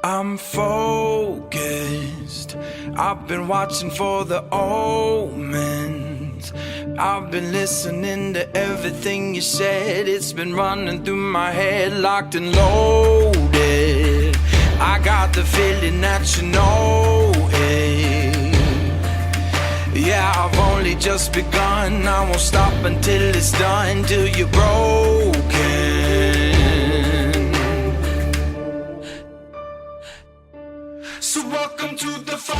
I'm focused. I've been watching for the omens. I've been listening to everything you said. It's been running through my head, locked and loaded. I got the feeling that you know it. Yeah, I've only just begun. I won't stop until it's done, till you're broken. So welcome to the fire.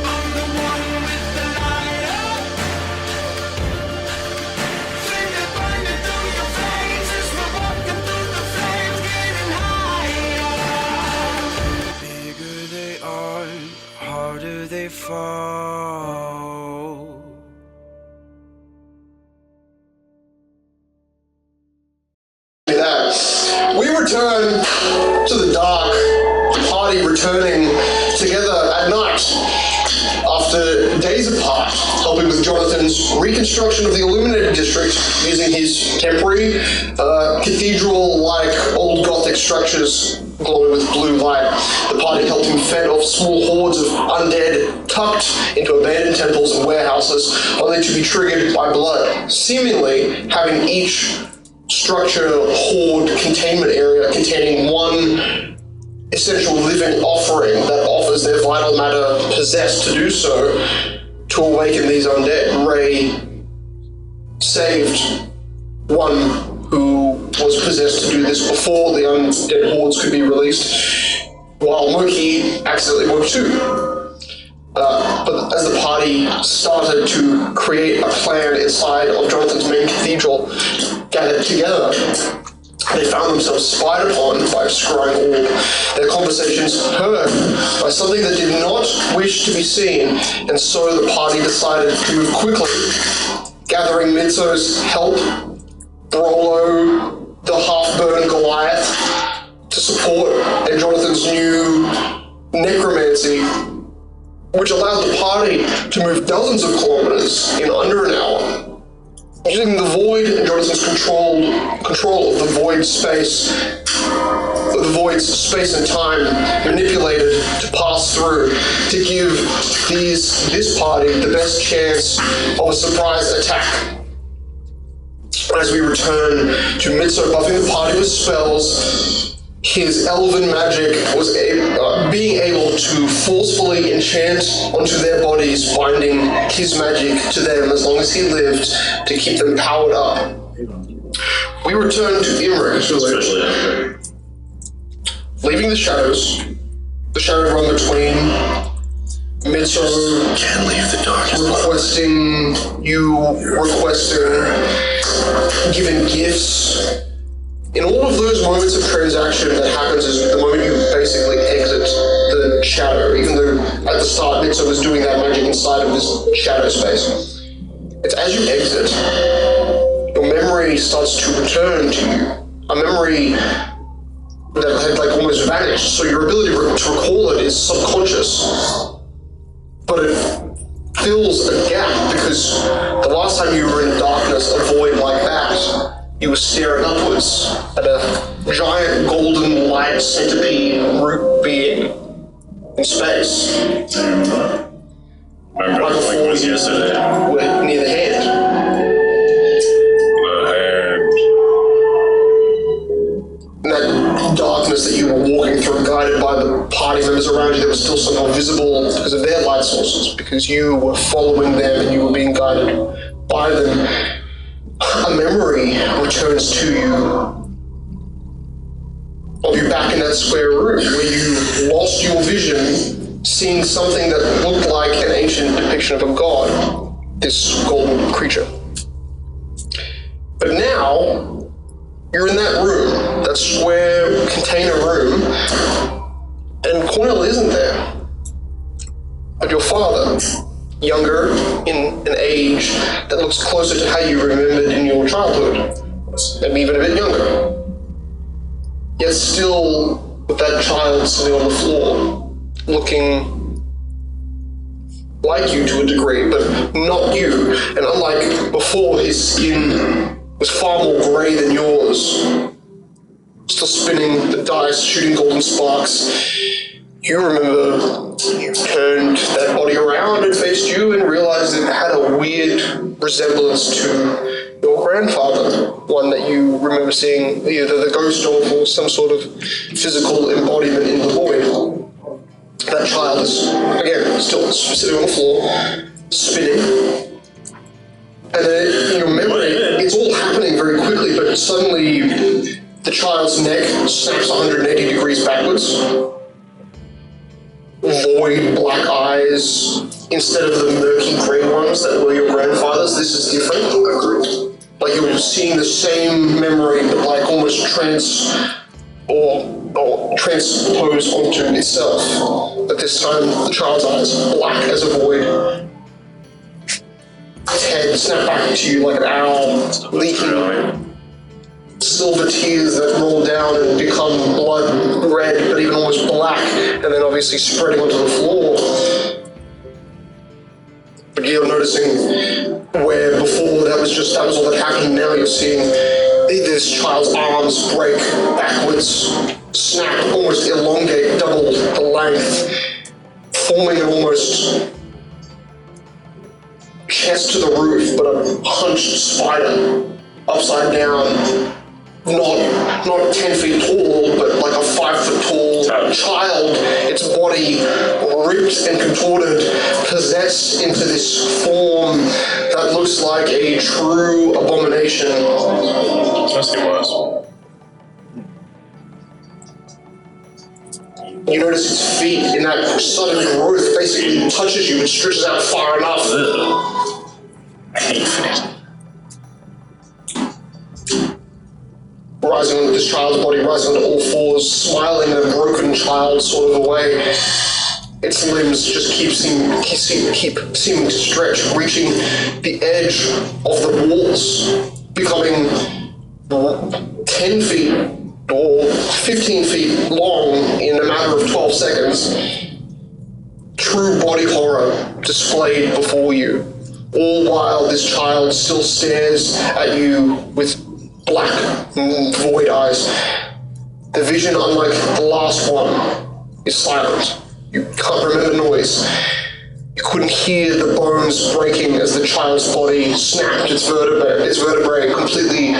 I'm the one with the lighter. Feel it burning through your veins as we're walking through the flames, getting higher. Bigger they are, harder they fall. We return to the dark, the party returning together at night after days apart, helping with Jonathan's reconstruction of the illuminated district using his temporary cathedral-like old Gothic structures glowing with blue light. The party helped him fend off small hordes of undead tucked into abandoned temples and warehouses, only to be triggered by blood, seemingly having each structure, horde, containment area containing one essential living offering that offers their vital matter possessed to do so to awaken these undead. Ray saved one who was possessed to do this before the undead hordes could be released, while Moki accidentally woke too. But as the party started to create a plan inside of Jonathan's main cathedral, gathered together, they found themselves spied upon by a scrying orb, their conversations heard by something that did not wish to be seen, and so the party decided to move quickly, gathering Mitzo's help, Brolo, the half-burned Goliath, to support in Jonathan's new necromancy, which allowed the party to move dozens of kilometers in under an hour. Using the void and Jonathan's control of the void's space and time manipulated to pass through to give this party the best chance of a surprise attack. As we return to Mitzo buffing the party with spells, his elven magic was being able to forcefully enchant onto their bodies, binding his magic to them as long as he lived to keep them powered up. We return to Imric, leaving the shadows. The shadow run between Mitzo can't leave the darkness. requesting, giving gifts. In all of those moments of transaction that happens is the moment you basically exit the shadow, even though at the start Mitzo was doing that magic inside of this shadow space. It's as you exit, your memory starts to return to you. A memory that had almost vanished, so your ability to recall it is subconscious. But it fills a gap because the last time you were in darkness, a void like that, you were staring upwards at a giant golden light centipede root being in space. I remember Right like it was yesterday. Near the hand. And that darkness that you were walking through, guided by the party members around you that was still somehow visible because of their light sources, because you were following them and you were being guided by them. A memory returns to you of you back in that square room where you lost your vision, seeing something that looked like an ancient depiction of a god, this golden creature. But now, you're in that room, that square container room, and Cornel isn't there. But your father, younger in an age that looks closer to how you remembered in your childhood, maybe even a bit younger. Yet still with that child sitting on the floor, looking like you to a degree, but not you. And unlike before, his skin was far more grey than yours. still spinning the dice, shooting golden sparks. You remember you turned that body around and faced you and realized it had a weird resemblance to your grandfather, one that you remember seeing either the ghost of or some sort of physical embodiment in the void. That child is, again, still sitting on the floor, spinning. And then in your memory, it's all happening very quickly, but suddenly the child's neck snaps 180 degrees backwards. Void black eyes, instead of the murky grey ones that were your grandfather's, this is different. Like you're seeing the same memory, but like almost transpose onto itself. But this time, the child's eyes black as a void. Its head snapped back to you like an owl, leaking silver tears that roll down and become blood red, but even almost black, and then obviously spreading onto the floor. But you're noticing where before that was all that happened. Now you're seeing this child's arms break backwards, snap, almost elongate, double the length, forming an almost chest to the roof, but a hunched spider, upside down, not 10 feet tall, but like a 5 foot tall child, its body ripped and contorted, possessed into this form that looks like a true abomination. Must get worse. You notice its feet in that sudden growth basically touches you and stretches out far enough. I hate feet. Rising onto this child's body, rising onto all fours, smiling in a broken child sort of a way. Its limbs just keep seeming to stretch, reaching the edge of the walls, becoming 10 feet or 15 feet long in a matter of 12 seconds. True body horror displayed before you, all while this child still stares at you with black void eyes. The vision, unlike the last one, is silent. You can't remember noise. You couldn't hear the bones breaking as the child's body snapped its vertebrae completely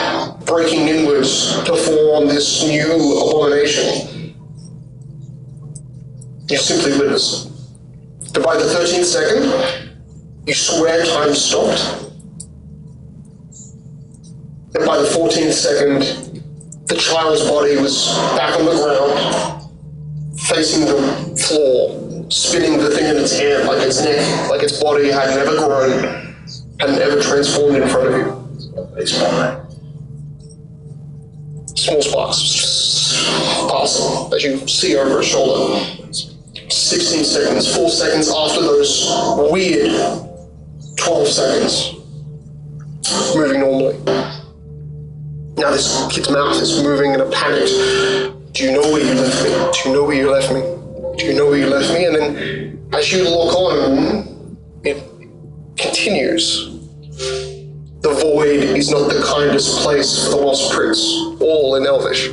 breaking inwards to form this new abomination. You simply witness. But by the 13th second, you swear time stopped. And by the 14th second, the child's body was back on the ground, facing the floor, spinning the thing in its hand like its neck, like its body had never grown, had never transformed in front of you. It's fine. Small sparks passing as you see over his shoulder. 16 seconds, 4 seconds after those weird 12 seconds. Moving normally. Now this kid's mouth is moving in a panic. Do you know where you left me? Do you know where you left me? Do you know where you left me? And then as you lock on, it continues. The void is not the kindest place for the lost prince, all in Elvish.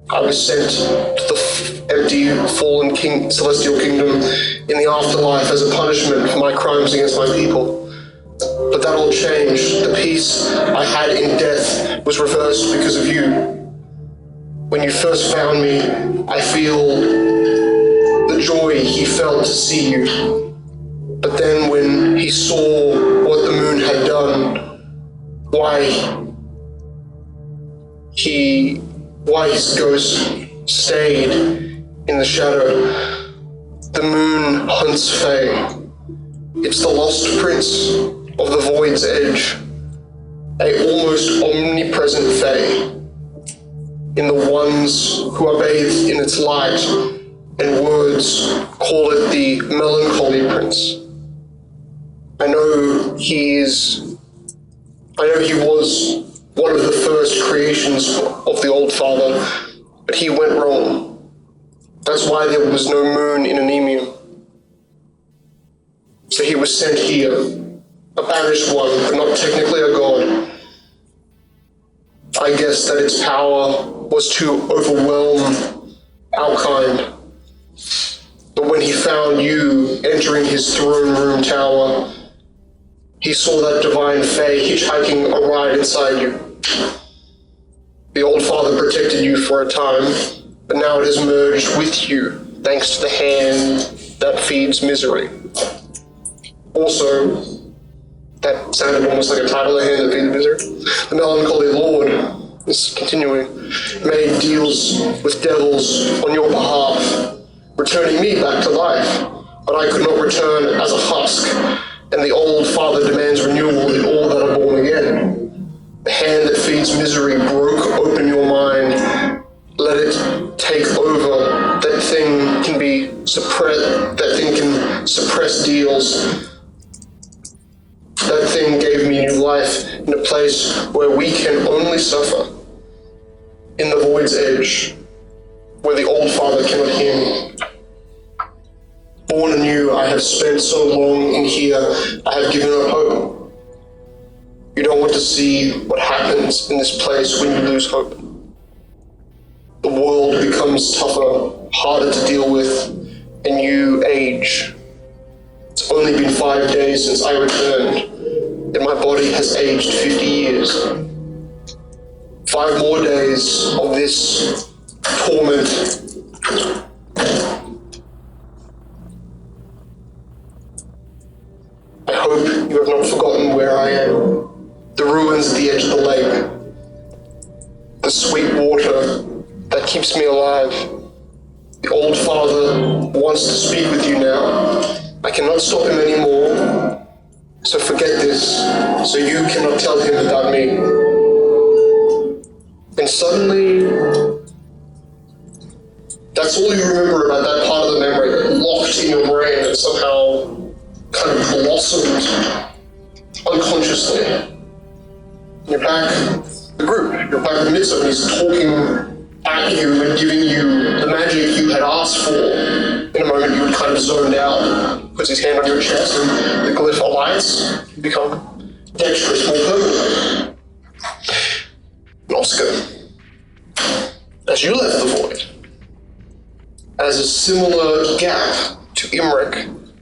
I was sent to the empty, fallen celestial kingdom in the afterlife as a punishment for my crimes against my people. But that all changed. The peace I had in death was reversed because of you. When you first found me, I feel the joy he felt to see you. But then when he saw what the moon had done, why his ghost stayed in the shadow. The moon hunts Fae. It's the lost prince of the void's edge, a almost omnipresent Fae, in the ones who are bathed in its light, and words call it the melancholy prince. I know he was one of the first creations of the Old Father, but he went wrong. That's why there was no moon in Anemium. So he was sent here, a banished one, but not technically a god. I guess that its power was to overwhelm our kind. But when he found you entering his throne room tower, he saw that divine fae hitchhiking a ride inside you. The old father protected you for a time, but now it has merged with you, thanks to the hand that feeds misery. Also, that sounded almost like a title, The Hand That Feeds Misery. The melancholy lord is continuing, made deals with devils on your behalf, returning me back to life, but I could not return as a husk, and the old father demands renewal in all that are born again. The hand that feeds misery broke open your mind, let it take over. That thing can be suppressed, that thing can suppress deals. That thing gave me new life in a place where we can only suffer, in the void's edge, where the old father cannot hear me. Born anew, I have spent so long in here, I have given up hope. You don't want to see what happens in this place when you lose hope. The world becomes tougher, harder to deal with, and you age. It's only been 5 days since I returned, and my body has aged 50 years. 5 more days of this torment. I hope you have not forgotten where I am. The ruins at the edge of the lake. The sweet water that keeps me alive. The old father wants to speak with you now. I cannot stop him anymore. So forget this, so you cannot tell him about me. And suddenly, that's all you remember about that part of the memory that locked in your brain and somehow kind of blossomed unconsciously. You're back with the group, you're back with Mitsu, and he's talking at you and giving you the magic you had asked for. In a moment you would kind of zoned out, puts his hand on your chest, and the glyph alights, you become dexterous more permanently. And Oscar, as you left the void, as a similar gap to Imric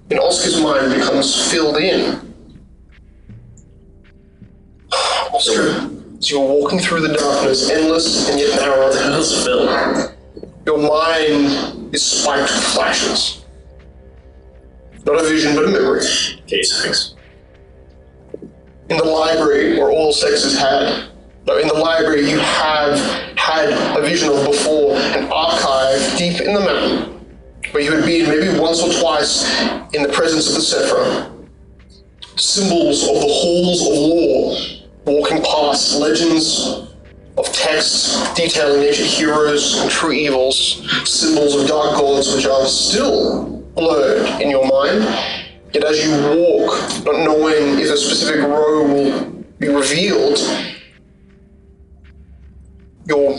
in Oscar's mind becomes filled in. Oscar, as you're walking through the darkness, endless and yet narrow, The hell's Phil? your mind is spiked with flashes. Not a vision, but a memory. Case thanks. In the library, where all sexes had. No, in the library you have had a vision of before, an archive deep in the mountain, where you had been maybe once or twice in the presence of the Sephra. Symbols of the halls of law, walking past legends of texts detailing ancient heroes and true evils, symbols of dark gods which are still blurred in your mind, yet as you walk, not knowing if a specific row will be revealed, your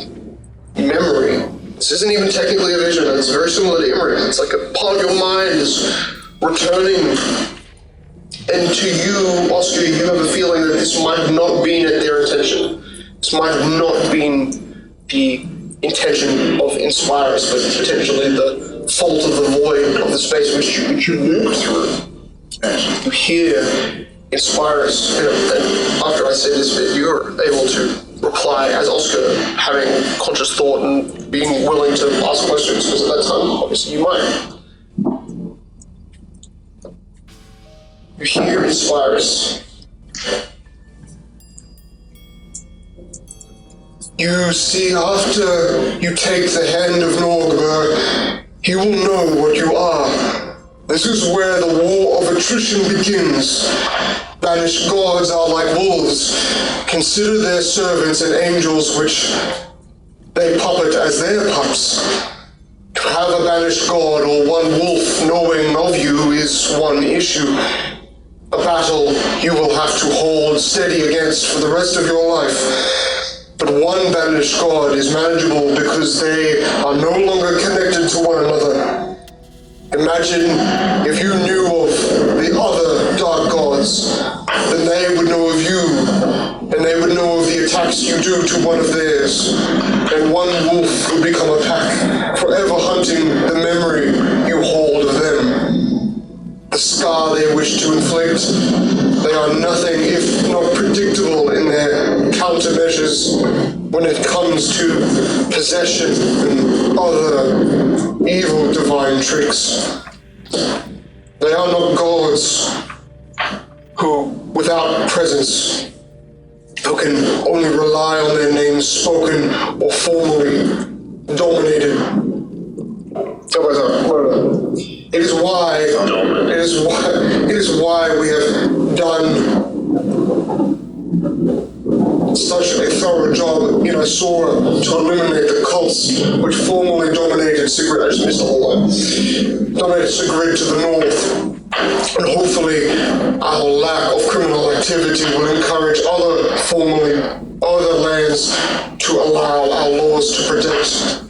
memory, this isn't even technically a vision, it's very similar to Imri, it's like a part of your mind is returning. And to you, Oscar, you have a feeling that this might have not been at their intention. This might have not been the intention of Inspirus, but potentially the fault of the void of the space which you walked through. You hear Inspirus, and after I say this bit, you're able to reply as Oscar, having conscious thought and being willing to ask questions, because at that time, obviously, you might. You hear Inspirus. You see, after you take the hand of Northward, he will know what you are. This is where the war of attrition begins. Banished gods are like wolves. Consider their servants and angels which they puppet as their pups. To have a banished god or one wolf knowing of you is one issue. A battle you will have to hold steady against for the rest of your life. But one banished god is manageable because they are no longer connected to one another. Imagine if you knew of the other dark gods, then they would know of you, and they would know of the attacks you do to one of theirs, and one wolf would become a pack, forever hunting the memory you hold of them. The scar they wish to inflict, they are nothing if not predictable in their countermeasures when it comes to possession and other evil divine tricks. They are not gods who, without presence, who can only rely on their names spoken or formally dominated. It is why we have done such a thorough job in Isora to eliminate the cults which formerly dominated Sigrid. I just missed the whole line. Dominated Sigrid to the north. And hopefully our lack of criminal activity will encourage other lands to allow our laws to protect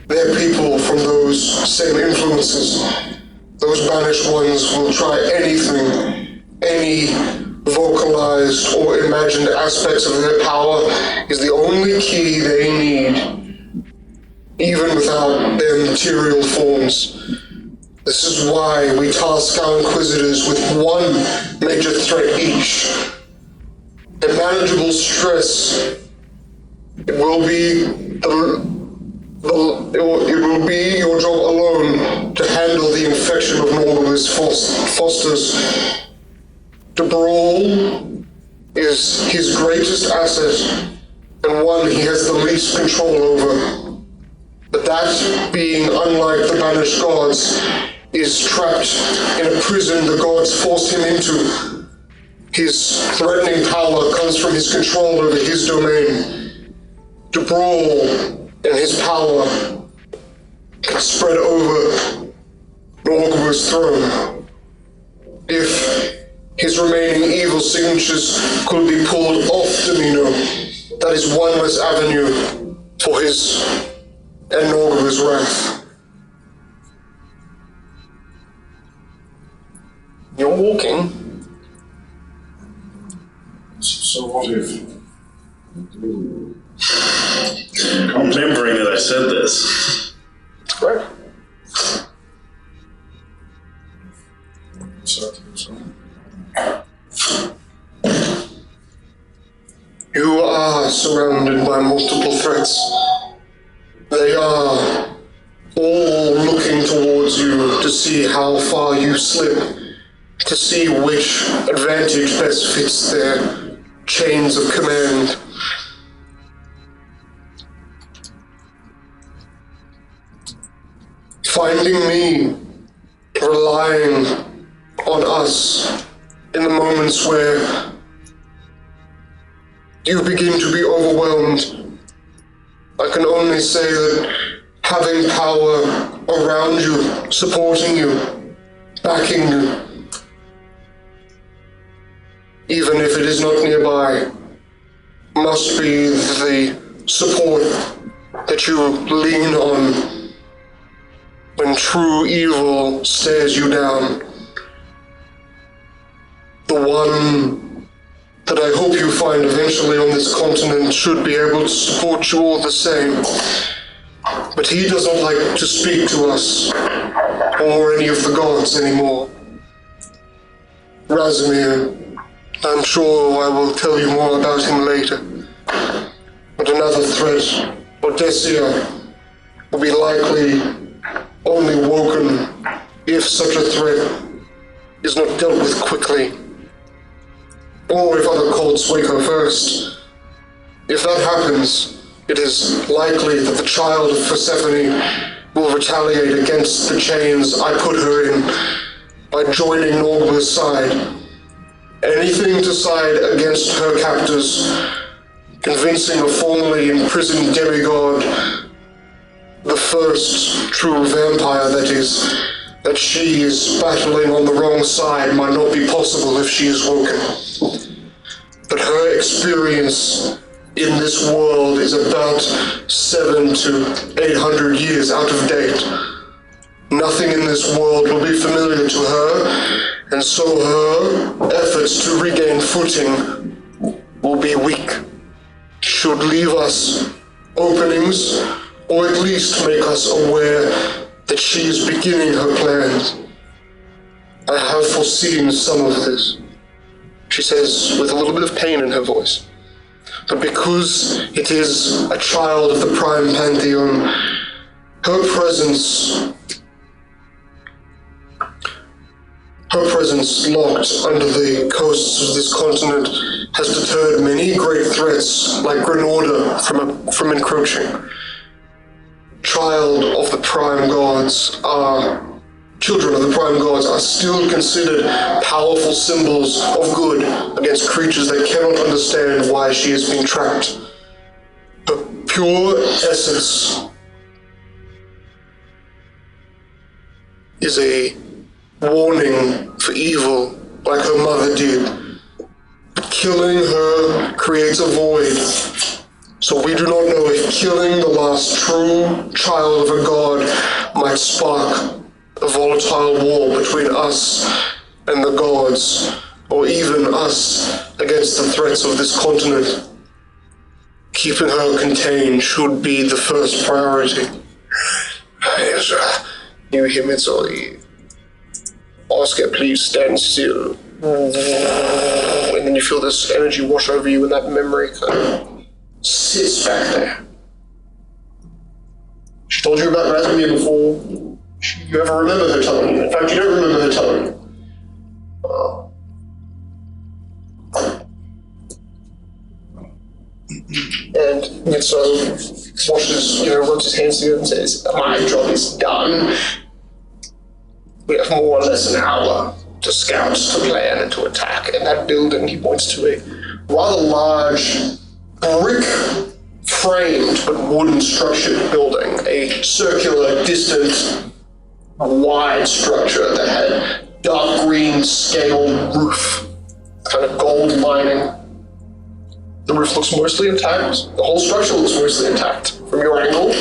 their people from those same influences. Those banished ones will try anything, any vocalized or imagined aspects of their power is the only key they need, even without their material forms. This is why we task our inquisitors with one major threat each. A manageable stress. It will be your job alone to handle the infection of Northward's fosters. The brawl is his greatest asset and one he has the least control over. But that being unlike the banished gods, is trapped in a prison the gods forced him into. His threatening power comes from his control over his domain. To brawl and his power can spread over Northward's throne. If his remaining evil signatures could be pulled off Domino, that is one less avenue for his and Northward's wrath. You're walking. So what if? Remembering that I said this. Right. You are surrounded by multiple threats. They are all looking towards you to see how far you slip, to see which advantage best fits their chains of command. Finding me, relying on us in the moments where you begin to be overwhelmed. I can only say that having power around you, supporting you, backing you, even if it is not nearby, must be the support that you lean on when true evil stares you down. The one that I hope you find eventually on this continent should be able to support you all the same. But he doesn't like to speak to us, or any of the gods anymore. Razimir, I'm sure I will tell you more about him later. But another threat, Odessia, will be likely only woken if such a threat is not dealt with quickly. Or if other cults wake her first. If that happens, it is likely that the child of Persephone will retaliate against the chains I put her in by joining Northward's side. Anything to side against her captors, convincing a formerly imprisoned demigod, the first true vampire that is, that she is battling on the wrong side might not be possible if she is woken. But her experience in this world is about 700 to 800 years out of date. Nothing in this world will be familiar to her, and so her efforts to regain footing will be weak, should leave us openings, or at least make us aware that she is beginning her plans. I have foreseen some of this, she says with a little bit of pain in her voice. But because it is a child of the Prime Pantheon, her presence locked under the coasts of this continent has deterred many great threats like Grenorda from encroaching. Children of the Prime Gods are still considered powerful symbols of good against creatures that cannot understand why she has been trapped. Her pure essence is a warning for evil, like her mother did. But killing her creates a void. So we do not know if killing the last true child of a god might spark a volatile war between us and the gods, or even us against the threats of this continent. Keeping her contained should be the first priority. You hear me, sorry. Oscar, please stand still. And then you feel this energy wash over you, and that memory kind of sits back there. She told you about Razzmere before. You ever remember her tone? In fact, you don't remember her tone. And Mitso washes, rubs his hands together and says, my job is done. We have more or less an hour to scout, to plan, and to attack. And that building, he points to a rather large, brick-framed but wooden-structured building. A circular, distant, wide structure that had dark green scaled roof, kind of gold lining. The roof looks mostly intact. The whole structure looks mostly intact from your angle.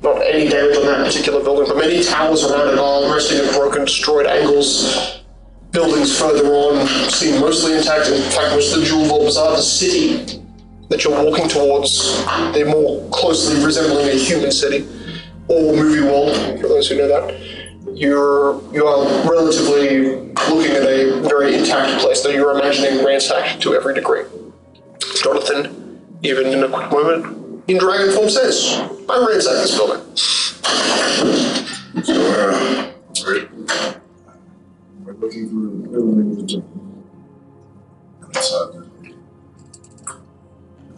Not any damage on that particular building, but many towers around it are resting in broken, destroyed angles. Buildings further on seem mostly intact. In fact, most of the jewel vault bazaar, the city that you're walking towards, they're more closely resembling a human city, or movie world, for those who know that. You are relatively looking at a very intact place, though you're imagining ransacked to every degree. Jonathan, even in a quick moment, in dragon form says, I ransacked this building. So, we're looking for the building inside.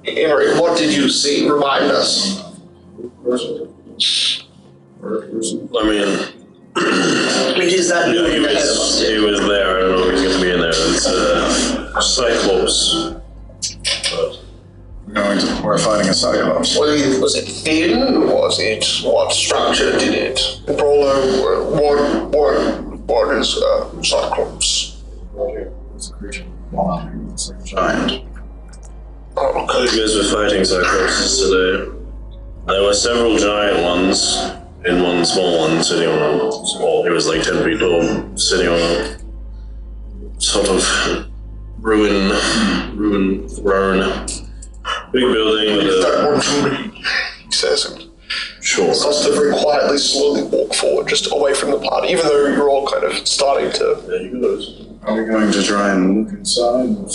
Emery, what did you see? Remind us. I mean, Is that he was there. I don't know if he's going to be in there. It's Cyclops. But We're fighting a Cyclops. Was it thin? Was it, what structure did it? Prologue, what is Cyclops? It's a creature. It's like a giant. Oh, okay. you guys were fighting Cyclops today. There were several giant ones and one small one sitting on a small. He was like 10 feet tall, sitting on a sort of ruin throne. Big building with That one from me, he says, and sure. starts to very quietly, slowly walk forward, just away from the party, even though you're all kind of starting to. There he goes. Are we going to try and look inside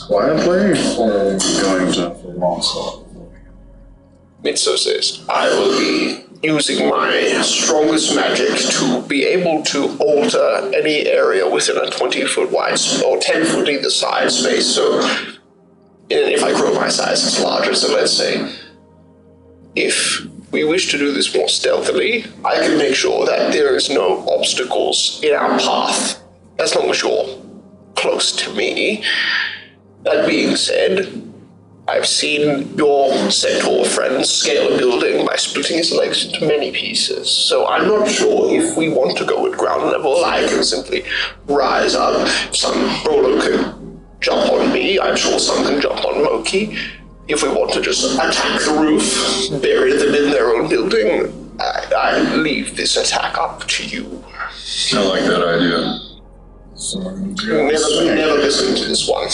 quietly, or are we going to for long stop? Mitso says, I will be using my strongest magic to be able to alter any area within a 20-foot wide or 10-foot either side space. So if I grow my size, it's larger. So let's say if we wish to do this more stealthily, I can make sure that there is no obstacles in our path, as long as you're close to me. That being said, I've seen your centaur friend scale a building by splitting his legs into many pieces, so I'm not sure if we want to go at ground level. I can simply rise up. Some Rolo can jump on me. I'm sure some can jump on Moki. If we want to just attack the roof, bury them in their own building, I leave this attack up to you. I like that idea. So we're going to We never listen to this one.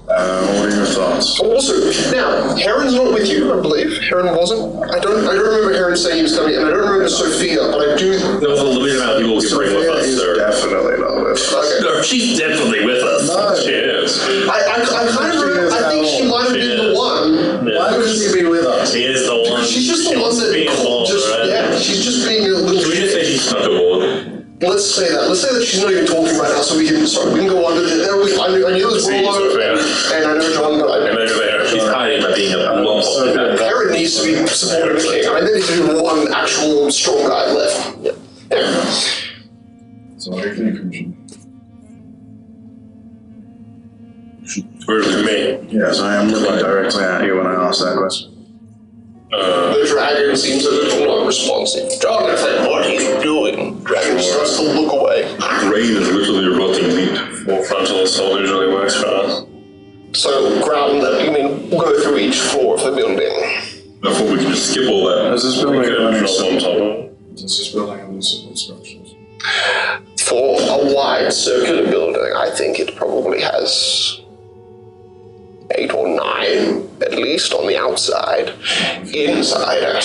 what are your thoughts? Also, now, Heron's not with you, I believe. Heron wasn't. I don't remember Heron saying he was coming, and I don't remember Sophia, but I do. There was a limited amount of people who can bring with us, sir. Definitely not with us. Okay. No, she's definitely with us. No. She is. I kind of remember. I think she might have been the one. Why would she be with us? She is the one. She's just the one that being involved, right? yeah, she's just being a little. Can we just say she's stuck aboard? Let's say that. Let's say that she's not even talking right now, so we can. Sorry, we can go on to the. I knew it was Prologue, and I know John, but And over there, she's hiding by being a lost. Heron needs to be supporting the king. I think there needs to be one actual strong guy left. Yeah. Yeah. So what do you think, Christian? Where's me? Yes, I am looking directly at you when I ask that question. The dragon seems a little more responsive. Dragon, what are you doing? Dragon starts to look away. Rain is literally rotting meat. More frontal assault usually works for us. So, ground that you mean go through each floor of the building. I thought we could just skip all that. Does this building We could have any drop on top of it. Does this building have any support structures? For a wide circular building, I think it probably has 8 or 9, at least on the outside. Inside it.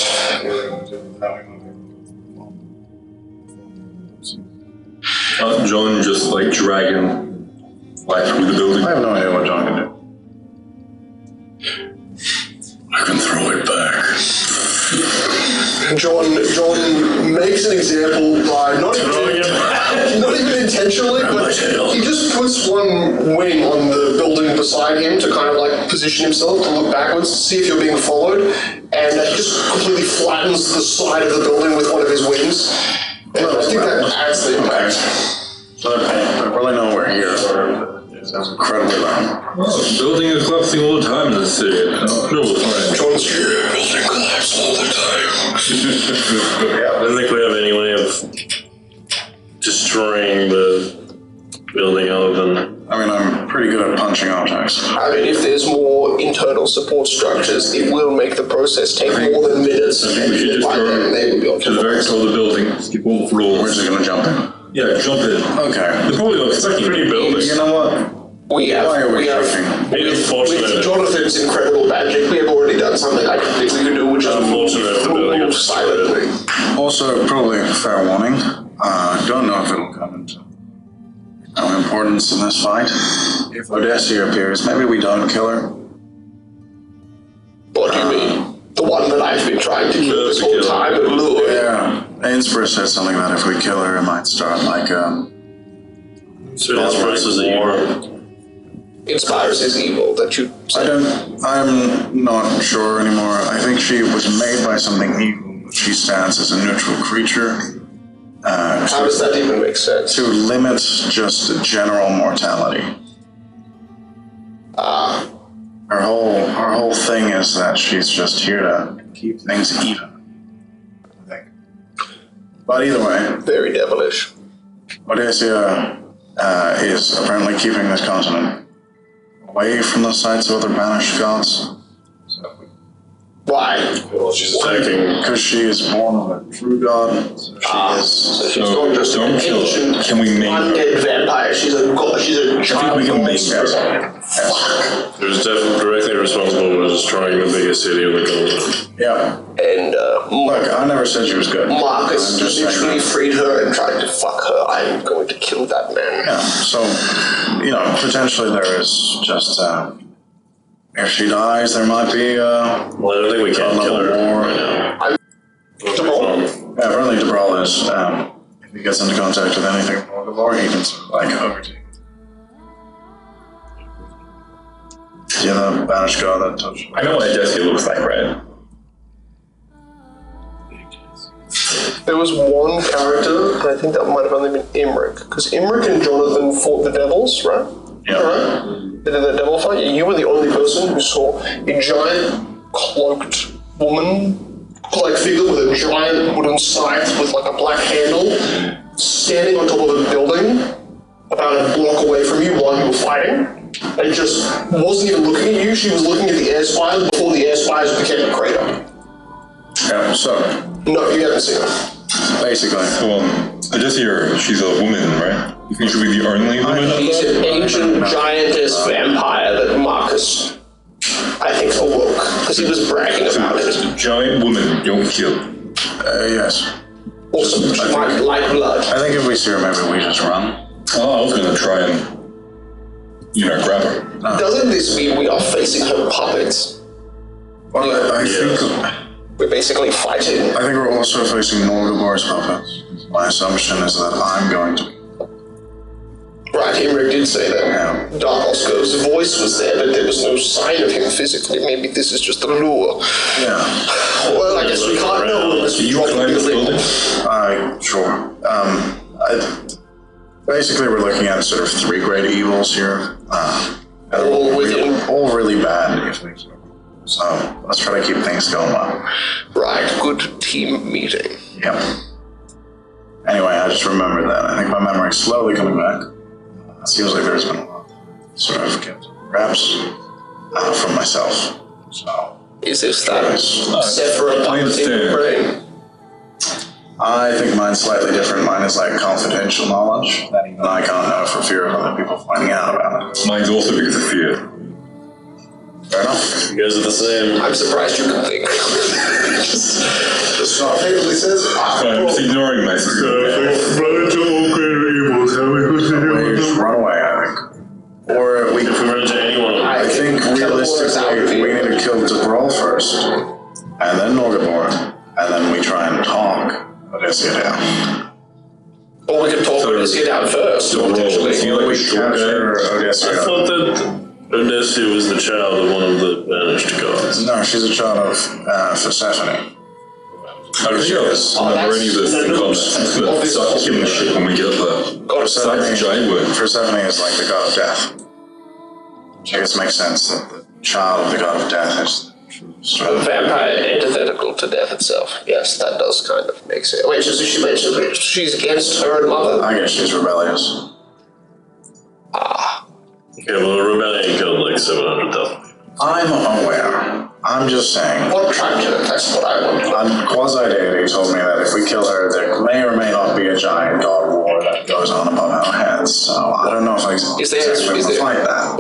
John just like dragging life through the building. I have no idea what John can do. I can throw it back. John makes an example by not even intentionally, but he just puts one wing on the building beside him to kind of like position himself to look backwards to see if you're being followed, and he just completely flattens the side of the building with one of his wings. And I think that adds the impact. So I really know we're here. It sounds incredibly loud. Building is collapsing all the time in the city. No, John's here, building collapse all the time. I don't think we have any way of destroying the building other than... I mean, I'm pretty good at punching objects. I mean, if there's more internal support structures, it will make the process take more than minutes. I think we should just By then, they will be go on to the very top of the building, skip all the floors. Where's it gonna jump in? Yeah, jump in. Okay. They're probably not expecting pretty buildings. You know what? We have, Why are we with unfortunate. Jonathan's incredible magic, we have already done something I think we can do, which is Unfortunate if the building move is silently. Also, probably a fair warning. Don't know if it'll come into no importance in this fight. If Odessa appears, maybe we don't kill her. What do you mean? The one that I've been trying to kill this whole time and lure? Yeah, Inspire said something that if we kill her, it might start like So that's versus a war. Inspires his evil that you I'm not sure anymore. I think she was made by something evil. She stands as a neutral creature. How does that even make sense? To limit just general mortality. Her whole thing is that she's just here to keep things even. I think. But either way, Very devilish. Odessa is apparently keeping this continent away from the sites of other banished gods. Why? Well, she's attacking. Because she is born of a true god. So So she's not just an ancient Can we make undead vampire. She's a god. She's a giant we can make monster. Yes. There's definitely directly responsible for destroying the biggest city in the continent. Yeah. And Look, I never said she was good. Marcus I'm just saying literally that. freed her and tried to fuck her. I'm going to kill that man. Yeah. So, potentially there is just if she dies, there might be Well, I don't think we can kill her right now. Yeah, apparently DeBral is, if he gets into contact with anything from Orgavor, he can sort of overtake. Yeah, the banished god that touched. I know what Jesse looks like, right? There was one character, and I think that might have only been Imric, because Imric and Jonathan fought the devils, right? Yeah. Right? They did the devil fight. You were the only person who saw a giant cloaked woman-like figure with a giant wooden scythe with like a black handle, standing on top of a building about a block away from you while you were fighting. And just wasn't even looking at you. She was looking at the air spires before the air spires became a crater. Yeah, so, No, you haven't seen her. Basically. Well, I just hear she's a woman, right? You think she'll be the only woman? He's an ancient giantess vampire that Marcus, I think, awoke because he was bragging about it. Giant woman, don't kill. Yes. Also, she might like blood. I think if we see her, maybe we just run. Oh, I was gonna try and, grab her. Doesn't this mean we are facing her puppets? Well, I think We're basically fighting. I think we're also facing Northward's puppets. My assumption is that I'm going to. Right, Himrick did say that. Yeah. Dark Osco's voice was there, but there was no sign of him physically. Maybe this is just a lure. Yeah. Well, I guess we can't know unless we drop the building. Sure. Basically, we're looking at sort of three great evils here. All really bad, if we. So let's try to keep things going well. Right, good team meeting. Yep. Anyway, I just remembered that. I think my memory's slowly coming back. It seems like there's been a lot sort of kept wraps from myself. So. Is this that separate puppet in your brain? I think mine's slightly different. Mine is like confidential knowledge that even I can't know for fear of other people finding out about it. Mine's also because of fear. Fair enough. You guys are the same. I'm surprised you can think. Just not favorably says. I'm just ignoring my sister. We run away, I think. Or If we run into anyone, I think realistically we need to kill Debral first, and then Norgaborn, and then we try and talk Odysseus down. Or we could talk Odysseus down first, potentially. We capture Odysseus. I thought that Odysseus was the child of one of the banished gods. No, she's a child of Persephone. I don't remember any of this in context, but start killing shit when we get there. Persephone, giant word. Persephone is like the god of death. I guess it makes sense that the child of the god of death is A vampire antithetical to death itself. Yes, that does kind of make sense. Wait, so she mentioned she's against her mother? I guess she's rebellious. Yeah, well, the rebellion killed like 700,000 people. I'm aware. I'm just saying. What tribe did it? That's what I want. Quasi-deity told me that if we kill her, there may or may not be a giant god war that goes on above our heads. So I don't know if I exactly want to fight that.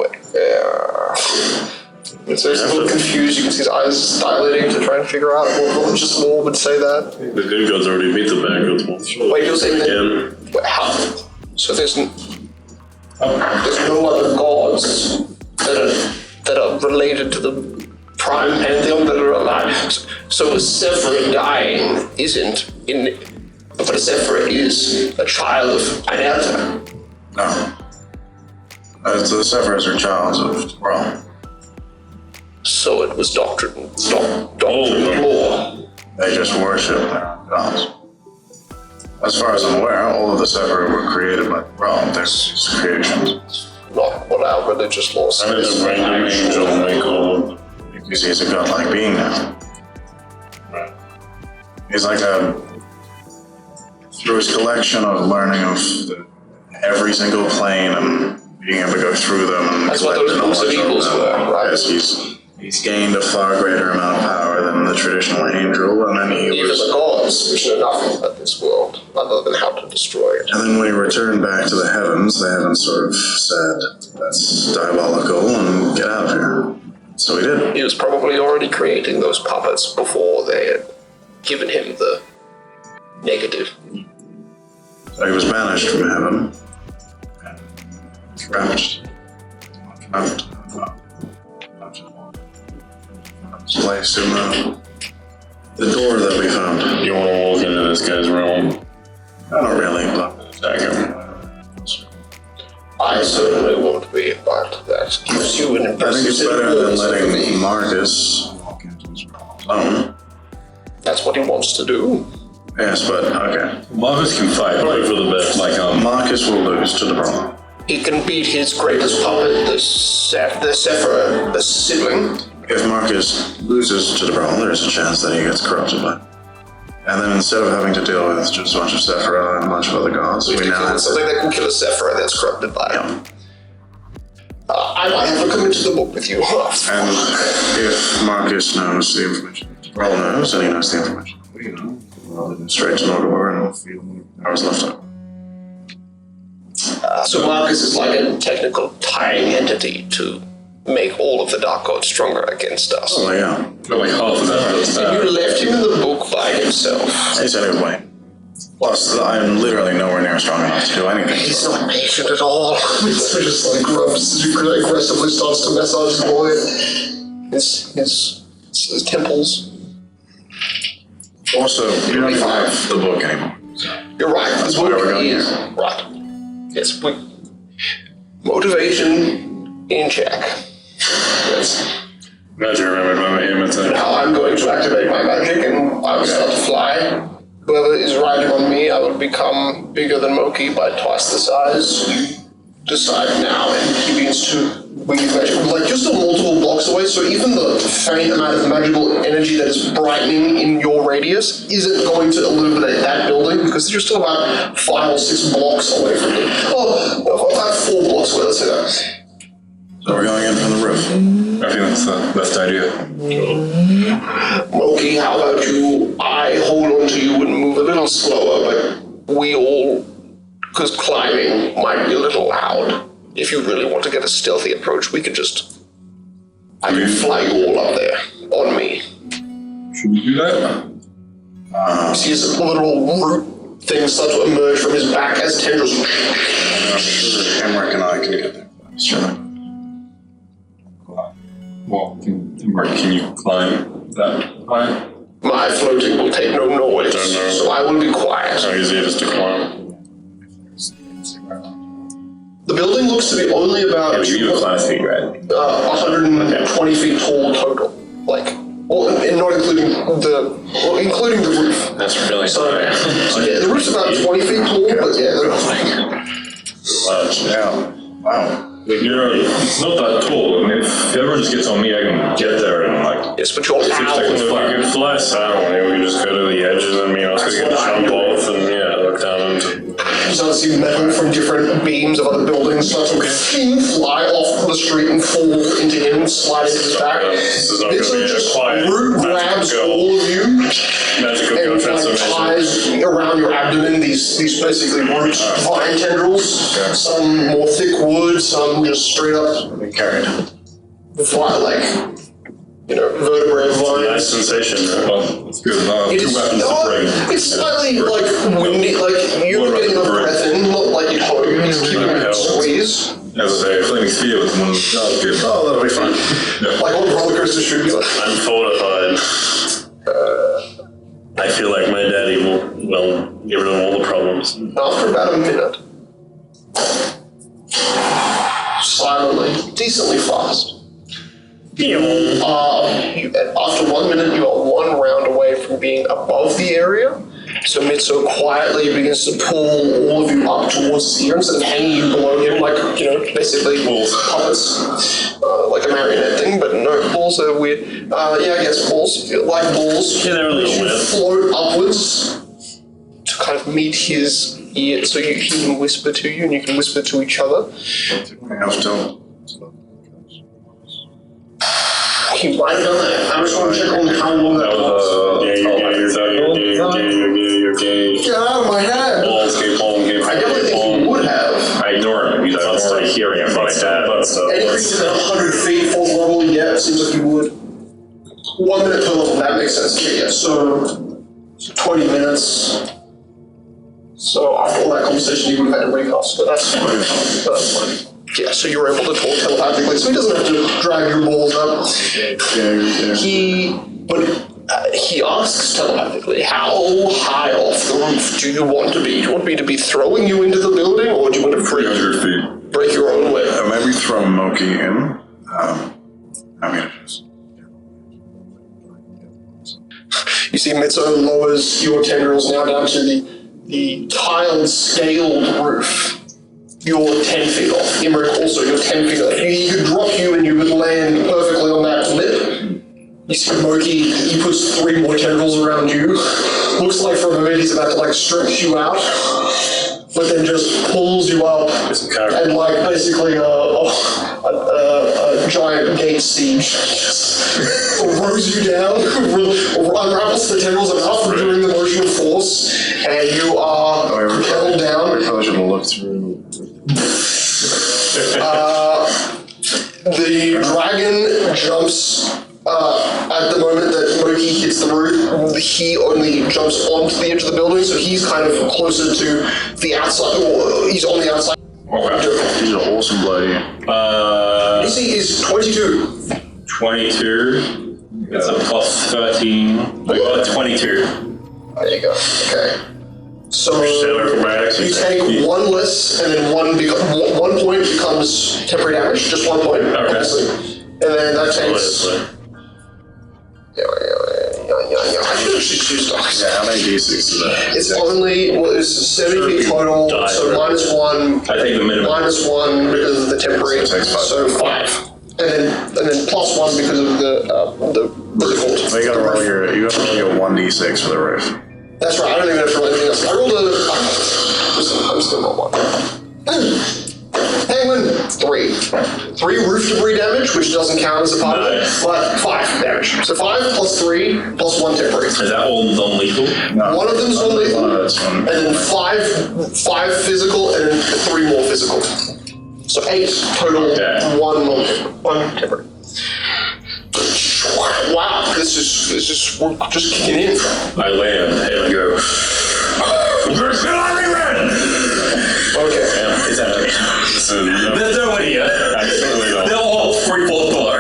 So he's a little confused. You can see his eyes dilating to try and figure out what religious law would say that. The good gods already beat the bad gods once. Wait, you're saying that? Wait, how? So there's no other gods that are related to the prime pantheon that are alive. So Sephra dying isn't in. But Sephra is a child of Anelta. No. The Sephiroths are childs of Rome. So it was doctrine law. They just worship their gods. As far as I'm aware, all of the Sephiroth were created by Rome. They're just creations. Not what our religious law I did says. a random angel make all of them. Because he's a godlike being now. Right. He's like through his collection of learning of every single plane and being able to go through them and That's what those books of equals were, right? Yes, he's gained a far greater amount of power than the traditional angel, and then Even the gods, which know nothing about this world, other than how to destroy it. And then when he returned back to the heavens sort of said, that's diabolical and get out of here. So he did. He was probably already creating those puppets before they had given him the negative. So he was banished from heaven. Trapped. Placed in the door that we found. You want to walk into this guy's realm? Not really, but Attack him. I certainly won't be, but that gives you an I think impressive it's set of better than rules for letting me. Marcus walk into his realm. That's what he wants to do. Yes, but okay. Marcus can fight, Probably for the best. Marcus will lose to the brawl. He can beat his greatest puppet, the Sephra, the sibling. If Marcus loses to the brawl, there's a chance that he gets corrupted by it. And then instead of having to deal with just a bunch of Sephra and a bunch of other gods, we now have something that can kill a Sephra that's corrupted by him. I might have to come into the book with you. And if Marcus knows the information Brawl knows, and he knows the information we know, straight to Northward and feel hours left out. So Marcus is like a technical tying entity to make all of the Dark Gods stronger against us. Oh, yeah. Got like half of that. And you left him in the book by himself. He's anyway. Plus, I'm literally nowhere near strong enough to do anything. He's not patient at all. It's just like aggressively starts to massage his boy. His temples. Also, you don't even have the book anymore. You're right. That's why we're going here. Right. Yes, motivation in check. Yes. Glad you remembered my name. Now I'm going to activate my magic and I will start to fly. Whoever is riding on me, I will become bigger than Moki by twice the size. You decide now, and he begins to weave magic. Like, you're still multiple blocks away, so even the faint amount of magical energy that is brightening in your radius isn't going to illuminate that building, because you're still about 5 or 6 blocks away from it. Oh, about 4 blocks away, let's say that. So we're going in from the roof. I think that's the best idea. Moki, how about you? I hold on to you and move a little slower, but we all, because climbing might be a little loud. If you really want to get a stealthy approach, we can just... I can fly you all up there, on me. Should we do that? You see his little root things start to emerge from his back as tendrils. Emmerich and I can get there. Sure. Well, can you climb that high? My floating will take no noise, so I will be quiet. How easy it is to climb? The building looks to be only about... Yeah, you have 5 feet, right? 120 feet tall total. Like, well, and not including including the roof. That's really So yeah, the roof's about 20 feet tall, but yeah, they're like... Wow. It's not that tall. I mean, if everyone just gets on me, I can get there and like... Yes, but you're If loud. you can fly south, we just go to the edges and I was going to jump off and look down into... You start to see metal from different beams of other buildings start to fly off the street and fall into him and slide into his back. This is not going to be a just quiet root grabs all of you magical and girl like transformation. ties around your abdomen these basically root vine tendrils. Some more thick wood, some just straight up We carried. like vertebrae vines. Nice sensation, right? Well, it's good. It Two is weapons to bring. it's slightly like windy, like you're getting enough breath in, not like you'd hope. You just keep it squeeze. As I say, flaming sphere with one. Good. Oh, that'll be fun. Like on roller coasters should be like. I'm fortified. I feel like my daddy will get rid of all the problems. After about a minute, silently, decently fast. After 1 minute, you are 1 round away from being above the area. So Mitsu quietly begins to pull all of you up towards the ear instead of hanging you below him, like, basically puppets, like a marionette thing, but no, balls are weird. I guess balls, like balls, Yeah, they're a little which weird. float upwards to kind of meet his ear, so he can whisper to you and you can whisper to each other. We have to... He might have done that. I just want to check on how long that was. Get out of my head! I definitely think he would have. I ignore him. He's constantly hearing it from my dad. Any creature that 100 feet, 4th level, yeah, it seems like he would. 1 minute per level, that makes sense. Yeah, so 20 minutes. So after all that conversation, he would have had to recast, but that's fine. Yeah, so you're able to talk telepathically, so he doesn't have to drag your balls up. He asks telepathically, how high off the roof do you want to be? Do you want me to be throwing you into the building, or do you want to 300 feet. break your own way? Maybe throw Moki in. You see Mitsu lowers your tendrils now down to the tiled, scaled roof. You're 10 feet off. Imric also, you're 10 feet off. He could drop you and you would land perfectly on that lip. You see Moki, he puts 3 more tendrils around you. Looks like for a moment he's about to stretch you out, but then just pulls you up and basically a giant gate siege throws you down, unravels the tendrils enough during the motion of force, and you are held down. We probably should have looked through. The dragon jumps at the moment that Moki hits the roof. He only jumps onto the edge of the building, so he's kind of closer to the outside. He's on the outside. Okay. He's an awesome bloody. AC is 22. 22. It's a plus 13. I got a 22. There you go. Okay. So acrobatics. you take one less, and then 1 point becomes temporary damage. Just 1 point, obviously. And then that takes. Yeah. I should actually choose dogs. Yeah, how many d6 is that? It's only it's 70 feet total, so -1. I take the minimum. -1 because of the temporary, so 5. And then +1 because of the what's it called? Well, you gotta roll your 1d6 for the roof. That's right. I don't even have to roll anything else. I rolled I'm still not 1. Penguin 3. 3 roof debris damage, which doesn't count as a part of it, but 5 damage. So 5 plus 3 plus 1 temporary. Is that all non-lethal? No. One of them is non-lethal, and then 5 physical, and then 3 more physical. So 8 total, Okay. 1 temporary. Wow, this is we're just kicking in. I land and I go. We're still on the run! Okay. Yeah, it's happening. There's no one here. Absolutely not. They're all free fall floor.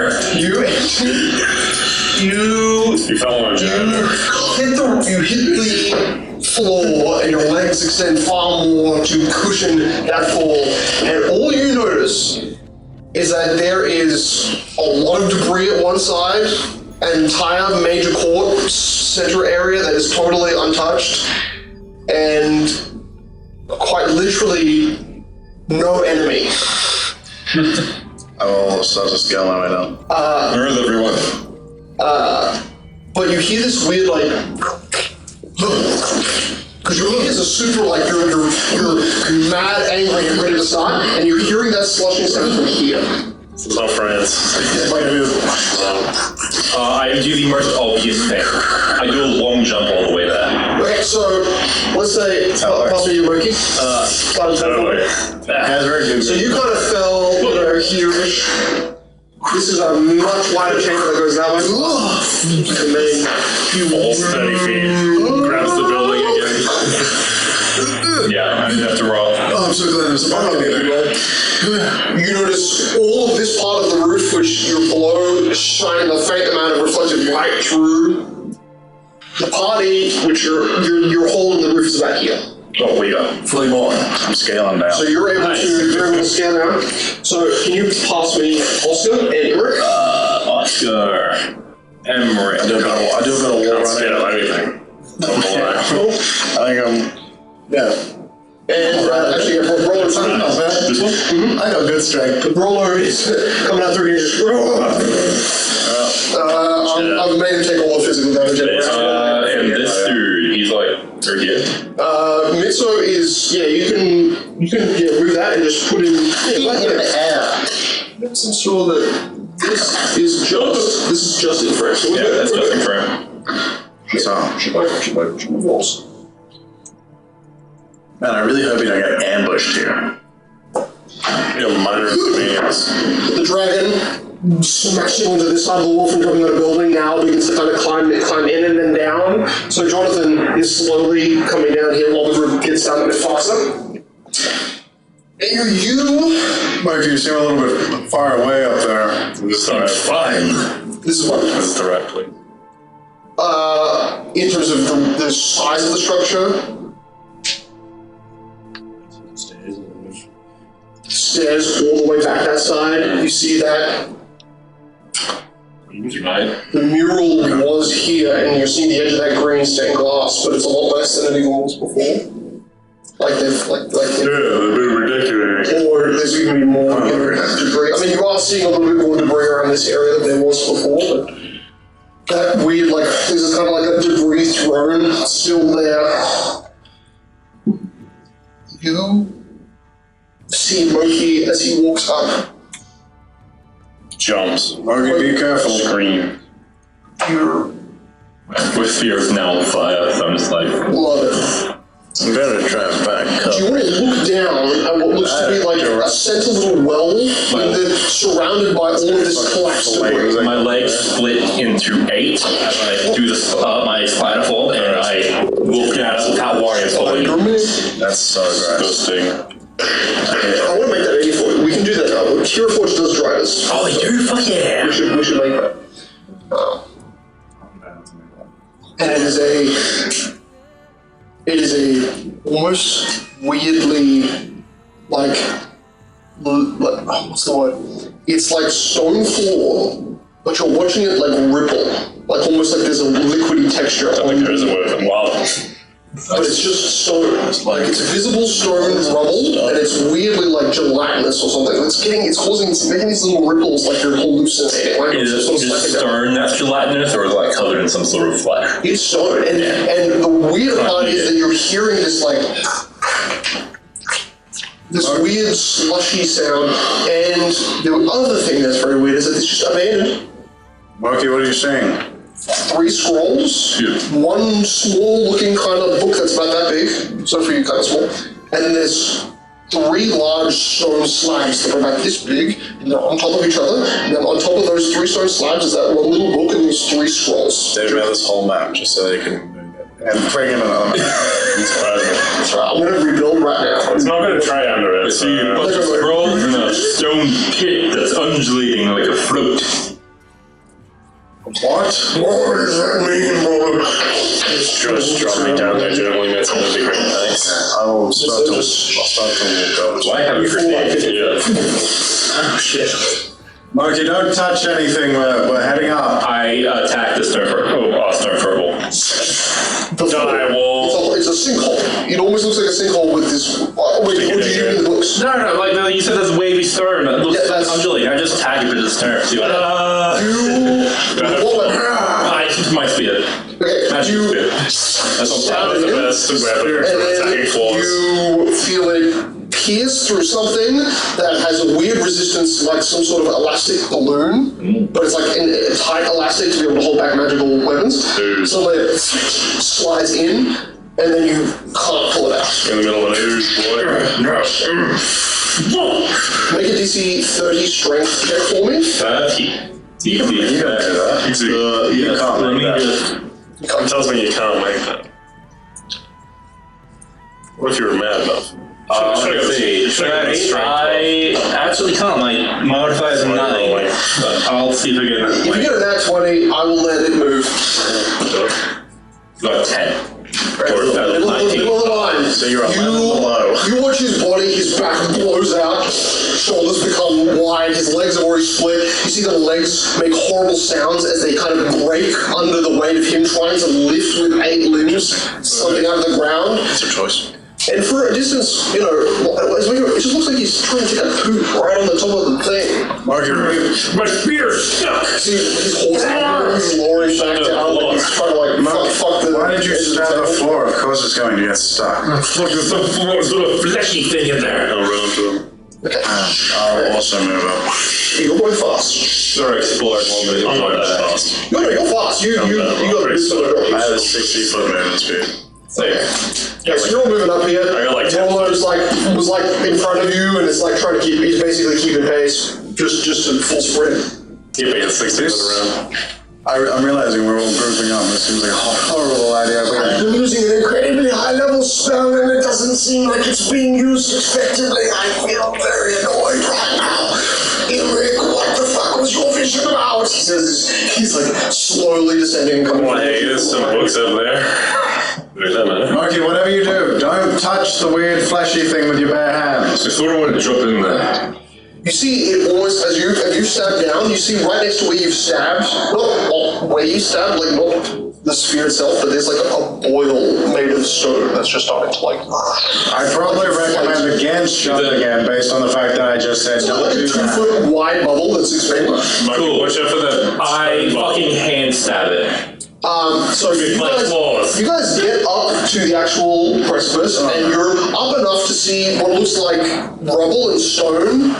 You fell on a giant. you hit the floor, and your legs extend far more to cushion that fall. And all you notice is that there is a lot of debris at one side, an entire major court center area that is totally untouched, and quite literally no enemy. I will start to scale my way down. Where is everyone? But you hear this weird, like, because your look is a super, like, you're mad, angry, and ready to start, and you're hearing that slushing sound from here. It's not France. I do the most obvious thing. I do a long jump all the way there. Okay, so let's say, pass me your Moki. That's very good. So you kind of fell, here-ish. This is a much wider chamber that goes that way. And then you Falls 30 feet. Grabs the building again. Yeah, I have to roll. Oh, I'm so glad there's a bottle there. You notice all of this part of the roof, which you're below, is shining a faint amount of reflected light through. The party, which your hole in the roof is about here. Oh, we go. Flame on. I'm scaling down. So you're able to scan out. So can you pass me Oscar and Eric? Oscar. Emery. I do a bit of wall Can't running. scale anything. I think yeah. And actually, Roller's not bad. This one? I got good strength. Roller is coming out through here. I've made him take all the physical damage. And this dude, he's like, right here. Mitso is, you can move that and just put him right here. Let's ensure that this is just in frame. So Yeah, that's just in frame. So, should my walls. man, I really hope you don't get ambushed here. Minor inconvenience. The dragon smashing onto this side of the wall from jumping on a building now begins to kind of climb in and then down. So Jonathan is slowly coming down here while the group gets down a bit faster. And you Mike, you seem a little bit far away up there. This time fine. this is what This directly. in terms of the size of the structure. Stairs all the way back that side. You see that Right. the mural was here, and you're seeing the edge of that green stained glass, but it's a lot less than it even was before. Like they've Yeah, they've been ridiculous. or there's even be more debris. I mean, you are seeing a little bit more debris around this area than there was before, but that weird, like, this is kind of like a debris thrown still there. You see Moki as he walks up jumps. Moki, be careful. Scream. With fear of now fire, so I'm just like... Love it. I'm gonna try and back up. You want to look down at what looks to be like a center little well, and then surrounded by all of this collapsed debris. My legs split into 8 as I do my spider fall, and I look at without warrior falling. That's so disgusting. I want to make that 80 for you. We can do that now. Cure Forge does dryness. Oh, they do? Fuck yeah! We should make that. And it is a almost weirdly like what's the word? It's like stone floor, but you're watching it like ripple, like almost like there's a liquidy texture. I think there is a word for wow. But it's just stone. Like it's visible stone rubble, and it's weirdly like gelatinous or something. It's making these little ripples like you're hallucinating. Like Is it just stone that's gelatinous, or is it like covered in some sort of flesh? It's stone, and the weird part is that you're hearing this like this weird slushy sound. And the other thing that's very weird is that it's just abandoned. Moki, what are you saying? 3 scrolls, one small-looking kind of book that's about that big, so for you kind of small, and then there's 3 large stone slabs that are about this big, and they're on top of each other, and then on top of those 3 stone slabs is that one little book and these 3 scrolls. They've made this whole map just so they can move it. And bring in another map. That's right, I'm gonna rebuild right now. It's not gonna try under it. I see a bunch of scrolls in a stone pit that's undulating like a float. What? What does that mean, brother? Just drop me down there gently, that's gonna be great. Thanks. I'll start to walk up. Why have you forsaken? Oh shit. Moki, don't touch anything, we're heading up. I attack the stone furball. It's a sinkhole. It almost looks like a sinkhole with this. Wait, what did you do in the books? No, like you said, there's wavy stone. It looks that's undulating. I just attack it with the stone. See what I use my spear. Okay, That's you spear. That's the best weapon and for then attacking flaws. you feel it pierce through something that has a weird resistance, like some sort of elastic balloon, but it's like a tight elastic to be able to hold back magical weapons. So it slides in, and then you can't pull it out. In the middle of an ooze, Make a DC 30 strength check for me. 30. You can't do that. You can't Let make me that. just... It tells me you can't make that. What if you were mad enough? Let's see. I actually can't. My modifier is a 9. But I'll see if I get If you get a nat 20, I will let it move. Got 10. Or Middle of the line. So you're a level below. You watch his body, his back blows out, shoulders become wide, his legs are already split. You see the legs make horrible sounds as they kind of break under the weight of him trying to lift with 8 limbs something out of the ground. It's a choice. And for a distance, it just looks like he's trying to take a poop right on the top of the thing. My spear's stuck! See, his horse is lowering back down, like he's trying to fuck the... Why did you stab the floor? Of course it's going to get stuck. Fuck, there's some little fleshy thing in there. I'll run to him. Okay. I'll also move up. You're going fast. Sorry, explore. I'm not that fast. No, you're fast. You got a bit slow. I have a 60-foot movement speed. So yeah. Yeah, so you're all moving up here. I got like 10. Rollo's was in front of you, and it's like trying to he's basically keeping pace, just a full sprint. Keeping it 60 foot around. I'm realizing we're all grouping up. This seems like a horrible idea. You're losing an incredibly high-level spell, and it doesn't seem like it's being used effectively. I feel very annoyed right now. Eric, what the fuck was your vision about? He says he's like slowly descending and coming. Hey, there's some books over there. Moki, whatever you do, don't touch the weird fleshy thing with your bare hands. I sort of want to drop in there. You see it almost, as you stab down, you see right next to where you've stabbed, not where you stabbed, like not the spear itself, but there's like a boil made of stone that's just starting to like... I probably recommend against jumping again based on the fact that I just said It's don't like a do that. 2-foot wide bubble that's expanding. Cool. Watch out for that. I fucking hand stab it. So you guys get up to the actual precipice, and you're up enough to see what looks like rubble and stone,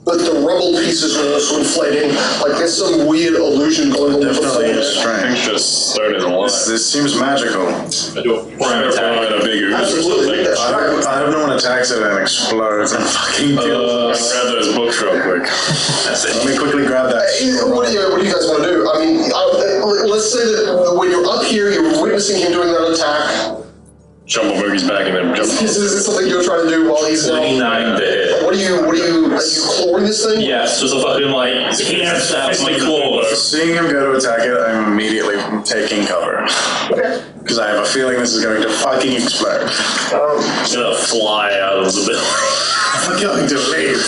but the rubble pieces are also inflating. Like there's some weird illusion going on. Definitely with the strange. Just started a lot. This seems magical. I do a prime attack and a big ooze or Absolutely. something. I hope no one attacks it and explodes and fucking kills us. Grab those books real quick. That's it. Let me quickly grab that. What do you guys want to do? I mean, let's say that when you're up here, you're witnessing him doing that attack. Jump on Moki's back and then jump. Is this something you're trying to do while he's 29 to hit. What are you clawing this thing? Yes, just a fucking like fisty claws. Seeing him go to attack it, I'm immediately taking cover. Okay. Because I have a feeling this is going to fucking explode. It's gonna fly out of the building. I'm going to leave.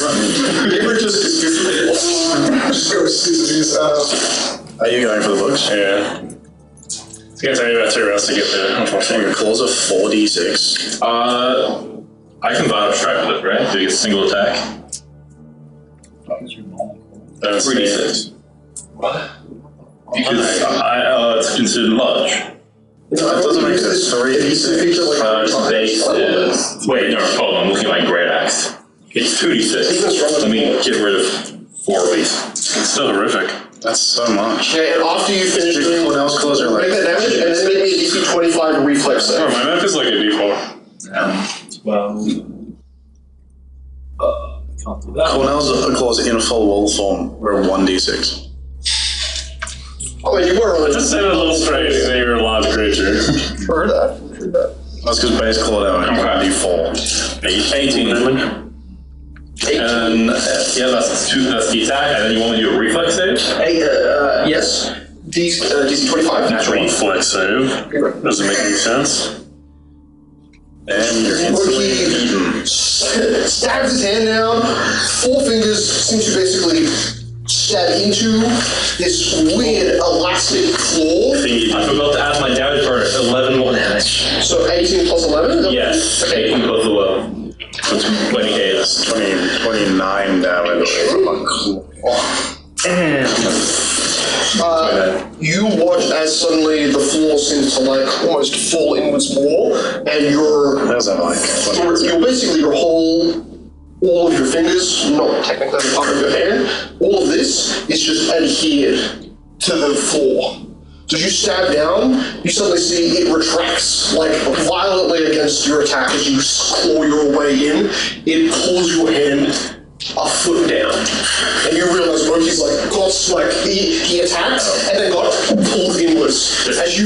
Gabriel just goes scissors. Are you going for the books? Yeah. It's gonna take me about 2 rounds to get there, unfortunately. Your claws are 4d6. I can vibe strike with it, right? Do you get a single attack? That's 3d6. Because it's considered large. That doesn't make sense. 3d6. Base is... Wait, no, hold on, I'm looking at my great axe. It's 2d6. Let me get rid of 4 of these. It's still horrific. That's so much. Okay, and after you finish doing What else close are make that damage, and then make me a DC 25 reflex Oh, save. my map is like a d4. Can't do that. Cornell's claws in full wolf form. We're 1d6. Oh, wait, you were on it. Just sounded a little strange that you're a large creature. Heard that. That's because base claw damage is 1d4. 18. And yeah, that's the attack, and then you want me to do a reflex save? Hey, yes. DC 25. Natural. Reflex save. Doesn't make any sense. And you're instantly eaten. Stabs his hand down. 4 fingers seem to basically stab into this weird elastic claw. I forgot to add my damage for 11 more damage. So 18 plus 11? Yes, Okay. 18 plus 11. So 28. 29 damage. You watch as suddenly the floor seems to like almost fall inwards more, and you're basically your all of your fingers, not technically the part of your hand, all of this is just adhered to the floor. So as you stab down, you suddenly see it retracts like violently against your attack as you claw your way in. It pulls your hand a foot down, and you realize Moki's he attacked and then got pulled inwards. As you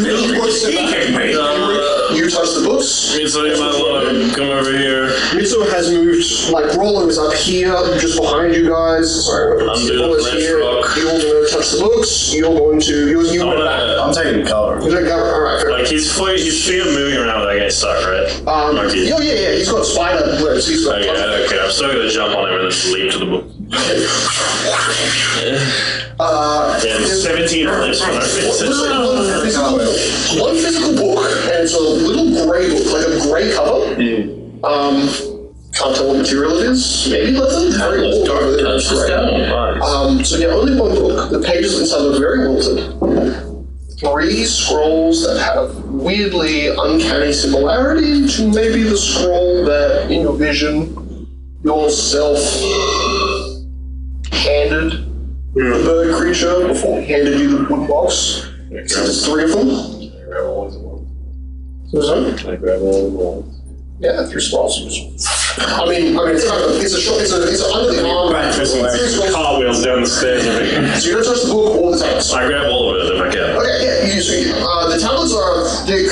you touch the books. So you might want to come over here. Mitsu has moved, like Rollo is up here, just behind you guys. Sorry, Rollo's here. You're going to touch the books. You're going to. You went back. I'm taking cover. You take cover. All right, fair. Like his feet are moving around when I get stuck, right? Yeah. He's got spider webs. He's got. Okay, I'm still gonna jump on him and just leap to the book. And 17 on this one. One physical book, and it's a little grey book, like a grey cover. Can't tell what material it is. Maybe leather. Very old. So yeah, only one book. The pages inside are very wilted. 3 scrolls that have weirdly uncanny similarity to maybe the scroll that, in your vision, yourself handed the bird creature before he handed you the wooden box. So there's 3 of them. I grab all the balls. Yeah, 3 scrolls. I mean, it's kind of it's under the arm. Cartwheels down the stairs. So you don't touch the book all the time. I grab all of it if I can. Okay, yeah. The tablets are thick,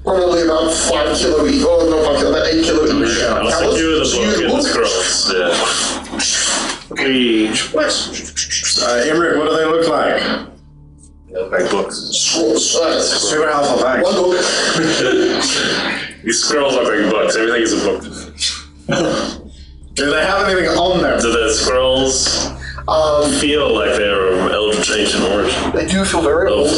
probably about 5 kilo each. Oh, not 5 kilo, about 8 kilo each. I'll Tablets. secure the So book you and the use the scrolls. Yeah. Okay. Nice. Imric, what do they look like? Like books. Scrolls. Super helpful, thanks. One book. These scrolls look like books. Everything is a book. Do they have anything on them? Do the scrolls feel like they're of eldritch ancient origin? They do feel very old,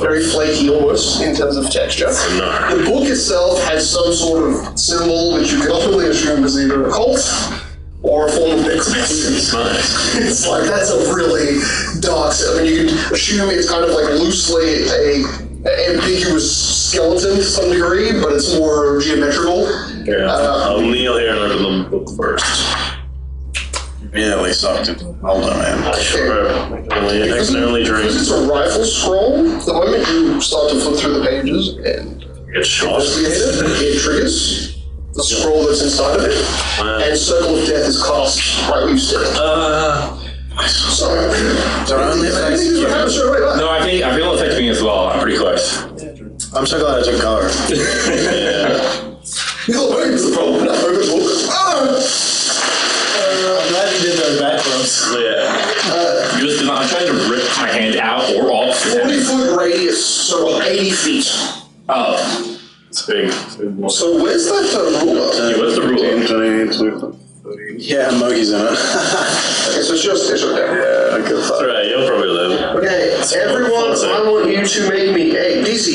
very flaky almost in terms of texture. No. The book itself has some sort of symbol which you can only assume is either a cult or a form of necromancy. It's nice. It's like, that's a really dark, I mean, you can assume it's kind of like loosely a ambiguous skeleton to some degree, but it's more geometrical. Yeah. I'll kneel here and open the book first. Immediately sucked it. Hold on, man. I can only drink. Because it's a rifle scroll, the moment you start to flip through the pages and Get shot. it triggers the scroll that's inside of it, and Circle of Death is cast right where you stand. So, No, I think it'll affect me as well. I'm pretty close. I'm so glad I took cover. What's the problem? No, open book. I'm glad you did those backflips. Yeah. I'm trying to rip my hand out or off. 40-foot radius, so 80 feet. Oh. It's big. So where's that ruler? Yeah, what's the rule? 20, yeah, Moki's in it. Okay, so it's just okay. Yeah, I could have thought. Alright, you'll probably live. Okay, everyone, I want you to make me a DC.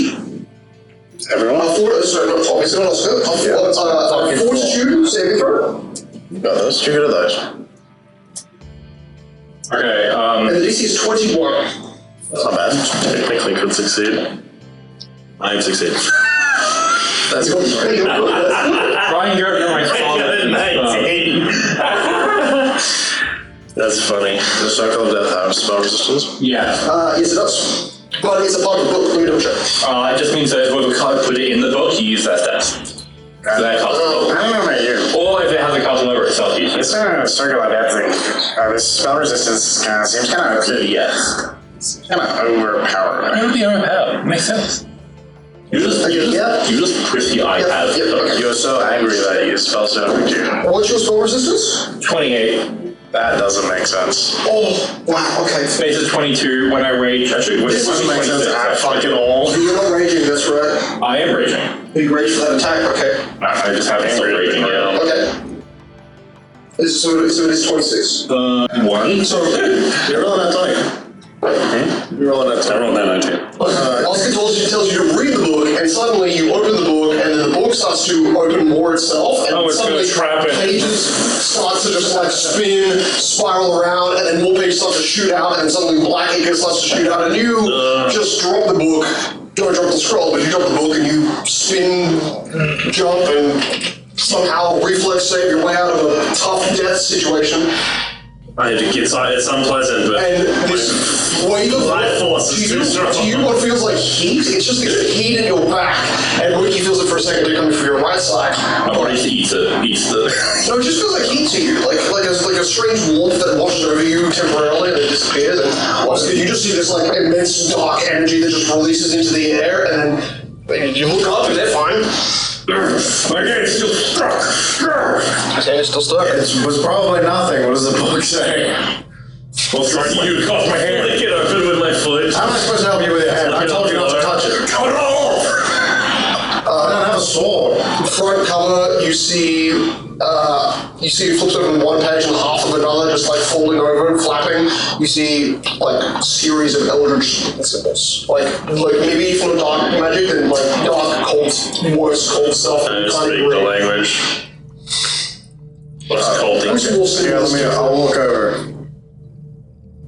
Everyone? Sorry, not obviously not Oscar. Fortitude saving throw. You got those? You're good at those. Okay, And the DC is 21. That's not bad. Technically could succeed. I have succeeded. That's good. Brian, you're my father. 19. That's funny. The Circle of Death have spell resistance? Yeah. Yes, it does. But it's a part of the book. Let me double check. It just means that if we put it in the book, you use that stat. So that costs I don't know about you. Or if it has a cost over itself, you use It's a Circle of Death thing. This spell resistance kind of seems kind of yes. overpowered. It would be overpowered. Makes sense. You just push the iPad. Okay. You're so angry that you spell serving you. What's your spell resistance? 28. That doesn't make sense. Oh, wow, okay. Space is 22 when I rage. Actually, This doesn't make sense at fucking all. You're not raging, that's right. I am raging. You rage for that attack, okay. I just haven't stopped raging yet. Okay. So it is 26. 1. So, You're rolling that time. You're rolling that I time. rolled that 19. Oscar tells you to read the book, and suddenly you open the book, and then the book starts to open more itself, and Oh, it's gonna suddenly trap it. pages start to just like spin, spiral around, and then more pages start to shoot out, and suddenly black ink starts to shoot out, and you just drop the book. Don't drop the scroll, but you drop the book and you spin, jump, and somehow reflex save your way out of a tough death situation. It's unpleasant, but And this wave of life force is too strong. to you, what feels like heat, it's just this heat in your back, and Moki feels it for a second, they're coming from your right side. My body eats the. No, it just feels like heat to you, like a strange warmth that washes over you temporarily and it disappears. And Oscar, you just see this like immense dark energy that just releases into the air, and then you look up and they're fine. Okay, it's still stuck. Okay, it's still stuck. It was probably nothing. What does the book say? Well, trying you to cut my hand. Lick it open with my foot. How am I supposed to help you with your hand? I told you not to touch it. Cut it off! I don't have a sword. Front cover, you see it flips open one page and half of another, just like falling over and flapping. You see like a series of eldritch symbols, like maybe if not dark magic, then like dark, cold, worse cold stuff. I just speak the language. What's cold thing? Here, I'll walk over.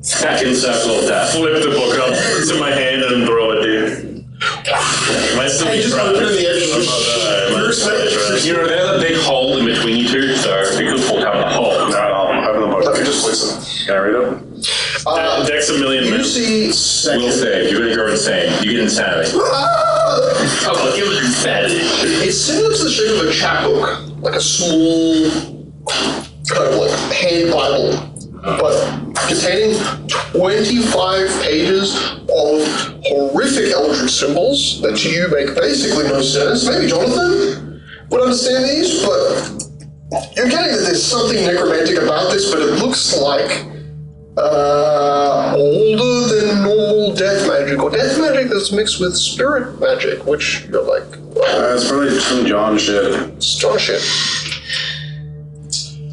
Second circle of death. Flip the book up into my hand and throw it, dude. Might still be Just trapped. open the edge. You know, there's a big hole in between you two, so we could pull down the hole. Alright, I'll open the book. Let me just listen. Can I read it? Dex a million You minutes. see. Will save. You're gonna go insane. You get insanity. Oh, give us insanity. It's similar to the shape of a chapbook, like a small kind of like hand Bible, but containing 25 pages of horrific eldritch symbols that to you make basically no sense. Maybe Jonathan would understand these, but you're getting that there's something necromantic about this, but it looks like older than normal death magic, or death magic that's mixed with spirit magic, which you're like, It's probably some John shit. it's John shit.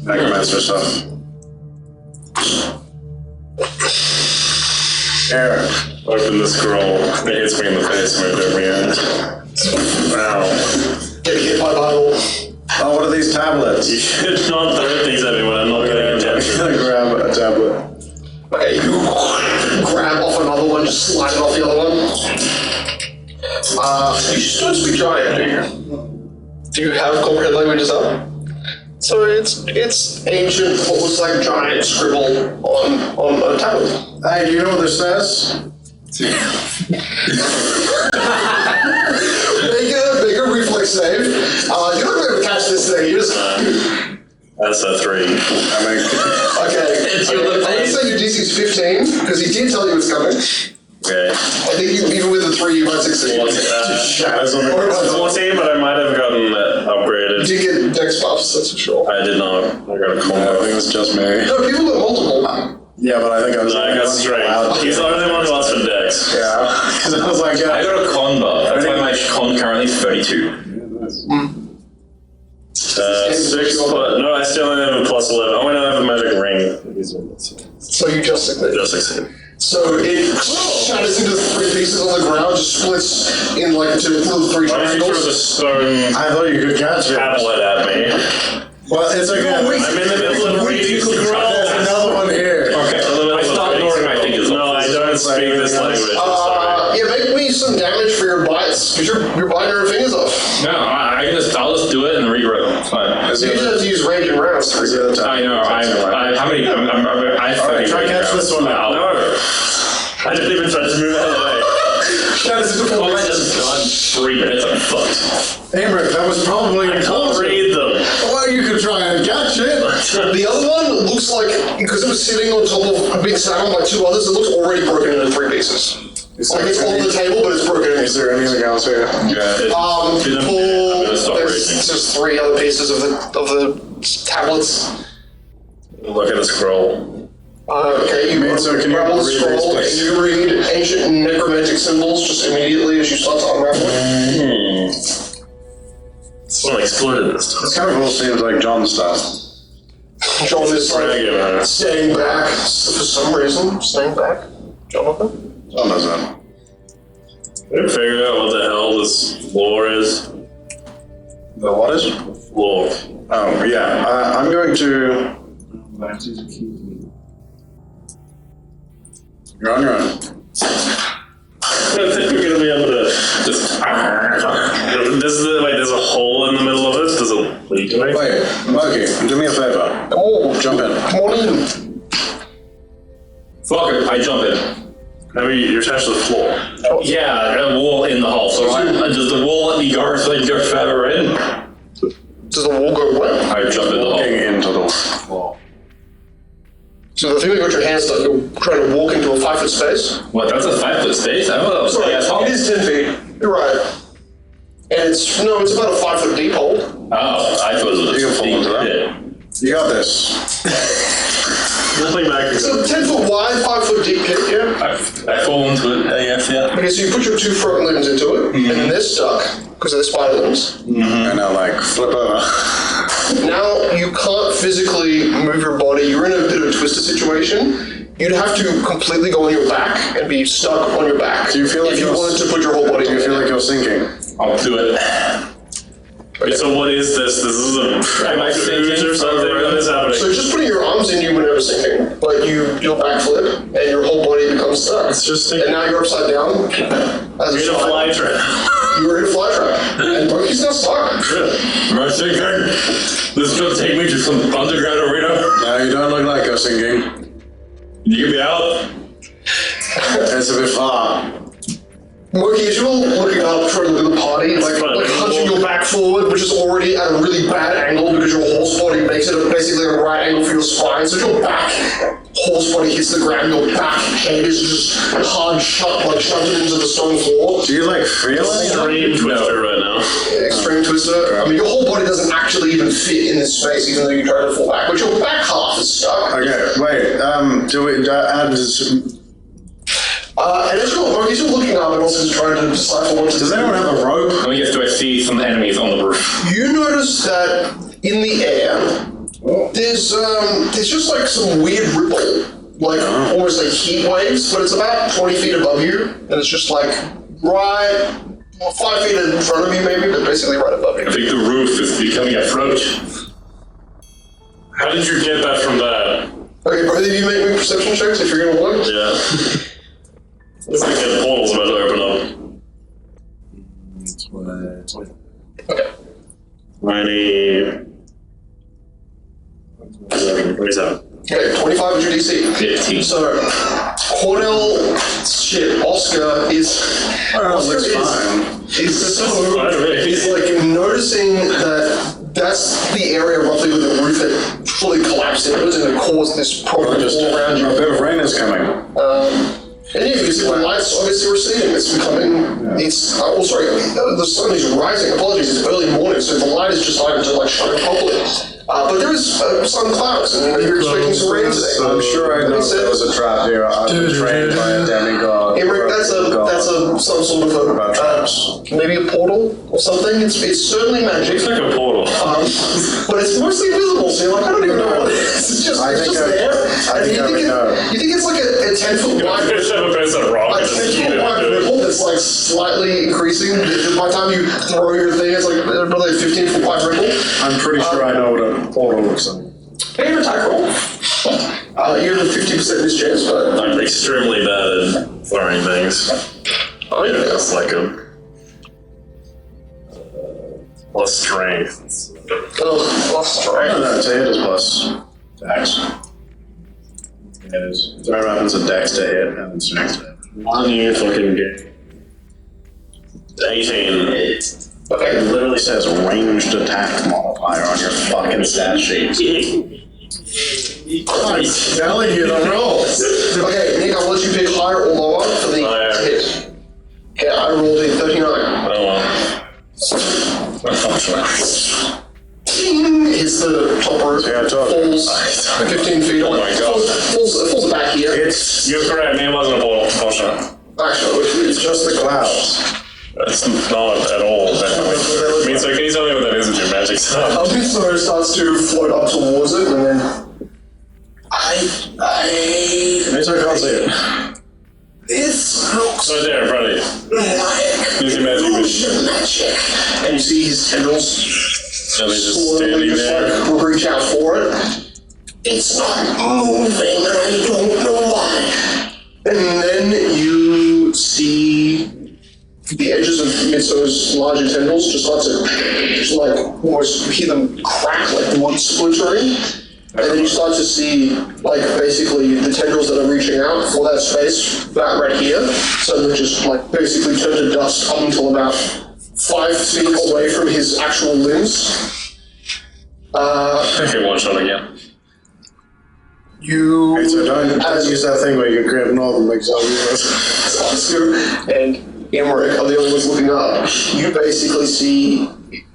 Necromancer stuff. Here. Open the scroll. It hits me in the face when it me in. Wow. Get hit by Bible. Oh, what are these tablets? You should not throw things at me when I'm not paying I'm attention. gonna grab a tablet. Okay, you grab off another one, just slide it off the other one. You just don't speak giant, do you? Do you have comprehend languages up? So it's ancient, what looks like giant scribble on a tablet. Hey, do you know what this says? Make a reflex save. You're not going to be able to catch this thing. You just. That's a 3. Okay. I'm going to say your DC is 15 because he did tell you it's coming. Okay. I think even with a 3, you might succeed. Shadows on the 14, but I might have gotten upgraded. You did get dex buffs, that's for sure. I did not. I got a combo. I think it was just me. No, people got multiple. Yeah, but I think I was. No, I got strength. He's the only one who lost for dex. Yeah. Because I was like, I got a con buff. That's why my con currently is 32. 6, but no, I still only have a plus 11. Oh, wait, I have a magic ring. So you just succeeded. Just 16. So it shatters into 3 pieces on the ground, just splits in like into little 3 Why did you throw the triangles. stone I thought you could catch it. tablet at me? Well, it's okay. I'm in the middle of reading. There's another one here. Okay. I stopped ignoring my fingers. No, I don't speak this language. Yeah, make me some damage for your bites, because you're biting your fingers off. No, I'll just do it and regrow. It's fine. So you just have to use raging rounds to regrow the time. I know. How many? I have 30. Try to catch this one out. No. I didn't even try to move out of the way. Shatters into 4 I pieces. just done 3 minutes. I'm fucked. Amric, that was probably I can't read them. Well, you could try and catch it. The other one looks like, because it was sitting on top of being sat on by 2 others, it looks already broken into 3 pieces. Like it's on the table, but it's broken into. Is there anything else here? Paul, stop there's raging. just 3 other pieces of the tablets. Look at the scroll. Okay, you So can you unravel the read scroll, these, and please? you read ancient necromantic symbols just immediately as you start to unravel it. Someone exploded this time. This kind of all seems like John stuff. John is like Regular. staying back for some reason. Staying back. Jonathan? John does that. We figured out what the hell this floor is. The what is? Floor. Oh, yeah. I'm going to. You're on your own. I don't think we're gonna be able to just. There's a hole in the middle of it. Does it lead to anything? Wait, Moki, do me a favor. Oh, Jump in. come on in. Fuck it. I jump in. I mean, you're attached to the floor. Yeah, a wall in the hall. So does the wall let me go so I can go further in? Does the wall go where? I jump in the hall. Walking into the wall. So the thing that got your hands stuck, you're trying to walk into a 5-foot space? What? That's a 5-foot space? I don't know what that was. Sorry, Yeah, it is 10 feet. You're right. And it's about a 5-foot deep hole. Oh, I thought it was a You can fall into that. pit. You got this. Nothing back. It's a 10-foot wide, 5-foot deep pit, yeah? I fall into it, I guess, yeah. Okay, so you put your 2 front limbs into it, and then they're stuck, because they're spider limbs. And now, like, flip over. Now you can't physically move your body, you're in a bit of a twisted situation. You'd have to completely go on your back and be stuck on your back. Do you feel like if you you're- wanted to put your whole body Do you feel like you're sinking? I'll do it. So what is this? This is a Am I sinking or something? What is happening? So just putting your arms in, you would never sinking, but you'll backflip and your whole body becomes stuck. It's just And now you're upside down. As You're in a fly trap. You were in a fly trap. And Moki's now stuck. Am I sinking? This is gonna take me to some underground arena. No, you don't look like you're sinking. Can you get me out? It's a bit far. Moki, as you're looking up, trying to look at the party, like hunching your back forward, which is already at a really bad angle because your horse body makes it basically a right angle for your spine. So your back horse body hits the ground, your back head is just hard shut, like shunted into the stone floor. Do you, like, feel it? Extreme twister right now. Extreme twister. I mean, your whole body doesn't actually even fit in this space, even though you try to fall back. But your back half is stuck. Okay, wait, do we add And as you're looking up and also trying to decipher what to do. does anyone have a rope? Let me guess, do I see some enemies on the roof? You notice that in the air, there's just like some weird ripple, like almost like heat waves, but it's about 20 feet above you, and it's just like right 5 feet in front of you maybe, but basically right above I you. think the roof is becoming a throat. How did you get that from that? Okay, both of you make me perception checks if you're gonna look. Yeah. Looks like the portal's about to open up. Okay. 20. 27. Okay, 25 is your DC. 15. So, Oscar is like noticing that that's the area roughly where the roof had fully collapsed and it caused this problem all around you. A bit of rain is coming. And you can see the lights obviously receding. It's becoming, the sun is rising. Apologies, it's early morning, so the light is just starting to shine properly. But there is some clouds, and you're expecting some rain today. I'm sure I know there was a trap here. I've been trained by a demigod. Emmerich, that's some sort of maybe a portal or something. It's certainly magic. It's like a portal. But it's mostly invisible, so you're like, I don't even know what it is. It's just there. You think it's like a 10-foot wide ripple that's like slightly increasing. By the time you throw your thing, it's like probably a 15-foot wide ripple. I'm pretty sure I know what a portal looks like. Make an attack roll. You have a 50% miss chance, but I'm extremely bad at throwing things. It's like a plus strength. Plus strength. No, it's a hit is plus dex. It is. Throw weapons a dex to hit and then strength to hit. On you fucking game. 18. Okay. It literally says ranged attack modifier on your fucking stat sheet. I'm telling you the rules. Okay, Nick, I'll let you pick higher or lower for the hit. Okay, I rolled a 39. Oh well. Ding! Hits the top roof. Yeah, falls 15 feet away. Oh my god. Falls back here. You're correct, it wasn't a portal. Actually, It's just the clouds. That's not at all, definitely. I mean, so can you tell me what that is with your magic stuff? So it starts to float up towards it, and then Maybe I can't see it. this looks Right there in front of you. like Use your magic machine. magic. And you see his tendrils And they just slowly standing just there. like reach out for it. It's not moving, and I don't know why. And then you see the edges of Mitsu's larger tendrils just start to almost hear them crack like wood splintering. And then you start to see, basically the tendrils that are reaching out for that space, that right here, so they just, basically turn to dust up until about 5 feet away from his actual limbs. Okay, one shot again. You... Okay, so don't use that thing where you grab Northward and make Oscar and Emmerich are the only ones looking up. You basically see,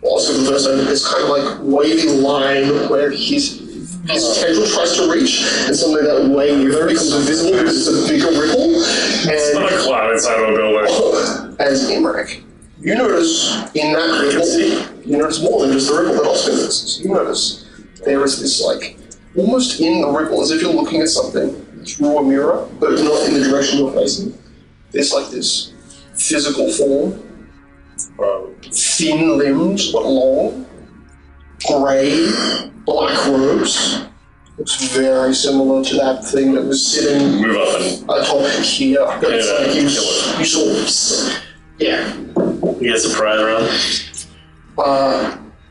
also for the first time, this kind of wavy line where his tendril tries to reach, and suddenly that wave becomes invisible because it's a bigger ripple. It's not a cloud inside of a building. As Emmerich, you notice in that ripple, you notice more than just the ripple that Oscar notices. You notice there is this almost in the ripple, as if you're looking at something through a mirror, but not in the direction you're facing. There's this physical form, thin limbs but long, grey, black robes. Looks very similar to that thing that was sitting Move up and atop here. But it's you saw. Yeah. you get a surprise round.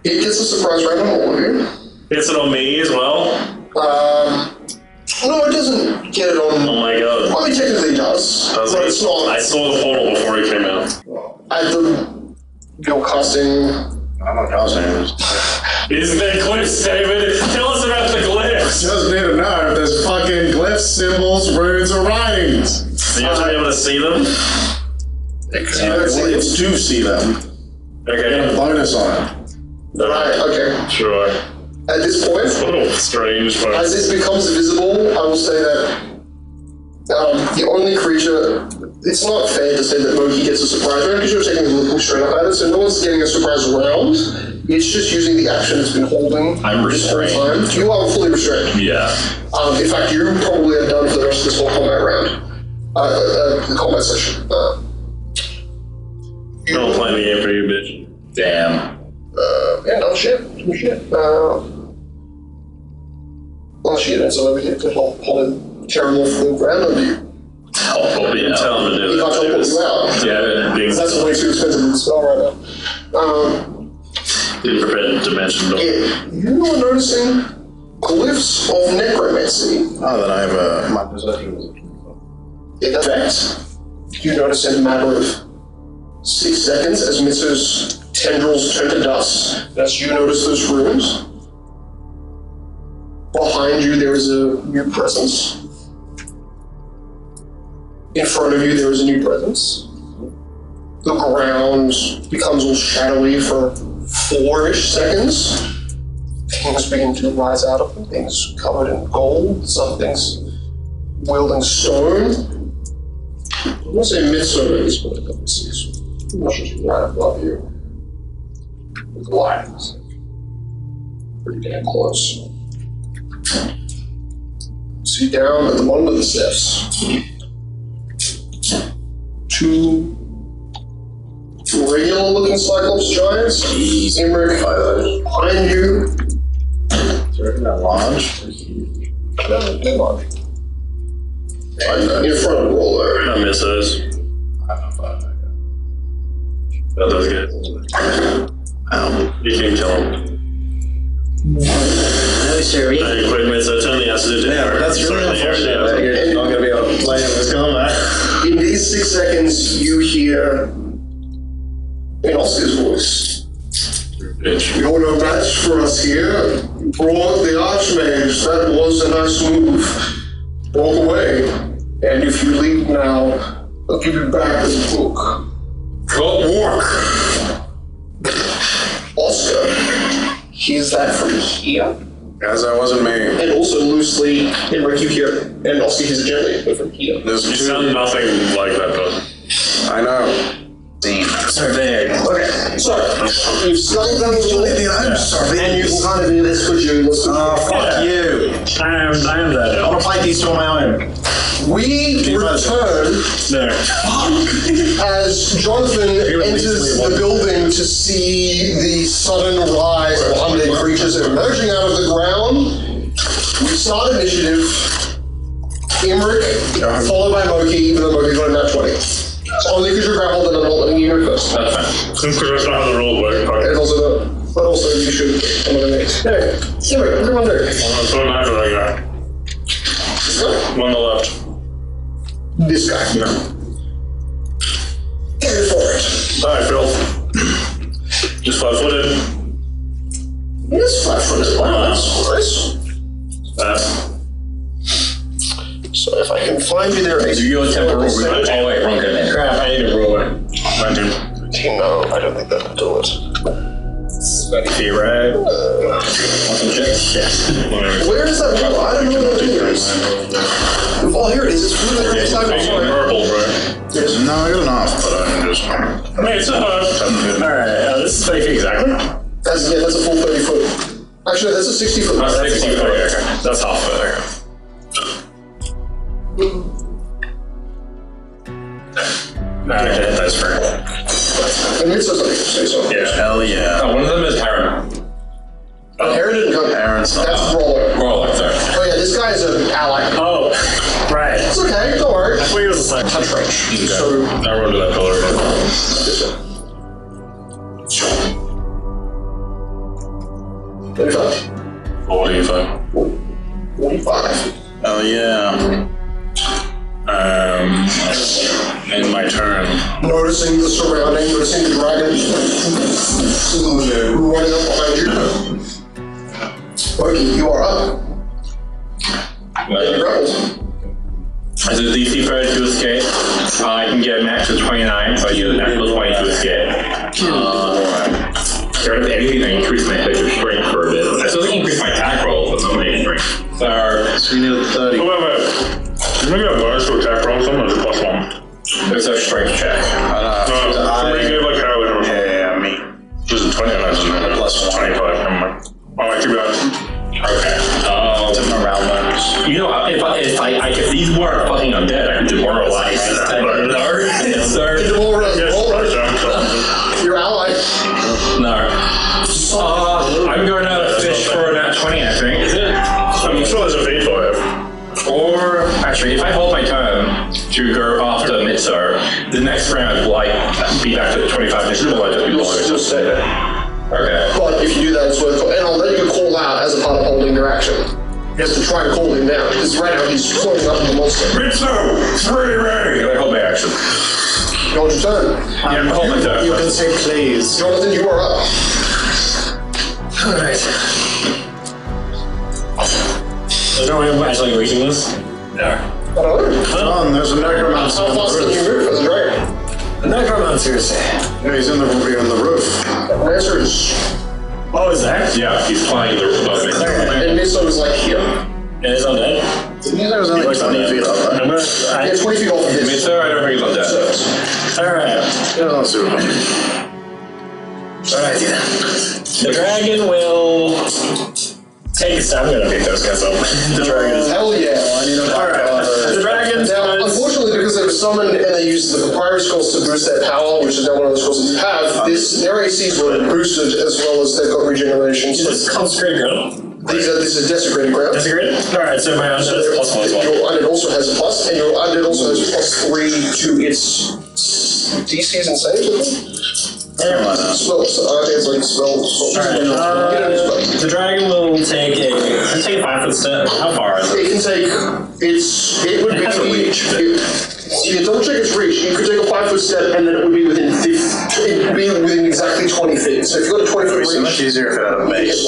It gets a surprise round on all of you. Gets it on me as well. No, it doesn't get it on. Oh my god. Well, I mean, technically it does. But it's not. I saw the portal before it came out. You're casting. I'm not casting it. Isn't there glyphs, David? Tell us about the glyphs. Just need to know if there's fucking glyphs, symbols, runes, or writings. So you have to be able to see them? Glyphs do see them. Okay. Get a bonus on it. Right, okay. Sure. At this point, It's a little strange, but... as this becomes visible, I will say that the only creature, it's not fair to say that Moki gets a surprise round because you're taking looking straight up at it, so no one's getting a surprise round. It's just using the action it's been holding I'm this whole restrained. time. You are fully restrained. Yeah. In fact, you probably are done for the rest of this whole combat round. The combat session. Don't play the game for you, bitch. Damn. Yeah, no shit. No shit. Oh shit, and so over here to help tear off the ground under you. Oh, yeah. Tell him to do You can't teleport you out. Yeah, being That's way too expensive to spell right now. in forbidden dimension. You are noticing glyphs of necromancy. Oh, then I have my possession. In effect, you notice in a matter of 6 seconds as Mitsu's tendrils turn to dust, as you notice those runes. Behind you there is a new presence. In front of you there is a new presence. The ground becomes all shadowy for 4-ish seconds. Things begin to rise out of them, things covered in gold, some things wielding stone. I'm going to say mid-surveys, but I couldn't see so much as right above you. With the lights. Pretty damn close. See down at the bottom of the steps. 2 regular looking Cyclops giants. Emmerich behind you. Do you reckon that large? No, they're large. And in front of Roller. I miss those. That was good. You can kill him. No, sir. I quit miss. I totally has to do. Yeah, that's really unfortunate that you're not going to be able to play in this combat. In these 6 seconds, you hear in Oscar's voice. Bitch. You're no match for us here. Brought the Archmage. That was a nice move. Walk away. And if you leave now, I'll give you back this book. Good work. Oscar, here's that from here. Guys, that wasn't me. And also loosely, in Rick, you hear, and Oscar hears it gently, but from here. There's You 2. sound nothing like that, but I know. Dean. Surveyed. Okay, so, you've scuttled down the door, and you can kind of do this with you. Let's do Fuck you. I am that. I want to fight these two on my own. We return There. as Jonathan enters the building to see the sudden rise of undead creatures emerging out of the ground. We start initiative. Emmerich, followed by Moki, even though Moki got a nat 20. It's only because you're grappled and I'm not letting you go first. that's fine. Since that's not how the rules work. And also, but also you should eliminate. Anyway, Emmerich, come on there. I'm so nice with that guy. One on the left. This guy. No. Go for it. Alright, Phil. Just 5-footed. Yes, 500. Wow, that's nice. So if I can find you there, Your temporal room. Oh, wait, wrong good. Crap, I need a ruler. 19. no, I don't think that'll do it. See, right? Where is that roll? I don't know what it is. Oh, here it is. It's really Yeah, cycle. it's purple, bro. Yes. No, I got enough, but I'm just. I mean, it's alright, this is 30 feet exactly. That's a full 30 foot. Actually, that's a 60 foot. That's 60 foot, okay. That's half foot, okay. Okay, that's fair. And it says like, say so. Yeah. Hell yeah. Oh, one of them is Heron. Aaron didn't come. Aaron's not. That's Roller. Roller, sorry. Oh yeah, this guy is an ally. Oh, right. It's okay, don't worry. I thought he was the same. Touch range. So, I run to that pillar. this one. 35. 45. 45. Hell yeah. In my turn. Noticing the surrounding, noticing the dragon running up behind you. Moki, you are up. And you're grappled. As a DC 30 to escape, I can get a max of 29, so I use a natural 20 to escape. There is anything that increase my effective strength for a bit. I still increase my attack roll, but not my strength. So we need 30. Wait. You maybe have bonus to attack rolls, someone is +1. It's a strength check. Somebody gave like Carolyn or something. Yeah, me. Just a 20 on that. Plus 25, never mind. Alright, too bad. Okay. It's in around that. You know, if these weren't fucking undead, I could demoralize them. But no, sir. Your ally. No. I'm going to fish for a nat 20, I think. Is it? I'm sure there's a fee for it. Or, actually, if I hold my turn to go after Mitzer, the next round will, like, be back to 25 initiative, or I'll just be longer. Just say that. Okay. But if you do that, it's worth it. And I'll let you call out as a part of holding your action. You have to try and call him down, because right now he's floating up in the monster. Ritsu! Three ready! Can I hold my action? Go on your turn. Yeah, hold my turn. You can say please. Jonathan, you are up. Alright. There's no way I'm actually reaching this? No. I don't know. Come on, there's a necromancer. How fast can you move as a dragon? The necromancers. Yeah, he's in the roof. The answer is... Oh, is that? Yeah, he's flying the roof above me. And Miso is like here. And it's undead? Didn't you say it was only 20 feet up there? Yeah, 20 feet off of this. Mister, I don't think he's undead. Alright. Yeah, let's do it. Alright, yeah. The dragon will take a stab. I'm gonna beat those guys up. The dragon is. Hell yeah. Alright. The dragon. Now, unfortunately, because they were summoned and they used the papyrus scrolls to boost their power, which is now one of the scrolls that you have, their ACs were boosted as well as they've got regeneration. Is So this consecrated ground? this is desecrated ground. Desecrated? Alright, so my undead is plus 1 as well. Your undead also has a plus, and your undead also has plus 3 to its DCs and saves, I think. Spells, I think it's like spells. Alright, the dragon will take a 5-foot step. How far is it? It can take, it would be... It has a reach. Yeah, double check its reach. You could take a 5-foot step and then it would be within exactly 20 feet. So if you've got a 20-foot reach... It's so much easier if it had a base.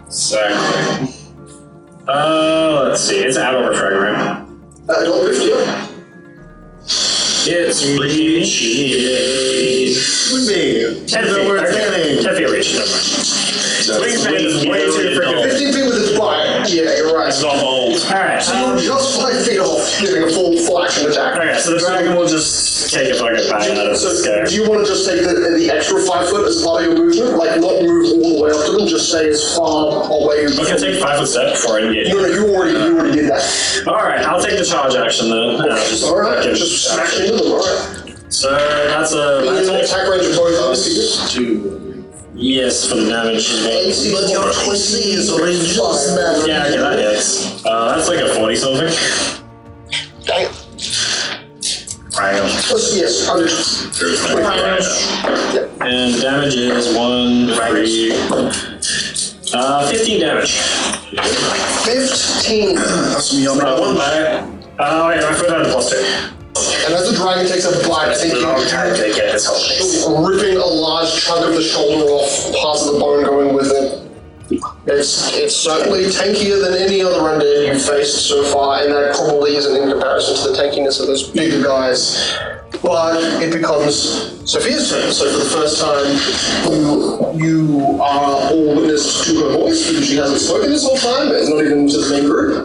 Exactly. Let's see. It's out over frag, right? Don't lift you. It's reaching. Would be. 10 feet. 10 feet reach. Never mind. Wingspan is way too freaking 15 feet with its bite. Yeah, you're right. It's not old. Alright. So you're just 5 feet off giving a full action attack. Okay, so the dragon will just take a fucking bite out of this guy. Do you want to just take the extra 5 foot as part of your movement? Like, not move all the way up to them, just stay as far away as You can take 5-foot step before I engage. No, you already did that. Alright, I'll take the charge action then. Alright, just smash into them, alright. So that's a. In the attack range of both of us. 2. Yes, for the damage. AC is Yeah, okay, that hits. That's like a 40 something. Dang. Yes, 100. Yep. And damage is 1, 3. 15 damage. 15. That's some yummy. 1 bite. Oh, yeah, I put down +2. And as the dragon takes a bite, I think ripping a large chunk of the shoulder off, parts of the bone going with it. It's certainly tankier than any other undead you've faced so far, and that probably isn't in comparison to the tankiness of those bigger guys. But it becomes Sophia's turn. So for the first time, you are all witness to her voice, because she hasn't spoken this whole time, and not even to the main group.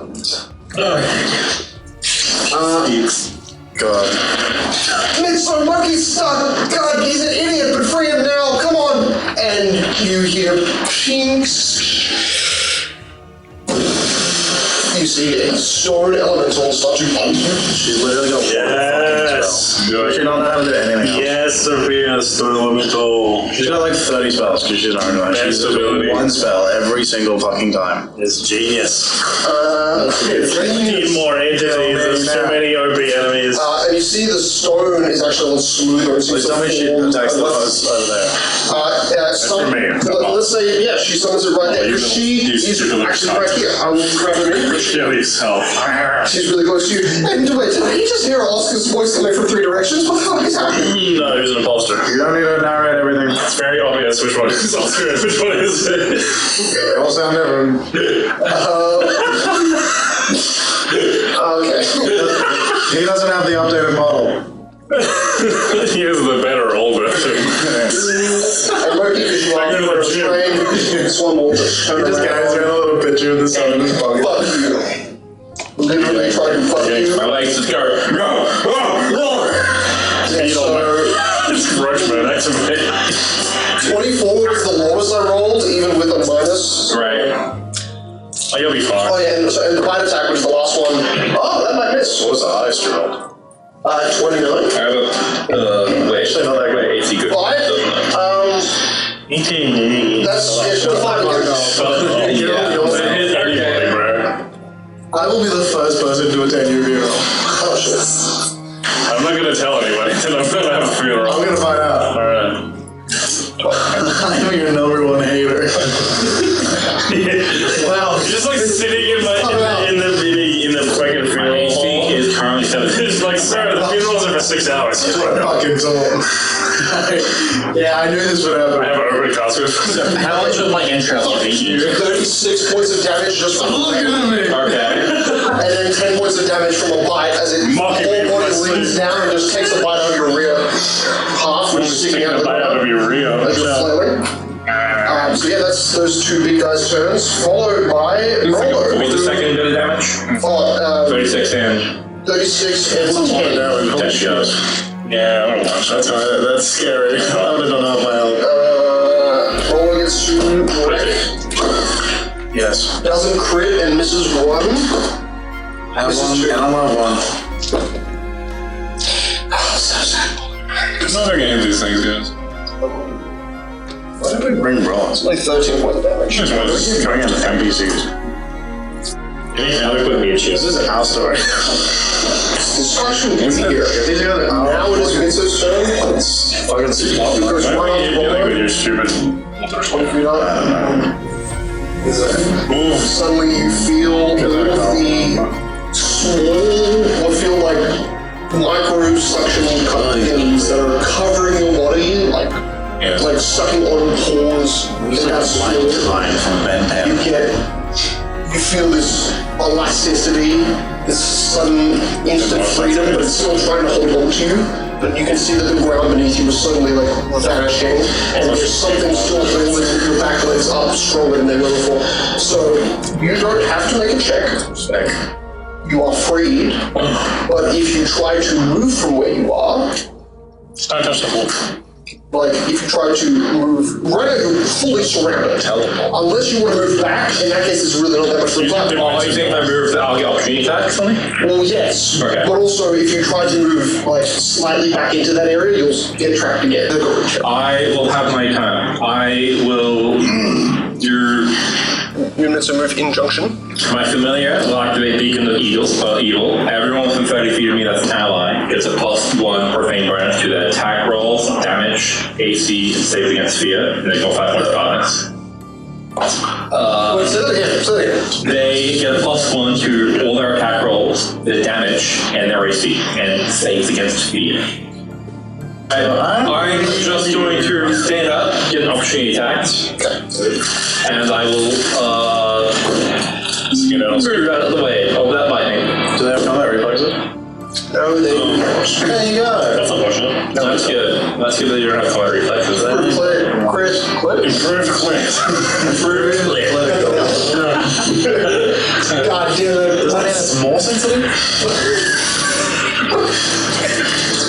God. Mitsu, Moki's stuck! God, he's an idiot, but free him now, come on! And you hear chinks. You see a stone elemental start to punch you. She's literally got Yes. She don't know how to do anything else. Yes, Sophia, stone elemental. She's got like 30 spells because she's not doing She's Best ability. one spell every single fucking time. It's genius. You Need more entities. There's too many OP enemies. and you see the stone is actually a little smoother. It seems Please tell me she attacks the host over there. for me. Let's say, yeah, she summons it right there. you Because can- she you is can look actually up. right here. I will grab her in. Kill yourself. She's really close to you. And wait, did I just hear Oscar's voice coming from 3 directions? What the fuck is happening? No, he's an imposter. You don't need to narrate everything. It's very obvious which one is Oscar and which one is it. They all sound different. Okay. He doesn't have the updated model. He is the better old version. And Moki, because you are I'm gonna restrained, this one will just turn This guy's around. got a little picture of the sun in his pocket. Fuck you. Literally trying to fuck you. My legs just go. And so, It's Rushman, activate. 24 was the lowest I rolled, even with a minus. Right. Oh, you'll be fine. Oh yeah, and the bite attack was the last one. Oh, that might miss. What was the highest you rolled? 29. I have a. Wait, Actually, not that great. 80 good. 5? That's, yeah, 25 again. Yeah, bro. I will be the first person to attain your funeral. Oh shit. I'm not gonna tell anybody, and I'm gonna have a funeral. I'm gonna find out. Alright. I know you're It's all. Yeah, I knew this would happen. I have an open cast with. How much of my intro will be you? 36 points of damage just from Look at me. Okay. and then 10 points of damage from a bite as it Moki whole body leans down and just takes a bite out of your rear half, which is sticking out a bite out of your Rio. as you're flailing. So yeah, that's those two big guys' turns, followed by Rollo. What's the second bit of damage? 36 and 36 and 10. 10 shows. Yeah, I don't watch that. That's scary. I would have done that on my own. Rollo gets to wreck. Yes. Doesn't crit and misses one. I have one, and I love one. It's not very game these things, guys. Why did we bring brawls? Like 13 points of damage. Just one of those Going into NPCs. Any other quick me This is a house story. Destruction here. These are the Now it is Vince's turn. It's fucking stupid. Goes Why right are on you dealing with Rollo. your stupid... 20 feet up. Suddenly you feel all of the small, what feel like micro suction things that are covering your body, like sucking on pores. That's like line from Ben 10. You feel this elasticity, this sudden instant freedom, but it's still trying to hold on to you. But you can see that the ground beneath you is suddenly like vanishing, and there's something still holding your back legs up stronger than ever before. So you don't have to make a check. You are freed, but if you try to move from where you are, Don't touch the wall. like if you try to move, right now you're fully surrounded. Unless you want to move back, in that case it's really not that much fun. Oh, you think if I move, I'll get opportunity attack or something? Well, yes, Okay. but also if you try to move like slightly back into that area, you'll get trapped again. I will have my time. I will do Units to move in junction. my familiar, will activate Beacon of Evil. Everyone within 30 feet of me that's an ally gets a +1 profane bonus to the attack rolls, damage, AC, and saves against fear, and they go 5 points of offense. Wait, say that again, say that again. They get a +1 to all their attack rolls, the damage, and their AC, and saves against fear. I'm just going to stand up, get an opportunity attack, and I will move out of the way of that lightning. Do they have combat reflexes? No, they There you go. That's unfortunate. No, that's good. That's good that you don't have combat reflexes. play Chris clip. Improved cleanse. Improved clear. God damn it. It's more sensitive?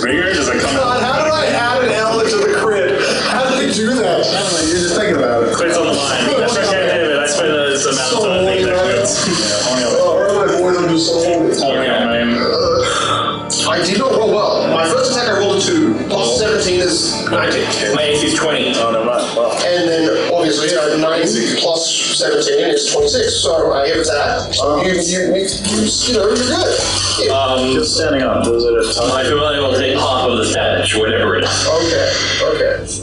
Bigger? Does it come God, how did I add an element to the crit? How did they do that? I don't know, you're just thinking about it. Quits on the line. That's okay, David. I spent this amount of time thinking that quits. Where are my boys? I'm just so holy. I did not roll well. My first attack I rolled a 2, plus 17 is 19. My AC is 20. Oh, never mind. Well, And then obviously 9 plus 17 is 26, so I hit that. You're good. Yeah. just standing up. Does it a My familiar will take half of this damage, whatever it is. Okay.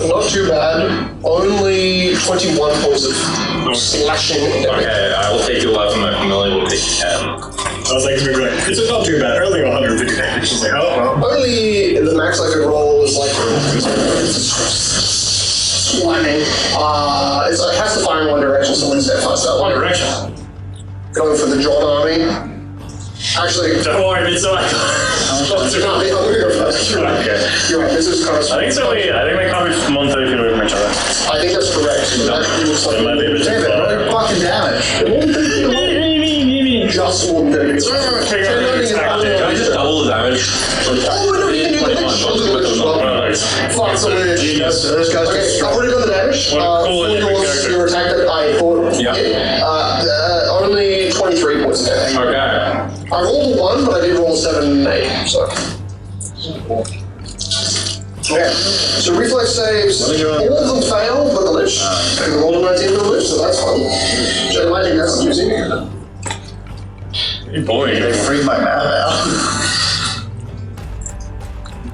Not too bad. Only 21 points of slashing damage. Okay, I will take 11, my familiar will take 10. I was like, it's not too bad. Early 150 damage. She's like, oh, well. Only the max I could roll is like slamming. It has to fire in one direction, so let's say fast up. One direction. Going for the John army. Actually, Don't worry, it's alright. I'm gonna go first. You're right. Okay. You're right. This is kind of. I think so. I think my comics 130 feet away from each other. I think that's correct. So that looks like It might be a bit too far. fucking damage? just more than Can I just double the damage? Oh, no, you can do the next one. Fuck, so weird. Yes, those guys Okay, I've already done the damage. For your attack that I thought hit, only 23 points of damage. Okay. I rolled a 1, but I did roll a 7 and 8, so. Okay, so reflex saves, all of them fail, but the lich. I rolled a 19 for the lich, so that's fun. So I think that's using. Boy, They freaked my map out.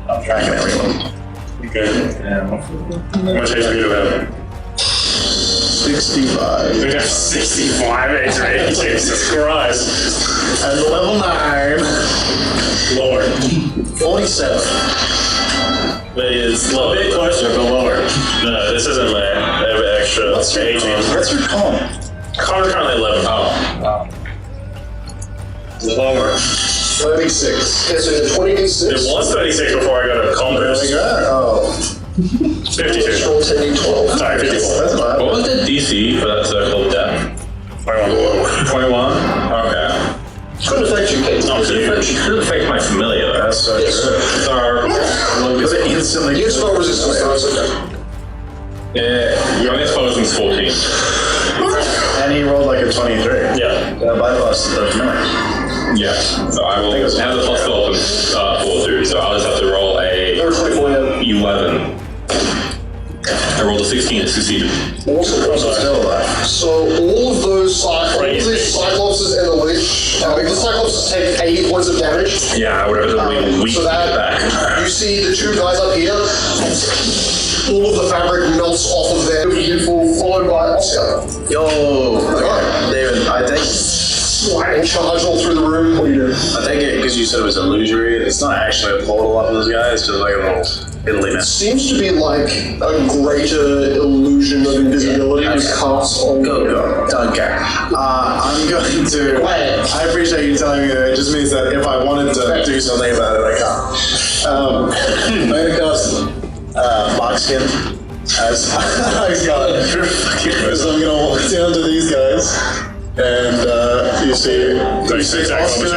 I'm tracking everyone. okay. How much HP do you have? 65. We have 65 HP. Jesus Christ. And level 9. Lord. 47. But it's A lower. bit closer, but lower. No, this isn't my extra. What's your 18. What's your con? Currently 11. Oh. Lower. 36. Okay, so you're 20d6. It was 36 before I got a There we compass. go. Oh, 52. Roll 10d12. Sorry, 54. that's What bad. was the DC for that circle of death? 21? Okay. Couldn't affect you, Kate. Could affect my familiar. That's so Yes. true. So, Was it instantly? You have spell resistance, so it's okay. yeah, my exposing's 14. And he rolled like a 23. Yeah. Bypass the familiar. Yeah, so I will have the plus 12 and 4 too, so I'll just have to roll a There were 24, yeah. 11. I rolled a 16, it succeeded. Awesome. Still alive. So all of those Cyclopses and the Lich, the Cyclopses take 80 points of damage. Yeah, whatever the weak So that, back. you see the two guys up here, all of the fabric melts off of them, beautiful, followed by Oscar. Yo, Alright. David, I think Lightning charge all through the room. What do you do? I think it because you said it was illusory. It's not actually a portal up in this guy. It's just like a little fiddliness. Seems to be like a greater illusion of invisibility was cast on. Go. Don't care. I'm going to. Quiet. I appreciate you telling me that. It just means that if I wanted to do something about it, I can't. I'm going to cast Barkskin as I got. So I'm going to walk down to these guys. And you see Oscar.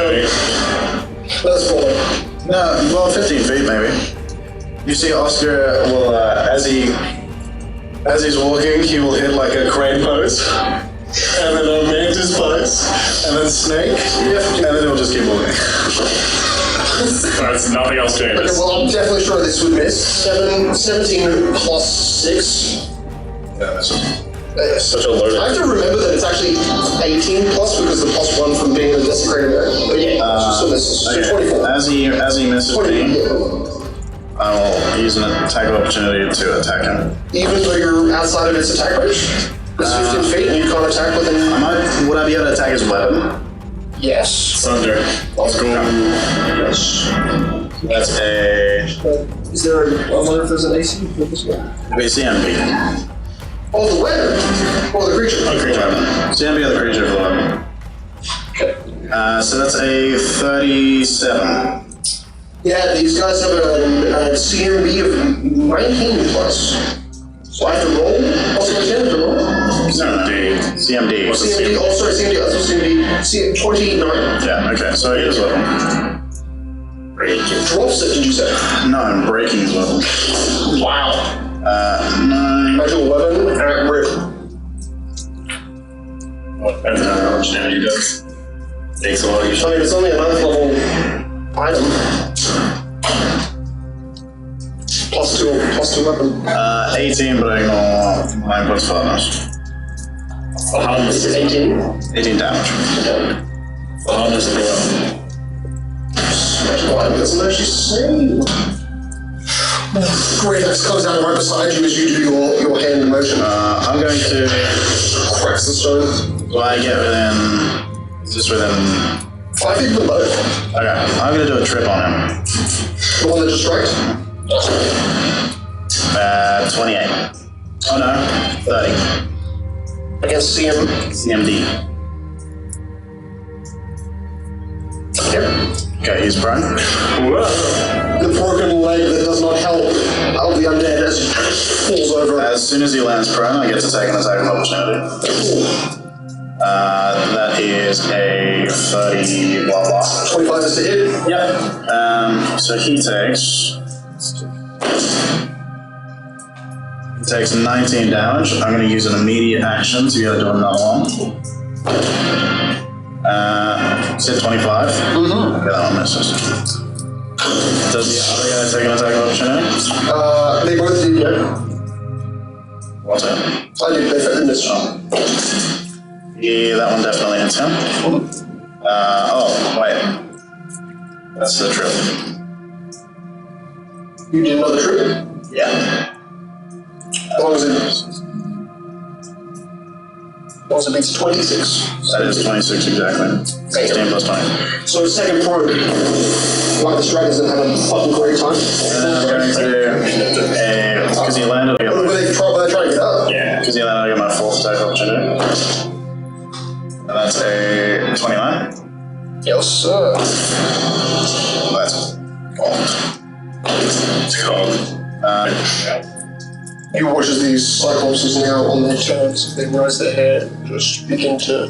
That's falling. No, well, 15 feet maybe. You see Oscar will, as he's walking, he will hit like a crane pose, and then a mantis pose, and then snake, and then he'll just keep walking. There's nothing else doing Okay, this. well, I'm definitely sure this would miss. 17 plus 6. Yeah, that's Such a loaded. I have to remember that it's actually 18 plus because the plus 1 from being in the desecrated area. But yeah, so misses. So 24. As he misses 20, me, yeah. I will use an attack opportunity to attack him. Even though you're outside of its attack range? It's 15 feet and you can't attack within. Would I be able to attack his weapon? Yes. Thunder. Let's go. Yes. That's a Is there I wonder if there's an AC for this guy? CMB. Oh, the weapon! Or the creature? CMB of the creature for the weapon. Okay. So that's a 37. Yeah, these guys have a CMB of 19 plus. So I have to roll? Also, I have to roll? CMD. What's the CMD, oh sorry, CMD, that's CMD, 29. Yeah, okay, so he is weapon. Drops it, did you say? No, I'm breaking his weapon. Wow. 9. Magical weapon, and rip. Depends on how much damage he does. Takes a lot. I mean, it's only a 9th level item. Plus two weapon. 18, but I ignore 9 plus 5 damage. How much is it? 18? 18 damage. How does it go? Magical item doesn't actually say. Great Axe comes down right beside you as you do your hand motion. I'm going to. Cracks the stone. Do I get within. Is this within. 5 feet from both. Okay, I'm going to do a trip on him. The one that just striked? 28. Oh no, 30. Against CM. CMD. Yep. Okay, he's prone. The broken leg that does not help of the undead as it falls over. As soon as he lands prone, I get to take an attack of opportunity. That is a 30 blah blah. 25 is to hit. Yep. So he takes. He takes 19 damage. I'm going to use an immediate action to be able to do another one. Said 25. Mm-hmm. Okay, that one misses. Does the other guy take an attack of opportunity? They both did, yeah. What's it? I did, they missed. Yeah, that one definitely hits him. Oh, wait. That's the trip. You did another trip? Yeah. As long as it Also beats 26. That is 26 exactly. 16 plus 20. So second prone, like this dragon's gonna have a fucking great time. I'm going to, because he landed, I got When they try to get up. yeah, because he landed, I got my 4th attack opportunity. And that's a 29. Yes, sir. That's It's called. You watch as these Cyclopses now on their turns, they raise their head, just begin to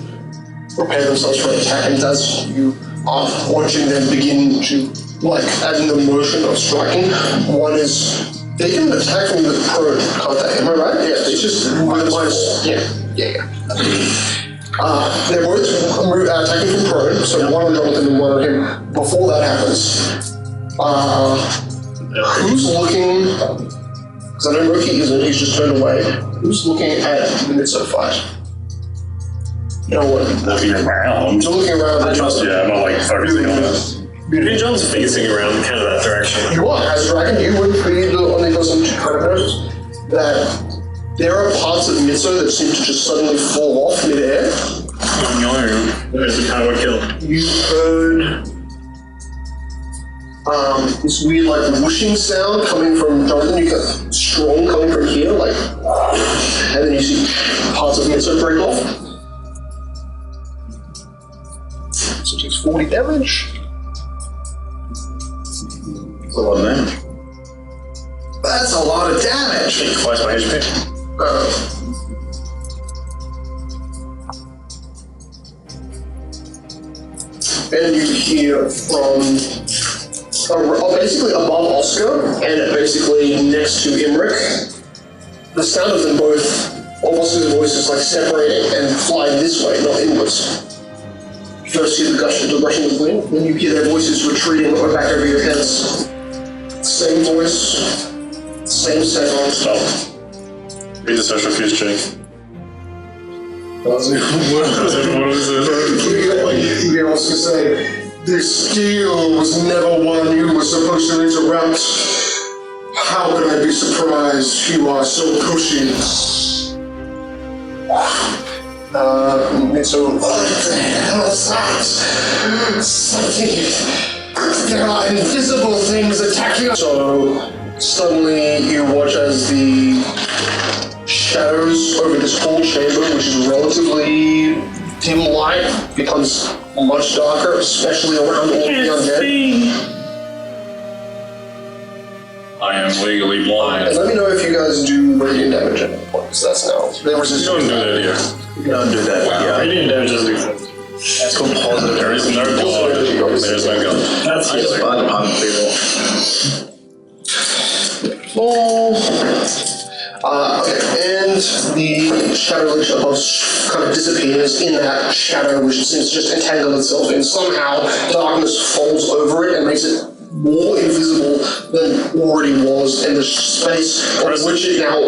prepare themselves for attack, and as you are watching them begin to, like, add in the motion of striking, one is, they can attack from the prone, can't they? Am I right? Yeah, it's just minus, yeah. They're both attacking from prone, so one on Jonathan and one on him. Before that happens, who's looking? Because I know Moki isn't, he's just turned away. Who's looking at the Mitso fight? No one. Looking around. You're looking around. I trust you, I'm not like focusing on this. Maybe John's facing around kind of that direction. You are, as a dragon, you would be the only person to kind of notice that there are parts of Mitso that seem to just suddenly fall off mid-air. Oh no. There's the power kill. You heard this weird like whooshing sound coming from Jonathan. You got strong coming from here, like, and then you see parts of Mitso break off. So it takes 40 damage. a lot of damage. That's a lot of damage. I think twice my HP. And you hear from basically above Oscar and basically next to Imric, the sound of them both, all Oscar's voices like separating and flying this way, not inwards. First you hear the rushing of wind, then you hear their voices retreating back over your heads. Same voice, same sound. Stop. Read the social cues check. You hear Oscar say, "This deal was never one you were supposed to interrupt. How could I be surprised you are so pushy?" So, what the hell is that? Something. There are invisible things attacking us. So, suddenly you watch as the shadows over this whole chamber, which is relatively dim light, becomes much darker, especially around all the undead. I am legally blind. And let me know if you guys do radiant damage at any point, because that's now. They were just Don't do that here. You don't do that. Yeah. Radiant damage doesn't exist. It's called positive. There is no blood. There's no gun. That's I just find upon people. Okay, and the shadow lich above kind of disappears in that shadow, which seems to just entangle itself in. Somehow, darkness folds over it and makes it more invisible than it already was, and the space on which it now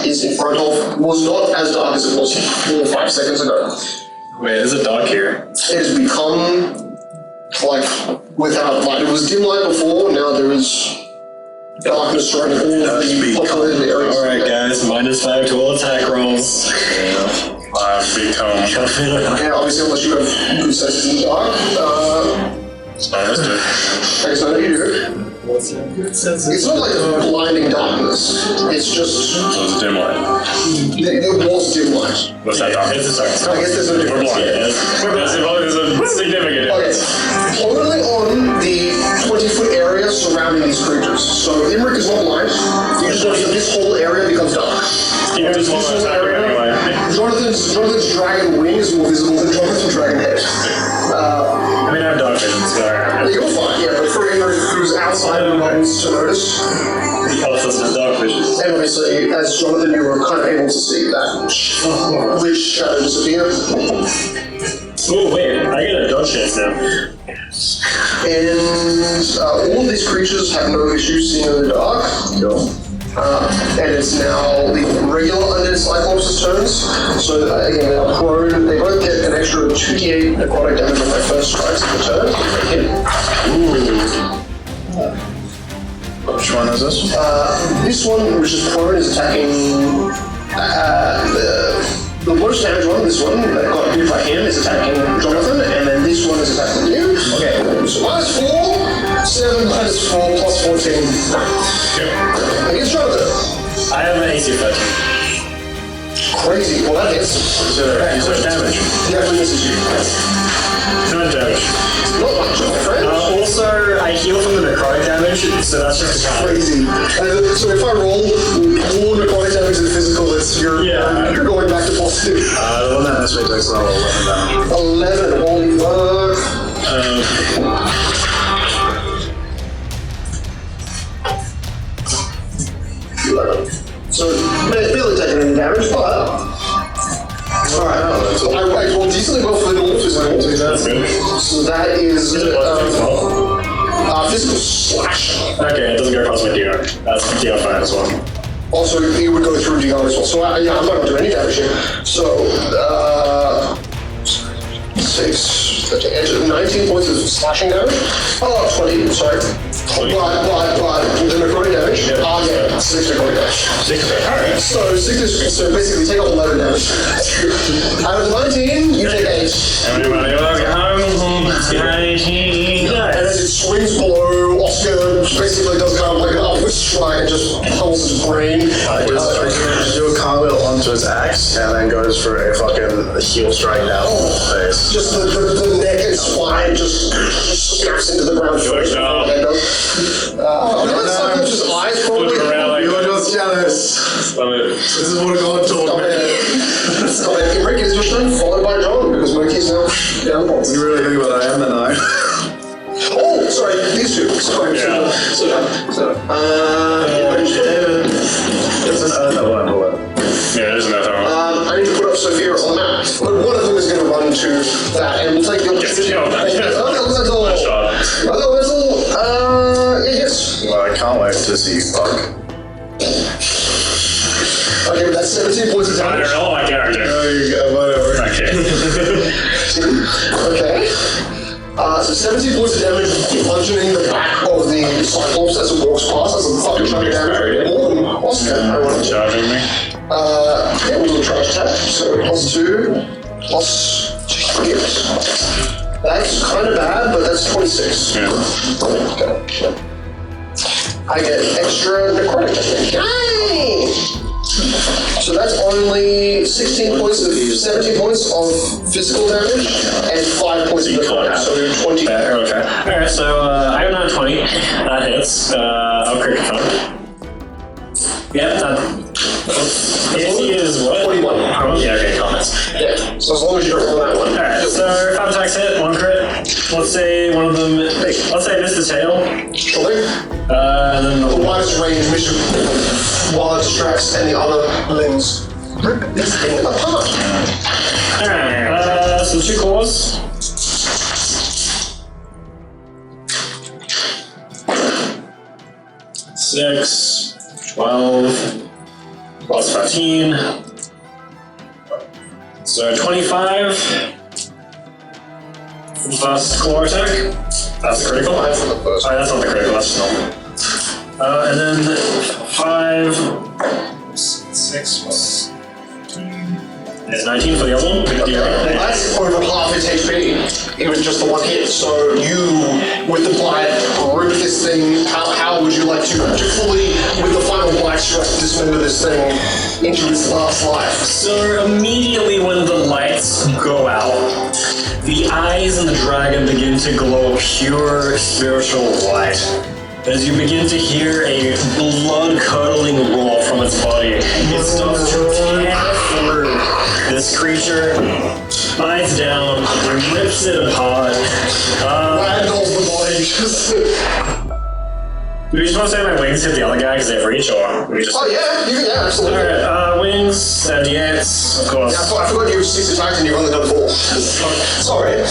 is in front of was not as dark as it was 4 or 5 seconds ago. Wait, is it dark here? It has become like without light. It was dim light before, now there is darkness surrounding all of the populated areas. Alright guys, -5 to all attack rolls. I've become... Yeah, obviously unless you have good senses in the dark. Let's do it. I guess not you do. It's not like blinding darkness. It's just... So it's dim light. It was dim light. What's that dark? It's dark. I guess there's no We're difference. blind. There's a significant difference. Okay. Only on the 20-foot area surrounding these creatures. So Imric is not blind. You just notice that this whole area becomes dark. You just want to attack anyway. Jonathan's dragon wing is more visible than Jonathan's dragon head. I mean, I have dog vision, so You're fine, yeah, but for Imric, who's outside of the mountains to notice, he helps us with dog vision. and obviously, as Jonathan, you were kind of able to see that lich shadow disappear. Oh, wait, I get a dodge chance now. And all of these creatures have no issues seeing in the dark. And it's now the regular undead Cyclops' turns. So again, they are prone. They both get an extra 2d8 necrotic damage on their first strikes of the turn. Which one is this? This one, which is prone, is attacking the most most damage one, this one, that got hit by him, is attacking Jonathan, and then this one is attacking you. Okay, so -4, 7 -4, plus 14. Against Jonathan. I have an AC effect. Crazy, well that hits. So much damage. Definitely misses you. How much damage? Not much, my friend. Also, I heal from the necrotic damage, so that's just a Crazy. So if I roll more necrotic damage than physical, you're going back to positive. The one that this way takes level 11 damage. 11, holy fuck. So, barely taking any damage, but... Alright, so I rolled decently well for the normal physical. That's good. So that is... physical slash. Okay, it doesn't go across my DR. That's DR 5 as well. Also, it would go through DR as well. So, I'm not going to do any damage here. So, 6, 19 points of slashing damage. Oh, 20, sorry. But the necrotic damage. Yeah, 6 necrotic damage. 6. Alright. So basically take off 11 damage. Out of the 19, you take 8. Everybody look home. Yeah, and then it swings below Oscar, basically does kind of like an upward strike and just pulls his brain. Do a cartwheel onto his axe and then goes for a fucking heel strike down the face. Just the neck and spine just snaps into the ground first. Cyclops' eyes probably. You're just jealous. This is what God told me. Stop it. Rick is your turn, followed by John, because Moki's now down the box. You really think what I am then, I? Oh, sorry, these two. Sorry. Yeah. Yeah, there's another one. I need to put up Sophia on the map, but one of them is going to run to that, and we'll take the opportunity. Yes. Well, I can't wait to see you fuck. Okay, but that's 17 points of I damage. don't know my character. Whatever. Okay. Okay. So 17 points of damage bludgeoning the back of the Cyclops as it walks past. That's a fucking chunk of damage. More than Oscar. Charging me. Yeah, we'll do a charge attack. So +2, +2. That's kind of bad, but that's 26. Yeah. Okay. I get extra necrotic damage. Yay! So that's only 17 points of physical damage and 5 points of necrotic. So 20. Okay. Alright, so I got another 20. That hits. I'll crit confirm. Yep, that. AC is what? 21. Yeah, okay, comments. Yeah, so as long as you don't roll that one. Alright, so 5 attacks hit, 1 crit. Let's say one of them. Let's say I missed his tail. Surely. And then The widest range mission while it distracts and the other limbs rip this thing apart. Alright, so 2 claws. Six, 12, plus 15. So 25. Plus claw attack. That's the critical. Five for the first. Alright, that's not the critical, that's normal. And then 5, 6 plus 15 is 19 for the other one. That's over half his HP. It was just the one hit. So you, with the blight, rip this thing. How would you like to fully, with the final blight strike, dismember this thing into its last life? So immediately when the lights go out, the eyes in the dragon begin to glow pure spiritual light. As you begin to hear a blood-curdling roar from its body, it starts to tear through this creature, bites down, rips it apart. Ragdolls the body. Do we just want to say my wings hit the other guy because they have reach, or we just... Oh yeah, you can, yeah, absolutely. Alright, wings, 78, of course. Yeah, I forgot you have 6 attacks and you've only done 4. Sorry.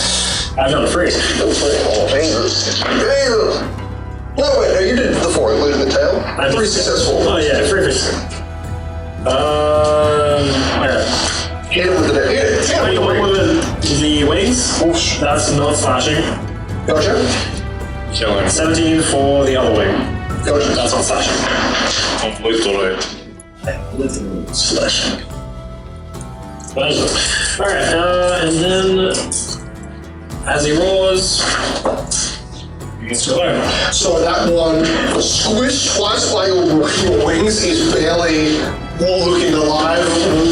I've done 3. Oh, damn. No, wait, no, you did the 4, including the tail. 3 successful. Oh yeah, 3 fish. Alright. Hit him with the hit it. What with the wings? Whoosh. That's not slashing. Gotcha. Killing. 17 for the other wing. Gotcha. That's not slashing. Lift or Slashing. Nice. Alright, and then as he roars, you can survive. So that one, squished twice by your wings, is barely looking alive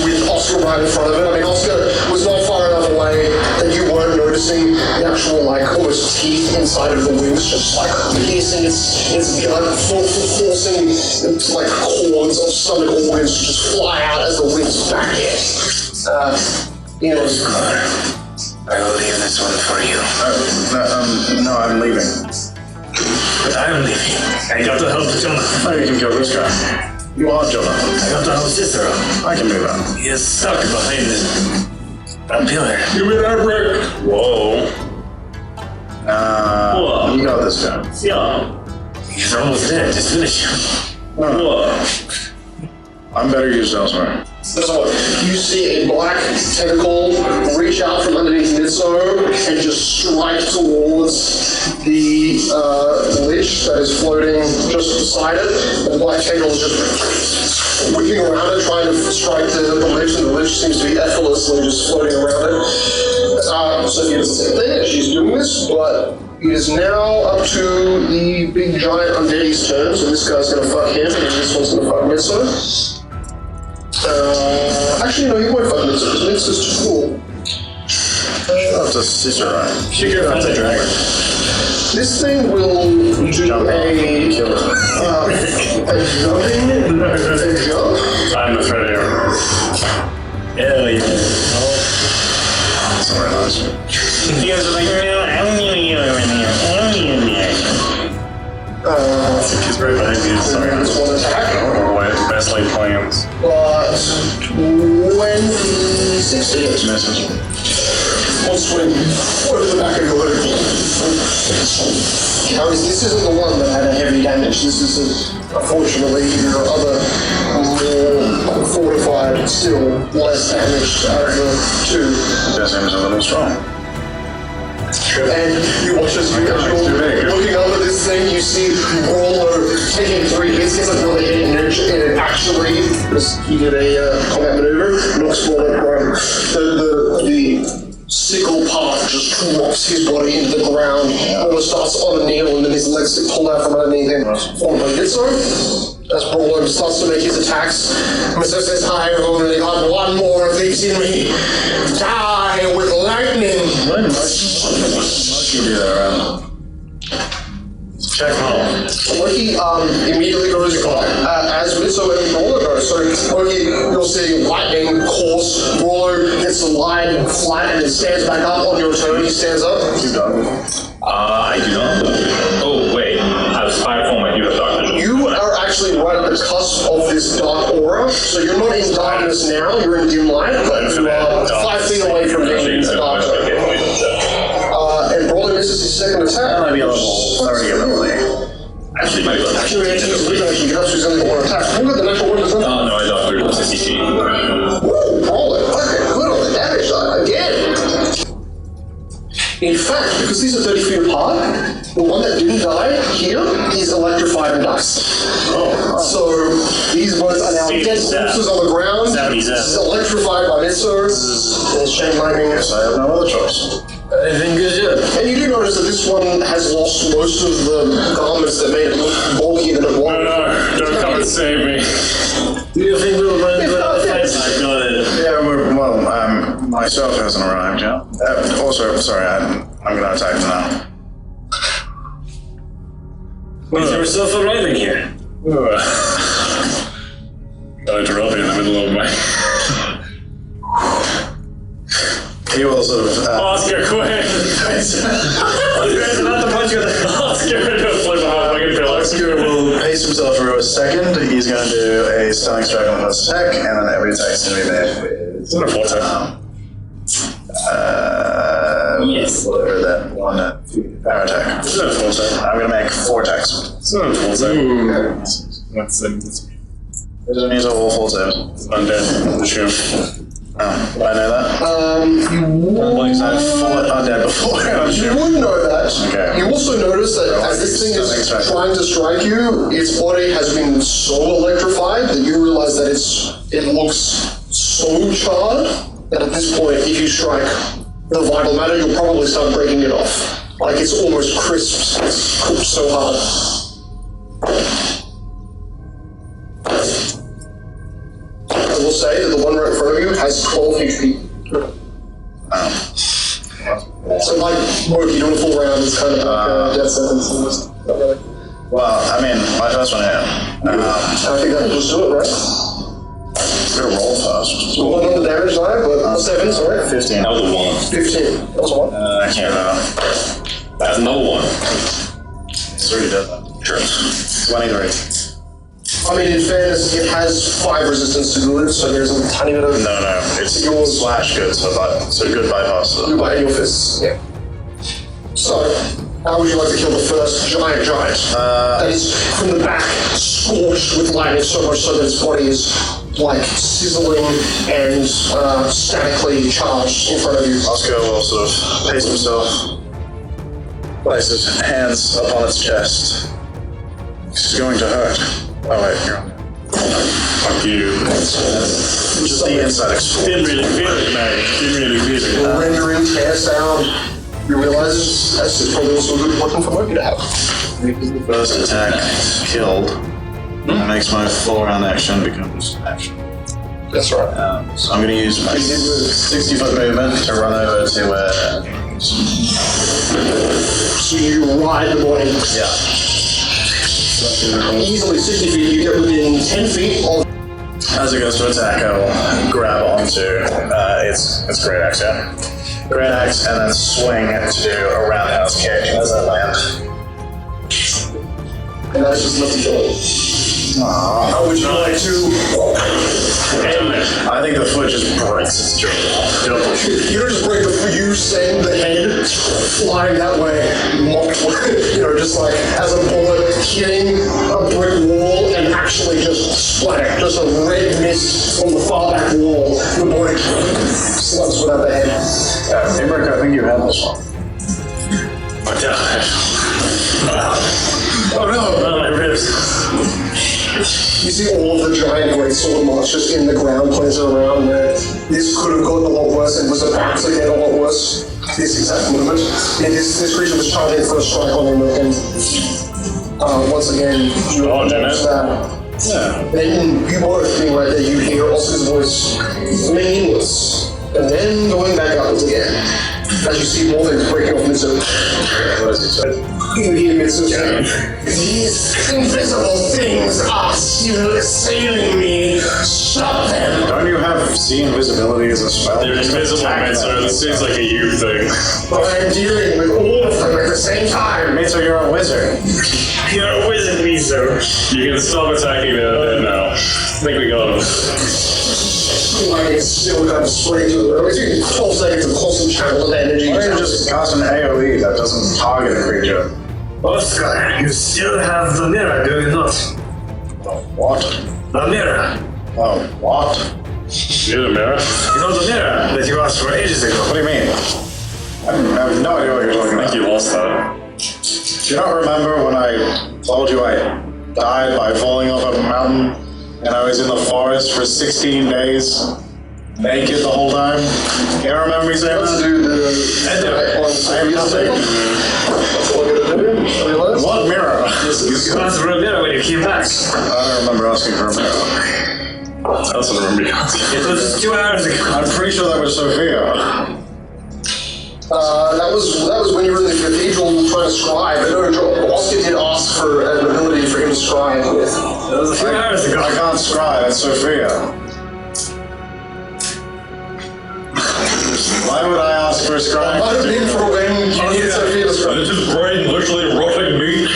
with Oscar right in front of it. I mean, Oscar was not far enough away that you weren't noticing the actual, like, almost teeth inside of the wings, just like piercing its gut, forcing like cords of stomach organs to just fly out as the wings back in. You know. I will leave this one for you. No, I'm leaving. But I'm leaving. I got to help Jonah. Oh, you can kill this guy. You are Jonah. I got to help Cicero. I can move on. He is stuck behind a pillar. Give me that brick. Whoa. Whoa. You got this guy. Yeah. He's almost dead. Just finish him. Whoa. I'm better used elsewhere. So you see a black tentacle reach out from underneath Mitso and just strike towards the lich that is floating just beside it. The black tentacle is just whipping around it, trying to strike the lich, and the lich seems to be effortlessly just floating around it. Sophia does the same thing as she's doing this, but it is now up to the big giant undeady's turn, so this guy's gonna fuck him, and this one's gonna fuck Mitso. Actually, no, you won't fuck Mitsu, because Mitsu's too cool. That's a Cicero. That's a dragon. This thing will do a jump. I'm afraid of him. Hell yeah. That's very nice. You guys are like, He's right behind me. Sorry. That's one attack. Best laid plans. But 26 hits. Misses. One swing over the back of your head. Carries, this isn't the one that had a heavy damage. This is, unfortunately, your other more fortified, still less damaged out of the two. That seems a little strong. And you watch as you're looking over this thing, you see Rollo taking 3 hits, gets another hit, and actually, he did a combat maneuver, knocks Rollo prone. The sickle part just drops his body into the ground, almost starts on a kneel, and then his legs get pulled out from underneath him. Followed by Gitzo. As Prologue starts to make his attacks, Mr. says, I only got one more of these in me. Die with lightning! Moki do that around. check home. Moki immediately goes as Mitsu and Rollo go. So Moki, you'll see lightning course. Rollo gets the line flat and then stands back up on your turn. He stands up. You done? I do not. Oh, wait. I was fire form. I do have dark vision. You are actually right at the cusp of this dark aura. So you're not in darkness now. You're in dim light, but you are 5 feet away from being in the dark zone. And Rollo misses his second attack. That might be a level 30 ability. Actually, my level. Actually, he can actually only one attack. Look at the natural one, doesn't it? Oh, no, I thought 30 60 feet. Woo, roll it. Okay, good on the damage side. Again. In fact, because these are 30 feet apart, the one that didn't die here is electrified and dies. Oh. So these both are now dead corpses on the ground. This is electrified by Mitsu. It's shame lightning. Yes, I have no other choice. Anything good? And you do notice that this one has lost most of the garments that made it look bulkier than it was. No, don't come and save me. Do you think we'll run into the fight? I got it. Yeah, myself hasn't arrived yet. Also, sorry, I'm gonna attack now. Is yourself arriving here? Got interrupted in the middle of my... He will sort of... Oscar, quit! Not the punch you in the Oscar, just flip off like a pillar. Oscar will pace himself for a second. He's going to do a stunning strike on the first attack, and then every attack is going to be made with... It's not a full attack. Yes. Whatever that one power attack. It's not a full attack. I'm going to make 4 attacks. It's not a full attack. That's It doesn't use a whole full save. it's undead. The shoe. Oh, do I know that? You would Undead before. know that. Okay. You also notice that as this thing is trying to strike you, its body has been so electrified that you realize that it looks so charred And at this point, if you strike the vital matter, you'll probably start breaking it off. Like it's almost crisp. It's cooked so hard. I will say that the one right in front of you has 12 HP. So like, Moki, doing a full round is kind of like a death sentence. Not really. Well, I mean, my first one hit. I think that will just do it, right? I'm gonna roll first. So one on the damage die, but 7, sorry. 15. That was a 1. 15. That was a 1. I can't That's another 1. It's already dead then. Sure. 23. I mean, in fairness, it has 5 resistance to good, so there's a tiny bit of No, it's yours. slash good, so good bypass. You bite in your fists. Yeah. So, how would you like to kill the first giant? That is from the back, scorched with lightning so much so that its body is like sizzling and statically charged in front of you. Oscar will sort of pace himself, place his hands upon its chest. This is going to hurt. Oh wait, you're on. Fuck you. Just the inside explodes. Didn't really feel it, man. Didn't really feel it. Rendering tear sound. You realize that's probably also a good weapon for Moki to have. First attack killed. That makes my full round action become just an action. That's right. So I'm going to use my 60-foot movement to run over to where. So you ride the body. Yeah. Easily 60 feet, you get within 10 feet of. As it goes to attack, I will grab onto its great axe, yeah? Great axe, and then swing to do a roundhouse kick as I land. And that's just enough to kill it. How would you like to? I think the foot just breaks its jaw. You don't just break the foot, you send the head flying that way, just like as a bullet hitting a brick wall and actually just splatter, just a red mist from the far back wall. The body slugs without the head. Hey, Rick, I think you had this one. Oh no! My ribs. You see all of the giant greatsword marks just in the ground, planted around there. This could have gotten a lot worse and was about to get a lot worse. This exact movement. This creature was charging for a strike on him, and once again, you acknowledge that. Yeah. Then you both being right there, you hear Oscar's voice coming inwards, and then going back upwards again. As you see more things breaking off Mitsu. What does he say? You hear Mitsu saying, "These invisible things are still assailing me. Stop them!" Don't you have see invisibility as a spell? They're invisible, man, so this seems like a you thing. But I'm dealing with all of them at the same time. Mitsu, you're a wizard. You're a wizard, Miso. You can stop attacking them now. I think we got him. Like it's still kind of spraying to the room. It's taking 12 seconds of constant channel of energy. Why don't you just cast an AoE that doesn't target a creature? Oscar, you still have the mirror, do you not? What? The mirror. Oh, what? You're the mirror. You know the mirror that you asked for ages ago. What do you mean? I have no idea what you're talking I think about. you lost that. Do you not remember when I told you I died by falling off a mountain and I was in the forest for 16 days? Naked the whole time? You don't remember me saying Let's that? do the... I have nothing. That's all I'm gonna do. Realize? What mirror? You asked for a mirror when you came back. I don't remember asking for a mirror. I also remember you asking. It was 2 hours ago. I'm pretty sure that was Sophia. That was when you were in the cathedral trying to scribe. Oscar did ask for an ability for him to scribe with. It was a few hours ago. I can't scribe, it's Sophia. Why would I ask for a scribe? Might have been for when you needed Sophia to scribe. Is his brain literally rotting meat?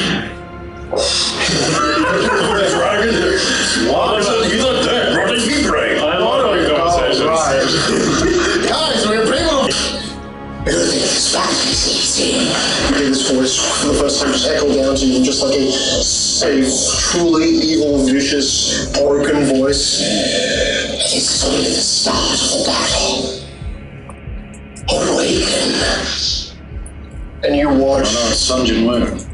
The dragon? What? He's not dead. Rotting meat brain. I'm honoring conversations. Guys, we're people. Everything is back. You hear this voice for the first time just echo down to you, just like a truly evil, vicious, broken voice. This is only the start of the battle. Awaken. And you watch. Oh no, it's Sun Jin Woo. Erect.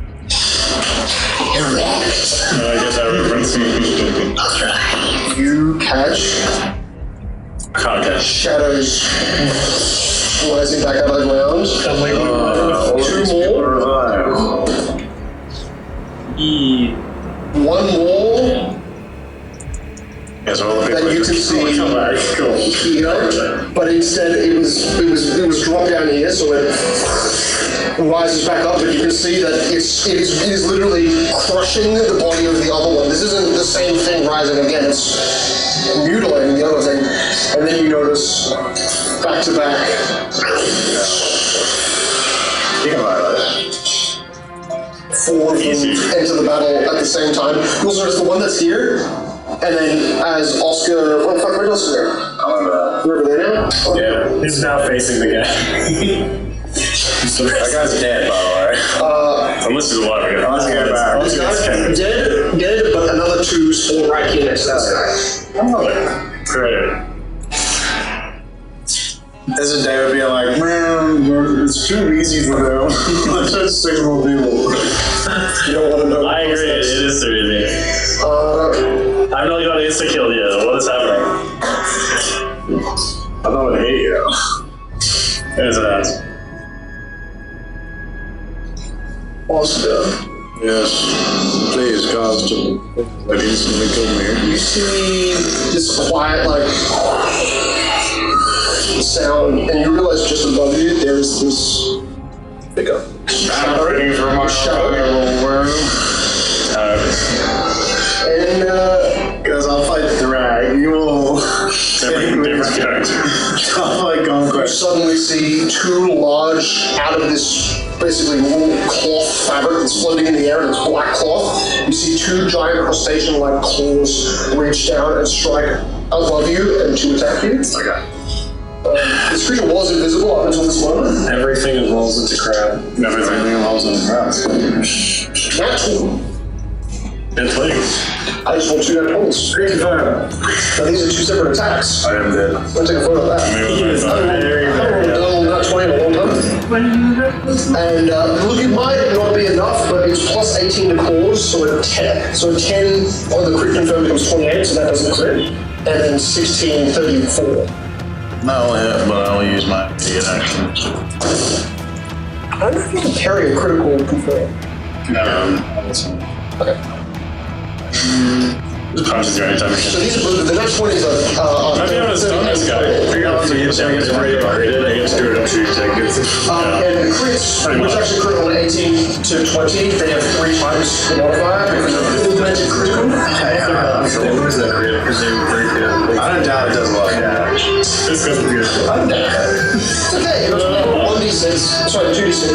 I guess I reference You catch Arcana. Shadows rising back out of the ground. Two more. One more. Yes, all the That you can see here, but instead it was dropped down here, so it rises back up. But you can see that it is literally crushing the body of the other one. This isn't the same thing rising again. It's mutilating the other thing, and then you notice back to back. Think about it. Four of them enter the battle at the same time. You also notice the one that's here. And then as Oscar, what the fuck, where's Oscar? You're over there now? Yeah, he's now facing the guy. That guy's dead, by the way. Unless he's alive again. Let's get back. This guy's dead, but another two spawn right here next to this guy. Great. This is David being like, man, it's too easy for them. Let's just 6 more people. You don't want to know. I agree, it is too easy. I'm not going to insta-kill you. What is happening? I don't hate you. It is an ass. Oscar, Yes. Please, cause to that instantly kill me. you see this quiet, like, sound, and you realize just above you there is this figure. I'm ready for my And, because I'll fight Thrag. You will. Different character. I'll fight Conquest. suddenly see two large, out of this basically wool cloth fabric that's floating in the air, and it's black cloth. You see two giant crustacean-like claws reach down and strike above you and to attack you. Okay. This creature was invisible up until this moment. Everything evolves into crab. Everything involves in the crowd. Natural. And playing. I just rolled 2 nat 20s. Great confirm. Now these are 2 separate attacks. I am dead. I'm gonna take a photo of that. I haven't rolled nat 20 in a long time. And look, it might not be enough, but it's plus 18 to cause, so a 10. So a 10 on the crit confirm becomes 28, so that doesn't crit. And then 16, 34. No, yeah, but I'll use my immediate action. I don't know if you can parry a critical confirm. Okay. Just punches you anytime. So these are the next 20s are. Maybe I'm gonna stun this guy. Figure out what he gets pretty targeted. I guess do it up to you take it. And crits, which actually crit on 18 to 20, they have 3 times the modifier because of augmented critical. Where's that crit? Because they were pretty good. I don't doubt it does a lot of damage. This goes weird. I don't know. It's okay, it was 1d6, sorry, 2d6,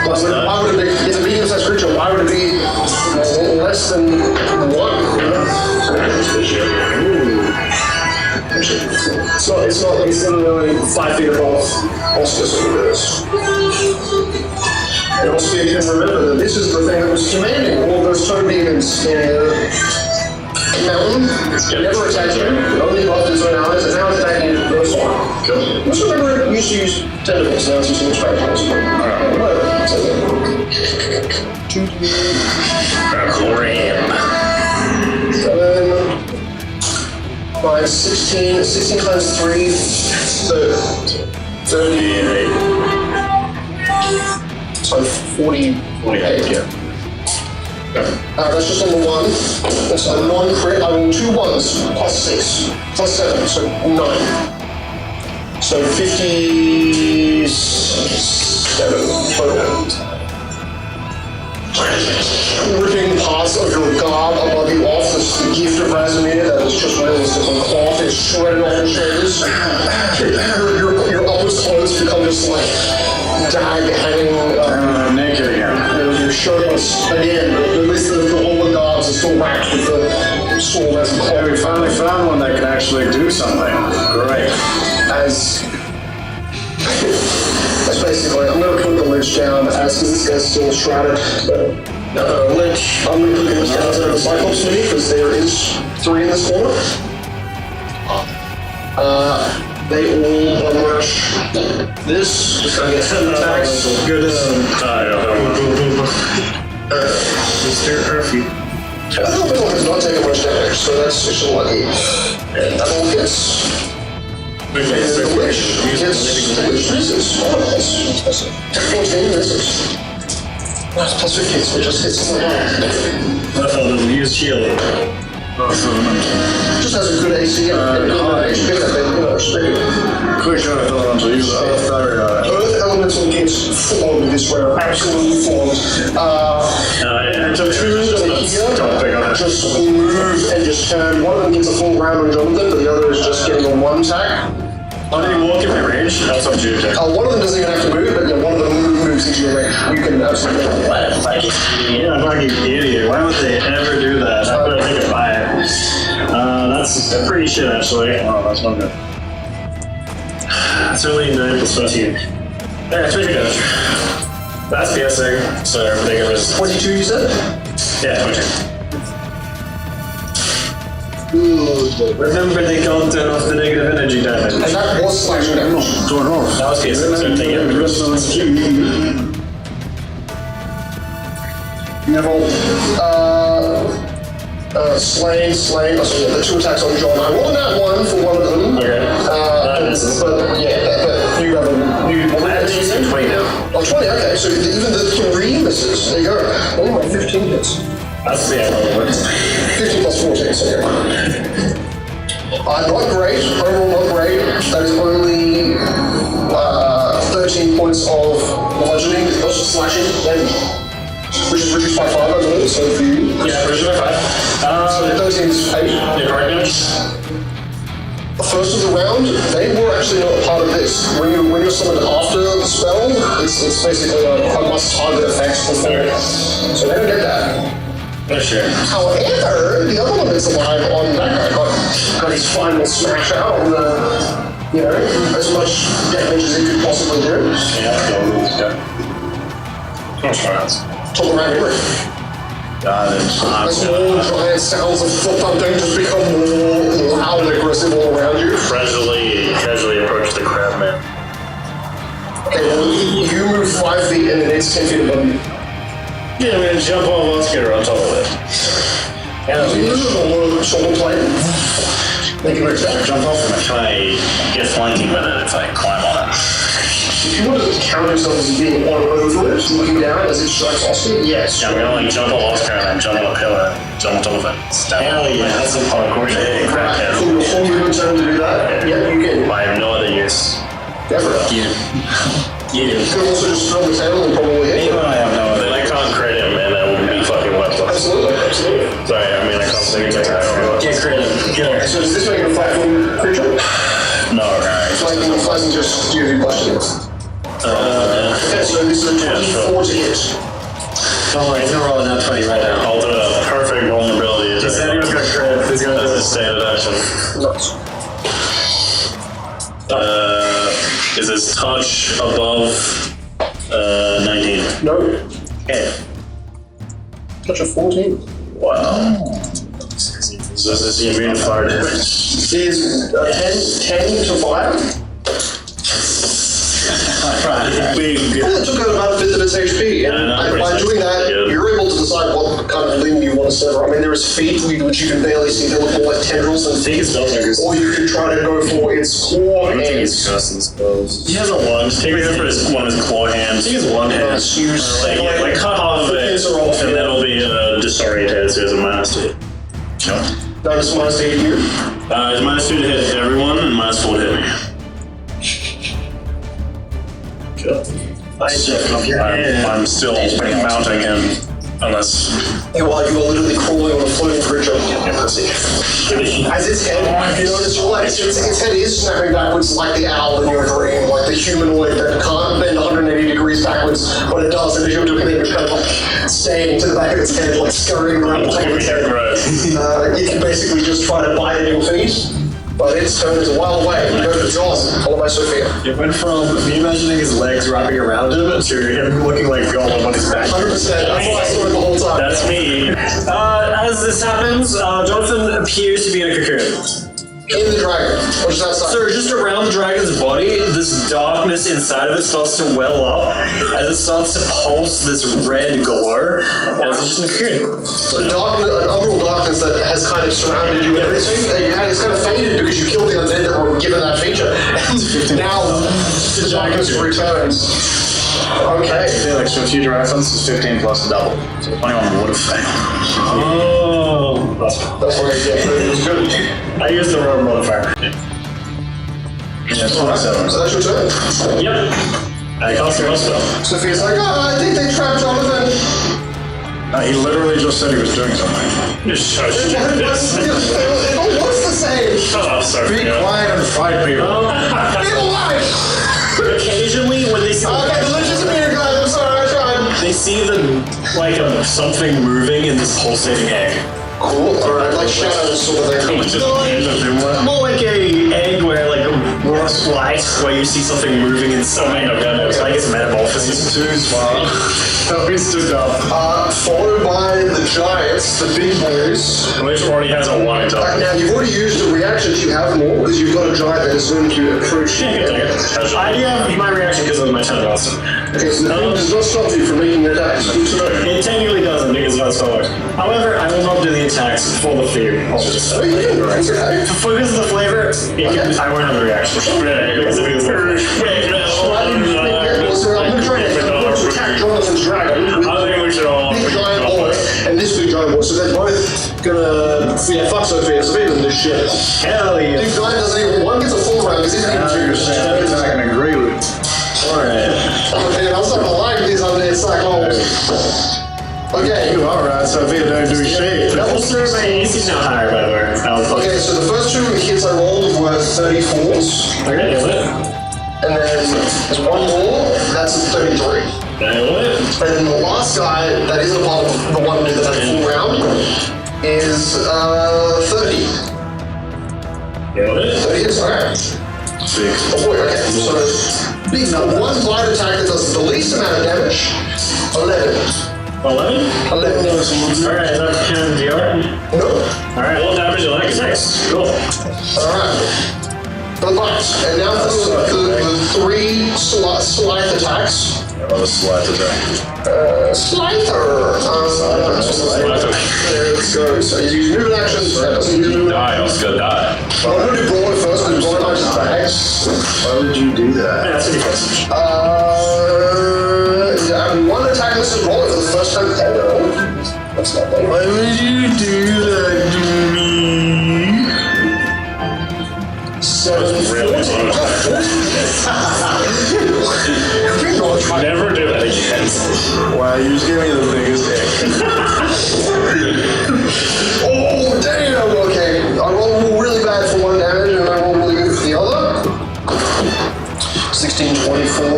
because why would it be, it's a medium-sized creature, why would it be less than 1? It's not really 5 feet above Oscar's universe. And also you can remember that this is the thing that was commanding all those toe demons in a mountain. Never attacked him, it only buffed his own allies, and now it's attacking the first one. Just remember it used to use tentacles, now it's using strike balls. Whatever. Minus 16 times 3, 38. So 48, yeah. That's just on the 1. That's a non-crit. I roll 2 1s, plus 6, plus 7, so 9. So 57 total. Ripping parts of your garb above you off, the gift of Razomir that is just realistic on cloth is shredded off your shoulders. Your upper clothes become just like dag hanging Naked again. Your shirtless again, at least the whole guards are still wrapped with the sword as a cloth. We finally found one that can actually do something. Great. That's basically, I'm going to put the lich down as because this guy's still shrouded. But lich, I'm going to put the lich down as a Cyclops mini because there is 3 in this corner. They all bum rush this. Just going to get 7 attacks. Good. Mr. Murphy. I don't think it's not taking much damage, so that's just lucky. And that all hits. The witch gets the witch misses. Oh, that's impressive. 14 misses. That's plus 15, so it just hits in the head. Doesn't use shield. Just has a good AC and high HP, I think. Quick shot I thought onto you. Earth elemental gets formed this way, absolutely formed. So two here just move and just turn. One of them gets a full round on Jonathan, but the other is just getting on one attack. How did he walk in my range? That's up to you, Jack. One of them doesn't even have to move, but yeah, one of them moves into your range. You can absolutely. What a fucking idiot. Why would they ever do that? I'm gonna take a buy it. That's pretty shit, actually. Oh, that's not good. It's only 9 plus 15. Yeah, 3 damage. That's piercing, so they can resist. 22, you said? Yeah, 22. Remember, they can't turn off the negative energy damage. And that was slashing damage. That was piercing, so they get resist. Neville, slain. Oh, so yeah, the 2 attacks on John. I rolled that 1 for one of them. Okay. But you have a. I have to 20 now. Oh, 20, okay, so even the 3 misses. There you go. Oh, my 15 hits. That's the probably. 15 plus 14, so yeah. Not great, overall not great. That is only 13 points of bludgeoning, also slashing damage, which is reduced by 5, I believe, so for you. Yeah, reduced by 5. So 13 is 8. Yeah, correct damage. The first of the round, they were actually not part of this. When you're summoned after the spell, it's basically a must-target effect for 4. So they don't get that. Oh, sure. However, the other one that's alive on that guy got his final smash out on the, as much damage as he could possibly do. Yeah, Top of round anyway. As more giant sounds of foot thumping just become more loud and aggressive all around you. Casually approach the crab man. Okay, well, you move 5 feet and then it's 10 feet above you. Yeah, I'm gonna jump on Oscar on top of it. Yeah, so you use a little shoulder plate. Make an attack, jump off of it. Can I get flanking with it if I climb on it? If you want to count yourself as being on over it, looking down as it strikes Oscar, yes. Yeah, I'm gonna jump on Oscar and then jump on a pillar, jump on top of it. Hell yeah, that's some parkour shit. Crackhead. So your whole movement turn to do that? Yeah, you can. I have no other use. Definitely. You do. You can also just throw the tail and probably hit. Even I have no other. I can't crit him, man. That would be fucking worthless. Absolutely. Sorry, I mean I can't think of that. Get credit. Get her. So is this making a flat-footed creature? No, right. Flanking just give you question. Okay, so this is a 24 to hit. Don't worry, he's gonna roll a nat 20 right now. I'll do a perfect vulnerability. He said he was gonna crit. He's gonna do That's a this. standard action. Nice. Is his touch above 19? No. Okay. Touch of 14. Wow. So this is immune fire damage. Is 10 to fire? It took out about a fifth of its HP, and by doing that, you're able to decide what kind of limb you want to sever. I mean, there is feet, which you can barely see, they look more like tendrils than feet, or you can try to go for its claw I don't think he's ends. cussing spells. He has a one. Take it for one of his claw hands. He has one hand. Like cut off of it, and then it'll be disoriented, so he has a -2. That is minus 8 here. It's -2 to hit everyone, and -4 to hit me. I'm still mounting him, unless... You are literally crawling on a floating creature. As its head, you notice your legs, its head is snapping backwards like the owl in your dream, like the humanoid that can't bend 180 degrees backwards, but it does, and as you're doing it, it's kind of like staying to the back of its head, like scurrying around the top of its head. You can basically just try to bite at your feet, but its turn is a while away. You go to Jaws, followed by Sophia. It went from me imagining his legs wrapping around him to him looking like Gollum on his back. 100%, that's what I saw it the whole time. That's me. As this happens, Jonathan appears to be in a cocoon. In the dragon, which is outside. So just around the dragon's body, this darkness inside of it starts to well up as it starts to pulse this red glow, and it's just in a cocoon. The darkness, an overall darkness that has kind of surrounded you and everything, it's kind of faded because you killed the undead that were given that feature. Now, the darkness returns. Okay. Felix, with future reference, is 15 plus a double. So 21 would have failed. Oh. That's where it was good. I used the wrong modifier. Yeah, 27. So that's your turn. Yep. I cast a spell. Sophia's like, I think they trapped Jonathan. He literally just said he was doing something. Just shush. It all looks the same. Shut up, sir. Be quiet and fight people. People alive. Occasionally, when they see Okay, the legends of here, guys. I'm sorry, I tried. they see something moving in this pulsating egg. Cool. Alright, like shadows sort of thing. More like a egg where more light, where you see something moving inside of it. It's like it's metamorphosis. Too smart. He's too dumb. Followed by the giants, the big boys. Which already has a white top. Now, you've already used the reactions you have more because you've got a giant that is going to approach you. I have my reaction because of my turn also. Okay, so that does not stop you from making your attacks. Good to know. It technically doesn't because that's forward. However, I will not do the attacks for the flavor. Oh, you can. It's okay. Because of the flavor, I won't have a reaction. Because it is So I'm going to try to attack Jonathan's dragon with I think we should all. big giant boy and this big giant boy. So they're both gonna fuck Sophia. Sophia doesn't do shit. Hell yeah. Big giant doesn't even one gets a full round because he's not even serious. I can agree with. Alright. Man, I'm starting to like these undead cyclops. Okay. You are right, Sophia don't do shit. Double serve my AC now higher, by the way. Okay, so the first two hits I rolled were 34s. Okay, is it? And then there's one more, that's a 33. And then the last guy, that isn't a part of the one that had a full round, is 30. Nailed it. 30 hits, alright. Oh boy, okay. So, big number. One blind attack that does the least amount of damage, 11. 11? Alright, is that can DR? No. Alright, well, damage is like 6. Cool. Alright. But, and now for the three slice attacks. Another slight attack. Slicer! There it goes. So he's using movement action, so that doesn't use movement Die, I was gonna die. I'm going to do Brawler first, because Brawler might just bags. Why would you do that? Yeah, that's pretty close. One attack misses Brawler for the first time ever. That's not bad. Why would you do that to me? 740. Never do that again. Wow, you just gave me the biggest dick. Oh, damn! Okay, I rolled really bad for one damage, and I rolled really good for the other. 16, 24,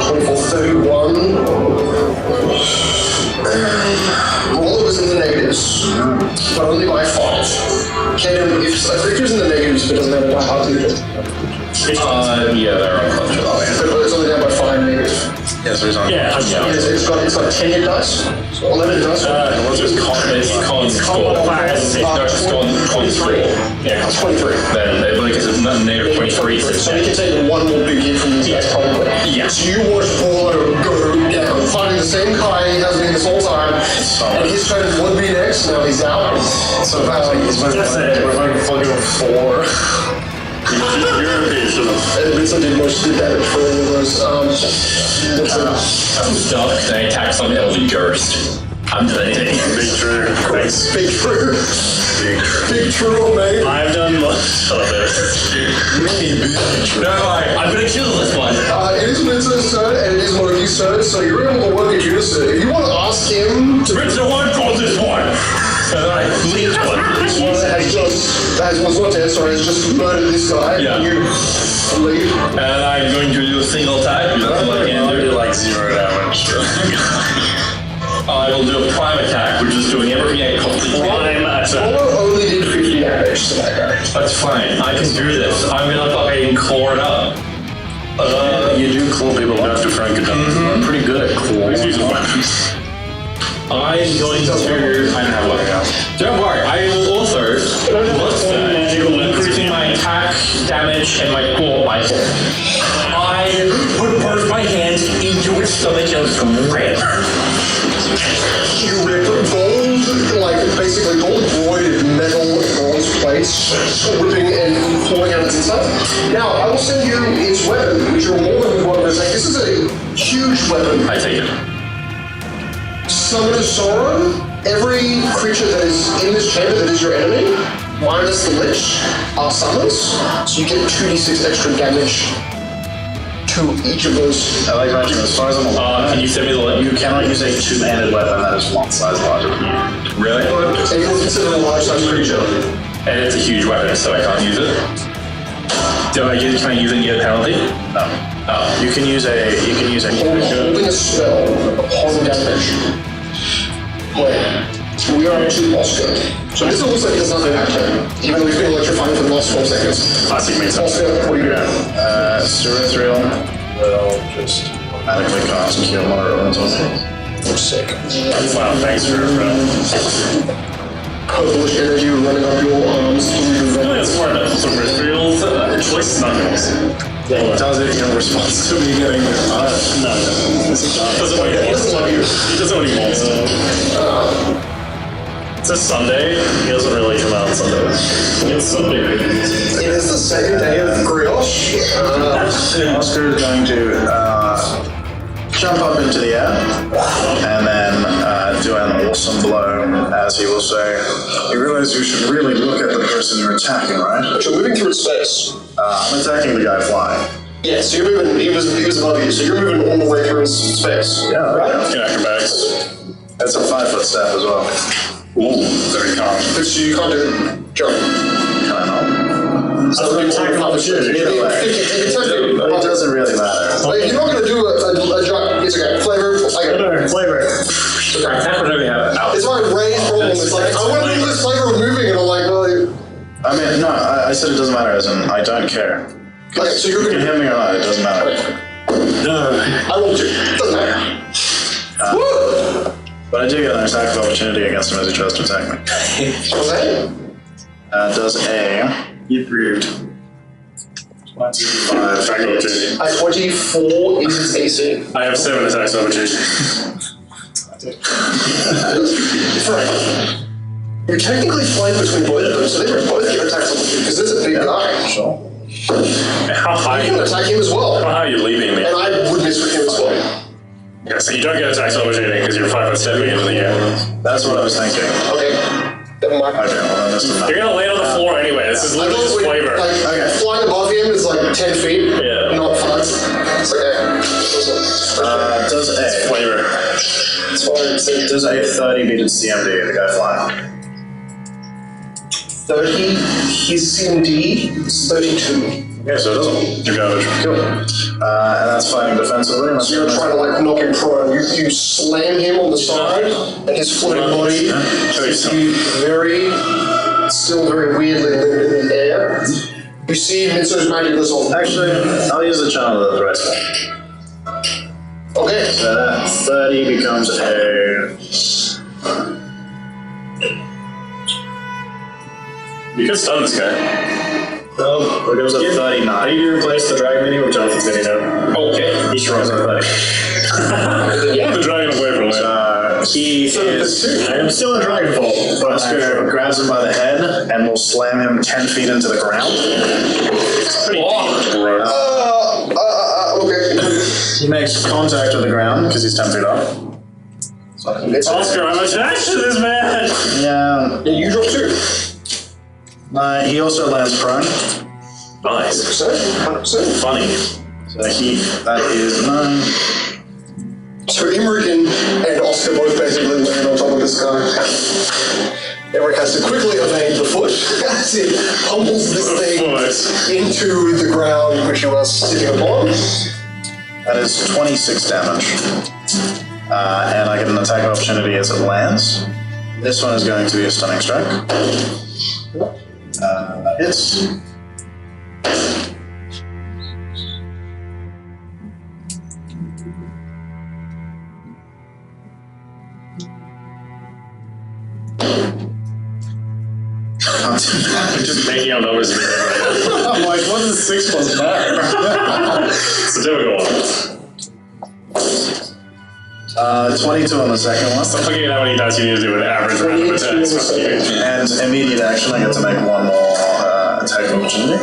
24, 31. Roller was in the negatives, but only by 5. Keter, if Victor's in the negatives, it doesn't matter how hard it is. Yeah, they're unconscionable. But it's only down by 5 negative. Yeah, so he's on. Yeah, It's got 10 hit dice, 11 hit dice. What's his con score? It's con score. Yeah, 23. Then, because it's not negative 23, So we can take one more big hit from these guys, probably. Yeah. So you watch Paulo go down, fighting the same guy he has been this whole time, and his turn would be next, now he's out. So Just say We're like fucking 4. You're impatient. and Vincent did most of the damage for all of those. I'm stuck, then I attack some Elven Ghost. I'm done anything. Big true. Big true. Big true. Big true, mate. I've done most of it. No, I'm gonna kill this one. It is Vincent's turn, and it is Moki's turn, so you're able to work at unison. If you want to ask him to... Rinse the one, call this one. And then I bleed one. has just murdered this guy. Yeah. You leave. And I'm going to do a single attack. I did like 0 damage. I will do a prime attack, which is doing everything I completely. Prime attack. Polo only did 50 damage to that guy. That's fine. I can do this. I'm gonna fucking claw it up. You do claw people up to Frank and I'm pretty good at claws. I'm going to. I don't have one now. Don't worry. I will also. What's that? Increasing my attack, damage, and my claw by 4. I put both my hands into its stomach and rip. You rip gold, like basically gold embroidered metal bronze plates, ripping and pulling out its inside. Now, I will send you its weapon, which you're more than welcome to take. This is a huge weapon. I take it. Summon of Sorrow. Every creature that is in this chamber that is your enemy, minus the Lich, are summons. So you get 2d6 extra damage to each of those. I like mentioning, as far as I'm aware, Can you send me the link? you cannot use a two-handed weapon that is one size larger than you. Really? So you consider a large size creature. And it's a huge weapon, so I can't use it. Can I use it and get a penalty? No. Oh. You can use a. Holding a spell upon damage. Wait. We are to Oscar. So this looks like there's nothing happening. Even though we've been electrifying for the last 12 seconds. Classic makes sense. Oscar, what do you do? Stereothrill will just automatically cast Cure Moderate Wounds on me. Sick. Wow, thanks for Purplish energy running up your arms through the I think it's more about some rituals. Choice snuggles. It does it in response to me getting. No, it doesn't what he wants. He doesn't what he wants. It's a Sunday. He doesn't really come out on Sundays. It's Sunday. It is the second day of Brioche. Oscar is going to jump up into the air and then do an awesome blow, as he will say. You realize you should really look at the person you're attacking, right? But you're moving through its space. I'm attacking the guy flying. Yeah, so you're moving, he was above you, so you're moving all the way through his space. Yeah, right. Yeah, acrobatics. That's a 5-foot step as well. Ooh, very calm. But so you can't do jump. Can I not? So you attack of opportunity. It doesn't really matter. Like, you're not going to do a jump. It's okay. Flavor. Flavor. Attack whatever you have out. It's my Ray's problem. It's like, I want to do this flavor of moving, and I'm like, well, I mean, no, I said it doesn't matter, as in, I don't care. okay, so you're You going can to hit me or not, it doesn't matter. I won't do it. Doesn't matter. Woo! But I do get an attack of opportunity against him as he tries to attack me. What's that? Does a... You proved. 25 Attack of opportunity. At 24 is its AC. I have 7 attacks of opportunity. You're technically flying between both of them, so they were both your attacks because it's a big guy. Sure. How high? You can attack him as well. How high are you leaving me? And I would miss with him as well. Yeah, so you don't get attacks of opportunity because you're 5 foot stepping into the air. That's what I was thinking. Okay. Never mind. Okay, well then this is You're gonna land on the floor anyway. This is literally just flavor. Like, flying above him is like 10 feet, Yeah. not 5. It's like, does a... Flavor. it's fine. Does a 30 beat its CMD, the guy flying? 30, his CMD is 32. Okay, so it doesn't. You're garbage. Cool. And that's fighting defensively. So you're trying to like knock him prone. You slam him on the side, and his floating body is still very weirdly limbered in the air. You see Mitsu's magic goes off. Actually, I'll use the channel of the threat spell. Okay. So that 30 becomes a... You could stun this guy. Well, it goes up 39. How do you replace the dragon mini with Jonathan's mini now? Okay. He shrinks up 30. Yeah. The dragon away from that. He is... I am still in dragon fall. Oscar grabs him by the head and will slam him 10 feet into the ground. Pretty Okay. He makes contact with the ground because he's 10 feet up. Oscar, I'm attached to this man! Yeah. You drop 2. He also lands prone. Nice. 100%. Funny. So that is 9. So Imric and Oscar both basically land on top of this guy. Imric has to quickly evade the foot as he pummels this thing into the ground which you are sitting upon. That is 26 damage. And I get an attack of opportunity as it lands. This one is going to be a stunning strike. That hits. I'm just making out numbers. I'm like, what is 6 plus 9? It's a difficult one. 22 on the second one. I'm looking at how many dice you need to do an average round of attacks. And immediate action, I get to make one more attack of opportunity.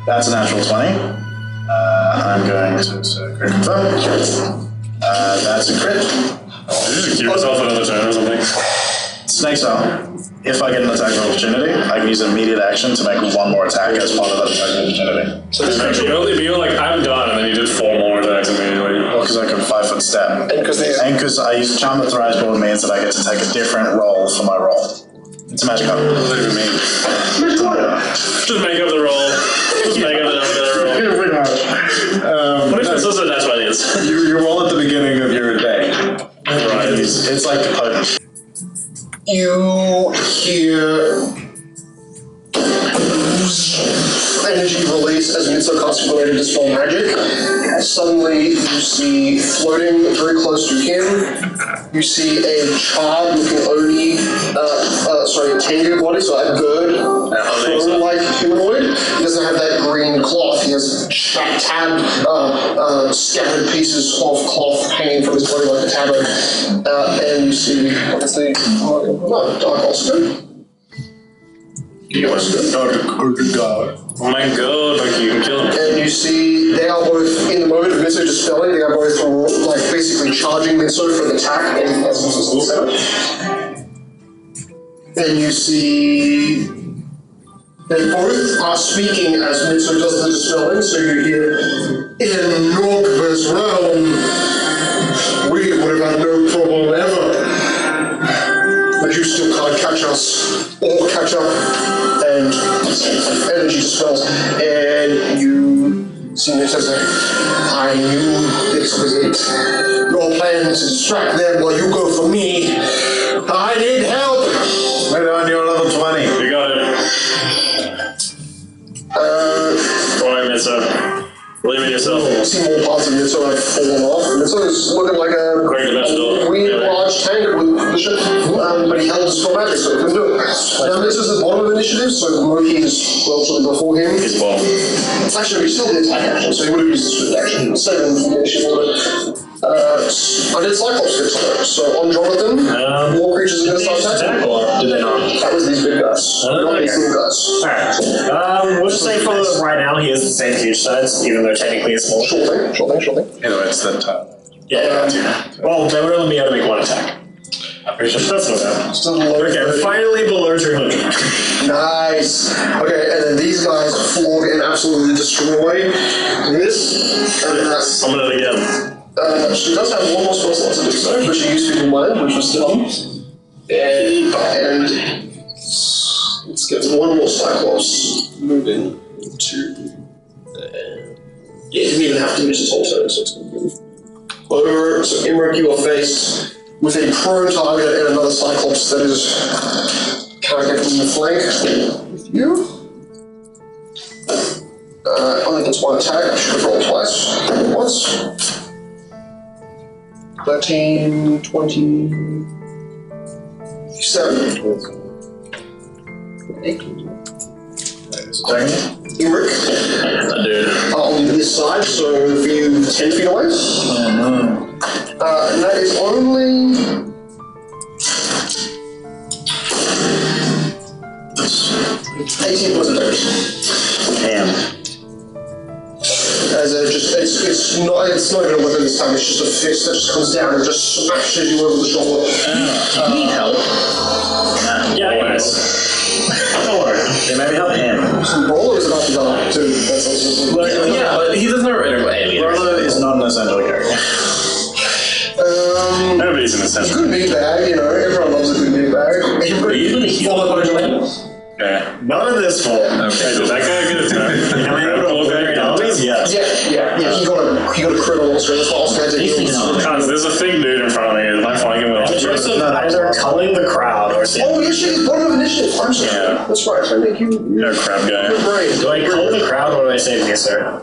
That's a natural 20. I'm going to crit confirm. That's a crit. Did you just give yourself another turn or something? Snakes out. If I get an attack of opportunity, I can use an immediate action to make one more attack as part of that attack of opportunity. So you were like, I'm done, and then you did 4 more attacks immediately. Well, because I can 5-foot step. And because I use Charm the Thrice Board means that I get to take a different roll for my roll. It's a magic card. What does that even mean? Just make up the roll. Just make up the roll. Pretty much. Punishment's also that's what it is. You roll at the beginning of your day. Right. It's like a potion. You hear energy release as Mitsu casts related to spell magic. Suddenly you see floating very close to him, you see a charred looking Oni, Tengu body, so a bird, like humanoid. He doesn't have that green cloth, he has tabbed, scattered pieces of cloth hanging from his body like a tabard. And you see, obviously, Dark Oscar. Oh my god, like you can kill him. And you see they are both, in the moment of Mitsu dispelling, they are both like basically charging Mitsu for an attack. And you see they both are speaking as Mitsu does the dispelling, so you hear, in Northward's realm, we would have had no problem ever. But you still can't catch us, or catch up, and energy dispels, and you see Mitsu say, I knew this was it. Your plan to distract them while you go for me. I need help! Right on, you're level 20. You got it. Go on, Mitsu. Believe in yourself. You see more parts of Mitsu like falling off. Mitsu is looking like a weird large tank with the ship, but he held his spell magic, so he couldn't do it. Now Mitsu's at the bottom of the initiative, so Moki is relatively before him. He's bottom. Actually, he still did attack action, so he would have used his swift action. He was saving from the initiative, but I did Cyclops this time. So on Jonathan, more creatures are going to start attacking. Or did they not? That was these big guys. Not these little guys. Alright. We'll just say for right now he has the same huge size, even though technically it's small. Sure thing. Anyway, it's that time. Yeah. Well, they would only be able to make one attack. That's no bad. Okay, we're finally below 300. Nice. Okay, and then these guys flog and absolutely destroy this, and that's... I'm gonna do it again. She does have one more spell slot to do so, but she used Feeble Mind, which was dumb. And let's get one more Cyclops moving to... yeah, he didn't even have to use his whole turn, so it's going to move over. So Imric, you are faced with a prone target and another Cyclops that is carrying from the flank with you. Only gets one attack, I should have rolled twice. Once. 13, 27. 8. Imric. On this side, so for you 10 feet away. And that is only... 18 points of damage. Damn. As it's not even a weapon this time, it's just a fist that just comes down and just smashes you over the shoulder. You need help. Yeah, Always. don't worry. They maybe help him. Rollo is about to die too. That's also Yeah, but he doesn't know anything. Rollo is not an essential character. Everybody's in the center. Good meat bag, you know, everyone loves a good meat bag. Even the heal Follow by Joanne. Okay. None of this fault. Hey, did that guy get a turn? Am I able to avoid enemies? Yes. Yeah, he got a crit on also, that's why I was going to Cons, there's a big dude in front of me. Am I flying him with The choice of either culling the crowd or saying, Oh, yeah, shit, he's bottom of initiative. I'm sorry. Yeah. That's right, I think you... You're a crap guy. Good brain. do I cull the crowd or do I save me, sir?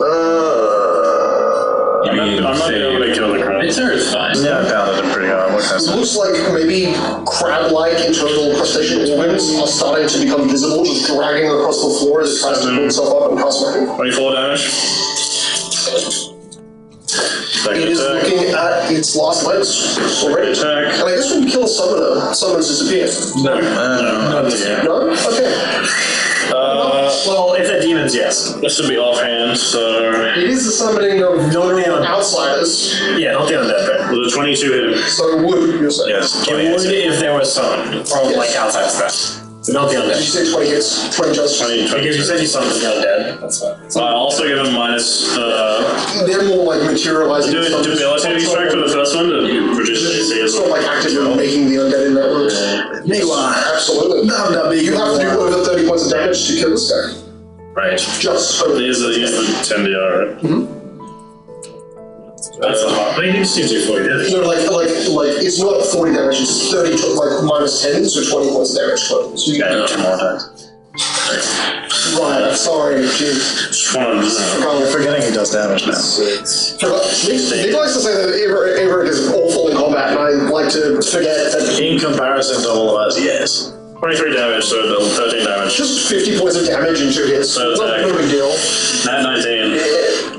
I'm not able to kill the crowd. It's fine. Yeah, I pounded him pretty hard. What can I say? Looks like maybe crab-like internal crustacean organs are starting to become visible, just dragging across the floor as it tries to pull itself up and cast magic. 24 damage. It is looking at its last legs already. Attack. And I guess when you kill a summoner, summons disappear. No. No? Okay. Well, if they're demons, yes. This would be offhand, so. It is the summoning of outsiders. Yeah, not the undead bit. Will the 22 hit him? So it would, you're saying? Yes. It would if there was summoned, or like outside stuff. But not the Did you undead. say 20 hits? 20 just? 20, Because you said you summoned the undead. That's fine. I also give him minus. They're more like materializing. Do a debilitating strike for the first one to reduce the AC as It's not well. like actively making the undead in that room. You are. Absolutely. You have to do over 30 points of damage to kill this guy. Right. Just over. Here's the 10DR, right? That's a lot. I mean, you just need to do 40 damage. No, like it's not 40 damage, it's 30, like minus 10, so 20 points of damage total. So you Yeah, 2 more attacks. Right, sorry, dude. You're forgetting he does damage now. Nick likes to say that Everett is awful in combat, and I like to forget that In comparison to all of us, yes. 23 damage, so 13 damage. just 50 points of damage in 2 hits. So Not a big deal. Nat 19.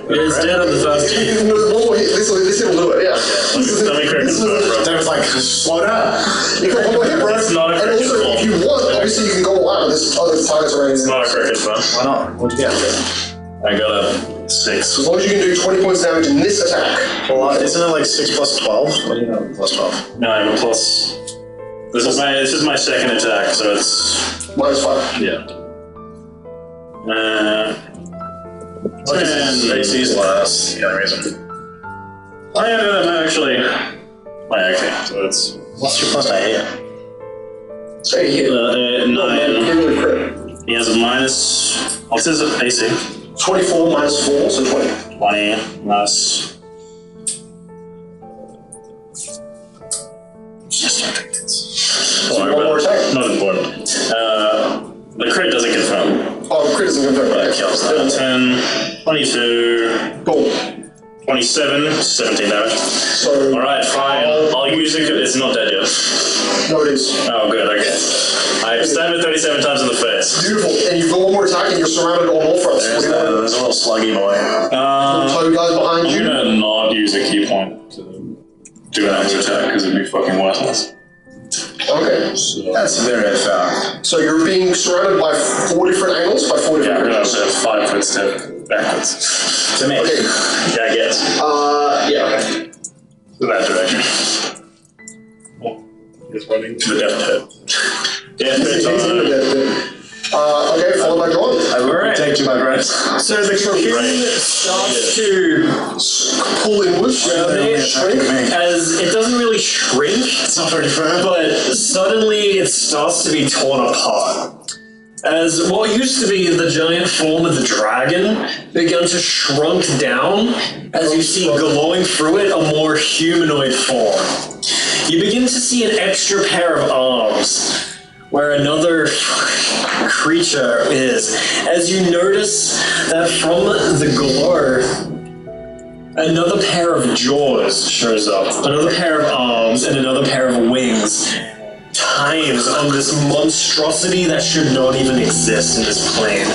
It's dead on the first hit. One more hit, this will do it, yeah. Let me correct this one, bro. David's like, slow down. You got one more hit, bro. It's not a And cricket also, ball. if you want, obviously you can go all out with this other targets already. It's not a cricket, bro. Why not? What'd you get? I got a 6. As long as you can do 20 points of damage in this attack. Well, isn't it like 6 plus 12? What do you know? Plus 12. 9 plus. This is my second attack, so it's. Minus 5. Yeah. What is AC's last? The only reason. Oh, yeah, no, actually. Okay, so it's. What's your plus to hit? So you hit. 9. Really crit. He has a minus. What's his AC? 24 minus 4, so 20. 20 minus. Just don't think it's. One more attack. Not important. The crit doesn't confirm. Oh, crit doesn't confirm, right? Kills that. 10, 22, Cool. 27, 17 damage. So. Alright, fine. I'll use it. It's not dead yet. No, it is. Oh, good, okay. I stabbed it 37 times in the face. Beautiful. And you've got one more attack and you're surrounded on all fronts. There's a little sluggy boy. Toe guys behind I'm you. gonna not use a key point to do an extra attack because it'd be fucking worthless. Okay. That's very fair. So you're being surrounded by 4 different angles, by 4 Yeah, different I'm angles. gonna 5 foot step backwards. To me. Okay. Yeah, I guess. Yeah. In that direction. Just running. To the death pit. Death He's pit in the on. death pit. Okay, followed by John. I will protect you, my friend. So the cocoon starts to Pull inwards. shrink as it doesn't really shrink, It's not very fair. but suddenly it starts to be torn apart. As what used to be the giant form of the dragon began to shrunk down as you see glowing through it a more humanoid form. You begin to see an extra pair of arms where another creature is, as you notice that from the glow, another pair of jaws shows up, another pair of arms, and another pair of wings, times on this monstrosity that should not even exist in this plane,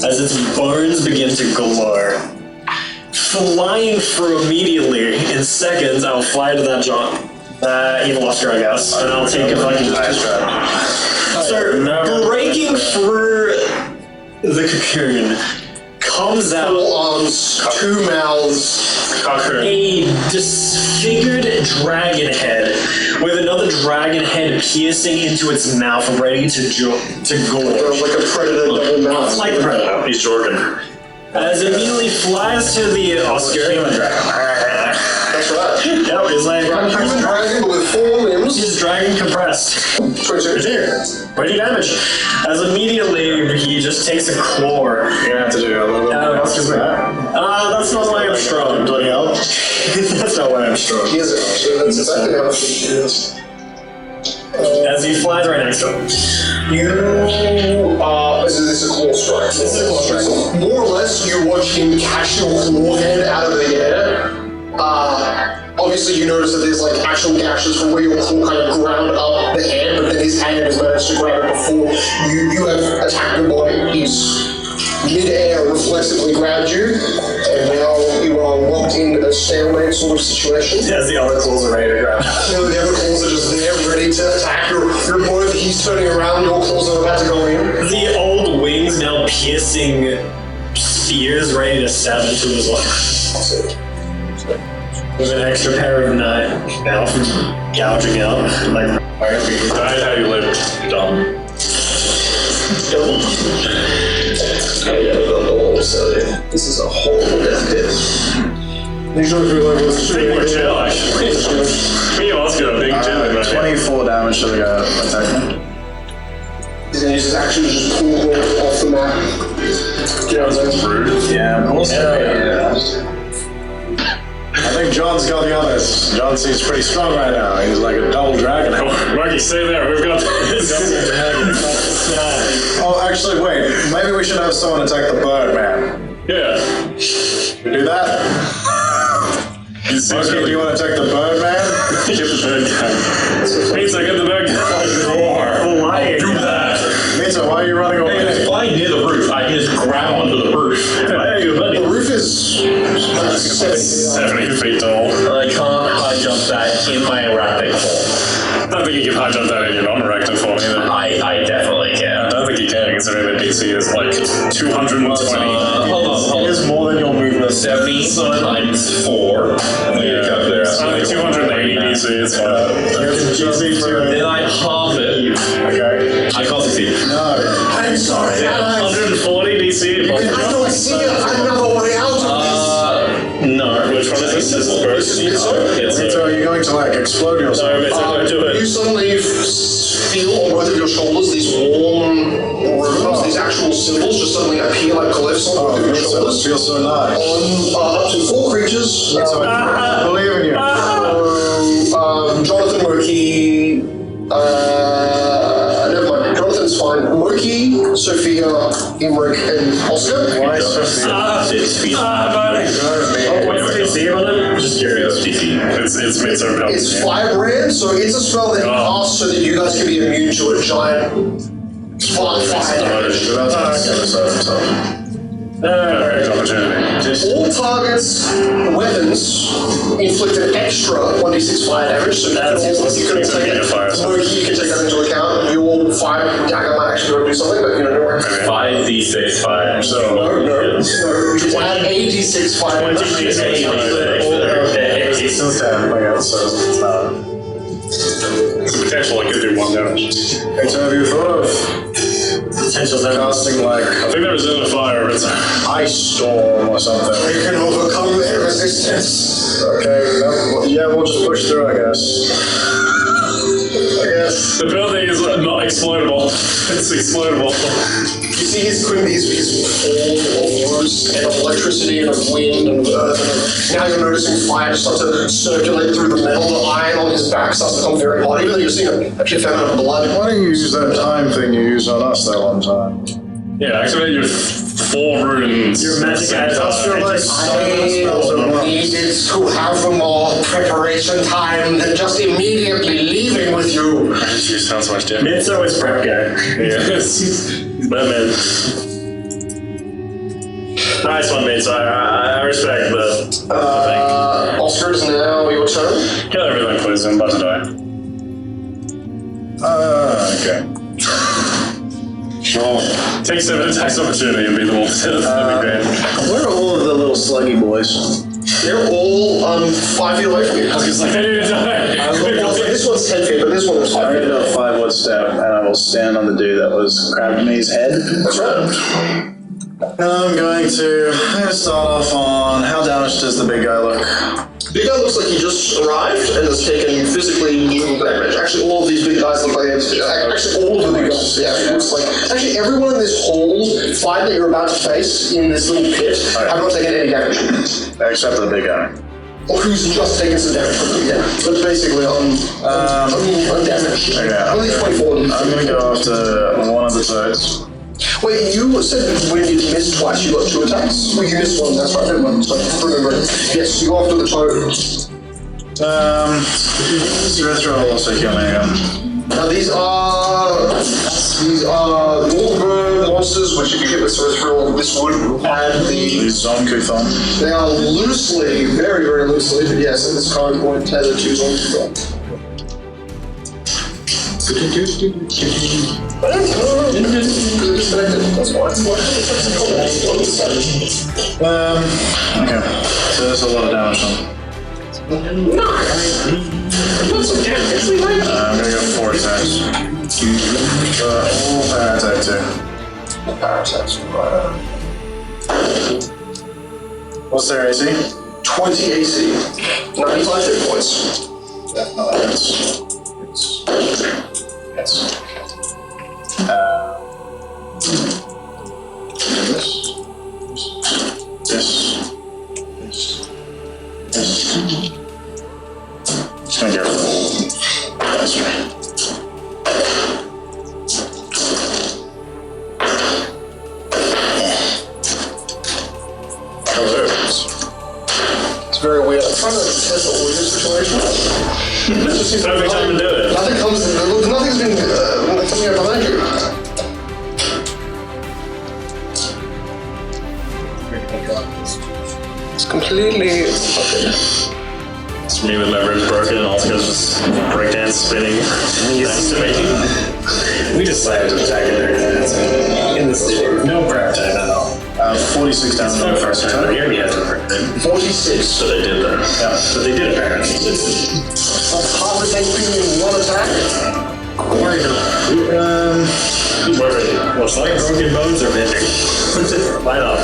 as its bones begin to glow. Flying through immediately, in seconds, I'll fly to that evil Oscar, I guess, and I'll take a fucking nice try. So, breaking through the cocoon comes out 4 arms, 2 mouths. a disfigured dragon head with another dragon head piercing into its mouth, ready to gorge. Like a predator double mouth. Like a predator. He's Jordan. As it immediately flies to the Oscar. That's right. Yep, it's like Human dragon with 4 limbs. his dragon compressed. 22. 20 damage. As immediately he just takes a claw. You're gonna have to do a little bit more. That's not why I'm strong. Bloody hell. That's not why I'm strong. He is it. So that's exactly how it is. As he flies right next to him. This is a claw strike. This is a claw strike. So more or less, you watch him catch your claw head out of the air. Obviously, you notice that there's like actual gashes from where your claw kind of ground up the hand, but then his hand has managed to grab it before you have attacked the body. He's mid-air reflexively grabbed you, and now you are locked in a stalemate sort of situation. As the other claws are ready to grab. The other claws are just there, ready to attack. You're both, he's turning around, your claws are about to go in. The old wing things now piercing spears ready to stab into his life. With an extra pair of mouth gouging out. Like, died how you live, dumb. So this is a horrible death pit. These are Big more chill, actually. Me and Oscar are big chill. 24 damage to the guy attack me. He's gonna use his action to just pull him off the map. Get out of there. Rude. Yeah, but also, I think John's got the others. John seems pretty strong right now. He's like a double dragon. Marky, stay there. We've got Oh, actually, wait. Maybe we should have someone attack the bird, man. Yeah. We do that? Okay, do you want to attack the bird, man? Get the bird guy. Pizza, get the bird guy. Roar. why? Do that. Mita, why are you running away? Hey, flying near the roof. I can just grab onto the roof. Hey, buddy. The roof is 70 feet tall. I can't high jump that in my erratic form. I don't think you can high jump that in your non-reactive form either. I definitely can. I don't think you can, considering the DC is like 220. Hold It is more than your movement. 70 times 4. It's only 280 DC, it's fine. Then I halve it. Okay. I can't succeed. No. I'm sorry, Yeah, 140 DC. I don't see another way out of this. No. Which one is this? This is first. Mita, are you going to like explode yourself? You suddenly feel on both of your shoulders these warm runes, these actual symbols just suddenly appear like glyphs on both of your shoulders. Feels so nice. On up to 4 creatures. I believe in you. Jonathan, Moki, never mind. Jonathan's fine. Moki, Sophia, Imric, and Oscar. Why Sophia? It's feet. What's DC on it? Just curious. DC. It's made so powerful. It's firebrand, so it's a spell that he casts so that you guys can be immune to a giant spark fire damage. Opportunity. All targets' weapons inflict an extra 1d6 fire damage, so you can take it. Moki, you can take that into account. Your fire dagger might actually go do something, but don't worry. 5d6 fire. So, No. You can add a d6 fire damage. It's still 10, I guess, so it's not. potential it could do 1 damage. Okay, so have you thought of Potential casting like I think there was in a fire, it's ice storm or something? You can overcome their resistance. Okay, yeah, we'll just push through, I guess. the building is not explodable. It's explodable. You see his form of rose and of electricity and of wind and of earth. And now you're noticing fire start to circulate through the metal. The iron on his back starts to become very hot, even though you're seeing actually a fair amount of blood. Why don't you use that time thing you used on us that one time? Yeah, activate your 4 runes. Your magic at the same items. time. I needed to have more preparation time than just immediately leaving with you. You sound so much different. Mitzo is prep guy. Yes. He's Batman. Nice one, Mitzo. I respect the Oscar, it's now your turn. Kill everything, please. I'm about to die. Okay. Sure. Take 7 attacks opportunity and beat them all to the big band. Where are all of the little sluggy boys? They're all 5 feet away from you. I was like, I need to die. This one's 10 feet, but this one is 5 I feet. did a 5-foot step, and I will stand on the dude that was grabbing me's head. That's right. And I'm going to start off on how damaged does the big guy look? Big guy looks like he just arrived and has taken physically little damage. Actually, all of these big guys look like actually all of the big guys. Yeah, it looks like actually everyone in this whole fight that you're about to face in this little pit have not taken any damage. Except for the big guy. Or who's just taken some damage from you, yeah. But basically undamaged. Okay. At least 24. I'm going to go after one of the toads. Wait, you said when you missed twice, you got 2 attacks? Well, you missed 1, that's right, never mind. So, remember. Yes, you go after the toad. Retro will also kill me again. Now these are Northward monsters, which if you get with Cerebral, this would add the... Zonkuthon. They are loosely, very, very loosely, but yes, at this current point, tethered to Zonkuthon. Okay. So there's a lot of damage on. I'm gonna go 4 attacks. All power attack too. Power attacks. What's their AC? 20 AC. 95 hit points. Yeah, no, that's. Yes. This. Just gonna get full. That's right. It's very weird. I'm trying to test the audio situation. Perfect time to do it. Nothing comes. Nothing's been coming out behind you. It's completely. It's me with my ribs broken and also just breakdance spinning next to me. We decided to attack it in this state. No prep time at all. 46 down on the first time. attack. Here we had to prep it. 46. So they did that. Yeah. So they did apparently. Half the HP in one attack. What's like broken bones or mending? Why not?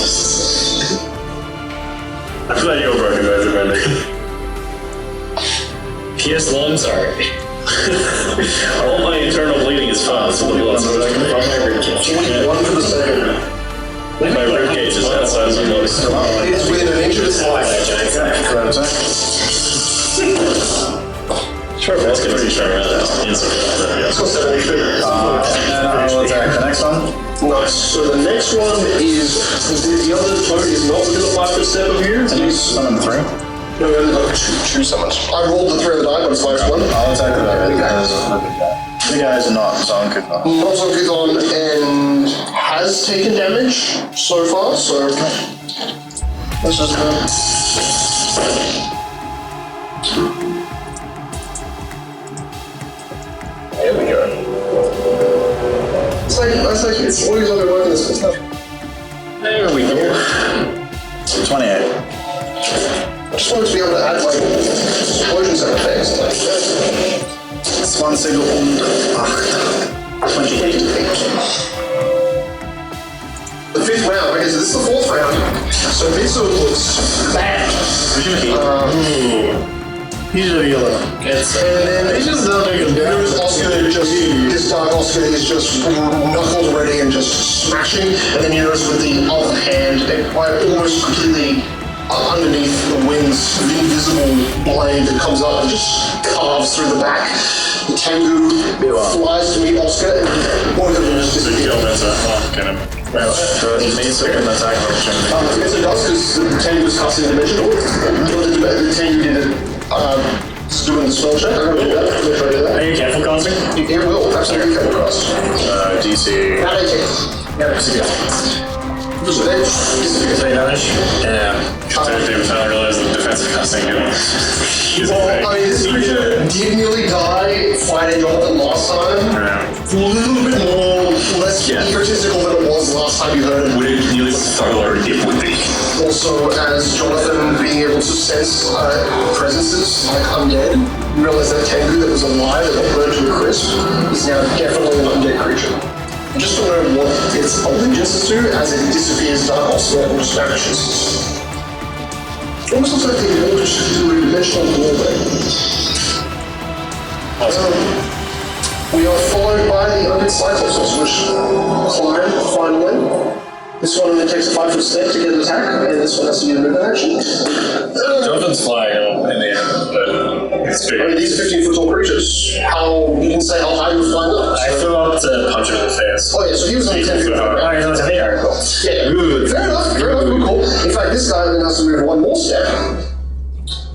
I feel like you're broken bones are mending. Pierced lungs are. All my internal bleeding is fine, so the blood's not from my ribcage. 21 for the second. My ribcage is outside of my lungs. It's within an inch of its life. Sure, that's going to be sure around that. It's got 7 HP. I'll attack the next one. Nice. So the next one is the other toad is not within a 5-foot step of you. He's summon 3. No, we only got two summons. I rolled the 3 of the die, but it's last one. I'll attack the guy because the guy is not Zonkuthon. Not Zonkuthon and has taken damage so far, so let's just go. There we go. It's always not working this stuff. There we go. 28. I just wanted to be able to add like explosion sound effects. Like, 20 und 8. 28. The 5th round, okay, so this is the 4th round. So Mitsu looks bad. He's a healer. And then there's Oscar this dark Oscar is just knuckles ready and just smashing. And then you notice with the other hand, almost completely underneath the wings, the invisible blade that comes up and just carves through the back. The Tengu flies to meet Oscar and both of them just disappear. It means a good attack opportunity. Yes, it does, because the Tengu is casting dimensional. The Tengu did it. Just doing the spell check. I'm going to do that. I'm going to try to do that. Are you careful casting? It will, absolutely careful cast. DC. Not 18. Yeah, that's good. So then, disappears. Damage? Yeah. I didn't realize the defensive casting. Well, I mean, this creature did nearly die fighting Jonathan last time. It's a little bit less egotistical than it was last time you heard it. Would it nearly struggle or it would be? Also, as Jonathan being able to sense presences like undead, you realize that Tengu that was alive and burned to a crisp is now definitely an undead creature. I just don't know what its allegiance is to as it disappears dark also and just vanishes. It almost looks like they all just do a dimensional doorway. We are followed by the undead Cyclops, which climb finally. This one only takes a 5-foot step to get an attack, and this one has to get a movement action. Jonathan's flying in the air, but it's I mean, big. these are 15-foot tall creatures. You didn't say how high you were flying up. I flew up to punch him in the face. Oh yeah, so he was only 10 feet high. Alright, that's a big article. Yeah, fair enough, good call. In fact, this guy only has to move one more step.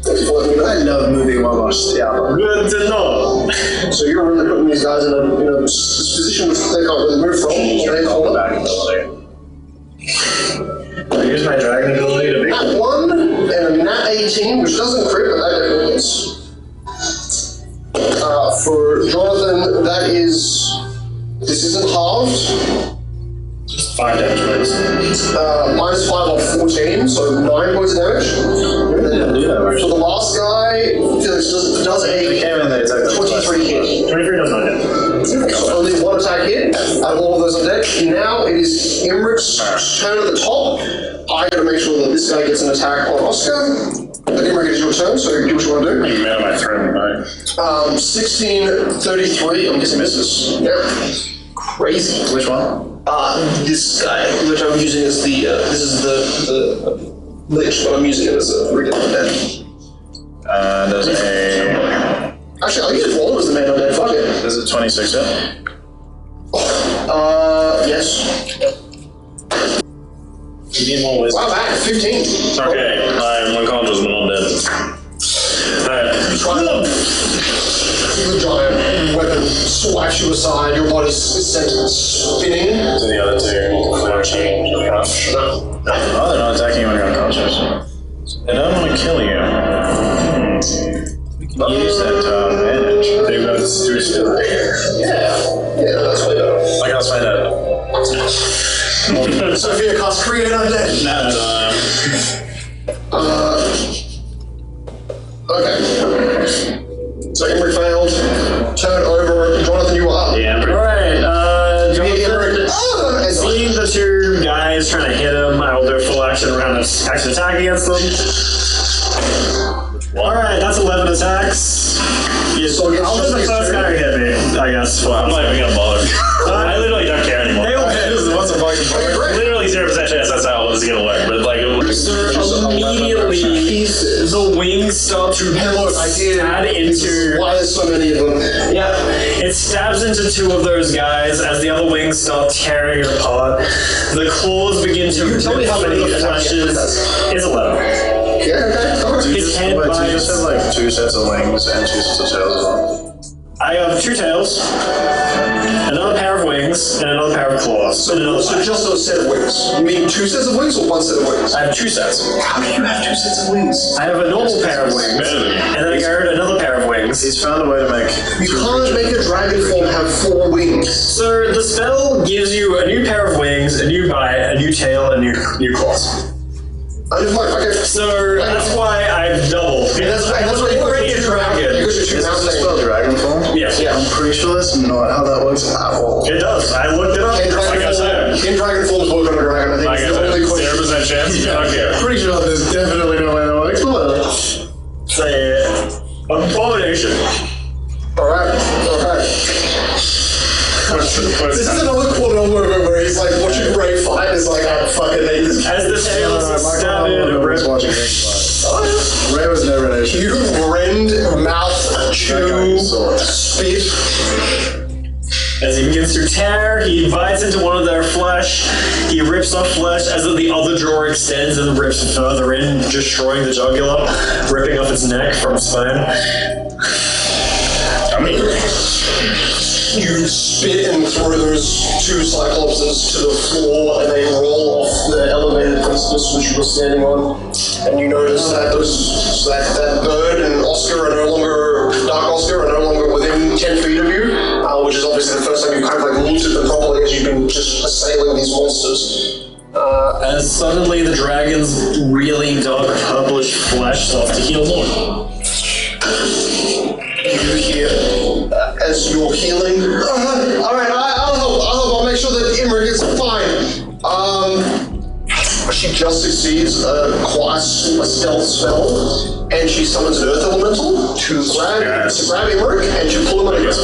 Thank you for letting me know. I love moving one more step. Good to know. So you're really putting these guys in a position which they can't really move from. They fall back. I use my dragon ability to make Nat 1 and a Nat 18, which doesn't crit, but that definitely hits. For Jonathan, that that is... This isn't halved. Just 5 damage, please. Minus 5 on 14, so 9 points of damage. So the last guy, Felix, does a 23 hit. 23 does not hit. So only 1 attack hit out of all of those on deck. Now it is Imric's turn at the top. I gotta make sure that this guy gets an attack on Oscar. Imric, it is your turn, so do what you want to do. You made my threat, right? 1633, I'm guessing misses. Yeah. Crazy. Which one? This guy, which I'm using as the, this is the Lich, but I'm using it as a regular undead. Does a... Actually, I'll use it for all as the man undead, fuck it. Does it 26 hit? Yes. You need more wisdom. Wow, back, 15. Okay, I'm unconscious when I'm dead. Alright. The giant weapon swipes you aside, your body is sent spinning. To the other two, clear change. No. Oh, they're not attacking you when you're unconscious. They don't want to kill you. We can use that to our advantage. They've got two still there. Yeah, that's way better. I gotta find out. Sophia casts Create Undead. Okay. So Imric failed. Turn over. Jonathan, you are up. Yeah, alright, Jonathan, seeing the two guys trying to hit him, I will do a full action round of action attack against them. Alright, that's 11 attacks. Yeah, so I'll do the first guy who hit me, I guess. I'm not even gonna bother. I literally don't care anymore. They will hit. Literally 0% chance that's how this is gonna work, but like... Immediately, the wings start to stab into... Why there's so many of them? Yeah, it stabs into 2 of those guys as the other wings start tearing it apart. The claws begin to rip many flashes. It's 11. Yeah, okay. His head Wait, so you bites. just have like 2 sets of wings and 2 sets of tails as well? I have 2 tails, another pair of wings, and another pair of claws. So just a set of wings. You mean 2 sets of wings or 1 set of wings? I have 2 sets. How do you have 2 sets of wings? I have a normal pair of wings, and then I got another pair of wings. He's found a way to make... You can't make a dragon form have 4 wings. So the spell gives you a new pair of wings, a new bite, a new tail, and new claws. Okay. So that's why I've doubled. That's why you're already a dragon. Because you're Is this spell dragon form? Yes. Yeah. I'm pretty sure that's not how that works at all. It does. I looked it up. In dragon forms work on a dragon. I think it's the only question. 0% chance? I don't care. Pretty sure there's definitely no way that works. It's a abomination. Alright. This is another quarter moment where he's like watching Ray fight and is like, I fucking hate this guy. As the tails stab in and rip. Watching Ray was never an issue. You rend, mouth, chew, spit. As he begins to tear, he bites into one of their flesh. He rips off flesh as the other jaw extends and rips further in, destroying the jugular, ripping off its neck from spine. You spit and throw those 2 Cyclopses to the floor and they roll off the elevated precipice which you were standing on. And you notice that that bird and Oscar are no longer, Dark Oscar are no longer within 10 feet of you, which is obviously the first time you've kind of like looked at them properly as you've been just assailing these monsters. As suddenly the dragon's really dark purplish flesh starts to heal more. You hear, as you're healing, alright, I'll help, I'll make sure that Imric is fine. She just succeeds a stealth spell, and she summons an earth elemental to grab Imric and to pull him under. I'll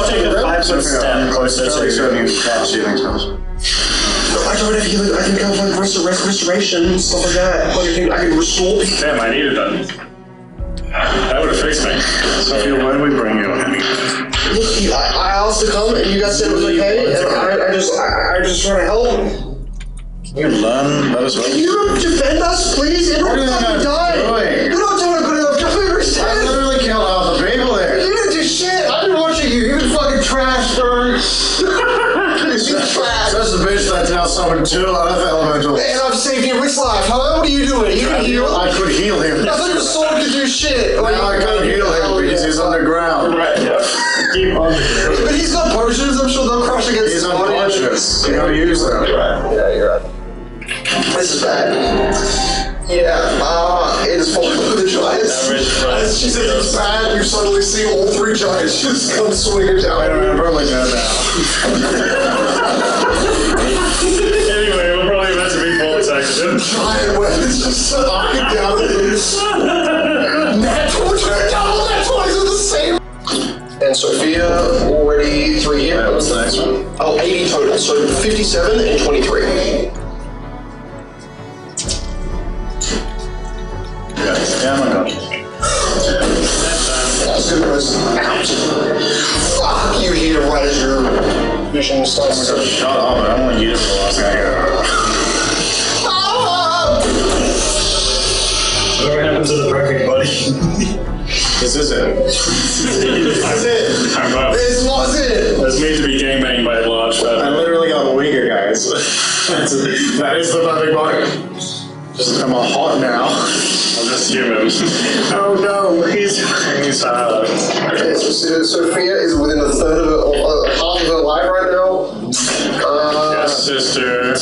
take a 5-foot step closer to you can't see things else. I don't have healing, I can go like restoration, stuff like that. I can restore people. Damn, I needed that. That would have fixed me. Sophia, why did we bring you in? Look, I asked to come, and you guys said it was okay, and I just trying to help. You learn that as well. Can you defend us, please? You're not fucking dying. You're not doing a good enough job. You're literally killed half the people there. You didn't do shit. I've been watching you. You've been fucking trash, bro. You've been trash. That's the bitch that's now summoned 2 earth elementals. And I've saved Imric's life. What are you doing? You can heal. I could heal him. I thought your sword could do shit. Now I can't heal him because he's underground. But he's got potions, I'm sure they'll crush against He's his on body. conscious. You gotta use them. Yeah, you're right. This is bad. Yeah, it is falling for the giants. As she says it's bad, you suddenly see all three giants just come swinging down. I'm probably dead now. Anyway, we're probably meant to be full section. Giant weapons just knocking down at them. Nat 20, double Nat 20s are the same. And Sophia, already 3 hit. Yeah, what's the next one? Oh, 80 total. So 57 and 23. Yeah, I'm unconscious. That's good as out. Fuck, you hear right as your vision starts to... Shut up, I don't want to use it for the last guy. Whatever happens to the perfect buddy? This is it. This was it! That's made to be gangbanged by a large I fat. literally got weaker, guys. That is the perfect body. Just, I'm all hot now. I'm just human. Oh no, he's Okay, so Sophia is within a third of half of her life right now. Yes, sister.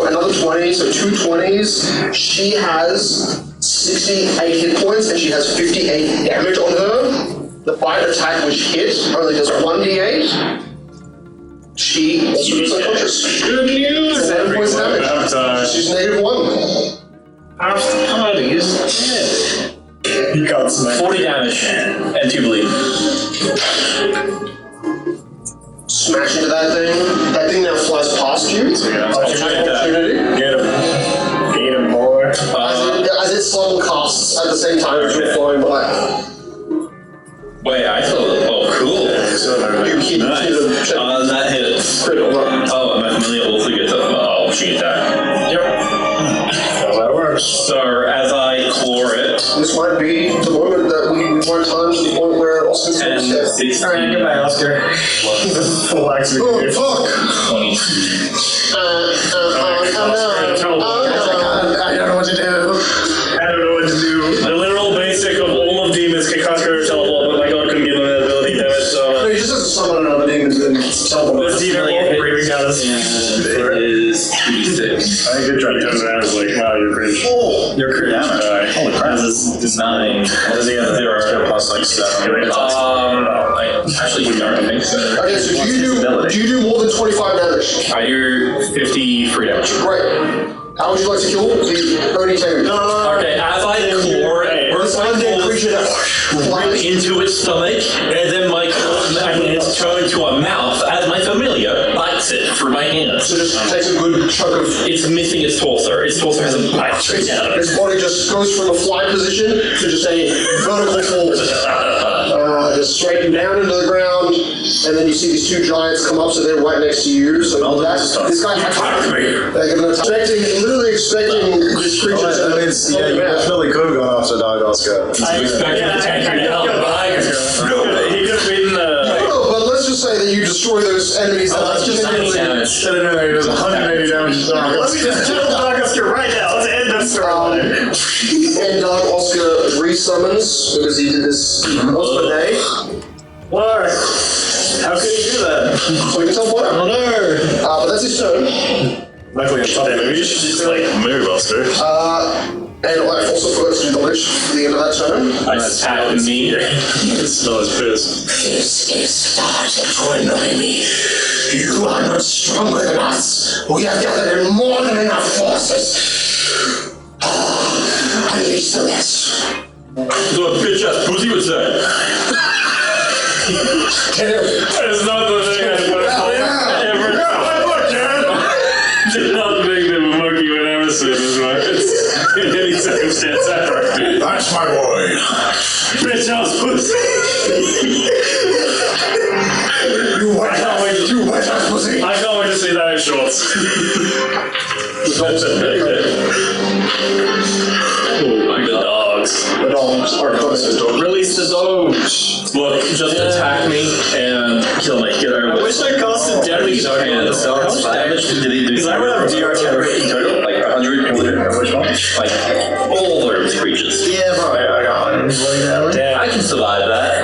Another 20, so 2 20s. She has 68 hit points and she has 58 damage on her. The bite attack which hit only does 1d8. She also gets unconscious. Good news! 7 points damage. Baptized. She's -1. How do you He got smacked. 40 damage and 2 bleed. Smash into that thing. That thing now flies past you. Attack opportunity. Get him, boy. As it sudden casts at the same time as you're flying by. Wait, I thought. Oh, cool. You keep Nice. That hit. critical. Oh, my familiar also gets a cheat attack. Yep. That's how it works. So as I claw it, This might be the moment that we want time to the point where Oscar's going to 10, step. 16, Alright, goodbye, Oscar. Relax me. Oh, fuck! 20. Oh no! I don't know what to do. I don't know what to do. The literal basic of all of demons can cast courage teleport, but my god couldn't give them that ability, damn it, No, so... he just has to summon another demon and then teleport. This demon will break out us. It is 2d6. I think good try to He get comes around and is like, wow, you're cringe. Your crit damage. Holy crap. This is 9. What does he have? Zero. Plus like 7. Actually, you don't think so. Okay, so do you do more than 25 damage? I do 53 damage. Great. How would you like to kill the Oni Tamer? Okay, as I claw it, This undead creature that rip flies. into its stomach, and then my magnets turn into a mouth as my familiar bites it through my hands. So just takes a good chunk of... It's missing its torso. Its torso has a bite straight down it. His body just goes from a fly position to just a vertical fall. Just straight down into the ground, and then you see these 2 giants come up, so they're right next to you. So this guy attacked me. They're gonna literally expecting this creature to... That means, yeah, you definitely could have gone after Dog Oscar. I expect him to take you down. He could have beaten No, but let's just say that you destroy those enemies that That's just 90 damage. No, he does 180 damage to Dog Let's just kill Dog Oscar right now. Let's end this story. and Dark Oscar resummons because he did this once per day. Why? How could he do that? So we can tell what. Oh no. But that's his turn. Luckily, I'm top Maybe you should just like move, Oscar. And I also forgot to do knowledge for the end of that turn. I attack me. Smell his piss. This is starting to annoy me. You are not stronger than us. We have gathered in more than enough forces. Unleash the rest. So a bitch ass pussy would say. It's not the thing I put ever. Did not make them a monkey when Emerson is right. In any circumstance ever. That's my boy. Bitch ass pussy. You wet ass pussy. I can't wait to see that in shorts. The dogs are coming. Release the dogs. Look, just attack me and kill me. Get over I wish I casted Deadly Target on the How much damage did he do? Because I would have DR10 in total, like 100. Which one? Like all those creatures. Yeah, bro, I got 120 damage. I can survive that.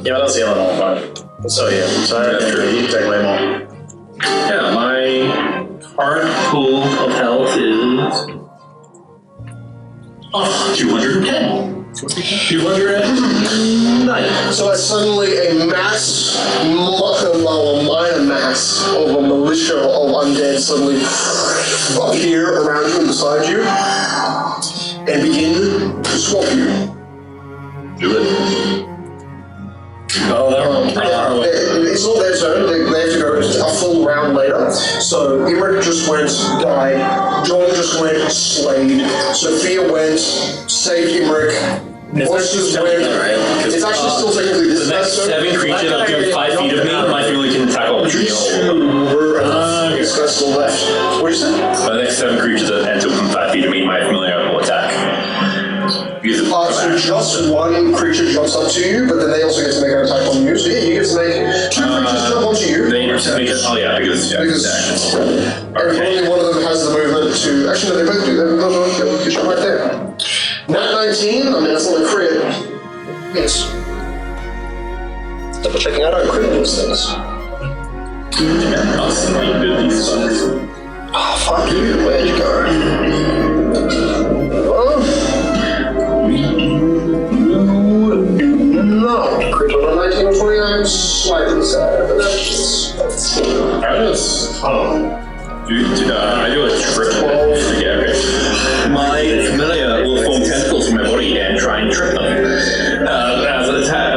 Yeah, but that's the other one. So yeah, you take way more. Yeah, my current pool of health is 210. 209. So as suddenly a mass, a minor mass of a militia of undead suddenly appear around you and beside you and begin to swamp you. Do it. Oh, It's not their turn. They have to go a full round later. So Imric just went, died. John just went, slayed. Sophia went, saved Imric. Voices went. It's actually still technically this The next turn. 7 creatures up to 5 feet of me, my family can tackle the These trio. two were this guy's still left. What did you say? The next 7 creatures that enter within 5 feet of me, my familiar will attack. So just one creature jumps up to you, but then they also get to make an attack on you. So yeah, you get to make 2 creatures jump onto you. They because Because and only one of them has the movement to. Actually, no, they both do. They'll get you right there. Nat 19. I mean, that's not a crit. Yes. Double checking. I don't crit those things. Oh, fuck you. Where'd you go? No, crit on a 19 or 20, I'm slightly sad, but that's... I do a trip. Yeah, okay. My familiar will form tentacles from my body and try and trip them. As an attack,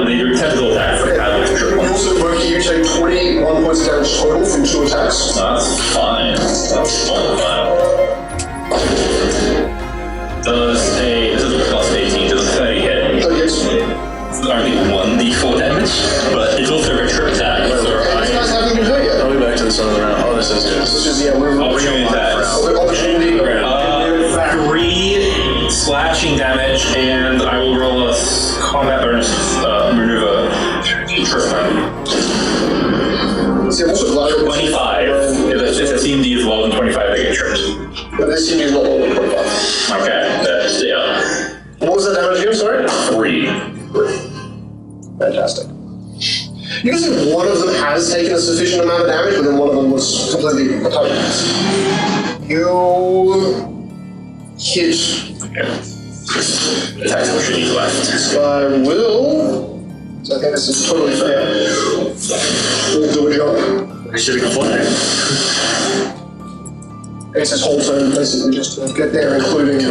they do tentacle attacks for paddle to trip them. Also, Moki, you take 21 points of damage total from 2 attacks. That's fine. That's fine. This is a plus 18, does a 30 hit? Oh, yes. It's only 1d4 damage, but it's also a trip attack. So These guys haven't been hurt yet. I'll be back to this other round. Oh, this is good. This is, yeah, we're opportunity attacks. Opportunity. 3 slashing damage, and I will roll a combat bonus maneuver to trip them. See, I'm also glad 25. If the CMD is lower than 25, they get tripped. But this team is not lower than 25. Okay, that's, yeah. What was the damage again, sorry? 3. Fantastic. You can see one of them has taken a sufficient amount of damage, but then one of them was completely untouched. You hit. Okay. Attack opportunity left. This guy will. So I think this is totally fair. We'll do a jump. I should have gone flying. It's his whole turn, basically, just to get there, including a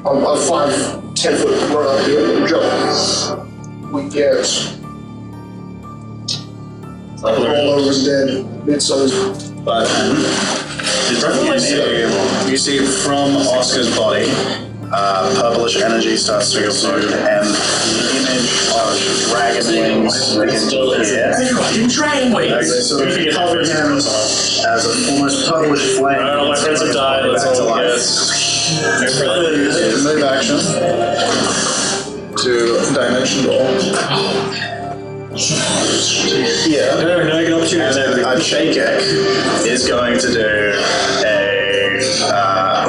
5-10 foot run up here and jump. We get. All over is dead. Midso's. But you see from Oscar's body, purplish energy starts to exude, and the image of dragon wings begins to appear. Dragon wings! So if you cover him as a almost purplish flame, I don't know, my friends have died, back that's to all I life. Move action to dimension roll. Yeah. No, I get opportunity. And then Shakek is going to do a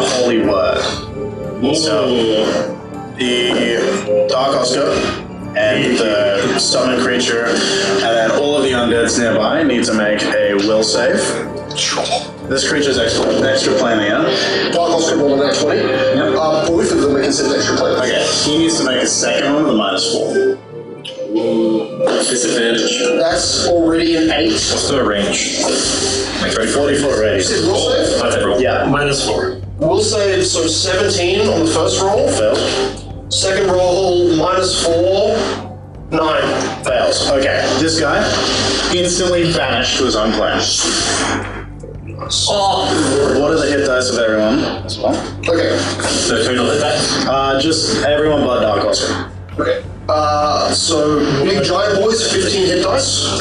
holy word. So the Dark Oscar and the summon creature, and then all of the undeads nearby need to make a will save. This creature's extra planar. Dark Oscar rolled a nat 20. Yep. Both of them are considered extra players. Okay, he needs to make a second one with a -4. Disadvantage. That's already an 8. What's the range? Like 44 already. You said will save? I roll. Yeah. -4. Will save, so 17 on the first roll. Failed. Second roll, -4, 9. Fails. Okay, this guy instantly vanished to his own plane. What are the hit dice of everyone as well? Okay. So total hit dice? Just everyone but Dark Oscar. Okay. So big giant boys, 15 hit dice.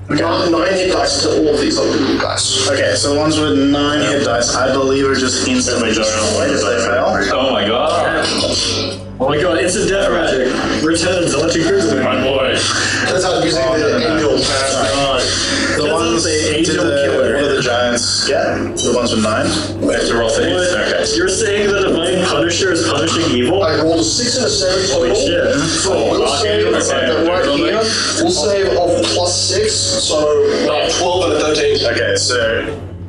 9 hit dice to all of these other little guys. Okay, so the ones with 9 hit dice, I believe, are just instantly destroyed if they fail. Oh my god. Oh my god, instant death magic. Returns electric cruiser. My boy. Turns out using the angel. The ones the to angel killer. what do the giants get? The ones with 9? We have to roll saves? Okay. You're saying that if I Punisher is punishing evil? I rolled a 6 and a 7 total. Holy shit. For a will save right here. Will save of +6, so 12 and a 13. Okay, so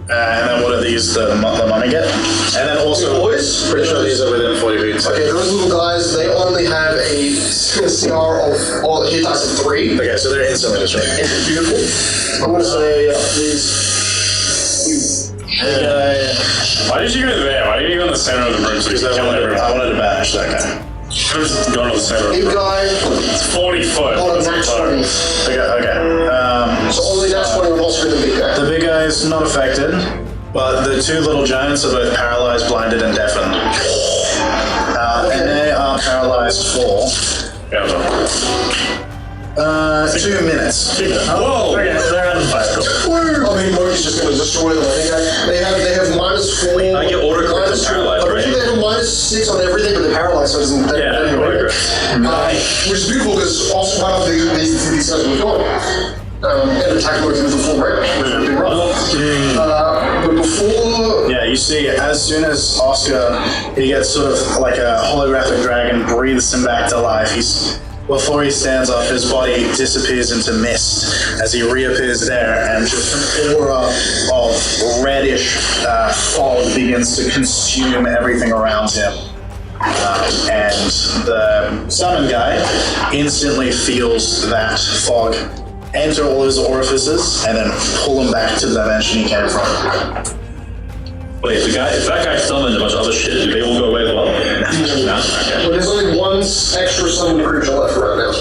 and then what are these the money get? And then also, boys, pretty sure these are within 40 feet. So. Okay, those little guys, they only have a CR of hit dice of 3. Okay, so they're instantly destroyed. It's beautiful. I'm gonna say these. Why did you go there? Why did you go in the center of the room so you Because could kill everyone? I wanted to banish that guy. Should have just gone to the center of the Big room. guy It's 40 foot. on a That's max not 20. Okay. So only that's 20 will also be the big guy. The big guy is not affected, but the two little giants are both paralyzed, blinded, and deafened. And they are paralyzed for 2 minutes. Whoa! Okay, they're on fire. I mean, Moki's just gonna destroy them. I think they have -4. I get order correct and paralyzed, I bet you they have a -6 on everything, but they're paralyzed, so it doesn't. Yeah, order Which is beautiful because also one of these guys were gone. And attack Moki with a full range. But before. Yeah, you see, as soon as Oscar, he gets sort of like a holographic dragon, breathes him back to life. Before he stands up, his body disappears into mist as he reappears there, and just an aura of reddish fog begins to consume everything around him. And the summon guy instantly feels that fog enter all his orifices and then pull him back to the dimension he came from. Wait, if that guy summoned a bunch of other shit, do they all go away as well? No? Okay. Well, there's only one extra summoned creature left right now.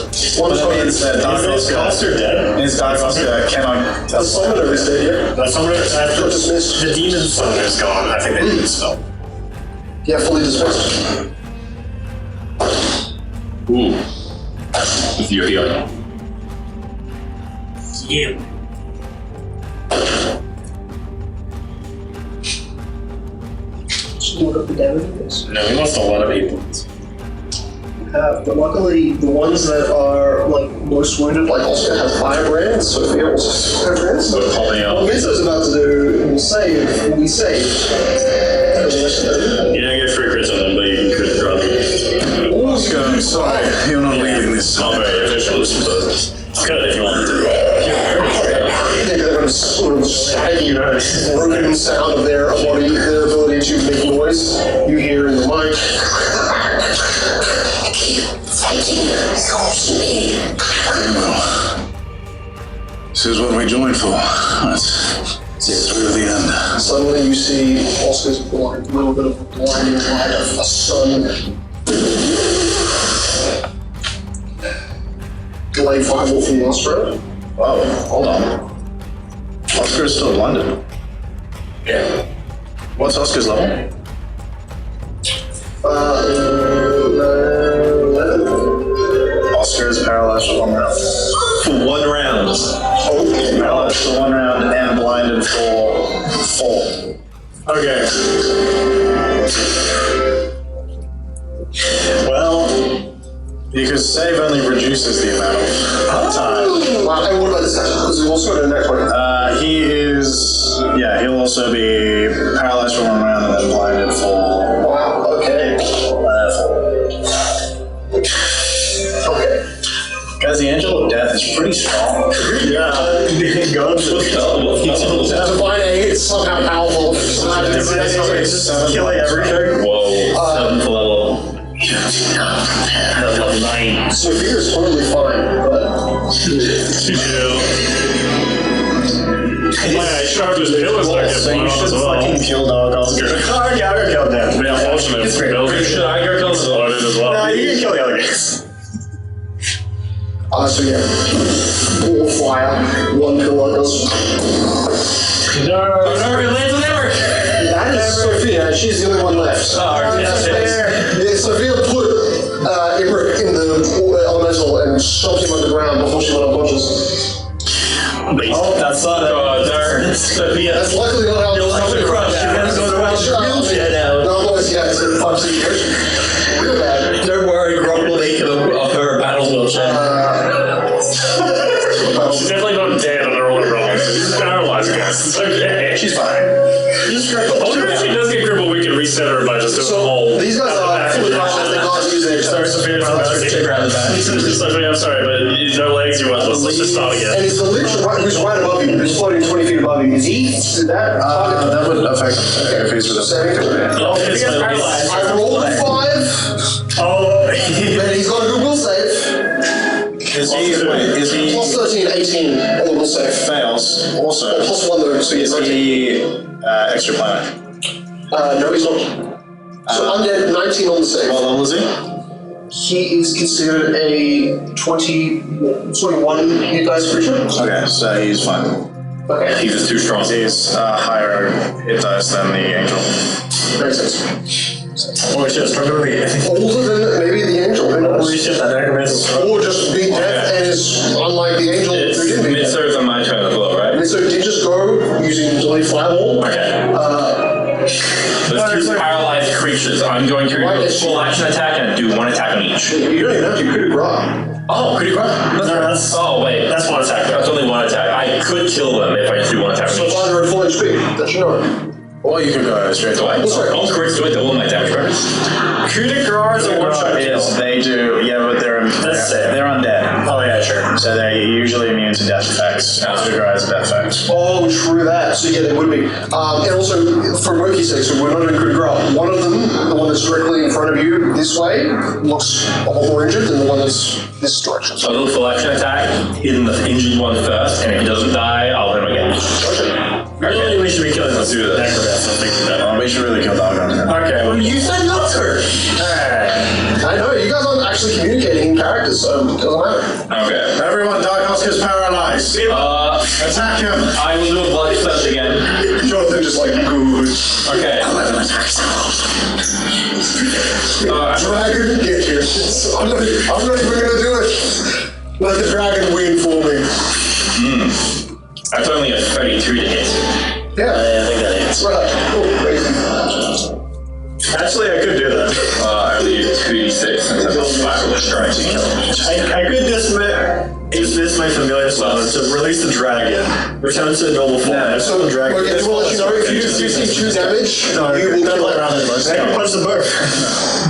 One That means that Dark Is Oscar dead? means Dark Oscar cannot The summoner is dead here. The summoner after Dismissed. the demon summoner is gone. I think they did the spell. Yeah, fully dismissed. Ooh. With your healing. Yeah. What up the damage is? No, he lost a lot of people. But luckily, the ones that are like most wounded, like Oscar has firebrands, Sophia also has firebrands. So popping What out. Mizo's about to do will save. You don't get free crits on them, but you can crit draw them. Oscar, I'm sorry, you're not leaving this. Not very official, but It's good if you want to. I think they're going to sort of static, broken sound of their body, their ability to make noise. You hear in the mic. This is what we joined for. Let's see through the end. Suddenly you see Oscar's blind, little bit of a blinding light of a sun. Glade 5 wolf from Nostra. Whoa, hold on. Oscar is still blinded. Yeah. What's Oscar's level? 11. Oscar is paralyzed for 1 round. for 1 round. Paralyzed for 1 round and blinded for 4. Okay. Well, because save only reduces the amount of time. Wow, and what about this action? Because we'll also go to the next one. He is, yeah, he'll also be paralyzed for 1 round and then blinded for Wow, okay. 4. Okay. Guys, the Angel of Death is pretty strong. Yeah. Go to Divine Aid is somehow powerful. It's killing everything. Whoa, 7th level. Level 9. Sophia's totally fine, but. Yeah, Sharp was killers like So you should fucking kill Dog Oscar. Oh, yeah, I'm gonna kill them. Yeah, unfortunately, It's great. should I go kill the loaded as well? Nah, you can kill the other guys. So yeah. Ball of fire, 1 pillar goes. No, it lands on Emmerich. That is Sophia, she's the only one left. Yeah, Sophia put Emmerich in the elemental and shoved him underground before she went unconscious. Oh, that's not Sophia. That's luckily not how You'll have to crush. You're gonna go around your wheelchair now. No, otherwise, yeah, it's a 5 years. Real bad. Don't worry, Grog will make her battle wheelchair. She's definitely not dead on her own wrong. She's paralyzed, guys. It's okay. She's fine. I wonder if she does get crippled, we can reset her forward by just doing So a whole. these guys are fully paralyzed. They can't use their Starts to finish the I'm sorry, but no legs, you want. Let's just stop again. And is the lich who's right above you, who's floating 20 feet above you, is he? Did that target? That would affect if he's with us. If he gets paralyzed. I rolled a 5, Oh, and he's got a good will save. Is he Plus 13, 18 on the will save. fails also? Plus 1 though, so he's Is he extra planet? no, he's not. So undead, 19 on the save. What level is he? He is considered a 21 hit dice creature. Okay, so he's fine. Okay, He's just too strong. He's higher hit dice than the angel. makes sense. holy shit, stronger than me. Older than maybe the angel, who knows? Holy shit, that necromancer is strong. Or just beat death and is unlike the angel It's who didn't beat death. mid-serve on my turn as well, right? And so did just go using Delay Firewall. Okay. There's two paralyzed creatures. I'm going to do a full action attack and do one attack on each. You don't even have to, you could grab. Oh, could you grab? No, that's. Oh, wait. That's one attack. That's only one attack. I could kill them if I just do one attack on So each. far they're at full HP, that you know. Or you could go straight Do I? away. Sorry. Oh, correct. Do I double my damage bonus? Coup de grace is a one-shot kill. They do, yeah, but they're undead. Oh, yeah, sure. So they're usually immune to death effects. Coup de grace is a death effect. Oh, true that. So yeah, they would be. And also, for Moki's sake, so we're not doing coup de grace. One of them, the one that's directly in front of you this way, looks a lot more injured than the one that's this direction. So I'll do a full action attack, hit the injured one first, and if he doesn't die, I'll hit him again. Really, we should be killing this dude. Necromancer. I'm thinking that. We should really kill Dogon. Okay, well, you said not to. Alright. I know, you guys aren't actually communicating in characters, so it doesn't matter. Okay. Everyone, Dogon is paralyzed. Attack him. I will do a bloody flesh again. Jonathan just like, good. Okay. Dragon, get here. I'm not even gonna do it. Let the dragon win for me. That's only a 32 to hit. Yeah. I think that hits. Right. Cool, crazy. Actually, I could do that. I only use 2d6 since I'm not spiral strike to kill him. I could dismiss my familiar summon to release the dragon, return to normal form. So, okay, we'll let you know, if you do 52 damage, you will kill it. I can punch the bird.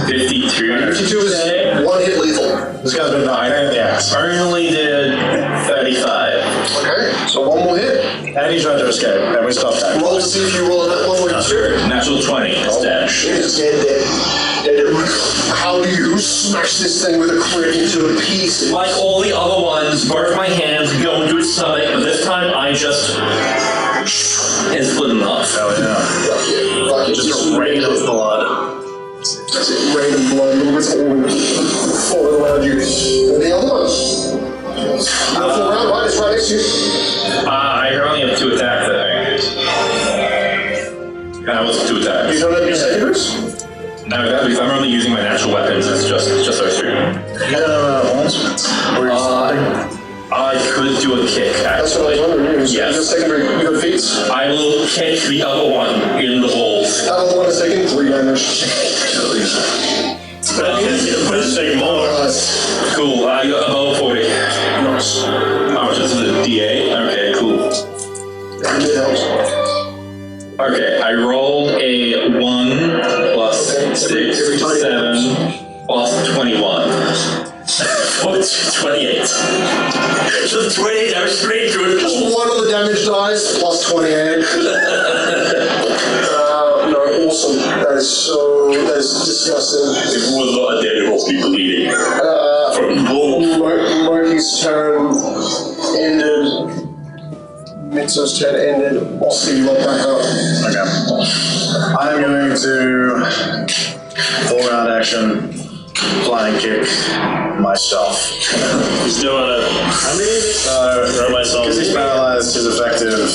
52. 52 is one hit lethal. This guy's been nine in the ass. Only did 35. Okay, so one more hit. And he tried to escape, and we stopped that. Roll to see if you roll a nat one or you do. Natural 20. It's dash. It is dead. How do you smash this thing with a crit into a piece? Like all the other ones, both my hands go into its stomach, but this time I just and split them up. Hell yeah. Fuck it, Just a rain of blood. That's it, rain of blood, little bits falling around you. And the other one? Full round, right? It's right next to you. I only have 2 attacks, I think. That was 2 attacks. You don't have your secondaries? No, because I'm only using my natural weapons. It's just those 2. I could do a kick, That's actually. what I was wondering. You Yes. got secondary, you got feats? I will kick the other one in the balls. That other one is taking 3 damage. But it's taking more. Cool, I got above 40. Nice. How much is it? D8? Okay, cool. It helps. Okay, I rolled a 1 plus 6, 7 plus 21. 28. Just 28 damage straight to it. Just one of the damage dice, plus 28. No, awesome. That is disgusting. If it was not dead, it must be bleeding. From bull. Moki's turn ended. Mitsu's turn ended. I'll see you right back up. Okay. I'm going to full round action, flying kick myself. He's doing it. Throw myself. Because he's paralyzed, his effective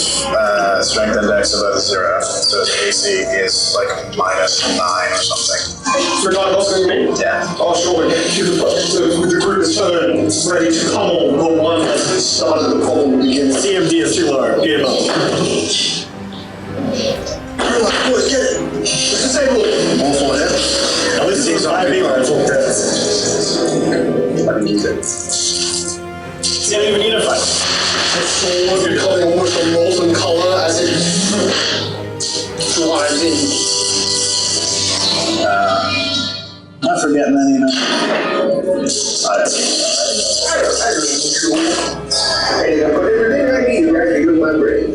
strength index is about 0. So his AC is like -9 or something. Forgot what's going to be? Yeah. Oh, sure. The group is turn ready to pummel the one that started the pummel to begin with. CMD is too low. Get him up. Boys, get it. Let's disable it. All for him. At least he's on me. You don't even need a fight. The sword becoming almost a molten color as it drives in. forgetting any now. Hey, I put everything I need right here in my brain.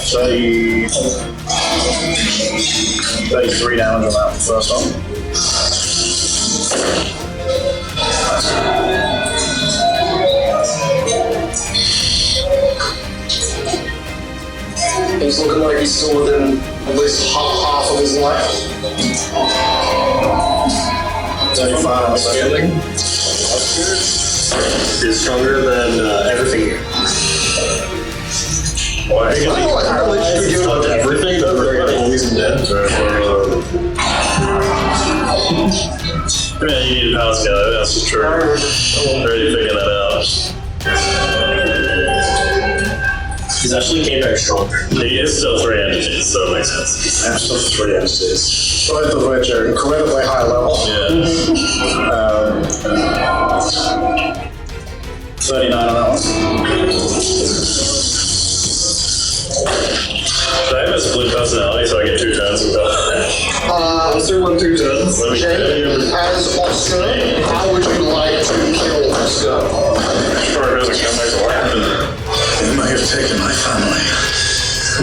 So 33 damage on that first one. He's looking like he's still within at least half of his life. 35 on scaling. Is stronger than everything here. Why? I don't know, I think you should give it Everything that we're always in debt. Yeah, you need a power scale, that's true. Already figured that out. He's actually Keter stronger. He is still 3 entities, so it makes sense. I'm still 3 entities. Both of which are incredibly high level. Yeah. 39 on that one. Should I have a split personality so I get 2 turns with that? Let's do 1, 2 turns. Jay, as Oscar, how would you like to kill Oscar? Sure, it doesn't come back to life. You may have taken my family,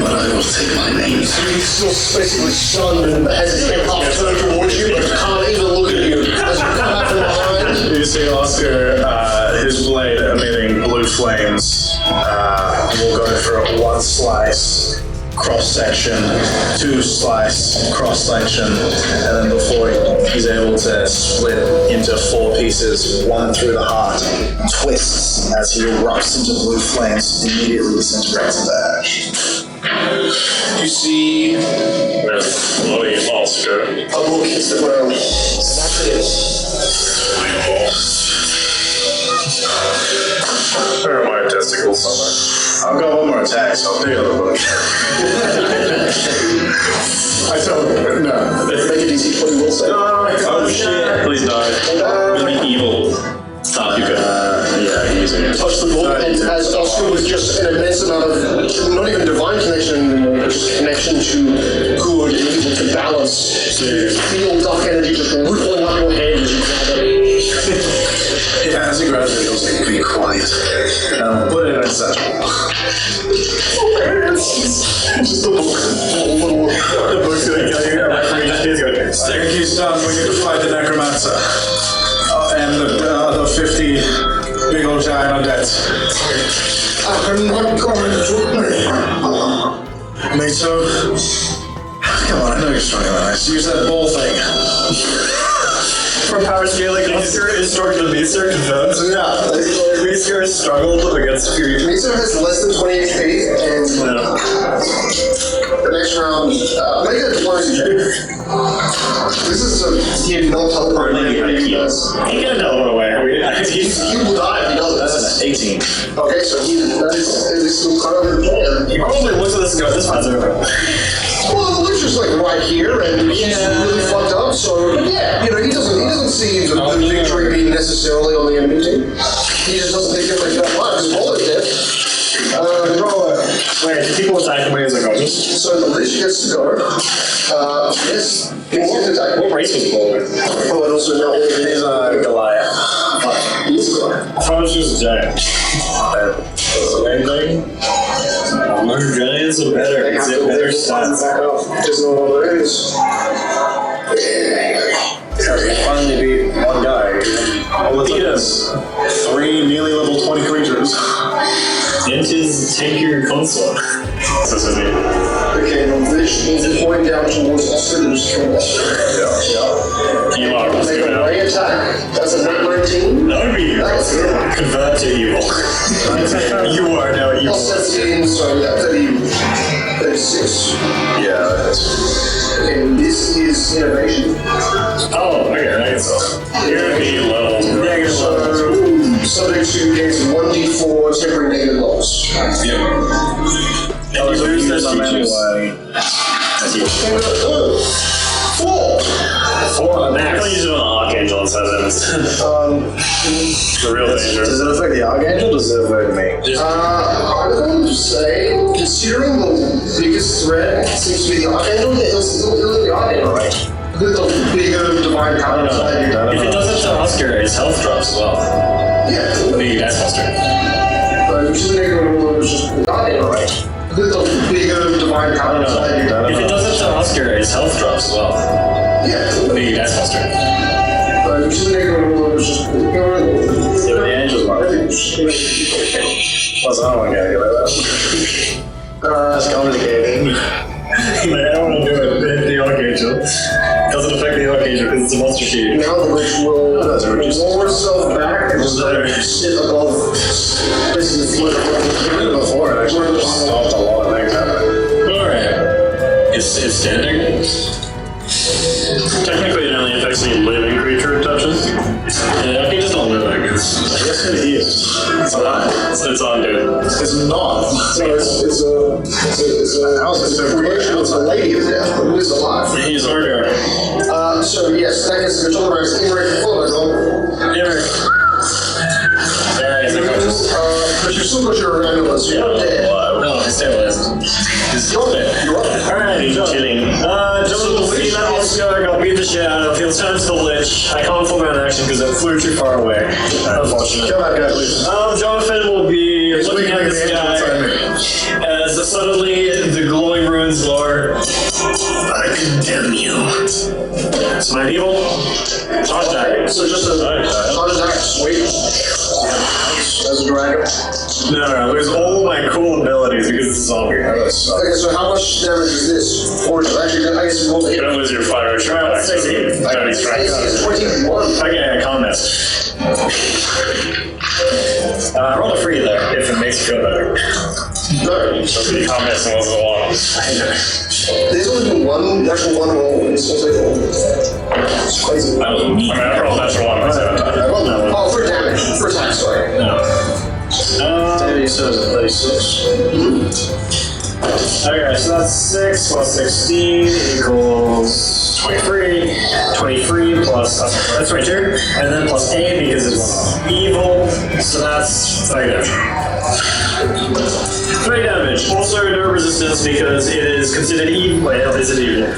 but I will take my name. So he's still basically stunned and has his head half turned towards you, but can't even look at you. As you come up from behind. You see Oscar, his blade emitting blue flames, will go for 1 slice, cross-section, 2 slice, cross-section, and then before he's able to split into 4 pieces, 1 through the heart, twists as he erupts into blue flames, immediately disintegrates into ash. You see With bloody Oscar. a book hits the ground, and that's it. Where are my testicles somewhere? I've got 1 more attack, so I'll pick up the book. I told him, no. Make it easy, what he will say. Oh shit, please die. It'll be evil. Stop, you good. Yeah, using it. Touch the book, and as Oscar with just an immense amount of, not even divine connection anymore, but just connection to good and evil to balance. So you feel dark energy just rippling up your head as you grab it. Yeah, as he grabs it, he goes, be quiet. And I'll put it in his satchel. Just the book. The book's gonna kill you. Staircase done, we get to fight the necromancer. And the other 50 big old giant undead. I'm not going to Mito, come on, I know you're struggling. Let's use that ball thing. From power scaling, Oscar is stronger than Meeser, confirmed. Yeah. Meeser has struggled against Fury. Miso has less than 20 HP, and the next round, make a diplomacy check. This is a, he had not teleport He can teleport away. He will die if he doesn't. That's an 18. Okay, so that is some kind of the plan. He probably looks at this and goes, this one's over. Well, the Witcher's like right here, and he's really fucked up, so yeah, he doesn't see the victory being necessarily on the enemy team. He just doesn't think it's like that much, because all is dead. Wait, people attack me as I go. So the Lich gets to go. Yes, he's attack. What race was he born with? Oh, and also now He's Goliath. he's Goliath. I thought it was just a giant. Same thing? 100 giants or better. Is it better stats? Doesn't know what it is. He finally beat 1 guy. He has 3 nearly level 20 creatures. And his tankier consort. Okay, now this means it's pointing down towards Oscar to just kill Oscar. You are Make a ray attack. That's a nat 19. That would be That's good. convert to evil. You are now evil. Plus 17, so yeah, 36. Yeah, that's. Okay, this is innovation. Oh, okay, nice. You're gonna be levels. So, subject to gains 1d4 temporary negative loss. Oh, you lose that anyway. Four on max. I'm gonna use it on Archangel instead of the real danger. Does it affect the Archangel or does it affect me? I'm going to say, considering the biggest threat seems to be the Archangel, it'll be the Archangel, right? The bigger divine power. If it does it to Oscar, its health drops as well. Yeah. Maybe that's Oscar. Which is negative, which is the Archangel, right? The bigger divine power. If it does it to Oscar, its health drops as well. Yeah. Maybe that's Oscar. Which is negative, which is Yeah, the Angel's mark. Plus, I don't want to get that. That's complicated. I don't want to do it. The Archangel. Doesn't affect the Archangel because it's a monster sheet. now the witch will roll herself back and just sit above basically the floor. Before it actually stopped a lot of things happening. Alright. It's standing. Technically, it only affects any living creature it touches. Yeah, Archangels don't live, I guess. Yes, it is. It's on, dude. It's not. So it's a creation of a lady of death, but who is alive. He's harder. So yes, that gets the control right. But you still got your ambulance. You're not dead. No, he's still alive. You're dead. You're up. Alright, Kidding. Jonathan will see that Oscar, got beat the shit out of, he'll turn to the Lich. I can't full mount action because it flew too far away. Unfortunately. Come on, guys. Jonathan will be looking at this guy as suddenly the glowing runes lore. I condemn you. It's my people. Charge dagger. So just a charge attack, sweet. As a dragon. No, lose all my cool abilities because it's a zombie. Okay, so how much damage is this? Or actually, I guess you roll You're gonna lose your fire strike. Well, 16. I gotta be strike. It's 21. Okay, I can't miss. Roll a free though, if it makes you feel better. No. So the comments was a lot. I know. There's only been one natural one roll. It's crazy. That was neat. I mean, I rolled natural one myself. Oh, for damage. For attack, sorry. No. Danny says 36. Okay, so that's 6 plus 16 equals 23. 23 plus, that's 22. And then plus 8 because it's evil. So that's 3 damage. 3 damage. Also no resistance because it is considered evil. Wait, is it evil?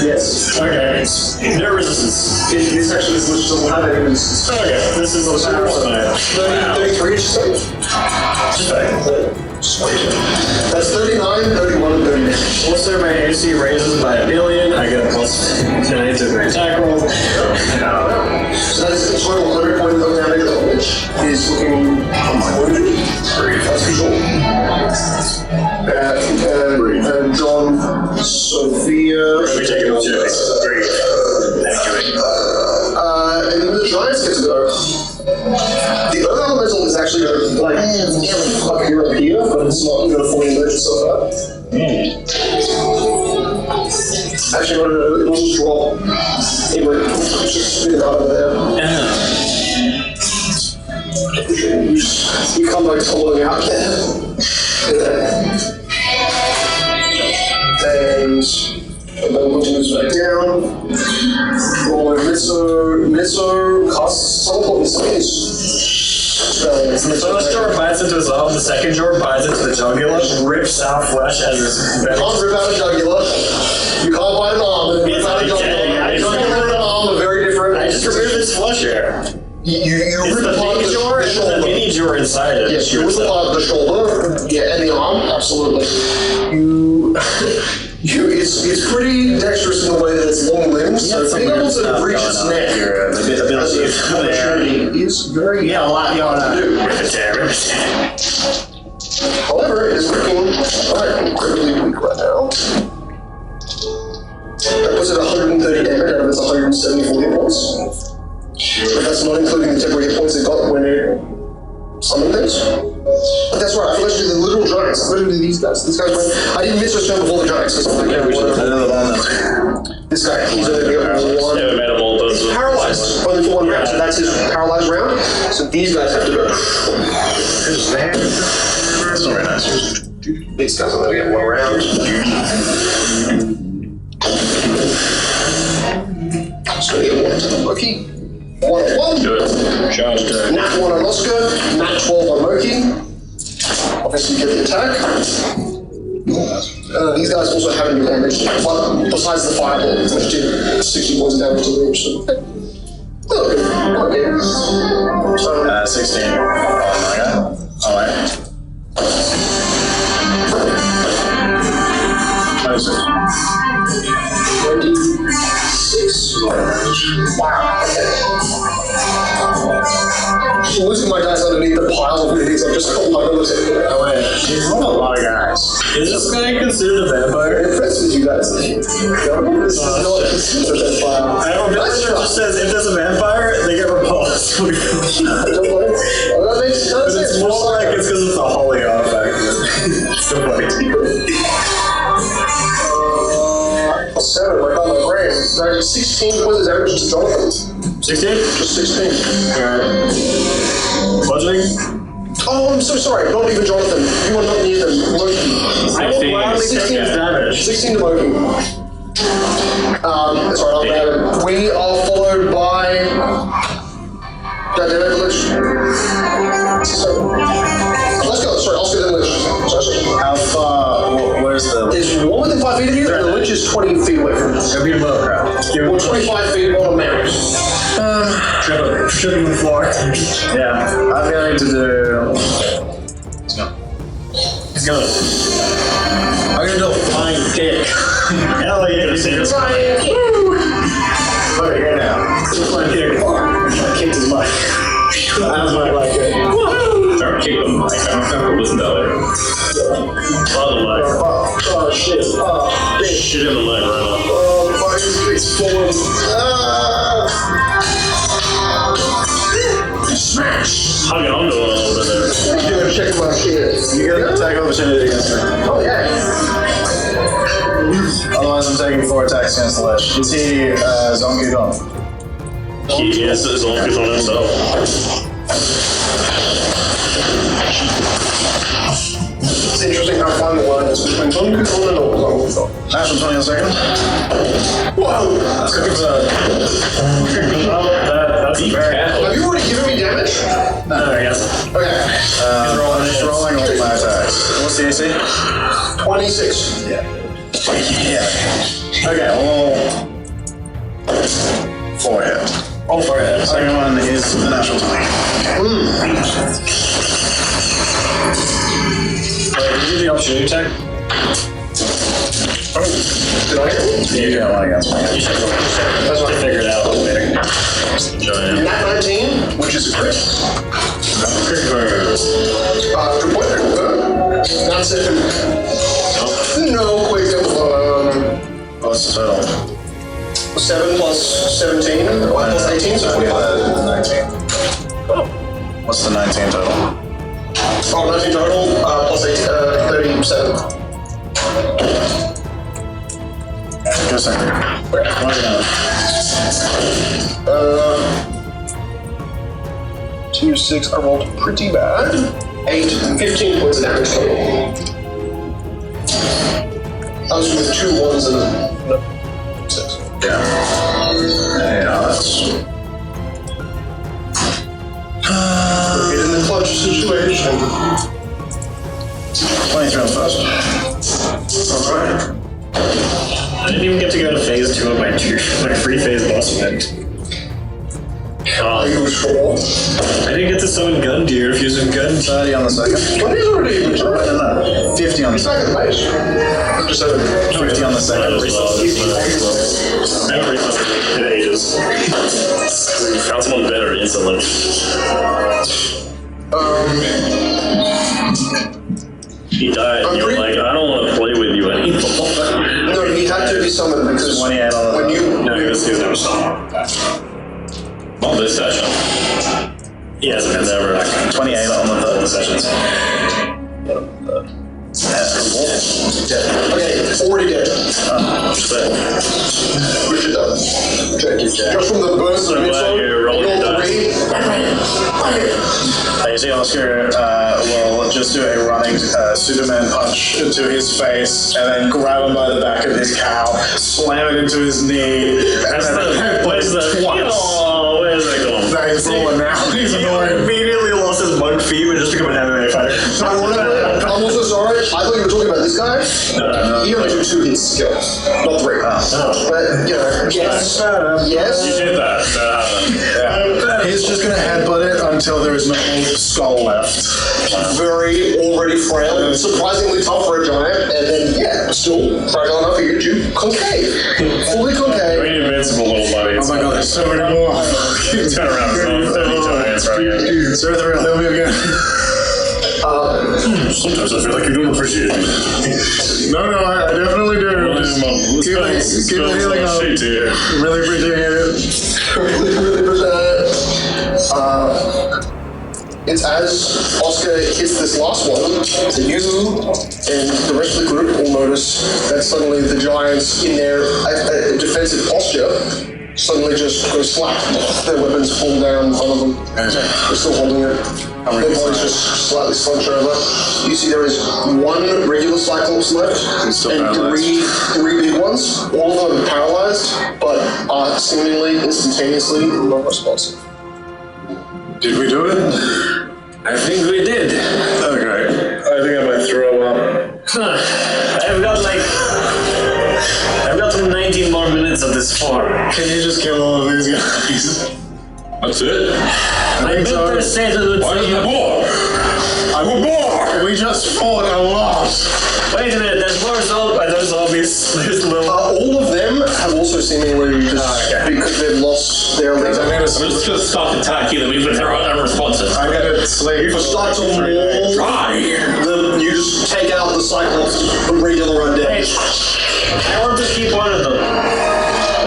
Yes. Okay. No resistance. This actually is which doesn't have any resistance. Okay, this is the power side. 33 save. Just back. That's 39, 31, and 39. Also, my AC raises by 1,000,000. I get a plus 10 to my attack roll. So that's the total 100 point of damage, which is looking that's control. And John, Sophia. Let me take it up to and then the giants get to go. The earth elemental is actually going to like up here, but it's not going to fully merge itself out. Actually, it will drop. Anyway, just spit it out of there. You come like tumbling out there. And then we'll move back down. Roll a Mitso casts teleport in space. So the first jar bites into his arm, the second jar bites into the jugular, rips out flesh as his You can't rip out a jugular. You can't bite an arm and rip out a jugular. A jugular and an arm are very different. I just removed his flesh here. You It's rip the apart big the jar and the shoulder. mini jar inside it. Yes, you rip apart the shoulder, and the arm, absolutely. It's pretty dexterous in the way that it's long limbs, so being able to reach its neck as an opportunity is very hard to do. However, it is looking incredibly weak right now. That puts it at 130 damage out of its 174 hit points. But that's not including the temporary hit points it got when it summoned things. But that's right, I forgot to do the literal giants. I forgot to do these guys. These guys went. I didn't miss a turn before the giants. This guy, he's only got one. He's paralyzed only for 1 round, so that's his paralyzed round. So these guys have to go. That's not very nice. These guys are going to get one round. Just going to get one to the Moki. 1 on 1. Do it. Charge to Nat 1 on Oscar. Nat 12 on Moki. Obviously, you get the attack. These guys also have a new damage, besides the fireball, which did 60 points of damage to them. So, okay. So, 16. Oh my god. Alright. 26. Wow, okay. I'm losing my dice underneath the pile of goodies I've just got my military. Oh wait, he's rolled a lot of guys. Is this guy considered a vampire? I'm impressed with you guys. This is not considered a vampire. I don't know. It just says if there's a vampire, they get repulsed. I don't know. Well, that makes sense. It's more like it's because it's a holy artifact. It's so funny. Plus 7, my god, my brain. 16 points of damage to Jonathan. 16? Just 16. Alright. Bludgeoning? Oh, I'm so sorry. Not even Jonathan. You are not near them. Moki. 16 damage. 16 to Moki. That's right, I'll grab it. We are followed by... God damn it, Lich. So, let's go. Sorry, I'll skip the Lich. Sorry. How far? Where's the? Is one within 5 feet of you, and the Lich is 20 feet away from us. Go be above crowd. We're 25 feet on a mount. Tripping the floor. Yeah, I'm going to do. He's going. I'm gonna do a flying kick. Hell yeah, he's gonna Flying kick! Okay, here now. do a flying kick. I kicked his mic. That was my like it. Sorry, kick the mic. I don't have to listen to it. Follow the mic. Oh shit. Oh, bitch. Shit in the mic right now. Oh, fuck, it's falling. Smash! Hugging onto it a little bit there. I'm doing check my shit. You get an attack opportunity against me. Oh, yeah. Otherwise, I'm taking 4 attacks against the Lich. Is he zombie gone? He is his own on himself. It's interesting how fine the line is between zombie control and normal control. Natural 20 on second. Whoa! That's good. That's very. Have you already given me damage? No, yes. Okay. Just rolling all my attacks. What's the AC? 26. Yeah. Okay, all 4 hit. All 4 hit. Second one is the natural 20. Wait, did you do the opportunity attack? Oh, did I hit? You got one against me. That's what I Figure it out later. Nat 19, which is a crit. Good point. Not 7. No, quick confirm. What's the total? 7 plus 17, plus 18, so 25. 19. What's the 19 total? Oh, 19 total, plus 37. Go second. Uh, 2, 6, I rolled pretty bad. 8, 15 points of damage total. I was with 2 1s and a 6. Yeah, that's... We're in the clutch situation. 23 on first. Alright. I didn't even get to go to phase 2 of my free phase boss event. Are you sure? I didn't get to summon gun deer if using gun. 30 on the second. What is already returned? No, 50 on the second. Second base. I'm just saying. 50 on the second. I haven't resuscitated in ages. Found someone better instantly. He died, and you were like, I don't want to play with you anymore. No, he had to be summoned because 28 on the when you... No, he was never summoned. On this session. He hasn't been never. 28 on the third session. Okay, already dead. Good shit done. Okay, just from the burst of I'm glad you're rolling your dice. 3. AC? see Oscar will just do a running Superman punch into his face and then grab him by the back of his cow, slam it into his knee, and then Where's the... twice. Oh, where's that going? Now he's rolling now. He's He annoying. immediately lost his monk fever just to become an MMA fighter. I'm also sorry. I thought you were talking about this guy. He only took 2 hits skill, not 3. But, you know, yes. Yes. You did that. That happened. He's just gonna headbutt it until there is no skull left. Very already frail, surprisingly tough for a giant, and then, still fragile enough to get you concave. Fully concave. We're invincible, little buddy. Oh my god, there's so many more. Turn around, it's not 30 giants right here. Sir, the real, help me again. Sometimes I feel like you don't appreciate me. No, I definitely do. Keep the healing up. Really appreciate it. Really appreciate it. It's as Oscar hits this last one that you and the rest of the group will notice that suddenly the giants in their defensive posture suddenly just go slack. Their weapons fall down in front of them. They're still holding it. Their bodies just slightly slouch over. You see there is 1 regular Cyclops left and 3 big ones. All of them are paralyzed, but are seemingly instantaneously non-responsive. Did we do it? I think we did. Okay. I think I might throw up. I've got 19 more minutes of this form. Can you just kill all of these guys? That's it? I better say that it's... Why is there more? I want more! We just fought a lot! Wait a minute, there's more zombies. There's little... All of them have also seemingly just because they've lost their leader. Let's just stop attacking them even if they're unresponsive. I gotta sleep. You start to maul Try! you just take out the Cyclops, the regular undead. I want to keep one of them.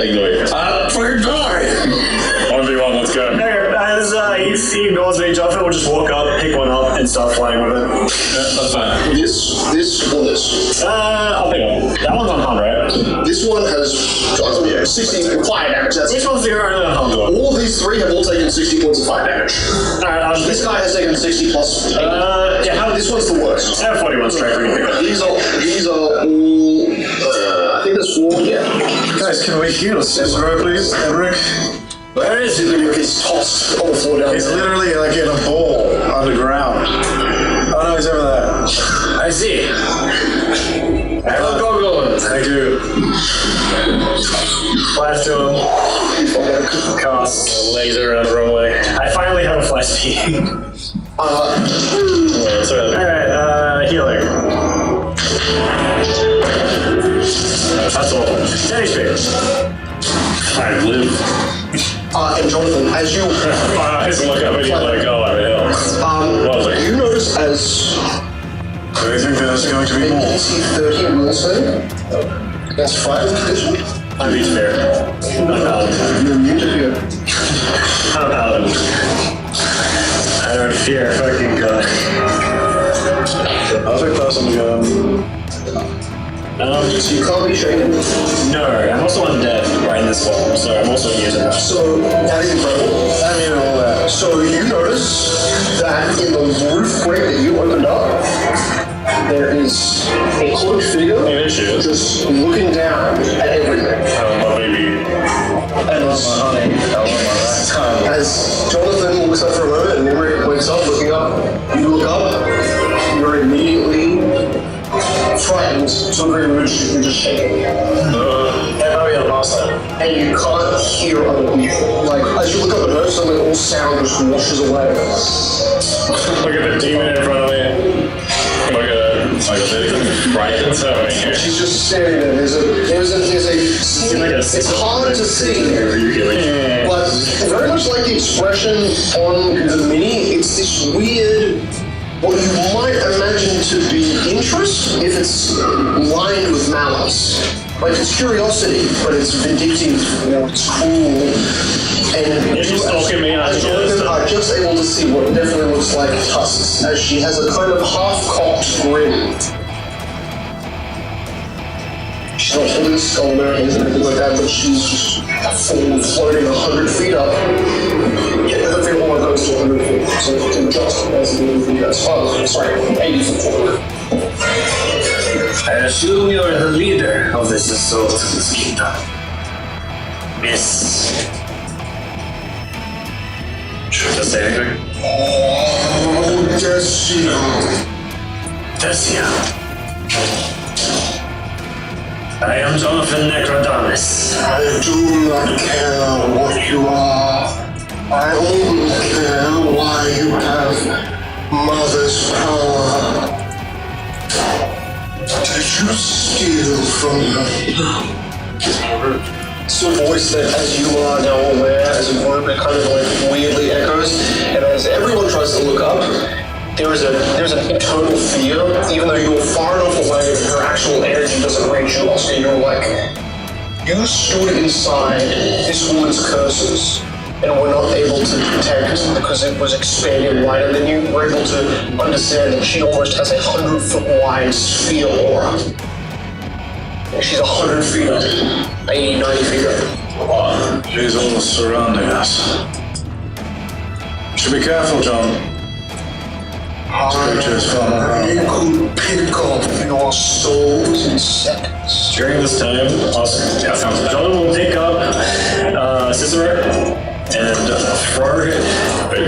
Ignore it. Fucking die! 1v1, let's go. Okay, as he ignores me, Jonathan will just walk up, pick one up, and start flying with it. That's fine. This, or this. I'll pick one. That one's unharmed, right? This one has 60 fire damage. Which one's the only unharmed one? All of these 3 have all taken 60 points of fire damage. Alright, This guy has taken 60 plus. This one's the worst. I have 41 strength, we can pick up. These are all. I think there's 4. Yeah. Guys, can we heal Cicero, please? Edric? Where is he? He's tossed on the floor down He's there. literally like in a ball underground. Oh no, he's over there. I see. Go. Thank you. Flash to him. Cast laser around the wrong way. I finally have a flash speed. Alright, healer. That's all. 10 HP. I live. And Jonathan, as you My eyes look up and you let go out of the hill. you notice as Do you think there's going to be an more? DC 13 will save against frightened condition, I'm each fair. I'm a paladin. you're immune to fear. I'm a paladin. I don't fear fucking God. Perfect person to go. So you can't be shaken. No, I'm also undead right in this form, so I'm also immune to that. So that is incredible. I mean, all that. So you notice that in the roof break that you opened up, there is a cloaked figure just looking down at everything. Baby. And as Jonathan looks up for a moment and Emmerich wakes up, looking up, you look up, you're immediately frightened to a degree which you're just shaking. And you can't hear other people. Like, as you look up at her, suddenly all sound just washes away. Look at the demon in front of me. Look at it. Like a right that's happening here. She's just standing there. It's hard to see, but very much like the expression on the mini, it's this weird, what you might imagine to be interest if it's lined with malice. Like it's curiosity, but it's vindictive or it's cruel. And You're just stalking me, as Jonathan are just able to see what definitely looks like tusks, as she has a kind of half-cocked grin. She's not holding a skull in her hands or anything like that, but she's just floating 100 feet up. At the feet or it goes to 100 feet. So it can adjust basically anything goes. Oh, sorry, 80 foot forward. I assume you're the leader of this assault to this kingdom. Miss. Should I say anything? Oh, Tessia. I am Jonathan Necrodamus. I do not care what you are. I only care why you have Mother's power. Did you steal from her? It's a voice that, as you are now aware, as a group, it kind of like weirdly echoes, and as everyone tries to look up, there's an internal fear, even though you're far enough away that her actual energy doesn't reach you, Oscar. You're like, you stood inside this woman's curses and were not able to detect because it was expanding wider than you. Were able to understand that she almost has 100 foot wide sphere aura. She's 100 feet up, 80, 90 feet up. She's all surrounding us. Should be careful, John. I could pick off your souls in seconds. During this time, John will pick up Cicero and throw it.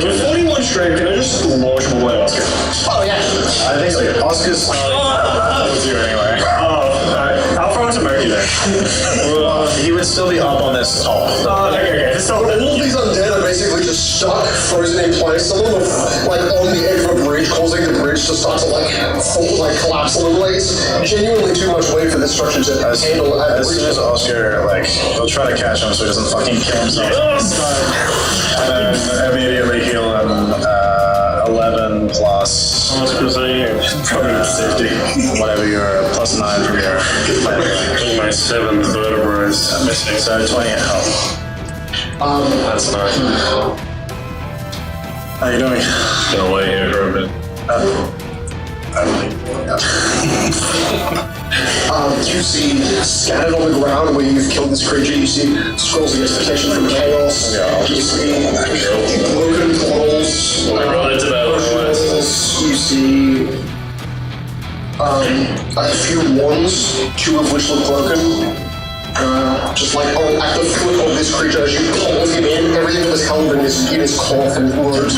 With 41 strength, can I just launch him away, Oscar? Oh, yeah. I think so. Oscar's with you anyway. I'll throw it to Moki there. He would still be up on this top. Okay. All these undead are basically just stuck, frozen in place. Some of them like on the edge of a bridge, causing the bridge to start to collapse a little ways. Genuinely too much weight for this structure to handle. As soon as Oscar, he'll try to catch him so he doesn't fucking kill himself. And then immediately heal him 11 plus. How much was I? Probably 50. Whatever your plus 9 from your. My 7th vertebra is missing. So 20 at health. That's nice. How you doing? Gonna lay here for a bit. You see scattered on the ground where you've killed this creature, you see scrolls of protection from chaos. You see broken portals. You see a few wands, 2 of which look broken. Just like at the foot of this creature, as you pull him in, everything that was held in his cloth and words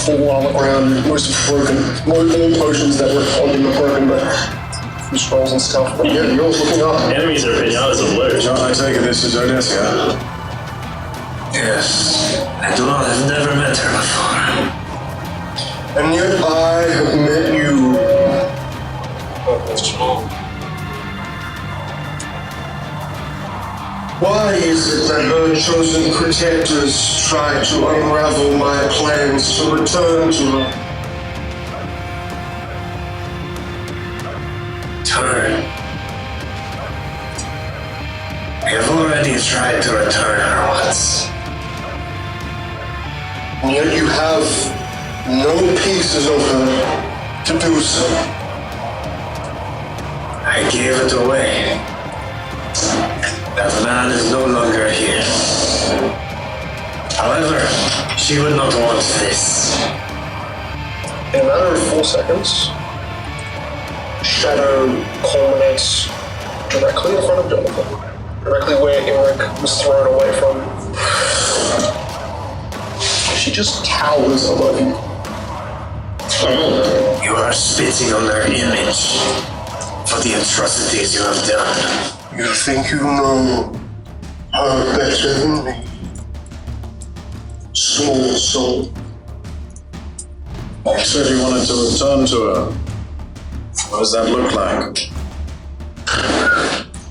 fall on the ground, most broken. All potions that were on him are broken, but some scrolls and stuff. But yeah, yours looking up. Enemies are pinatas of loot. John, I take it this is Odysseia. Yes. I have never met her before. And yet I have met you. Why is it that her chosen protectors try to unravel my plans to return to her? Turn. We have already tried to return her once. And yet you have no pieces of her to do so. I gave it away. That man is no longer here. However, she would not want this. In a matter of 4 seconds, Shadow culminates directly in front of Jonathan. Directly where Eric was thrown away from. She just towers above you. You are spitting on their image for the atrocities you have done. You think you know her better than me? Small soul. You said you wanted to return to her. What does that look like?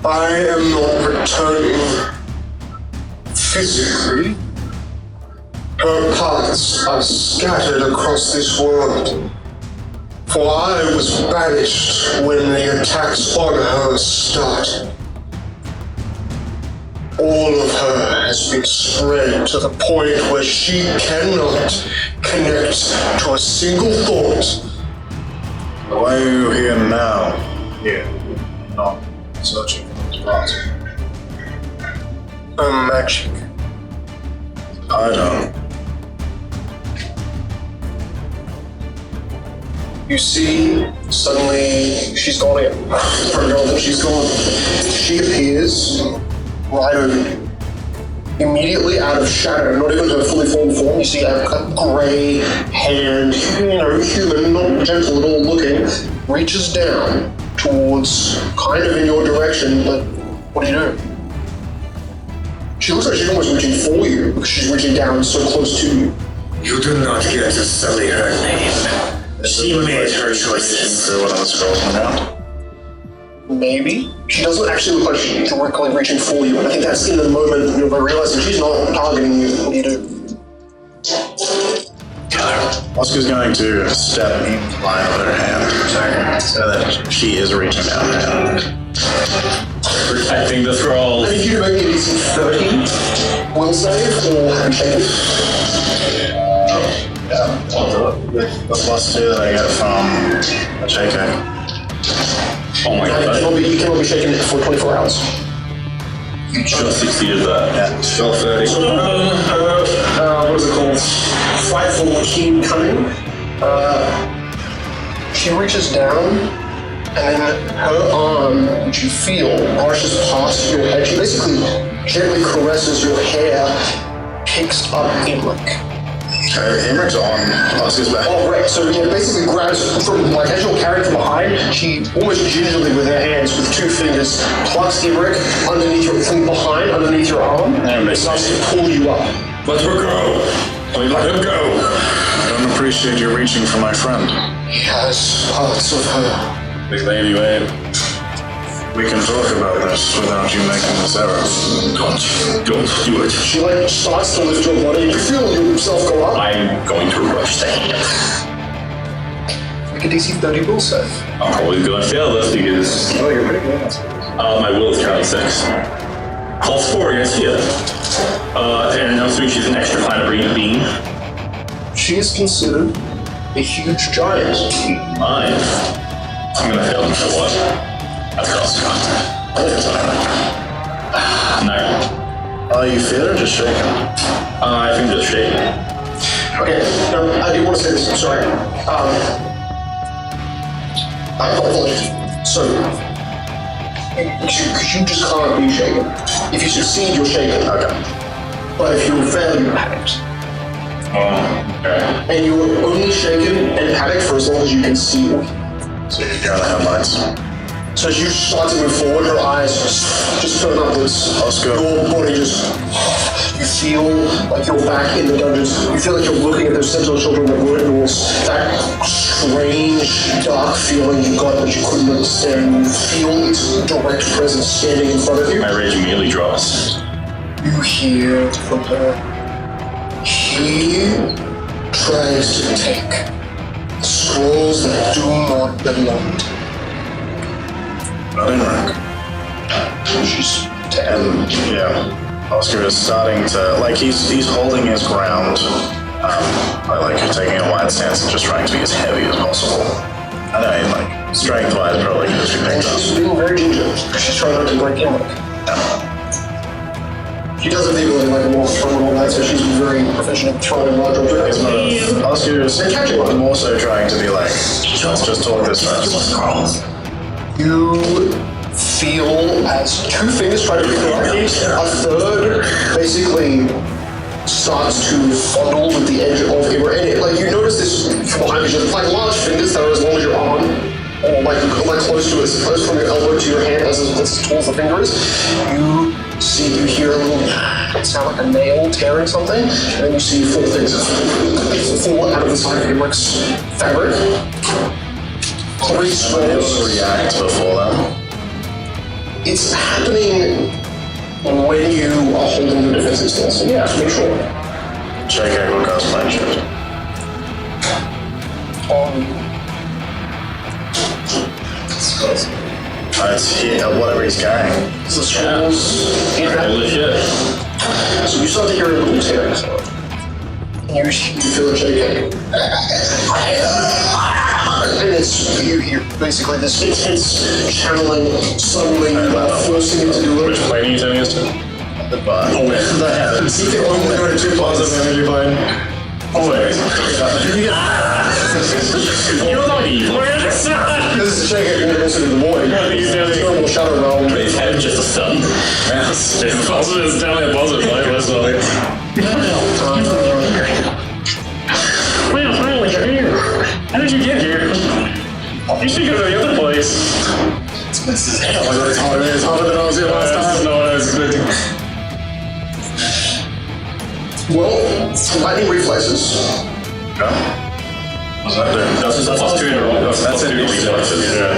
I am not returning physically. Her parts are scattered across this world. For I was banished when the attacks on her started. All of her has been spread to the point where she cannot connect to a single thought. Why are you here now? Here. Not searching for those parts. Her magic. I don't. You see, suddenly, she's gone again. She's gone. She appears right over you. Immediately out of shadow, not even her fully formed form, you see a grey hand, human, not gentle at all looking, reaches down towards, kind of in your direction, but what do you do? She looks like she's almost reaching for you, because she's reaching down so close to you. You do not get to sully her name. She made her choices. One of the scrolls on the ground. Maybe. She doesn't actually look like she's directly reaching for you, and I think that's in the moment you're realizing she's not targeting you. What do you do? Oscar's going to step in line with her hand, so that she is reaching down her hand. Protecting the scrolls. I need you to make a DC 30 will save, or have you shaken? The +2 that I get from a JK. Oh my god. You cannot be shaken for 24 hours. You just succeeded that. Yeah. Spell 30. What is it called? Frightful, keen, cunning. She reaches down, and then her arm, which you feel, brushes past your head. She basically gently caresses your hair, picks up Imric. Imric's on Oscar's back. Oh, right. So, yeah, basically grabs from, like, as you're carried from behind, she almost gingerly with her hands, with 2 fingers, plucks Imric from behind, underneath your arm, and starts to pull you up. Let her go. Let him go. I don't appreciate you reaching for my friend. He has parts of her. Big lady, babe. We can talk about this without you making this error. Don't do it. She, like, starts to lift your body, and you feel yourself go up. I'm going to rush the hand. Make a DC 30 will save. I'm probably going to fail this because Oh, you're pretty good. my will is currently 6. +4 against Fia. And I'm assuming she's an extra kind of being. She is considered a huge giant. Mine. I'm going to fail no matter what. That's cross. No. Oh, you feel it or just shaking? I think just shaking. Okay, now, I do want to say this, I'm sorry. I apologize. So, because you just can't be shaken. If you succeed, you're shaken. Okay. But if you fail, you're panicked. Okay. And you're only shaken and panicked for as long as you can see. So you're going to have lights. So as you start to move forward, her eyes just turn upwards. Oscar. Your body just, you feel like you're back in the dungeons. You feel like you're looking at those sentinel children that were indoors. That strange, dark feeling you got that you couldn't understand. You feel its direct presence standing in front of you. My rage immediately drops. You hear from her, he tries to take the scrolls that do not belong to him. Imric. She's And yeah, Oscar is starting to, like, he's holding his ground, by, like, taking a wide stance and just trying to be as heavy as possible. I know, like, strength-wise, probably just be picked she's up. being very gingerly because she's trying not to break Imric. She does have the ability like walk through and all that, so she's very proficient at throwing large objects. Oscar is more so trying to be like, let's just talk this fast. You feel as 2 fingers try to pick her up, a third basically starts to fondle with the edge of Imric. And like you notice this from behind you, like large fingers that are as long as your arm, or like close to it, close from your elbow to your hand, that's as tall as the finger is. You hear a little sound like a nail tearing something, and then you see 4 things fall out of the side of Imric's fabric. 3 scrolls. React before that. It's happening when you are holding the defensive stance. So yeah, make sure. Check out what goes my shit. It's here, whatever he's carrying. The scrolls. Holy shit. So you start to hear a little tearing sound. You feel it shaking. And it's, you hear basically this intense channeling, suddenly forcing it to do Which it. plane are you sending us to? The button. Oh, man. See if it only go to 2 positive energy bind. Always. You're not evil. This is a check it and also the void. Normal shadow realm. His head just a stun. It's positive, it's definitely a positive light, let's not. Well, finally you're here. How did you get here? You should go to the other place. It's harder than I was here last time. No one was expecting. Well, lightning reflexes. What's that do? That's plus 2 in a row. That's it.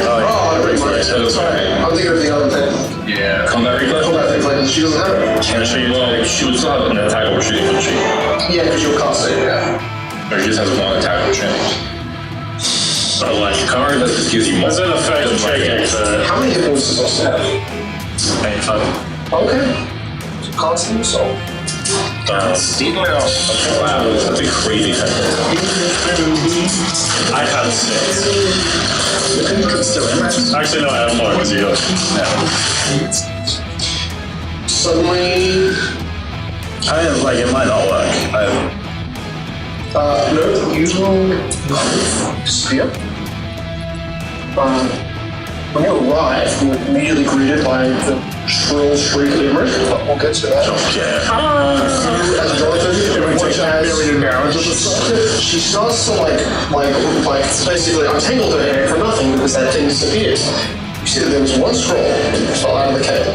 Oh, reflex. Sorry, I'm thinking of the other thing. Yeah. Combat reflex? Combat reflexes. She doesn't have it. Can she? Well, she would still have an attack over shooting, wouldn't she? Yeah, because you'll cast it, yeah. Or she just has one attack over shooting. But like, combat reflex just gives you more. That's an effect of checking for How many hit points does this have? 85. Okay. Constant assault. Wow, that's a crazy effect. I had 6. Actually, no, I have 4 because you go. Suddenly, I have, like, it might not work. no, you disappear. When you arrive, you're immediately greeted by the shrill shriek of Imric, but we'll get to that. Okay. As Jonathan, she starts to like basically untangle her hair for nothing because that thing disappears. You see that there was one scroll that fell out of the cave,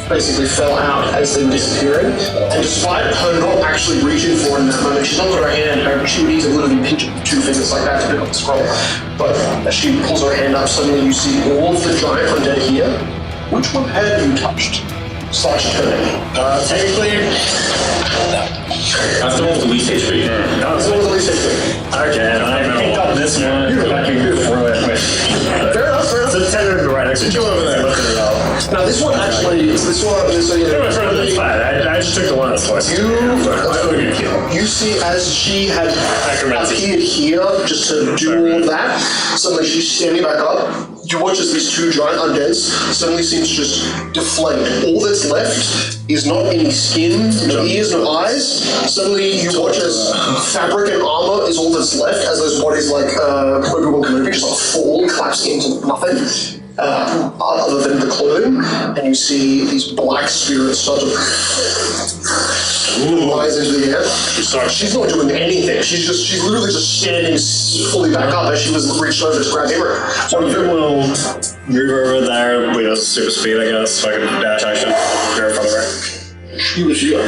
basically fell out as they were disappearing, and despite her not actually reaching for it in that moment, she's not got her hand, she would easily literally pinch it with 2 fingers like that to pick up the scroll. But as she pulls her hand up, suddenly you see all of the giant undead here. Which one had you touched? / turning? Technically, That's the one with the least HP. That's the one with the least HP. okay, and I picked up this one. Throw it with. Fair enough, fair enough. The tether right next to you. Over there. Now this one actually, this one, so you know, I just took the one that's twice. you see as she had appeared here just to do all that, suddenly she's standing back up. You watch as these 2 giant undeads suddenly seem to just deflate. All that's left is not any skin, no ears, no eyes. Suddenly you watch as fabric and armor is all that's left, as those bodies like Obi-Wan Kenobi just like fall, collapse into nothing. Other than the clothing, and you see these black spirits start to rise into the air. She's not doing anything. She's literally just standing fully back up as she was reached over to grab him. One of them will move over there with a super speed, I guess, so I can dash action. Go in front of her. She was here.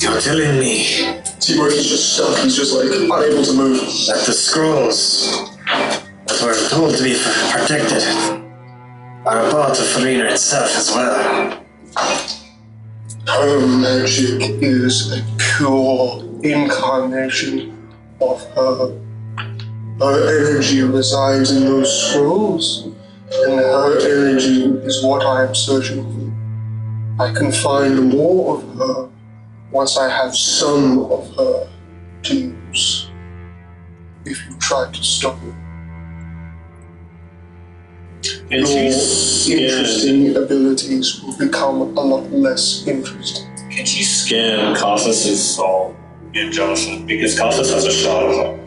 You're telling me Teamwork is just stuck. He's just like unable to move. that the scrolls that were told to be protected are a part of Arena itself as well. Her magic is a pure incarnation of her. Her energy resides in those scrolls, and her energy is what I am searching for. I can find more of her once I have some of her to use. If you try to stop it. And she's Interesting abilities will become a lot less interesting. Can she scan Costas' soul in Jonathan? Because Costas has a shot of it.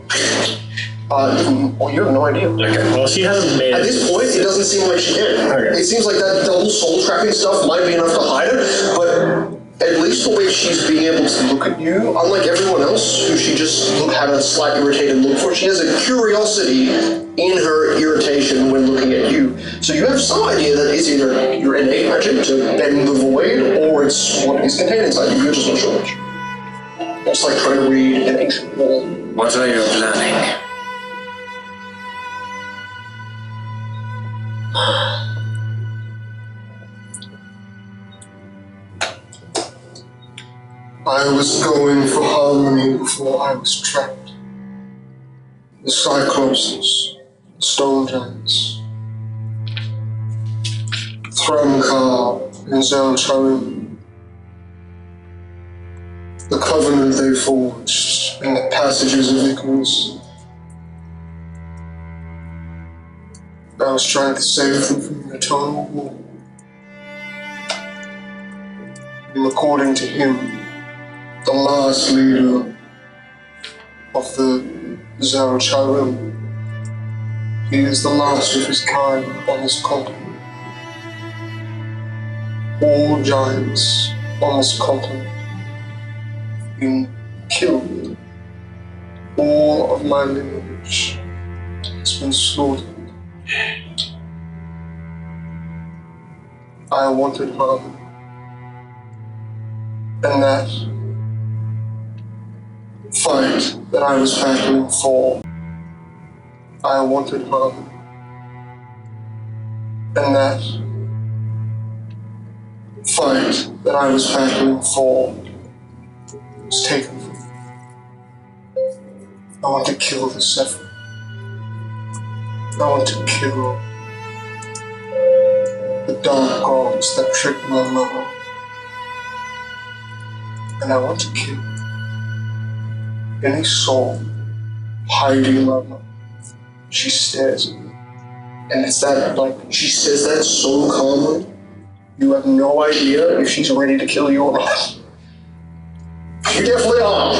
Well, you have no idea. Okay, well, she hasn't made At this point, it doesn't seem like she can. Okay. It seems like that double soul trapping stuff might be enough to hide it, but at least the way she's being able to look at you, unlike everyone else who she just had a slight irritated look for, she has a curiosity in her irritation when looking at you. So you have some idea that it's either your innate magic to bend the void, or it's what is contained inside you. You're just not sure which. It's like trying to read an ancient wall. What are you planning? I was going for harmony before I was trapped. The Cyclopses, the Stone Giants, Thrumkar and Zeltarim, the covenant they forged in the passages of ignorance. I was trying to save them from an eternal war. according to him, the last leader of the Zarocharim. He is the last of his kind on this continent. All giants on this continent have been killed. All of my lineage has been slaughtered. I wanted harmony. And that fight that I was battling for, I wanted harmony. And that fight that I was battling for was taken from me. I want to kill the Sephir. I want to kill the dark gods that tricked my mother. And I want to kill any soul hiding my mother. She stares at me. And it's that, like, she says that so calmly, you have no idea if she's ready to kill you or not. You definitely are.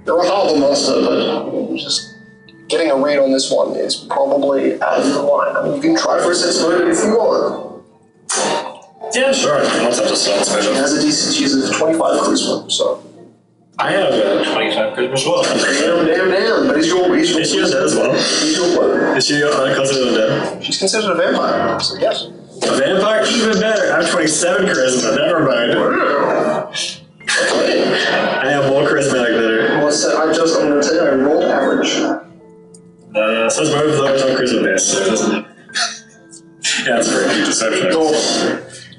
You're a harbor master, but just getting a read on this one is probably out of the line. I mean, you can try for a sense motive if you want. Yeah, sure. Let's have to start She has a decent, she's a 25 charisma, so. I have a 25 charisma as well. Damn. But is she undead as well? Is your what? Is she considered undead? She's considered a vampire, so yes. A vampire? Even better. I have 27 charisma. Never mind. Okay. I have more charismatic better. I'm going to say I rolled average. Says my move lowers on charisma base, so it doesn't. Yeah, that's very good deception.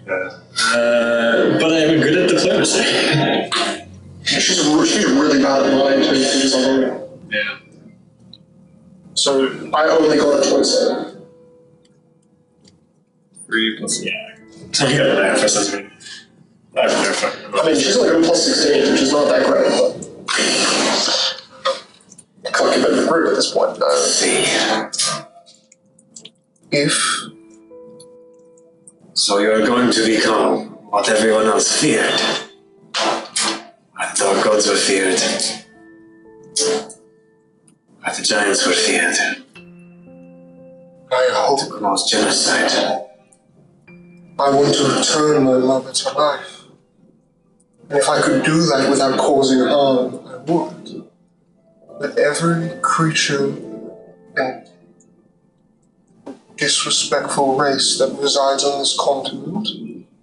But I am good at diplomacy. She's really bad at lying to me. Yeah. So I only got a 27. 3 plus, yeah. So you got an manifest, that's good. I mean, she's only got a plus 16, which is not that great, but I can't give it a group at this point. If So you're going to become what everyone else feared. What the dark gods were feared. What the giants were feared. I hope To cause genocide. I want to return my mother to life. And if I could do that without causing harm, I would. But every creature and disrespectful race that resides on this continent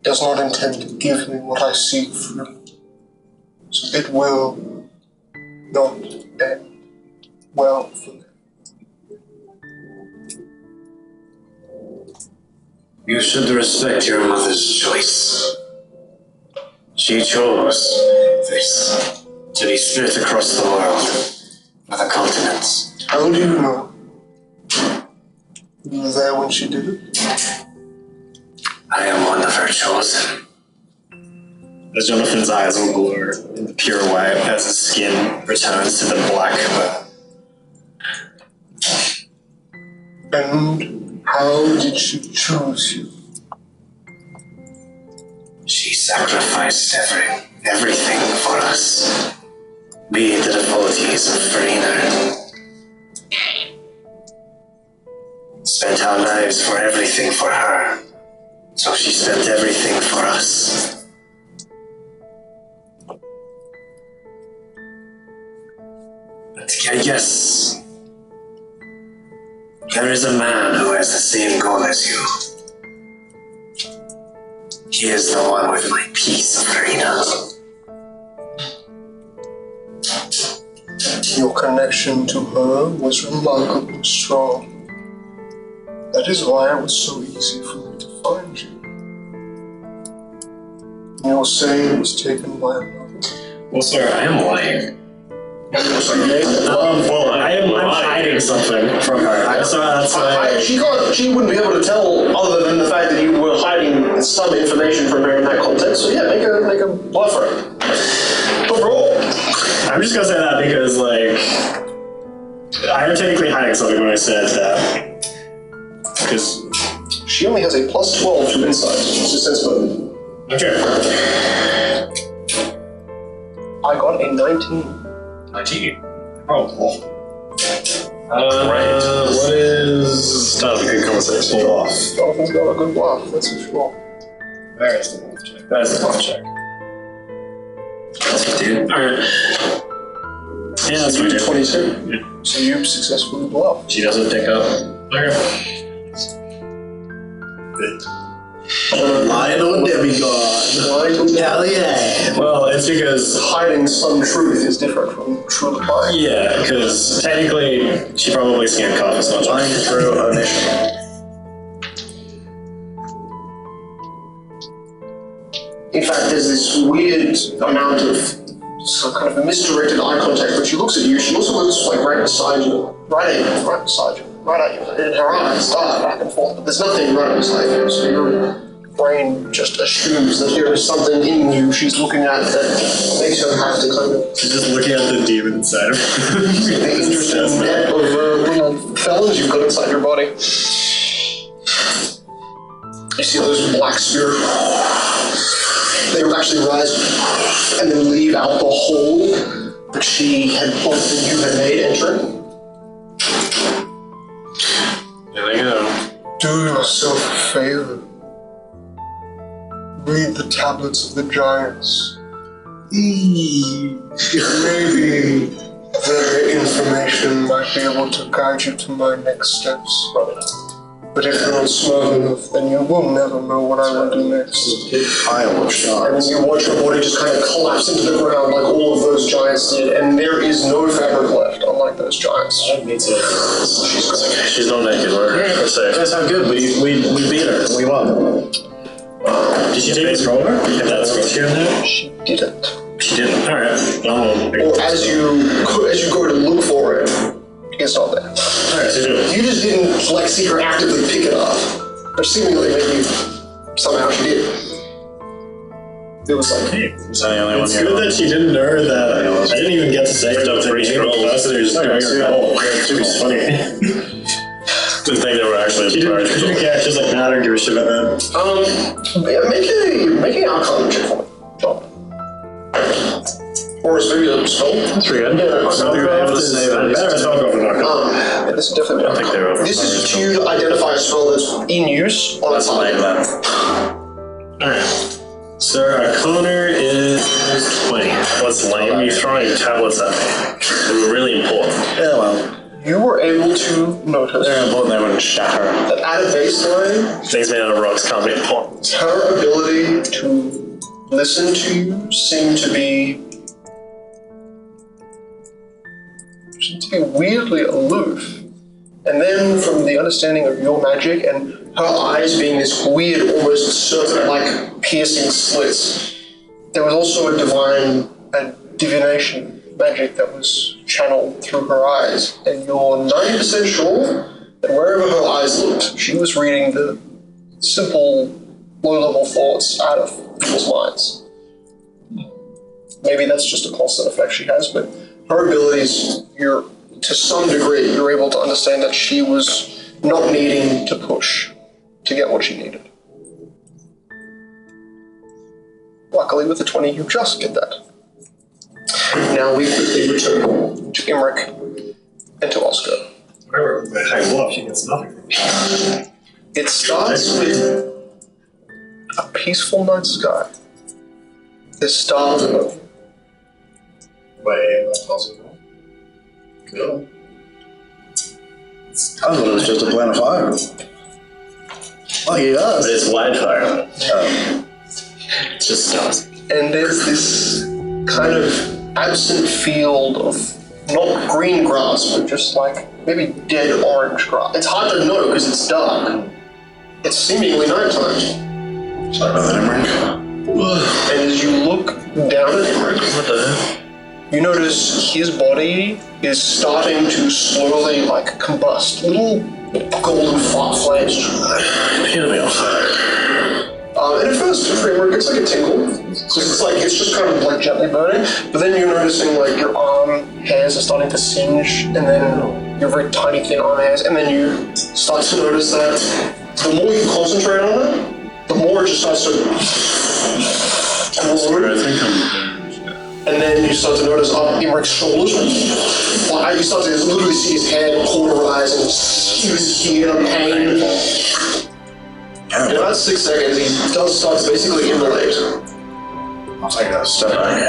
does not intend to give me what I seek freely. So it will not end well for them. You should respect your mother's choice. She chose this, to be split across the world, for the continents. How do you know? You were there when she did it? I am one of her chosen. As Jonathan's eyes will blur into pure white as his skin returns to the black. And how did she choose you? She sacrificed everything for us. We, the devotees of Farina, spent our lives for everything for her. So she spent everything for us. But I guess there is a man who has the same goal as you. He is the one with my piece of Farina. Your connection to her was remarkably strong. That is why it was so easy for me to find you. You're saying it was taken by another. Well, sir, I am lying. Well, I'm hiding something from her. So that's why. She wouldn't be able to tell other than the fact that you were hiding some information from her in that context. So yeah, make a bluff her. But roll. I'm just gonna say that because, like, I am technically hiding something when I said that. Because she only has a plus 12 to insight, which is a sense motive. okay. I got a 19. 19. Oh, cool. Right. What is... Not a good conversation. Dolphin's got a good bluff, that's for sure. There's the bluff check. That's the bluff check. That's what, dude. Alright. Yeah, that's what 22. So you successfully bluff. She doesn't pick up. Okay. Lion or demigod? Hell yeah. Well, it's because... Hiding some truth is different from truly lying. Yeah, because technically, she probably can't cough as much. Lying through omission. In fact, there's this weird amount of some kind of a misdirected eye contact, but she looks at you, she also looks like right beside you, right at you, and her eyes dart back and forth, but there's nothing right beside you, so your brain just assumes that there is something in you she's looking at that makes her have to kind of... She's just looking at the demon inside of her. The interesting net of little fellas you've got inside your body. You see those black spirits. They would actually rise and then leave out the hole that she had that you had made entering. There they go. Do yourself a favor. Read the tablets of the giants. Maybe their information might be able to guide you to my next steps. But if you're not smart enough, then you will never know what I will do next. Pile of And shards. then you watch your body just kind of collapse into the ground like all of those giants did, and there is no fabric left, unlike those giants. Me too. She's not naked, we're safe. That's how good. We beat her. We won. Did she take this roller? If that's what she in there? She didn't. She didn't. Alright. Or as you go to look for it, it's not there. Alright, so do it. You just didn't like see her actively pick it up, or seemingly maybe somehow she did. It was like, hey, Is that the only one It's here? good that she didn't know that. I didn't even get to say Picked up 3 scrolls. That's what just doing her goal. It's funny. Didn't think they were actually She didn't, yeah, she's like, nah, I don't give a shit about that. make an Arcana check for me, John. Or is maybe a spell? That's pretty good. Yeah, So we were able to save at least. Better talk over Arcana. yeah, this is definitely I think they were. This is to identify a spell that's in use on a That's lame, target. then. Alright. So our corner is 20. What's lame? You're throwing tablets at me. They were really important. Yeah, well. You were able to notice They're important, they wouldn't shatter. that at a baseline, Things made out of rocks can't be important. her ability to listen to you seemed to be weirdly aloof. And then from the understanding of your magic and her eyes being this weird, almost serpent-like piercing slits, there was also a divination magic that was channeled through her eyes. And you're 90% sure that wherever her eyes looked, she was reading the simple, low-level thoughts out of people's minds. Maybe that's just a constant effect she has, but her abilities, to some degree, you're able to understand that she was not needing to push to get what she needed. Luckily, with the 20, you just get that. Now we quickly return to Imric and to Oscar. Whatever, but I love, she gets nothing. It starts with a peaceful night sky. There's stars above. Wait, that's possible. Cool. I thought it was just a plan of fire. Lucky us. But it's wildfire. It's just stars. And there's this kind of absent field of not green grass, but just like maybe dead orange grass. It's hard to know because it's dark. It's seemingly nighttime. Sorry about that, Emmerich. And as you look down at Imric, What the hell? you notice his body is starting to slowly like combust. Little golden flames. Appear to be on fire. And at first, for Imric, it's like a tingle. So it's just kind of like gently burning. But then you're noticing like your arm hairs are starting to singe, and then your very tiny thin arm hairs, and then you start to notice that the more you concentrate on it, the more it just starts to glow. I think I'm And then you start to notice up Emmeric's shoulders, like, you start to literally see his head cauterize and his ear pain. In about 6 seconds, he does start to basically immolate. I'll take a step back.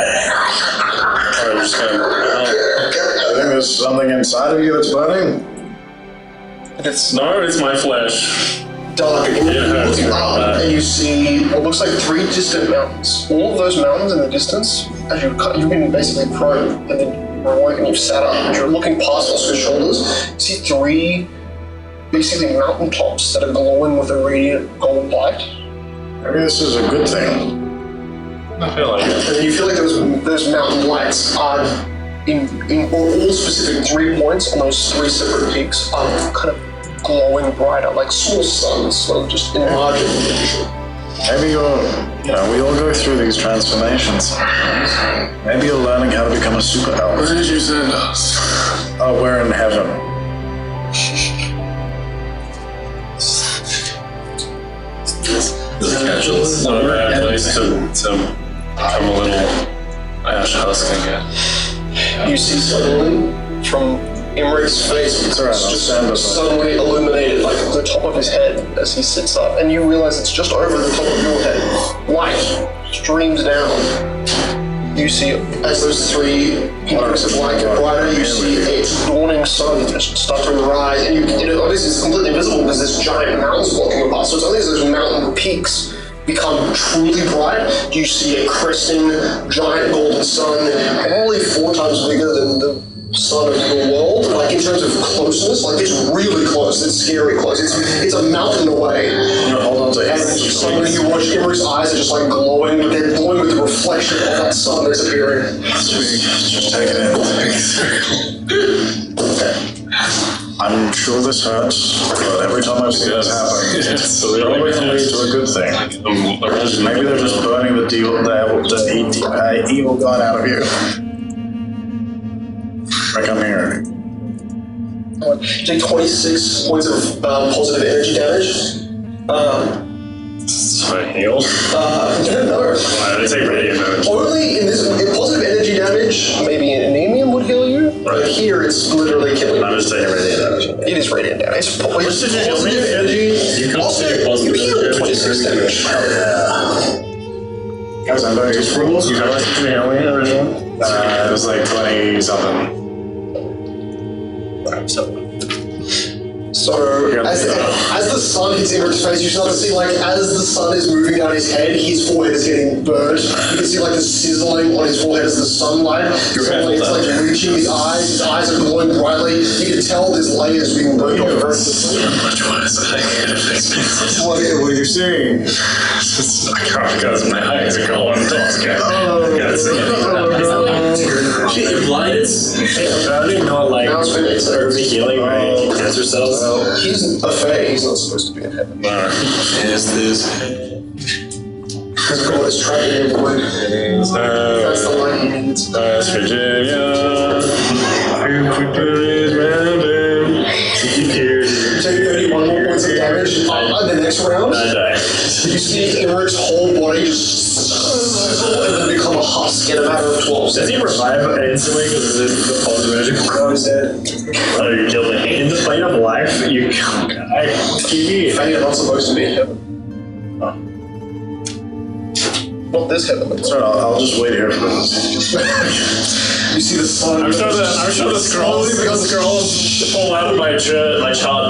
I'm just kind of. I think there's something inside of you that's burning. It's my flesh. Dark, and you're looking up, and you see what looks like 3 distant mountains. All of those mountains in the distance, as you've been basically prone, and then you're awake and you've sat up, and you're looking past Oscar's shoulders, you see 3 basically mountaintops that are glowing with a radiant gold light. Maybe this is a good thing. I feel like it. And you feel like those mountain lights are in all specific 3 points on those 3 separate peaks are kind of glowing brighter, like small suns, so just enlarging the picture. Maybe we all go through these transformations. Maybe you're learning how to become a super elf. Where did you send us? Oh, we're in heaven. It's not a bad place to become a little ash husk, I guess. You see suddenly from Emmeric's face, it's just suddenly illuminated like the top of his head as he sits up, and you realize it's just over the top of your head. Light streams down. You see, as those 3 pinpricks of light get brighter, you see a dawning sun just start to rise, and obviously it's completely invisible because there's giant mountains blocking your path, so it's only as those mountain peaks become truly bright, you see a cresting giant golden sun, probably 4 times bigger than the sun of your world, like in terms of closeness, like it's really close, it's scary close, it's a mountain away. Hold on to it. And suddenly you watch Emmeric's eyes are just like glowing, but they're glowing with the reflection of that sun that's appearing. Just take it in. Okay. I'm sure this hurts, but every time I've seen this happen, it's always leads to a good thing. Maybe they're just burning the evil god out of you. Like I'm here. Take 26 points of positive energy damage. Sorry, heal? No. Why did I say radiant damage? Only in positive energy damage, maybe an anemia would heal you. But here it's literally killing you. I'm just taking radiant damage. It is radiant damage. It's positive energy. You can also take You positive heal damage. 26 damage. Guys, I'm very useful. You know what you healing originally? It was like 20 something. So, as the sun hits Emmeric's face, you start to see, like, as the sun is moving down his head, his forehead is getting burnt. You can see, like, the sizzling on his forehead as the sunlight. Suddenly, it's, like, reaching his eyes are glowing brightly. You can tell there's layers being burnt off very quickly. What are you seeing? I can't because my eyes are going. Gotta see it. Shit, you're blinded? I didn't know, like, It's herb healing, right? Cancer cells. he's a fae, he's not supposed to be in heaven. Is this? Because God is trapping him away. That's the light he needs. Virginia. Take 31 more points of damage in the next round. I die. You see Emmeric's whole body just and then become a husk in a matter of 12 Does he seconds. revive instantly because of the positive energy? No, he's dead. Oh, you killed me. In the plane of life, you TV. Fae are not supposed to be in heaven. Not this heaven. Sorry, I'll just wait here for this. You see the sun. I'm sure the scrolls fall out of my charred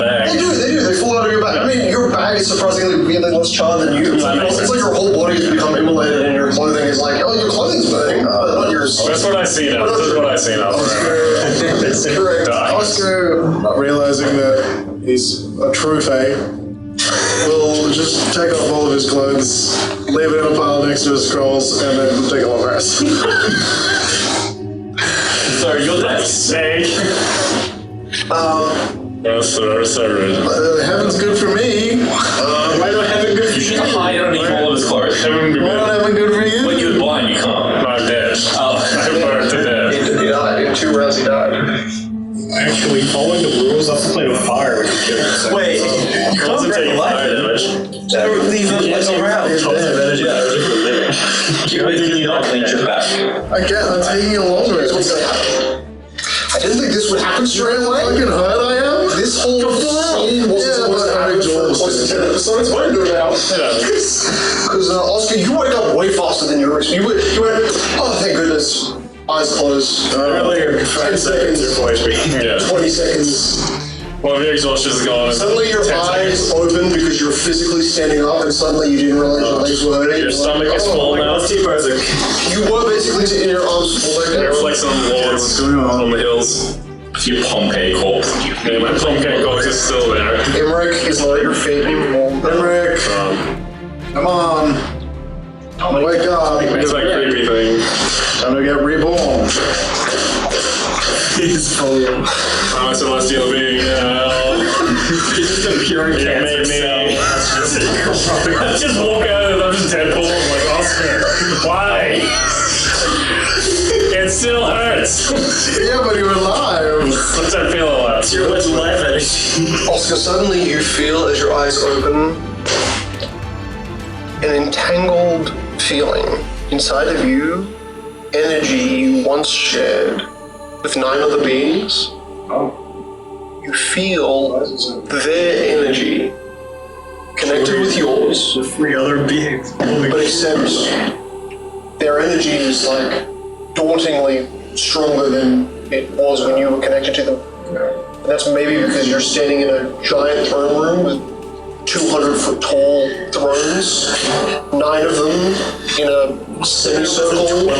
bag. They do. They fall out of your bag. I mean, your bag is surprisingly weirdly less charred than you. It's like your whole body has become immolated and your clothing is like, oh, your clothing's burning, not yours. That's what I see now. This is what I see now forever. That's correct. Oscar. Not realizing that he's a true fae, will just take off all of his clothes, leave it in a pile next to his scrolls, and then take a long rest. Sorry, you're that snake. So rude. Heaven's good for me. Why do heaven good for You should hide underneath all of his clothes. Why not heaven good for you? When you're blind, you can't. I'm dead. Oh. I burned to death. He died. In 2 rounds, he died. Actually, following the rules, that's the plane of fire. Wait, you can't break life damage. damage. Leave him around. Positive energy damage. You didn't need to clean your back. I get. I'm taking it along with it. What's gonna happen? I didn't think this would happen straight away. Fucking hurt I am. This whole scene wasn't supposed to happen for close to 10 episodes. What are you doing now? Because Oscar, you wake up way faster than you were. You went. Oh, thank goodness. Eyes closed. Earlier, 5 seconds or 20 seconds. Well, the exhaustion is gone. Suddenly your eyes open because you're physically standing up, and suddenly you didn't realize your legs were hurting. Your stomach is full now. It's T-Present. You were basically in your arms full like that. It reflects on the walls, on the hills. Your Pompeii corpse. Yeah, my Pompeii corpse is still there. Emmerich is not at your feet anymore. Emmerich, come on. Wake up. It's like creepy thing. Time to get reborn. He's fully. I'm a celestial being. He's just a pure cancer cell. I just walk out and I'm just Deadpool. I'm like, Oscar, why? It still hurts. Yeah, but you're alive. Sometimes I feel alive. You're much life energy. Oscar, suddenly you feel as your eyes open an entangled feeling inside of you, energy you once shared with 9 other beings. You feel their energy connected with yours, With 3 other beings. but except their energy is like dauntingly stronger than it was when you were connected to them. And that's maybe because you're standing in a giant throne room with 200-foot tall thrones, 9 of them in a semicircle, a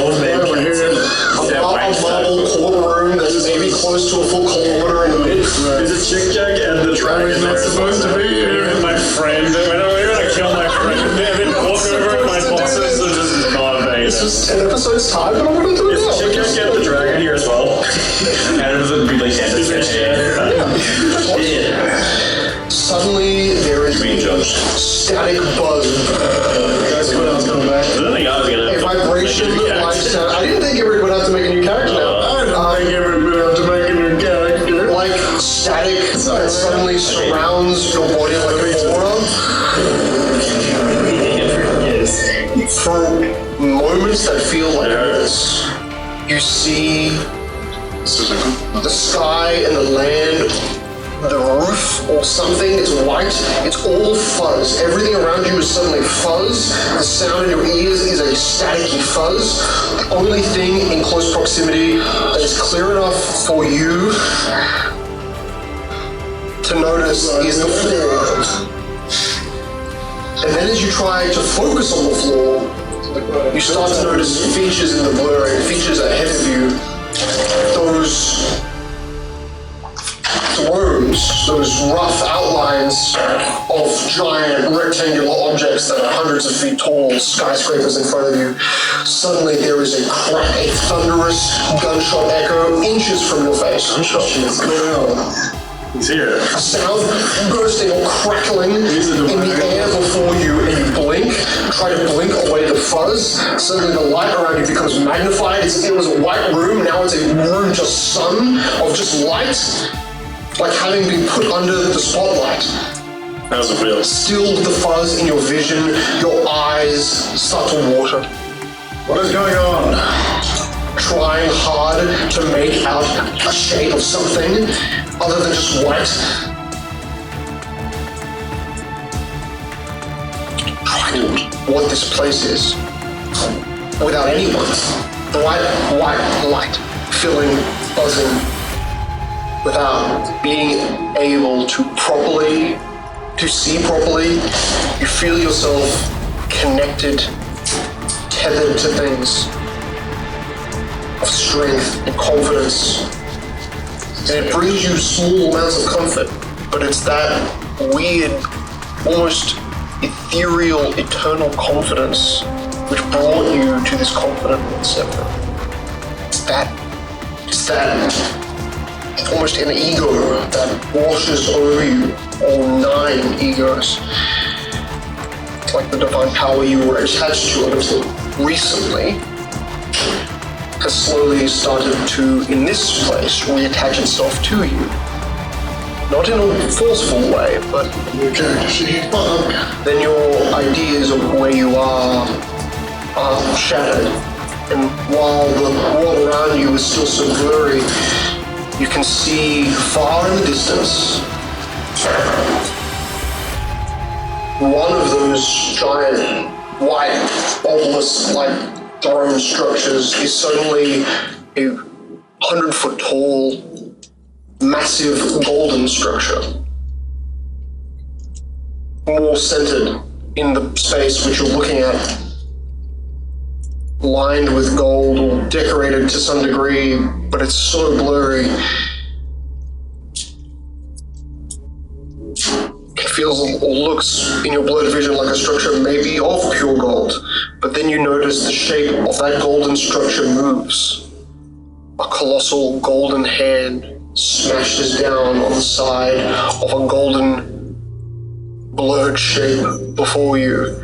marble courtroom that's maybe close to a full kilometer in width. There's a chick jack and the dragon's not supposed to be here. And my friend, we're gonna kill my friend. And then walk over and my bosses are just not paying. This is 10 episodes time, but I'm gonna do it Is now. the chick jack and the dragon here as well? And it would be like Suddenly, there is being judged. static buzz. That's when I was coming back. I don't think I was gonna. A vibration like sound. I didn't think everyone would have to make a new character now. I don't think everybody have to make a new character. Like static that suddenly surrounds your body like a aura. For moments that feel like this, you see the sky and the land, the roof or something. It's white. It's all fuzz. Everything around you is suddenly fuzz. The sound in your ears is a staticky fuzz. The only thing in close proximity that is clear enough for you to notice is the floor. And then as you try to focus on the floor, you start to notice features in the blurring, features ahead of you. Those thrones, those rough outlines of giant rectangular objects that are hundreds of feet tall, skyscrapers in front of you. Suddenly there is a crack, a thunderous gunshot echo inches from your face. He's here. Sound bursting or crackling in the air before you, and you blink, try to blink away the fuzz. Suddenly the light around you becomes magnified. It was a white room, now it's a room just sun of just light, like having been put under the spotlight. How's it feel? Stilled the fuzz in your vision, your eyes start to water. What is going on? Trying hard to make out a shape of something other than just white. Trying what this place is without anyone. Bright white light filling, buzzing, without being able to see properly. You feel yourself connected, tethered to things of strength and confidence. And it brings you small amounts of comfort, but it's that weird, almost ethereal, eternal confidence which brought you to this confident receptor. It's that almost an ego that washes over you, all 9 egos. It's like the divine power you were attached to until recently has slowly started to, in this place, reattach itself to you. Not in a forceful way, but then your ideas of where you are are shattered. And while the world around you is still so blurry, you can see far in the distance one of those giant white obelisk-like throne structures is suddenly a 100-foot tall, massive golden structure. More centered in the space which you're looking at, lined with gold or decorated to some degree, but it's so blurry. It feels or looks in your blurred vision like a structure maybe of pure gold, but then you notice the shape of that golden structure moves. A colossal golden hand smashes down on the side of a golden blurred shape before you.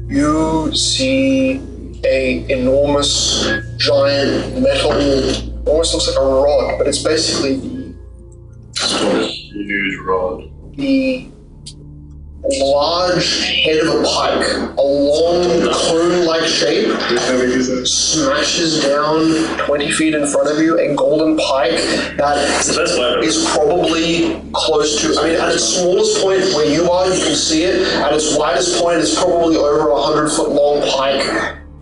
You see a enormous, giant metal, almost looks like a rod, but it's basically a huge rod. The large head of a pike, a long cone-like shape, smashes down 20 feet in front of you, a golden pike that is probably close to, I mean, at its smallest point where you are, you can see it. At its widest point, it's probably over 100-foot long pike.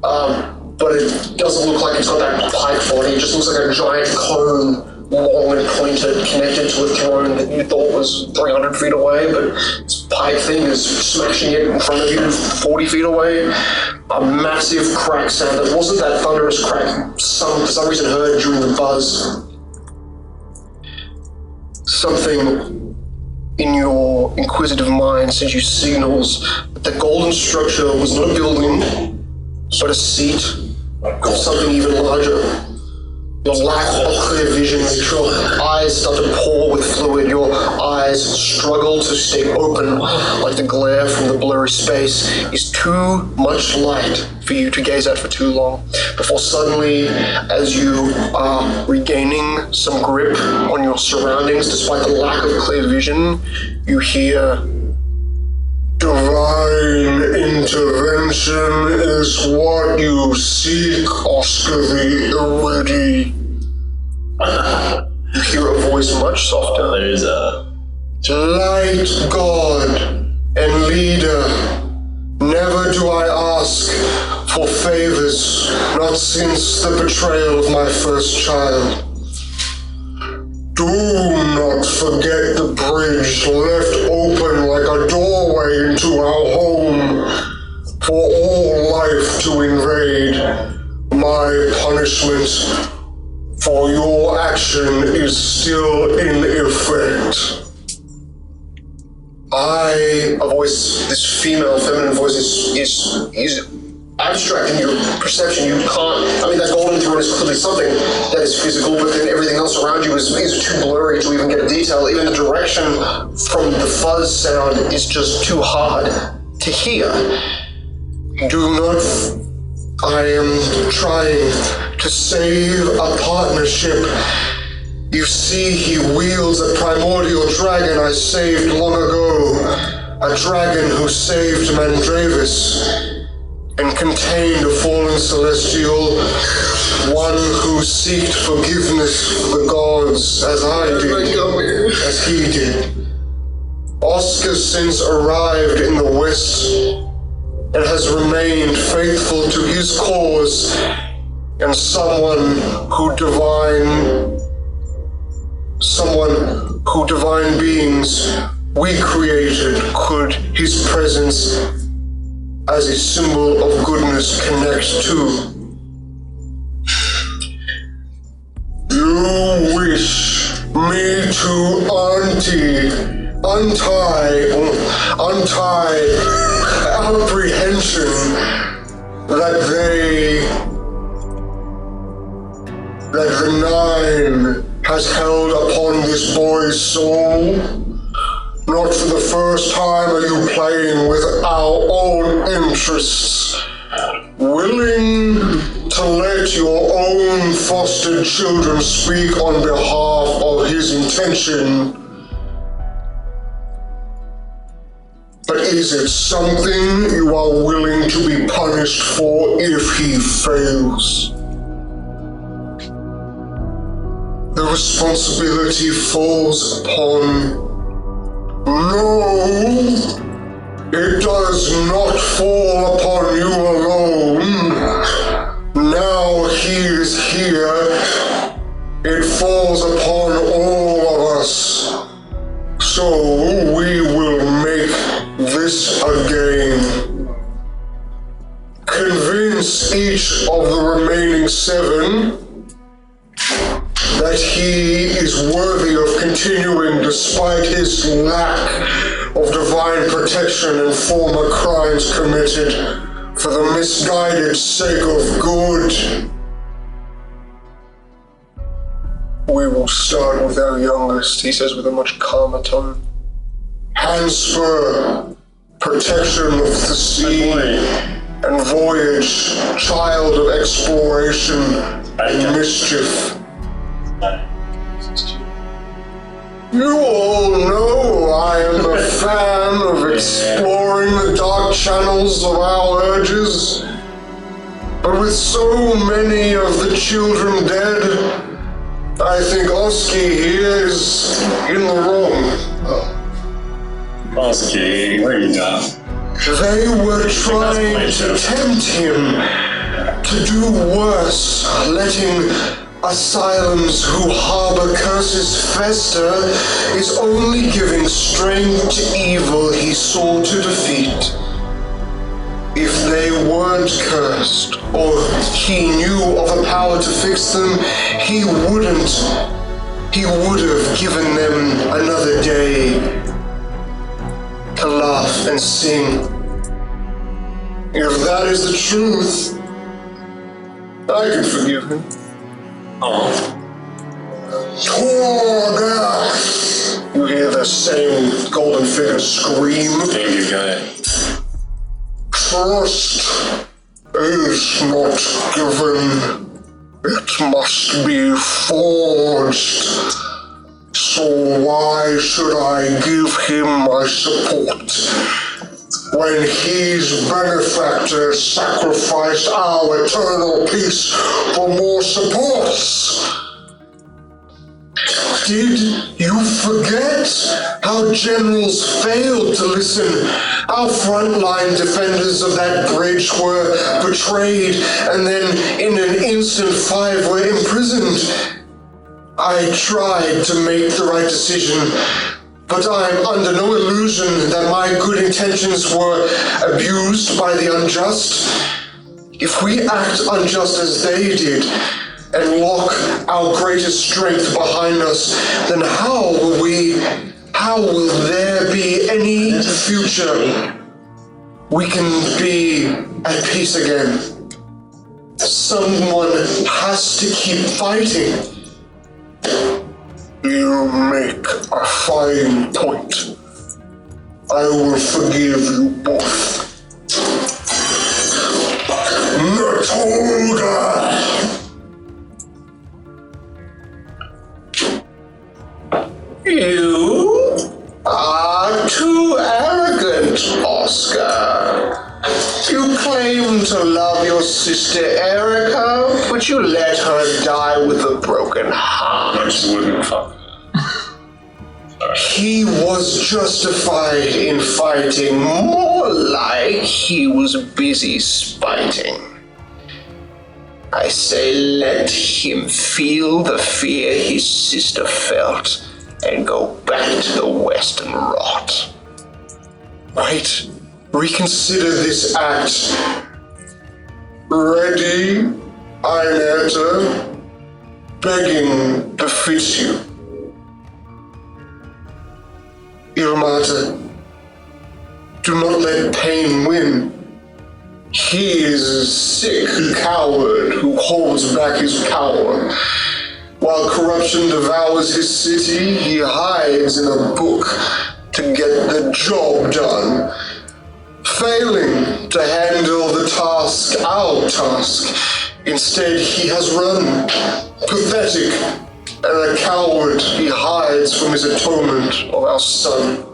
But it doesn't look like it's got that pike body. It just looks like a giant cone, long and pointed, connected to a throne that you thought was 300 feet away, but this pike thing is smashing it in front of you 40 feet away. A massive crack sound that wasn't that thunderous crack for some reason heard during the buzz. Something in your inquisitive mind sends you signals that the golden structure was not a building, but a seat of something even larger. Your lack of clear vision makes your eyes start to pour with fluid. Your eyes struggle to stay open, like the glare from the blurry space is too much light for you to gaze at for too long. Before suddenly, as you are regaining some grip on your surroundings, despite the lack of clear vision, you hear, "Divine intervention is what you seek, Oscar the Irready." You hear a voice much softer. There's a "Light God and leader, never do I ask for favors, not since the betrayal of my first child. Do not forget the bridge left open like a doorway into our home for all life to invade. My punishment for your action is still in effect." This female, feminine voice is abstract in your perception. You can't, I mean, that golden throne is clearly something that is physical, but then everything else around you is too blurry to even get a detail. Even the direction from the fuzz sound is just too hard to hear. I am trying to save a partnership. You see, he wields a primordial dragon I saved long ago. A dragon who saved Mandravis and contained a fallen celestial, one who sought forgiveness for the gods as as he did. Oscar since arrived in the West and has remained faithful to his cause, and someone who divine beings we created could his presence as a symbol of goodness connect to. You wish me to untie apprehension that the Nine has held upon this boy's soul. Not for the first time are you playing with our own interests, willing to let your own fostered children speak on behalf of his intention. But is it something you are willing to be punished for if he fails? The responsibility falls upon... No! It does not fall upon you alone. Now he is here. It falls upon all of us. So we will make this a game. Convince each of the remaining 7 that he is worthy of continuing despite his lack of divine protection and former crimes committed for the misguided sake of good. We will start with our youngest, he says with a much calmer tone. Handspur, protection of the sea and voyage, child of exploration and mischief. You all know I am a fan of exploring the dark channels of our urges, but with so many of the children dead, I think Oski here is in the wrong. Oski, where you at? They were trying to tempt him to do worse, letting asylums who harbor curses fester is only giving strength to evil he sought to defeat. If they weren't cursed, or he knew of a power to fix them, he would have given them another day to laugh and sing. If that is the truth, I can forgive him. Torga! You hear the same golden figure scream. Thank you, guy. Trust is not given. It must be forged. So why should I give him my support when his benefactor sacrificed our eternal peace for more supports? Did you forget how generals failed to listen? Our frontline defenders of that bridge were betrayed, and then in an instant 5 were imprisoned. I tried to make the right decision, but I'm under no illusion that my good intentions were abused by the unjust. If we act unjust as they did, and lock our greatest strength behind us, then how will there be any future we can be at peace again? Someone has to keep fighting. You make a fine point. I will forgive you both. Matilda! You are too arrogant, Oscar. You claim to love your sister Erica, but you let her die with a broken heart. I just wouldn't fuck. He was justified in fighting, more like he was busy spiting. I say let him feel the fear his sister felt and go back to the West and rot. Right? Reconsider this act. Ready, Einetta, begging befits you. Ilmata, do not let pain win. He is a sick coward who holds back his power. While corruption devours his city, he hides in a book to get the job done. Failing to handle the task, our task, instead he has run. Pathetic and a coward, he hides from his atonement of our son.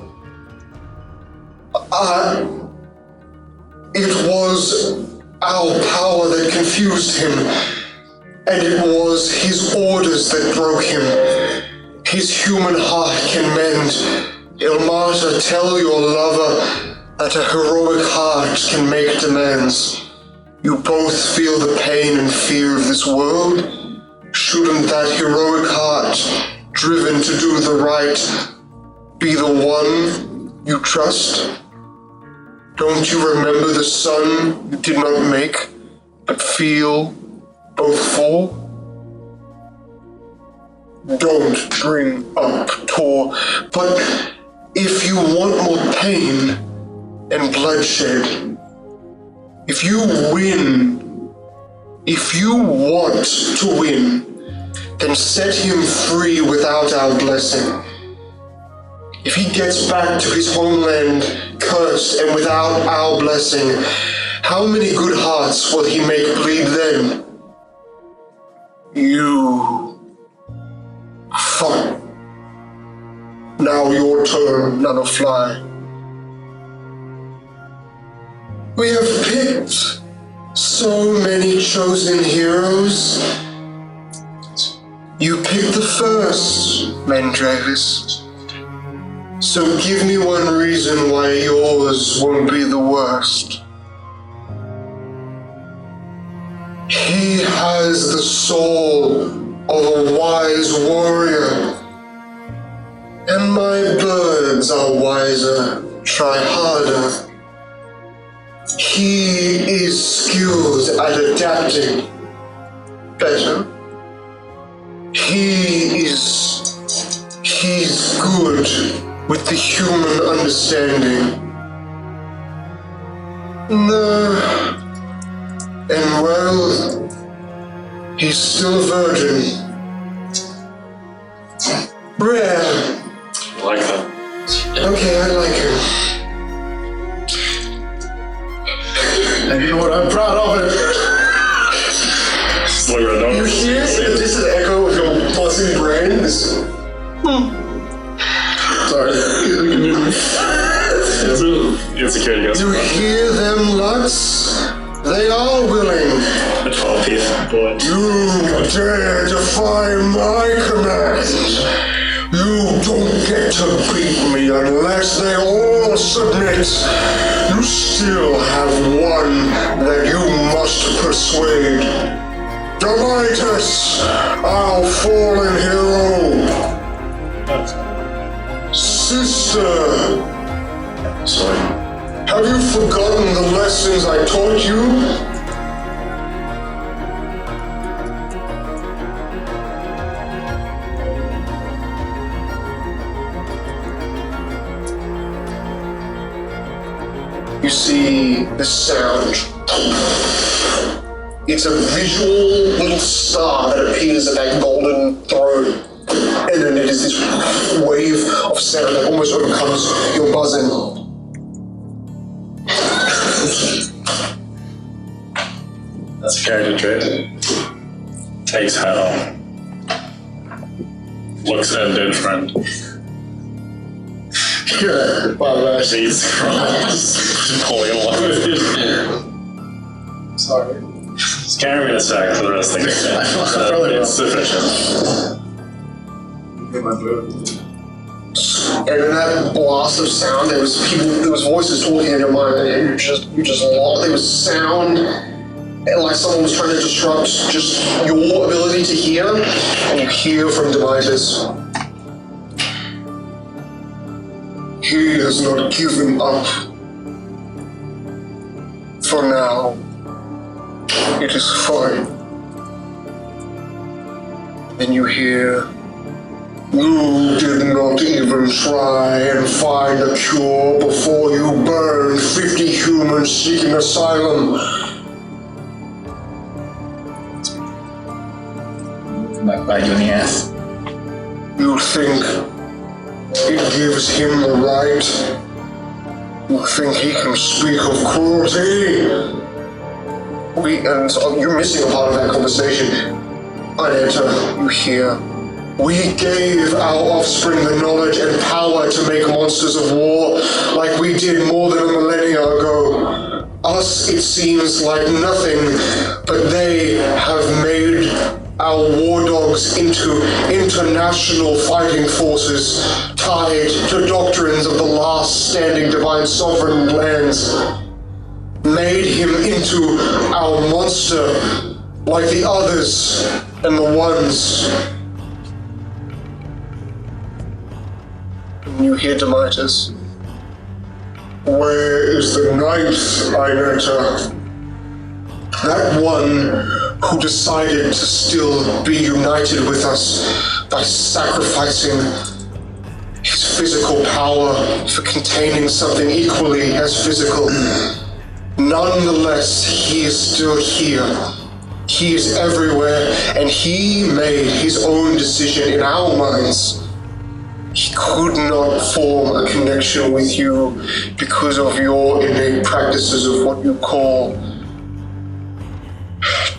It was our power that confused him, and it was his orders that broke him. His human heart can mend. Ilmata, tell your lover that a heroic heart can make demands. You both feel the pain and fear of this world. Shouldn't that heroic heart, driven to do the right, be the one you trust? Don't you remember the sun you did not make, but feel both for? Don't bring up Tor, but if you want more pain and bloodshed, if you want to win, then set him free without our blessing. If he gets back to his homeland cursed and without our blessing, how many good hearts will he make bleed then? You. Fine. Now your turn, Nanofly. We have picked so many chosen heroes. You picked the first, Mendravis. So give me one reason why yours won't be the worst. He has the soul of a wise warrior, and my birds are wiser. Try harder. He is skilled at adapting. Better. He's good with the human understanding. And well, he's still a virgin. Rare. I like that. Okay, I like him. And you know what? I'm proud of it. It's like a dog. You hear just an echo of your buzzing brain? Sorry. It's security guys. You hear them, Lux? They are willing. A 12-piece boy. You dare defy my command. You don't get to beat me unless they all submit. You still have one that you must persuade. Demetrius, our fallen hero. Sister. Sorry. Have you forgotten the lessons I taught you? You see the sound. It's a visual little star that appears at that golden throne. And then it is this wave of sound that almost overcomes your buzzing. That's a character trait. Takes hat off. Looks at a dead friend. Here, Bob. She's pulling along with you. Sorry. Just carry me in a sack for the rest of the game. It's sufficient. And in that blast of sound, there was voices talking in your mind, and you just lost. There was sound, and like someone was trying to disrupt just your ability to hear, and you hear from Demetrius. He has not given up. For now, it is fine. Then you hear, you did not even try and find a cure before you burned 50 humans seeking asylum. Bite you in the ass. You think it gives him the right? You think he can speak of cruelty? You're missing a part of that conversation. Aneta, you hear. We gave our offspring the knowledge and power to make monsters of war, like like we did more than a millennia ago. Us, it seems like nothing, but they have made our war dogs into international fighting forces, tied to doctrines of the last standing divine sovereign lands. Made him into our monster, like the others and the ones. You hear Demetrius. Where is the ninth Einota? That one who decided to still be united with us by sacrificing his physical power for containing something equally as physical. Nonetheless, he is still here. He is everywhere, and he made his own decision in our minds. He could not form a connection with you because of your innate practices of what you call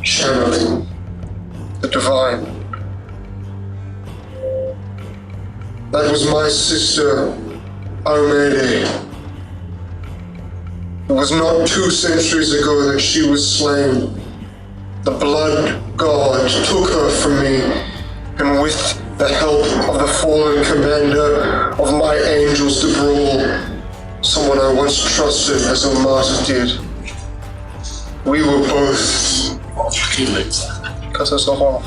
channeling the divine. That was my sister, Omede. It was not 2 centuries ago that she was slain. The blood god took her from me, and with the help of the fallen commander of my angels to brawl, someone I once trusted as a martyr did. We were both... Cut us off.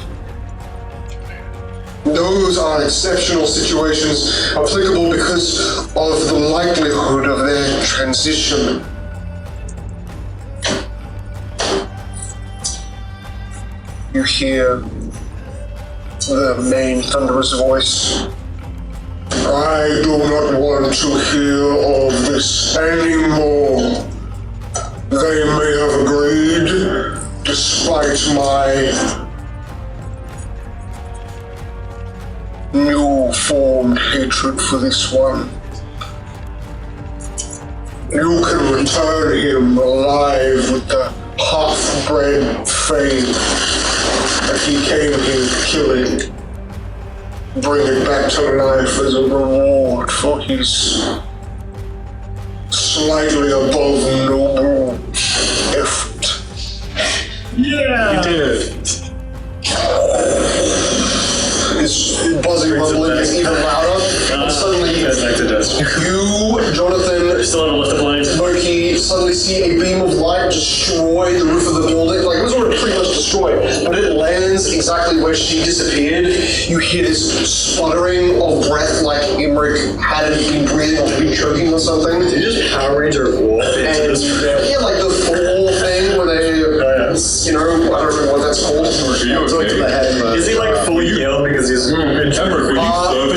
Those are exceptional situations applicable because of the likelihood of their transition. You hear the main thunderous voice. I do not want to hear of this anymore. They may have agreed, despite my new-formed hatred for this one. You can return him alive with the half-bred fame that he came here killing. Bring it back to life as a reward for his slightly above noble effort. Yeah! You did. His buzzing rumbling gets even louder, and suddenly you, Jonathan, Moki, suddenly see a beam of light destroy the roof of the building. Like, it was already pretty much destroyed, but it lands exactly where she disappeared. You hear this sputtering of breath like Imric hadn't been breathing or been choking or something. Did you just Power Ranger wolf into this? Yeah, like the fall thing where they, you know, I don't know what that's called. Is he like fully healed because he's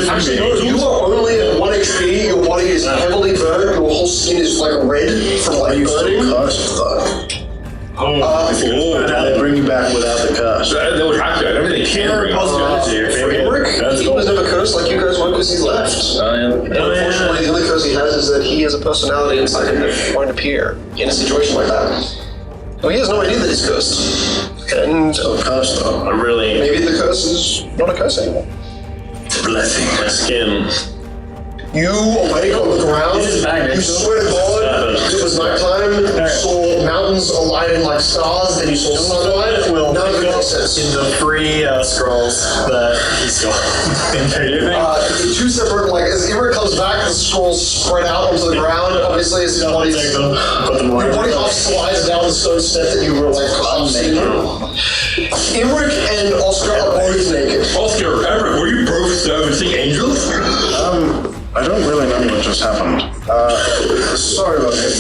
actually, no, you are only at 1 HP, your body is heavily burned, your whole skin is like red from like burning. They bring you back without the curse. They would have to. I don't think they can bring us For Imric, he was never cursed like you guys were because he's left. Unfortunately, the only curse he has is that he has a personality inside him that won't appear in a situation like that. Well, he has no idea that he's cursed. And Curse though. maybe the curse is not a curse anymore. Blessing my skin. You awake on the ground, you swear to God, it was nighttime, you saw mountains alighted like stars, then you saw sunlight. None of it makes sense. in the free scrolls that he's got. 2 separate, like, as Imric comes back, the scrolls spread out onto the ground, obviously, as his body half slides down the stone step that you were, like, sitting on. Imric and Oscar are both naked. Oscar, Eric, were you both servicing angels? I don't really know what just happened. Sorry about that.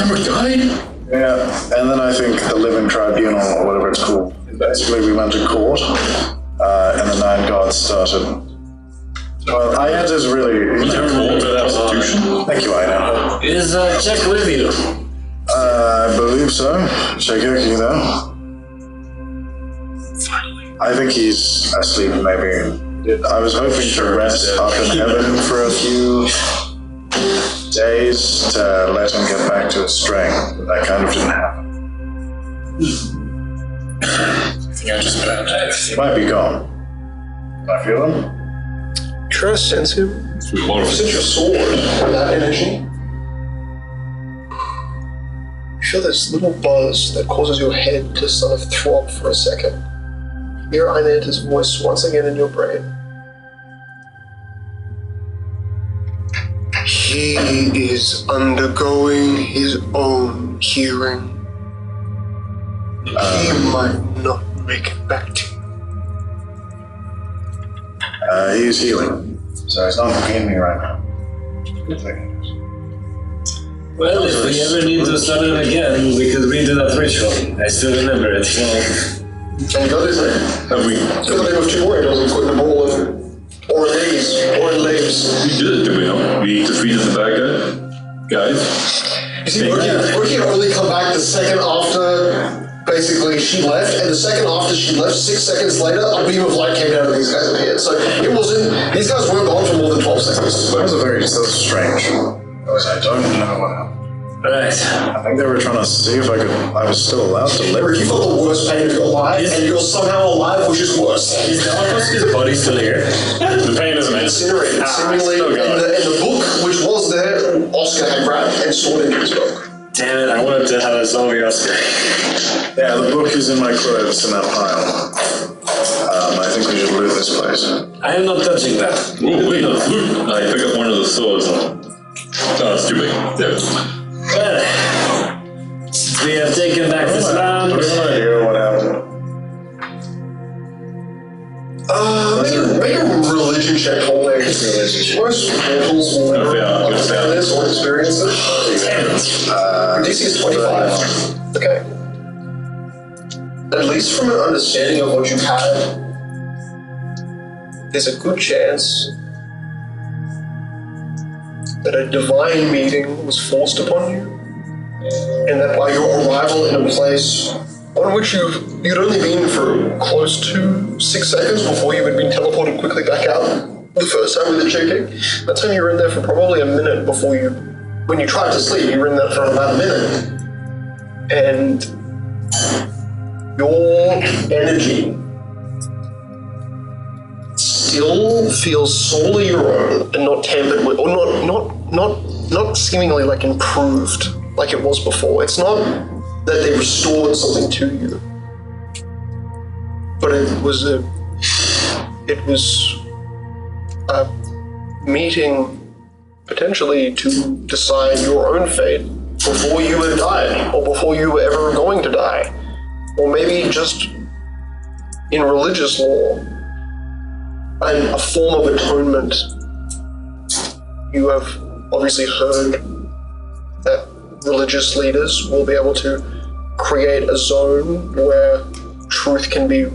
Emmerich died? Yeah, and then I think the Living Tribunal, or whatever it's called, basically we went to court, and the 9 gods started. Well, Aya's really... Was there court for that institution? Thank you, Aya. Is Jack with you? I believe so. Check it, you know. I think he's asleep, maybe. I was hoping to rest up in heaven for a few days to let him get back to his strength, but that kind of didn't happen. I think I just burned it. He might be gone. Can I feel him? Try to sense him. Since your sword and that energy, you feel this little buzz that causes your head to sort of throb for a second. Hear Ainanta's voice once again in your brain. He is undergoing his own healing. He might not make it back to you. He's healing, so he's not looking at me right now. Good thing. Well, if we ever need to start it again, we could redo that ritual. I still remember it. And you got his name? Have we? Got the name of two warriors and put the ball in. Or in leaves. We did it, did we not? We defeated the bad guys. You see, Moki had only come back the second after basically she left, and the second after she left, 6 seconds later, a beam of light came down and these guys appeared. So it wasn't, these guys weren't gone for more than 12 seconds. That was strange. Because I don't know what happened. Right. I think they were trying to see if I was still allowed to live. You felt the worst pain of your life, and you're somehow alive, which is worse. Is his body still here? The pain is immense. Incinerated. Seemingly, in the book, which was there, Oscar had grabbed and stored into his book. Damn it, I wanted to have a zombie Oscar. Yeah, the book is in my clothes in that pile. I think we should loot this place. I am not touching that. Ooh, wait, loot! I pick up one of the swords. Oh, it's too big. There. Well, since we have taken back this land. I have no idea what happened. Make a religion check for me. Most mortals will never understand this or experience it. DC is 25. Okay. At least from an understanding of what you had, there's a good chance that a divine meeting was forced upon you, and that by your arrival in a place on which you'd only been for close to 6 seconds before you had been teleported quickly back out the first time with the chicken. That time you were in there for probably a minute before when you tried to sleep, you were in there for about a minute. And your energy still feels solely your own and not tampered with, or not seemingly like improved like it was before. It's not that they restored something to you, but it was a meeting potentially to decide your own fate before you had died, or before you were ever going to die, or maybe just in religious law, and a form of atonement. You have obviously heard that religious leaders will be able to create a zone where truth can be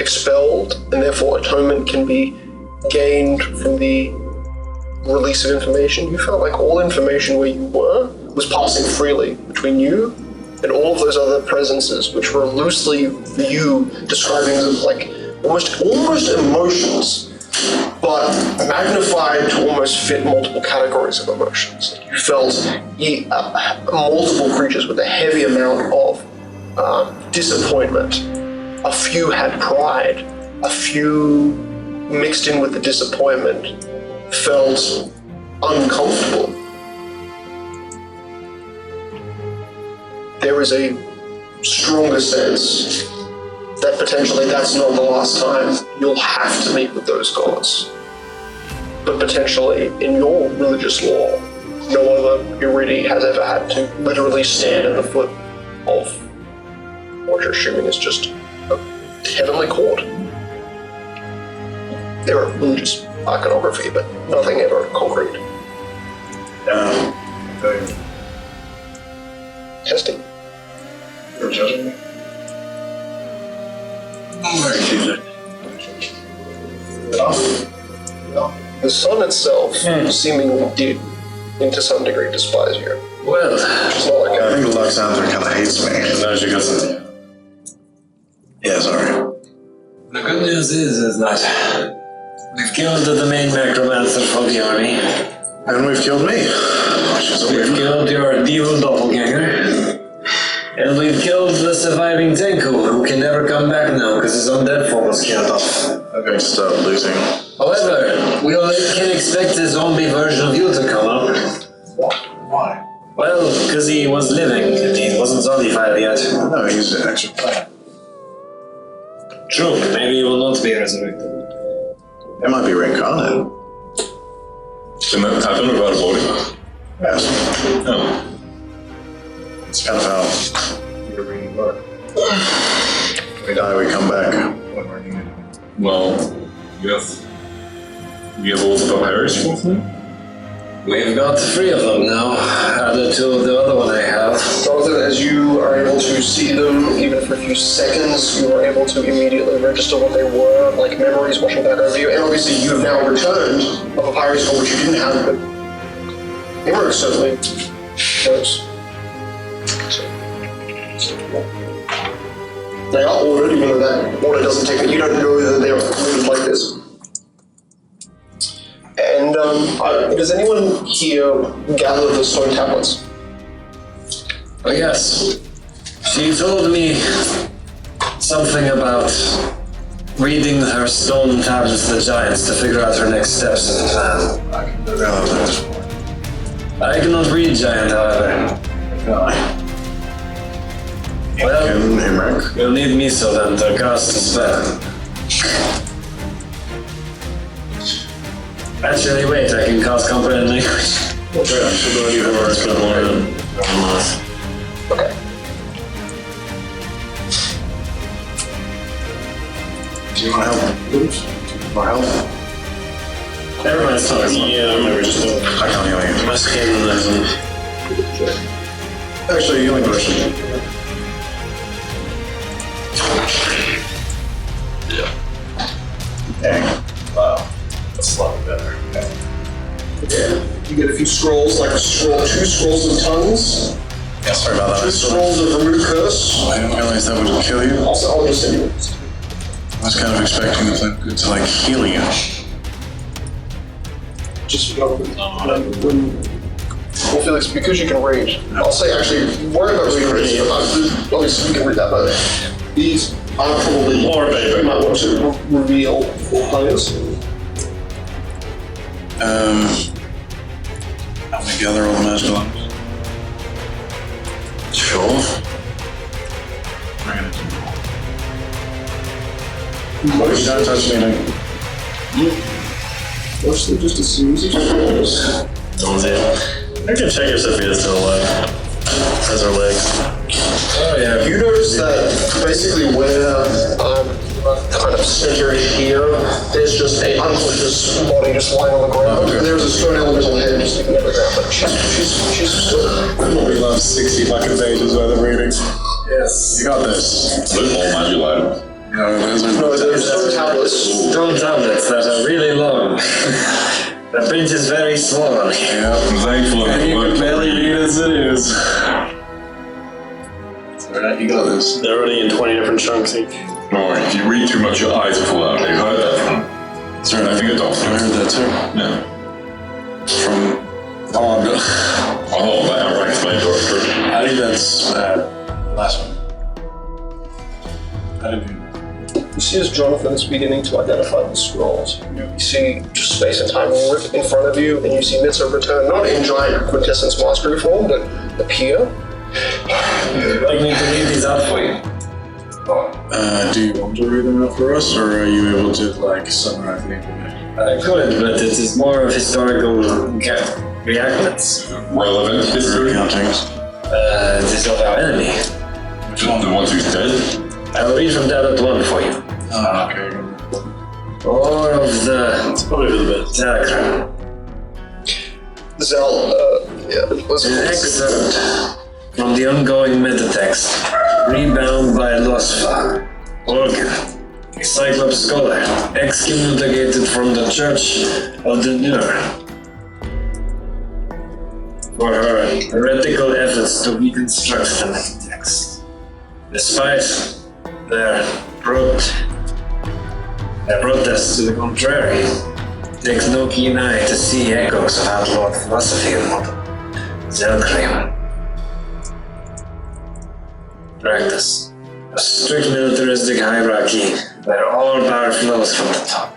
expelled, and therefore atonement can be gained from the release of information. You felt like all information where you were was passing freely between you and all of those other presences, which were loosely you describing as like almost emotions, but magnified to almost fit multiple categories of emotions. You felt multiple creatures with a heavy amount of disappointment. A few had pride. A few, mixed in with the disappointment, felt uncomfortable. There is a stronger sense that potentially that's not the last time you'll have to meet with those gods. But potentially, in your religious law, no other Iridi has ever had to literally stand at the foot of what you're assuming is just a heavenly court. There are religious iconography, but nothing ever concrete. Testing. You're judging me? The sun itself seemingly did, to some degree, despise you. Well, it's not like I think the Luxandra kind of hates me. No, she doesn't. Yeah, sorry. The good news is that we've killed the main necromancer for the army. And we've killed me. We've killed your evil doppelganger. And we've killed the surviving Tenku, who can never come back now because his undead form was killed off. I'm going to start losing However, we can expect a zombie version of you to come up. Why? Well, because he was living, and he wasn't zombified yet. No, he's an extra planet. True, maybe he will not be resurrected. It might be reincarnated. Can that happen without a body? Yes. No. It's kind of how we really work. We die, we come back when we're needed. Well, yes. We have all the Pathfinders for them? We've got 3 of them now. Added to the other one I have. Jonathan, as you are able to see them, even for a few seconds, you are able to immediately register what they were, like memories washing back over you. And obviously you have now returned a papyrus scroll, which you didn't have, but Emmerich certainly knows. They are ordered, even though that order doesn't take it. You don't know that they are ordered like this. And does anyone here gather the stone tablets? Oh yes. She told me something about reading her stone tablets to the giants to figure out her next steps in the plan. I can figure out this. I cannot read giant, however. Well, Emmerich. you'll need me so then to cast a spell. Actually, wait, I can cast comprehend language. Yeah, should go even more spell more than Okay. Do you want help? Oops. More help? Everyone's talking. Yeah, I'm never just I can't heal you. my skin doesn't. Actually, healing potion. Dang. Wow. That's a lot better. Yeah. You get a few scrolls, like 2 scrolls of tongues, Yeah, sorry about that. 2 scrolls of remove curse. I didn't realize that would kill you. I'll just send you. I was kind of expecting the flint good to like heal you. Just when Felix, because you can read, I'll say actually, worry about reading this, but obviously you can read that, but these are probably More baby. you might want to reveal for players. Help me gather all the magical items. Sure. We're gonna do. What is that touch meeting? Mostly just a series of scrolls. Don't see it. I can check if Sophia's still alive. Has her legs. Oh yeah. You notice that basically where kind of center here, there's just a unconscious body just lying on the ground. Okay. There's a stone elemental head just sticking out of the ground, but she's still. We love 60 fucking pages worth of reading. Yes. You got this. Those are all magical items. No, those are No, there's stone tablets. Stone tablets that are really long. The print is very small. Yeah. Thankfully, And you can barely read as it is. Alright, you got this. They're already in 20 different chunks each. No worry, if you read too much, your eyes will fall out. You heard that from certain, I think, a doctor. I heard that too. Yeah. From Bob. Oh, that outright explains doctor. I think that's last one. I didn't. You see as Jonathan is beginning to identify the scrolls, you see just space and time rip in front of you, and you see Mitza return, not in giant quintessence mastery form, but appear. I'd like me to read these out for you. Do you want to read them out for us, or are you able to like summarize the information? I could, but it is more of historical reenactments. Relevant history. Countings. This is of our enemy. Which one? The ones who's dead? I will read from Tablet 1 for you. Oh, okay. Or of the It's probably a little bit. Telegram. Zell, let's An excerpt from the ongoing metatext, rebound by Losfa, Organ, a Cyclops scholar, excommunicated from the Church of the Nur for her heretical efforts to reconstruct the metatext. Despite their protests to the contrary, it takes no keen eye to see echoes of outlawed philosophy and modern Zelkrim. Practice. A strict militaristic hierarchy where all power flows from the top.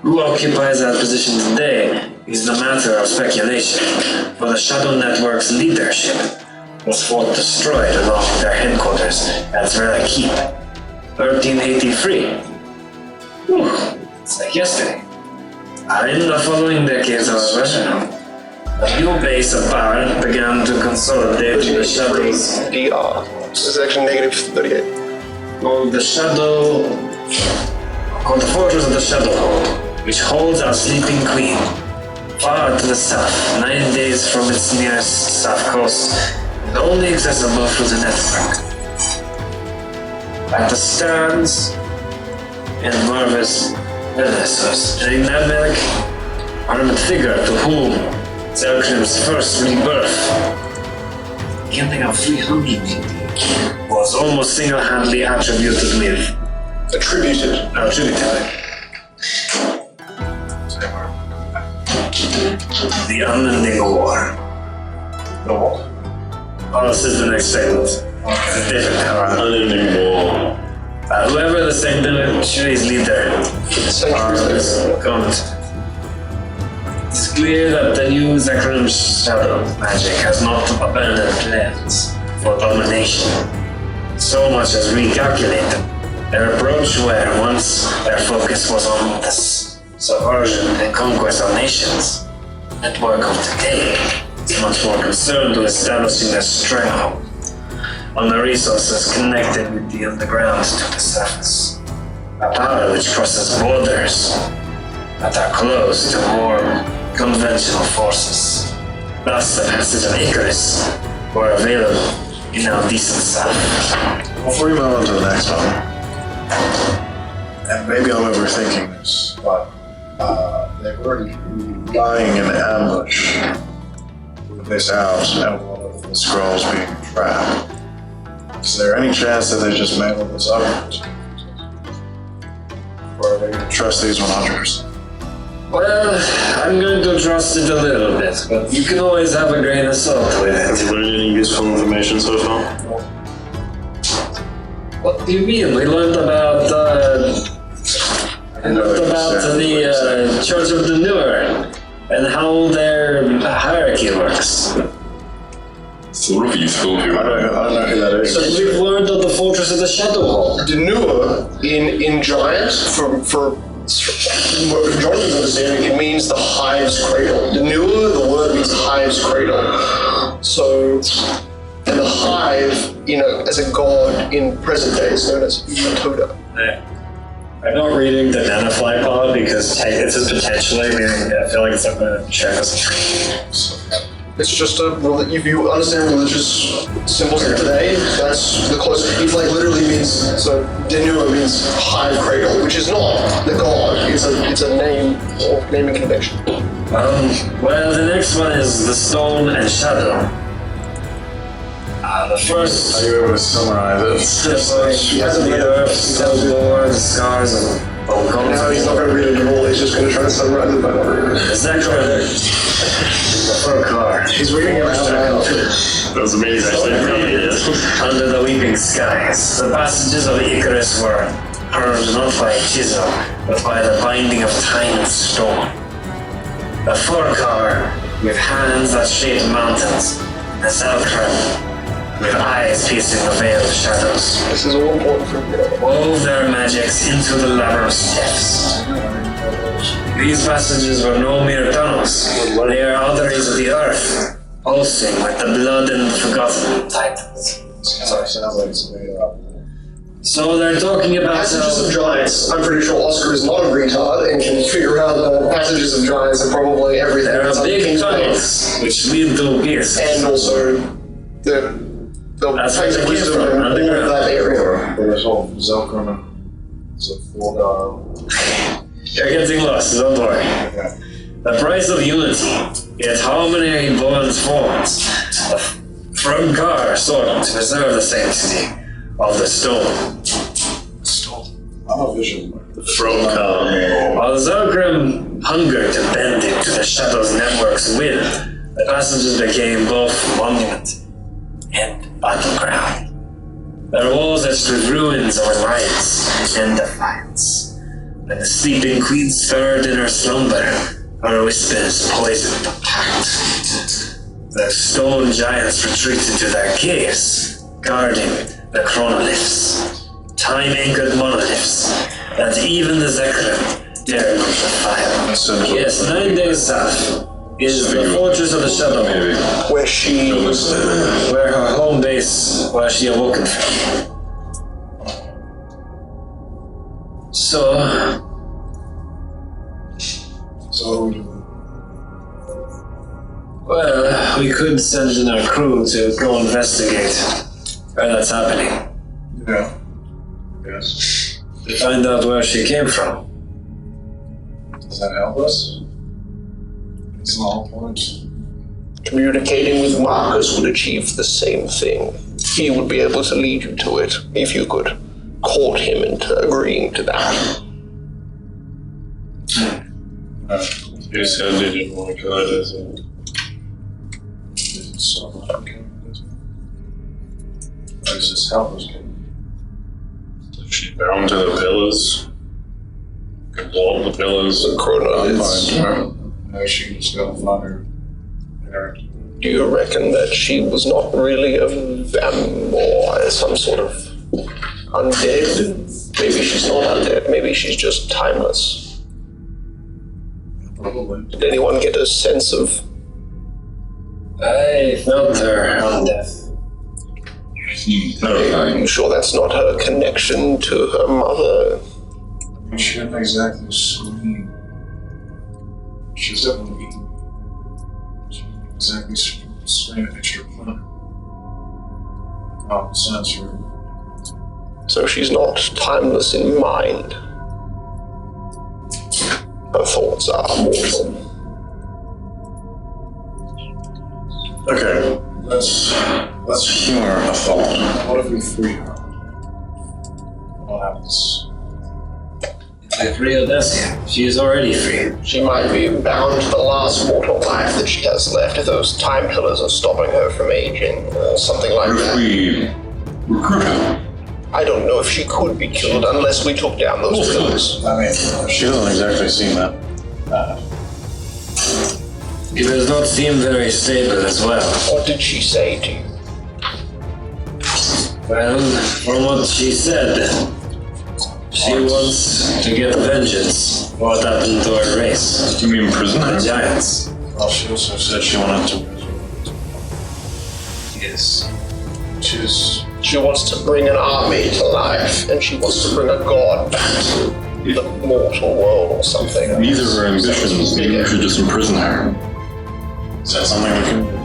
Who occupies that position today is a matter of speculation, for the Shadow Network's leadership was fought destroyed along with their headquarters at Zvera Keep, 1383. Whew, it's like yesterday. In the following decades, however, a new base of power began to consolidate the Shadows. DR. This is actually negative 38. Called the Fortress of the Shadowhold, which holds our sleeping queen, far to the south, 9 days from its nearest south coast, and only accessible through the network. At the stands and Marvis Venesus, an enigmatic armored figure to whom Zelkrim's first rebirth, beginning of 300 was almost single-handedly attributed with. Attributed. The unending war. The what? Oh, this is the next segment. It's different. Unending war. Whoever the Sanctuary's leader is, comment. It's clear that the new Zekrim's shadow magic has not abandoned plans for domination, so much as recalculated their approach where once their focus was on the subversion and conquest of nations. The network of today is much more concerned with establishing a stranglehold on the resources connected with the underground to the surface. A power which crosses borders that are close to more conventional forces. Thus, the passage of Icarus were available in our decent south. Before we move on to the next one, and maybe I'm overthinking this, but they were lying in ambush with this out and one of the scrolls being trapped. Is there any chance that they just mailed this up? Or they trust these 100%? Well, I'm going to trust it a little bit, but you can always have a grain of salt with Have it. you learned any useful information so far? What do you mean? We learned about the Church of the Newer and how their hierarchy works. It's a lot of useful if you I don't know who that is. So we've learned of the Fortress of the Shadowhold. Denua in Giant, for Jonathan's understanding, it means the hive's cradle. Denua, the word means hive's cradle. So, and the hive, as a god in present day is known as Matoda. I'm not reading the nanofly pod because it's just potentially, I feel like it's not going to check us. It's just if you understand religious symbols of today, that's the closest. It literally means, so Denua means hive cradle, which is not the god, it's a name or naming convention. Well, the next one is the Stone and Shadow. The first. Are you able to summarize it? He hasn't The read earth, it. Cellbore, the scars, and volcanoes. Now he's not going to read it at all, he's just going to try to summarize it by not reading it. Is that correct? The fur car. He's reading it out loud. That was amazing, actually. It really is. Under the weeping skies, the passages of Icarus were carved not by chisel, but by the binding of time and storm. The fur car, with hands that shaped mountains, the Zelkrim, with eyes piercing the veil of shadows, This is all important for me. wove their magics into the labyrinth's depths. These passages were no mere tunnels, they are arteries of the earth, pulsing with the blood and forgotten titans. Sounds like it's made up. So they're talking about Passages of Giants. I'm pretty sure Oscar is not a retard and can figure out the passages of Giants and probably everything. there that's are on big King's Bay. tunnels which lead to pierce. And also the That's types where of they came wisdom from, in all of underground. that area. There's all Zelkrim and it's a four-guard. You're getting lost, don't worry. The price of unity, yet harmony bonds forms. A firm car sought to preserve the sanctity of the stone. I'm a vision. From While the Zelkrim hungered to bend into the Shadow's network's will, the passages became both monument and battleground. Their walls etched with ruins of alliance and defiance. When the sleeping queen stirred in her slumber, her whispers poisoned the pact. The stone giants retreated to their caves, guarding the chronoliths, time-anchored monoliths that even the Zekrim dared not defile. Yes, 9 days south is the fortress of the Shadow, Where she was. where her home base, where she awoken from. So, So what do we do? well, we could send in our crew to go investigate where that's happening, Yeah. Yes. to find out where she came from. Does that help us? It's the whole point. Communicating with Marcus would achieve the same thing. He would be able to lead you to it if you could court him into agreeing to that. You said they didn't want to cut it, so. It's so much okay. How does this help us? If she's bound to the pillars, can blow up the pillars. The chronoliths. No, she just gotta find her parent. Do you reckon that she was not really a or some sort of undead? Maybe she's not undead. Maybe she's just timeless. Probably. Did anyone get a sense of? I felt her on death. Are you sure that's not her connection to her mother? I mean, she didn't exactly scream. She was definitely eating. She didn't exactly scream at your planet. Common sense, right? So she's not timeless in mind. Her thoughts are mortal. Okay, let's humor a thought. What if we free her? What happens? If free Odessia, she is already free. She might be bound to the last mortal life that she has left if those time pillars are stopping her from aging or something like What if that. we recruit her? I don't know if she could be killed unless we took down those pillars. I mean, she doesn't exactly seem that. She does not seem very stable as well. What did she say to you? Well, from what she said, she wants to get vengeance for what happened to her race. Do you mean prison? The giants. Well, she also said she wanted to. Yes. She wants to bring an army to life, and she wants to bring a god back to the mortal world or something. These are her ambitions. Maybe we should just imprison her. Is that something we can do?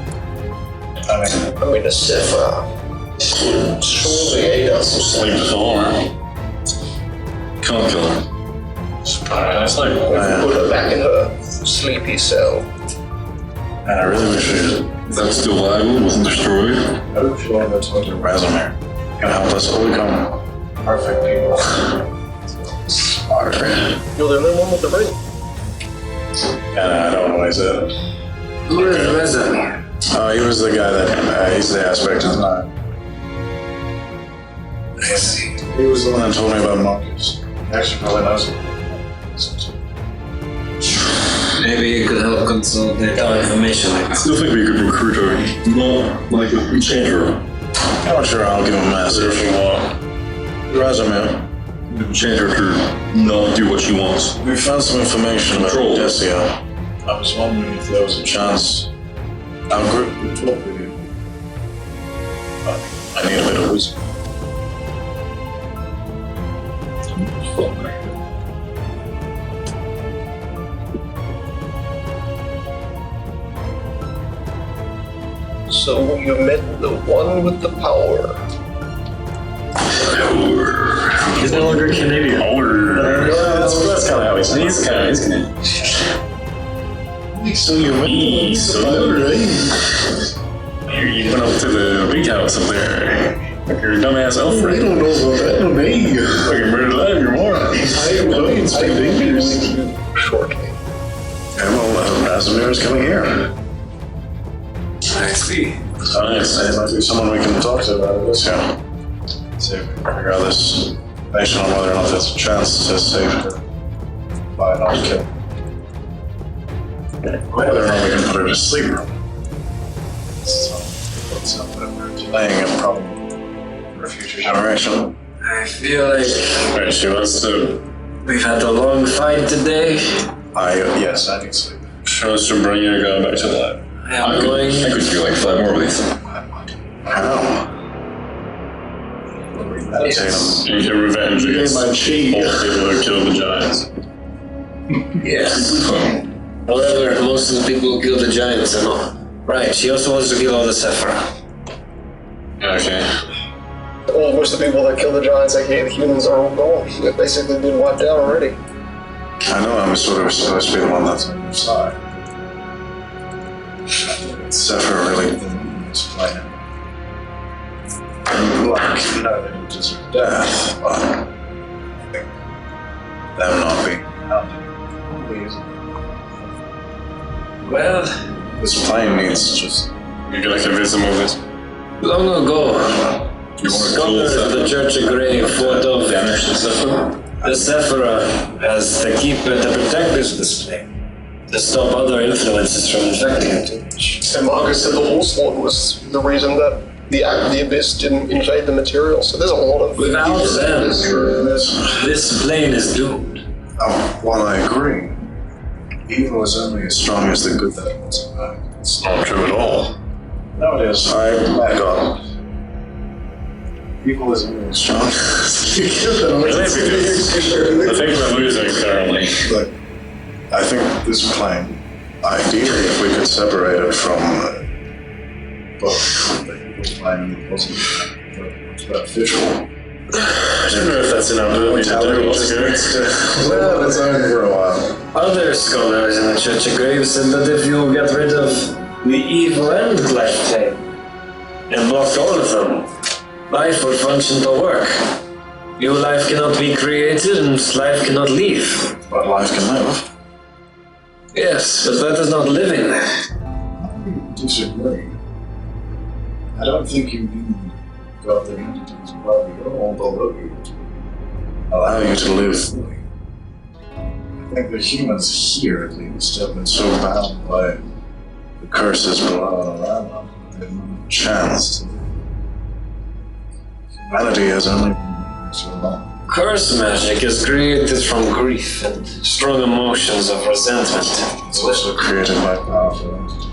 I mean, a Sifra would surely aid us. Leave the door. Can't kill her. Just put her in a sleep. Put her back in her sleepy cell. And I really wish we did. Is that still viable? Wasn't destroyed? I wish we wanted to talk to Razomir. Can help us overcome perfect people. Smarter. You're the only one with the ring. And I don't know what he said. Who is Rezamir? He was the guy that, he's the aspect of the I see. He was the one that told me about monkeys. He actually probably knows him. Maybe you could help consolidate our information. I still think we could recruit her. Not like a change her. I'm not sure I'll give him a message. If you want. Razomir, Change her to not do what she wants. we found some information about Control. Odessia. I was wondering if there was a chance our group could talk with you. I need a bit of wisdom. So you met the one with the power. He's no longer Canadian. Yeah, that's kind of how he's Canadian. So you went You went up to the big house up there. Like your dumbass Alfred. don't know about that. No, me. Like you're murdered alive, you're more. It's pretty dangerous. Shortly. And well, Razomir is coming here. I see. Nice. It might be someone we can talk to about this, yeah. See if we can figure out this information on whether or not there's a chance to save her. by not killing. Whether or not we can put her to sleep. So we're delaying a problem for a future generation. I feel like Alright, she wants to. we've had a long fight today. Yes, I need sleep. She wants to bring your guy back to life. I'm going. I could do like 5 more of these. How? Meditate You can revenge against all the people who killed the giants. Yes. However, most of the people who killed the giants are not. Right, she also wants to kill all the Sephira. Okay. Well, most of the people that killed the giants, aka the humans, are all gone. They've basically been wiped out already. I know I'm sort of supposed to be the one that's on your side. Zephyr really didn't explain it. Like, no, they didn't deserve death, but I think them not being counted. Well, This plane needs just. You're gonna convince them of this. long ago, You want to scholars of the Church of Grey fought off Vanish the Sephira? the Sephira as the keeper, the protectors of this plane, to stop other influences from infecting it too much. And Marcus said the Horselord was the reason that the Abyss didn't invade the material. So there's a lot of Without them, this plane is doomed. While I agree, evil is only as strong as the good that it wants to back. It's not true at all. No, it is. I back up. Evil is only as strong as the good that I think we're losing currently. But I think this plane, ideally, if we could separate it from both the evil plane and the positive plane, it's beneficial. I don't know if that's in our movie to do. Let's go. Well, it's only for a while. Other scholars in the Church of Grey said that if you get rid of the evil and life plane and block all of them, life will function to work. New life cannot be created and life cannot leave. But life can live. Yes, but that is not living. I disagree. I don't think you need godly entities above you or below you to allow you to live fully. I think the humans here, at least, have been so bound by the curses below and around them that they've no chance to live. Humanity has only been living so long. Curse magic is created from grief and strong emotions of resentment. It's also created by powerful entities.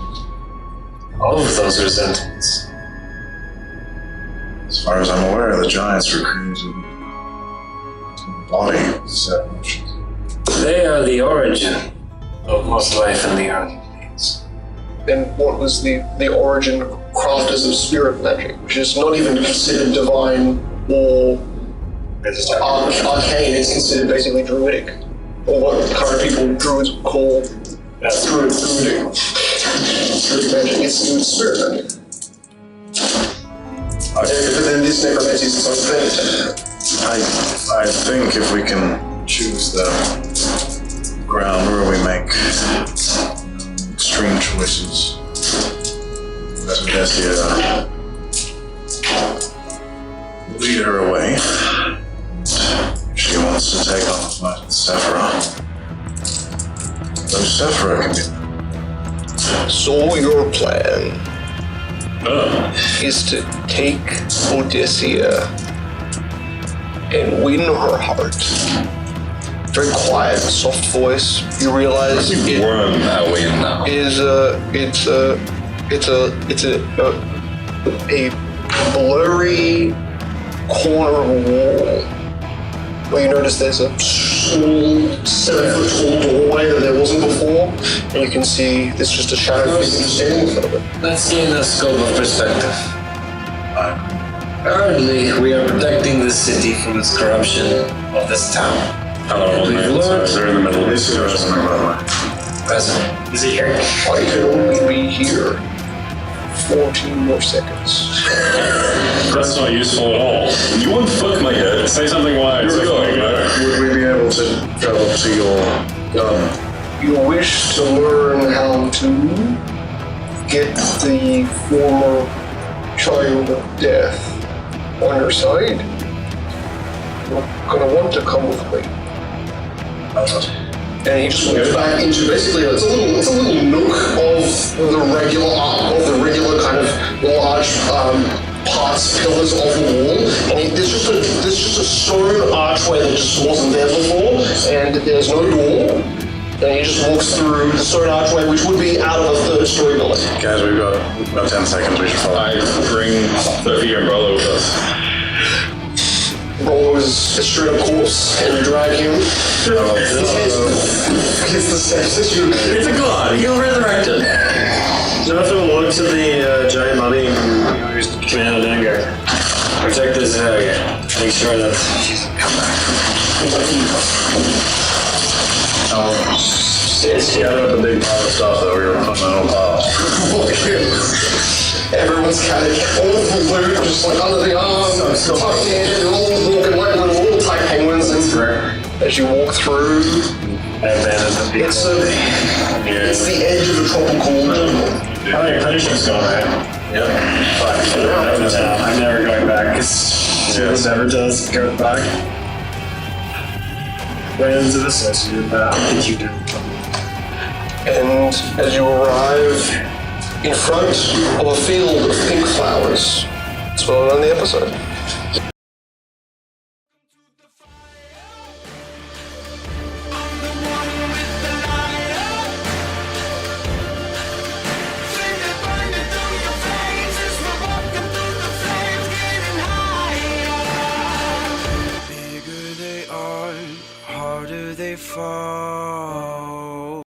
All of those resentments. As far as I'm aware, the giants were created to embody set emotions. They are the origin of most life in the early days. And what was the origin crafters of spirit magic, which is not even considered divine or arcane, it's considered basically druidic, or what current people druids call druidic magic. It's spirit magic. But then this necromancy is its own thing. I think if we can choose the ground where we make extreme choices, let Odessia lead her away. If she wants to take on the fight with Sephira, then Sephira can be. So your plan is to take Odessia and win her heart. Very quiet, soft voice. You realize it Worm that way now. is a blurry corner of a wall where you notice there's a small 7-foot tall doorway that there wasn't before, and you can see there's just a shadow figure standing in front of it. Let's gain a scope of perspective. Currently, we are protecting this city from its corruption of this town. Hello, We've man. learned- They're in the middle of This this. is something about my President, is he here? I can only be here 14 more seconds. That's not useful at all. You won't fuck my head. Say something wise. You're going there. Would we be able to travel to your gun? You wish to learn how to get the former child of death on your side? You're gonna want to come with me. And he just walks back into basically it's a little nook of the regular kind of large parts, pillars of the wall, and there's just a stone archway that just wasn't there before, and there's no door. And he just walks through the stone archway, which would be out of a third-story building. Guys, we've got about 10 seconds. We should follow. I bring Sophie and Rolo with us. Rolo is a straight-up corpse, and you drag him. His the steps as you. It's a god. You're resurrected. Jonathan will look to the giant mummy who's command of anger. Protect this area. Make sure that she's come back. Yeah, the big pile of stuff that we were putting in a pile. Everyone's kind of all of the loot, just like under the arm, tucked in, and all walking like little tight penguins. And as you walk through, it's the edge of a tropical jungle. I think punishment's gone, right? Yep. I'm never going back, because Zeus never does go back. Right into the session, I think you do. And as you arrive in front of a field of pink flowers, that's what I'll end the episode.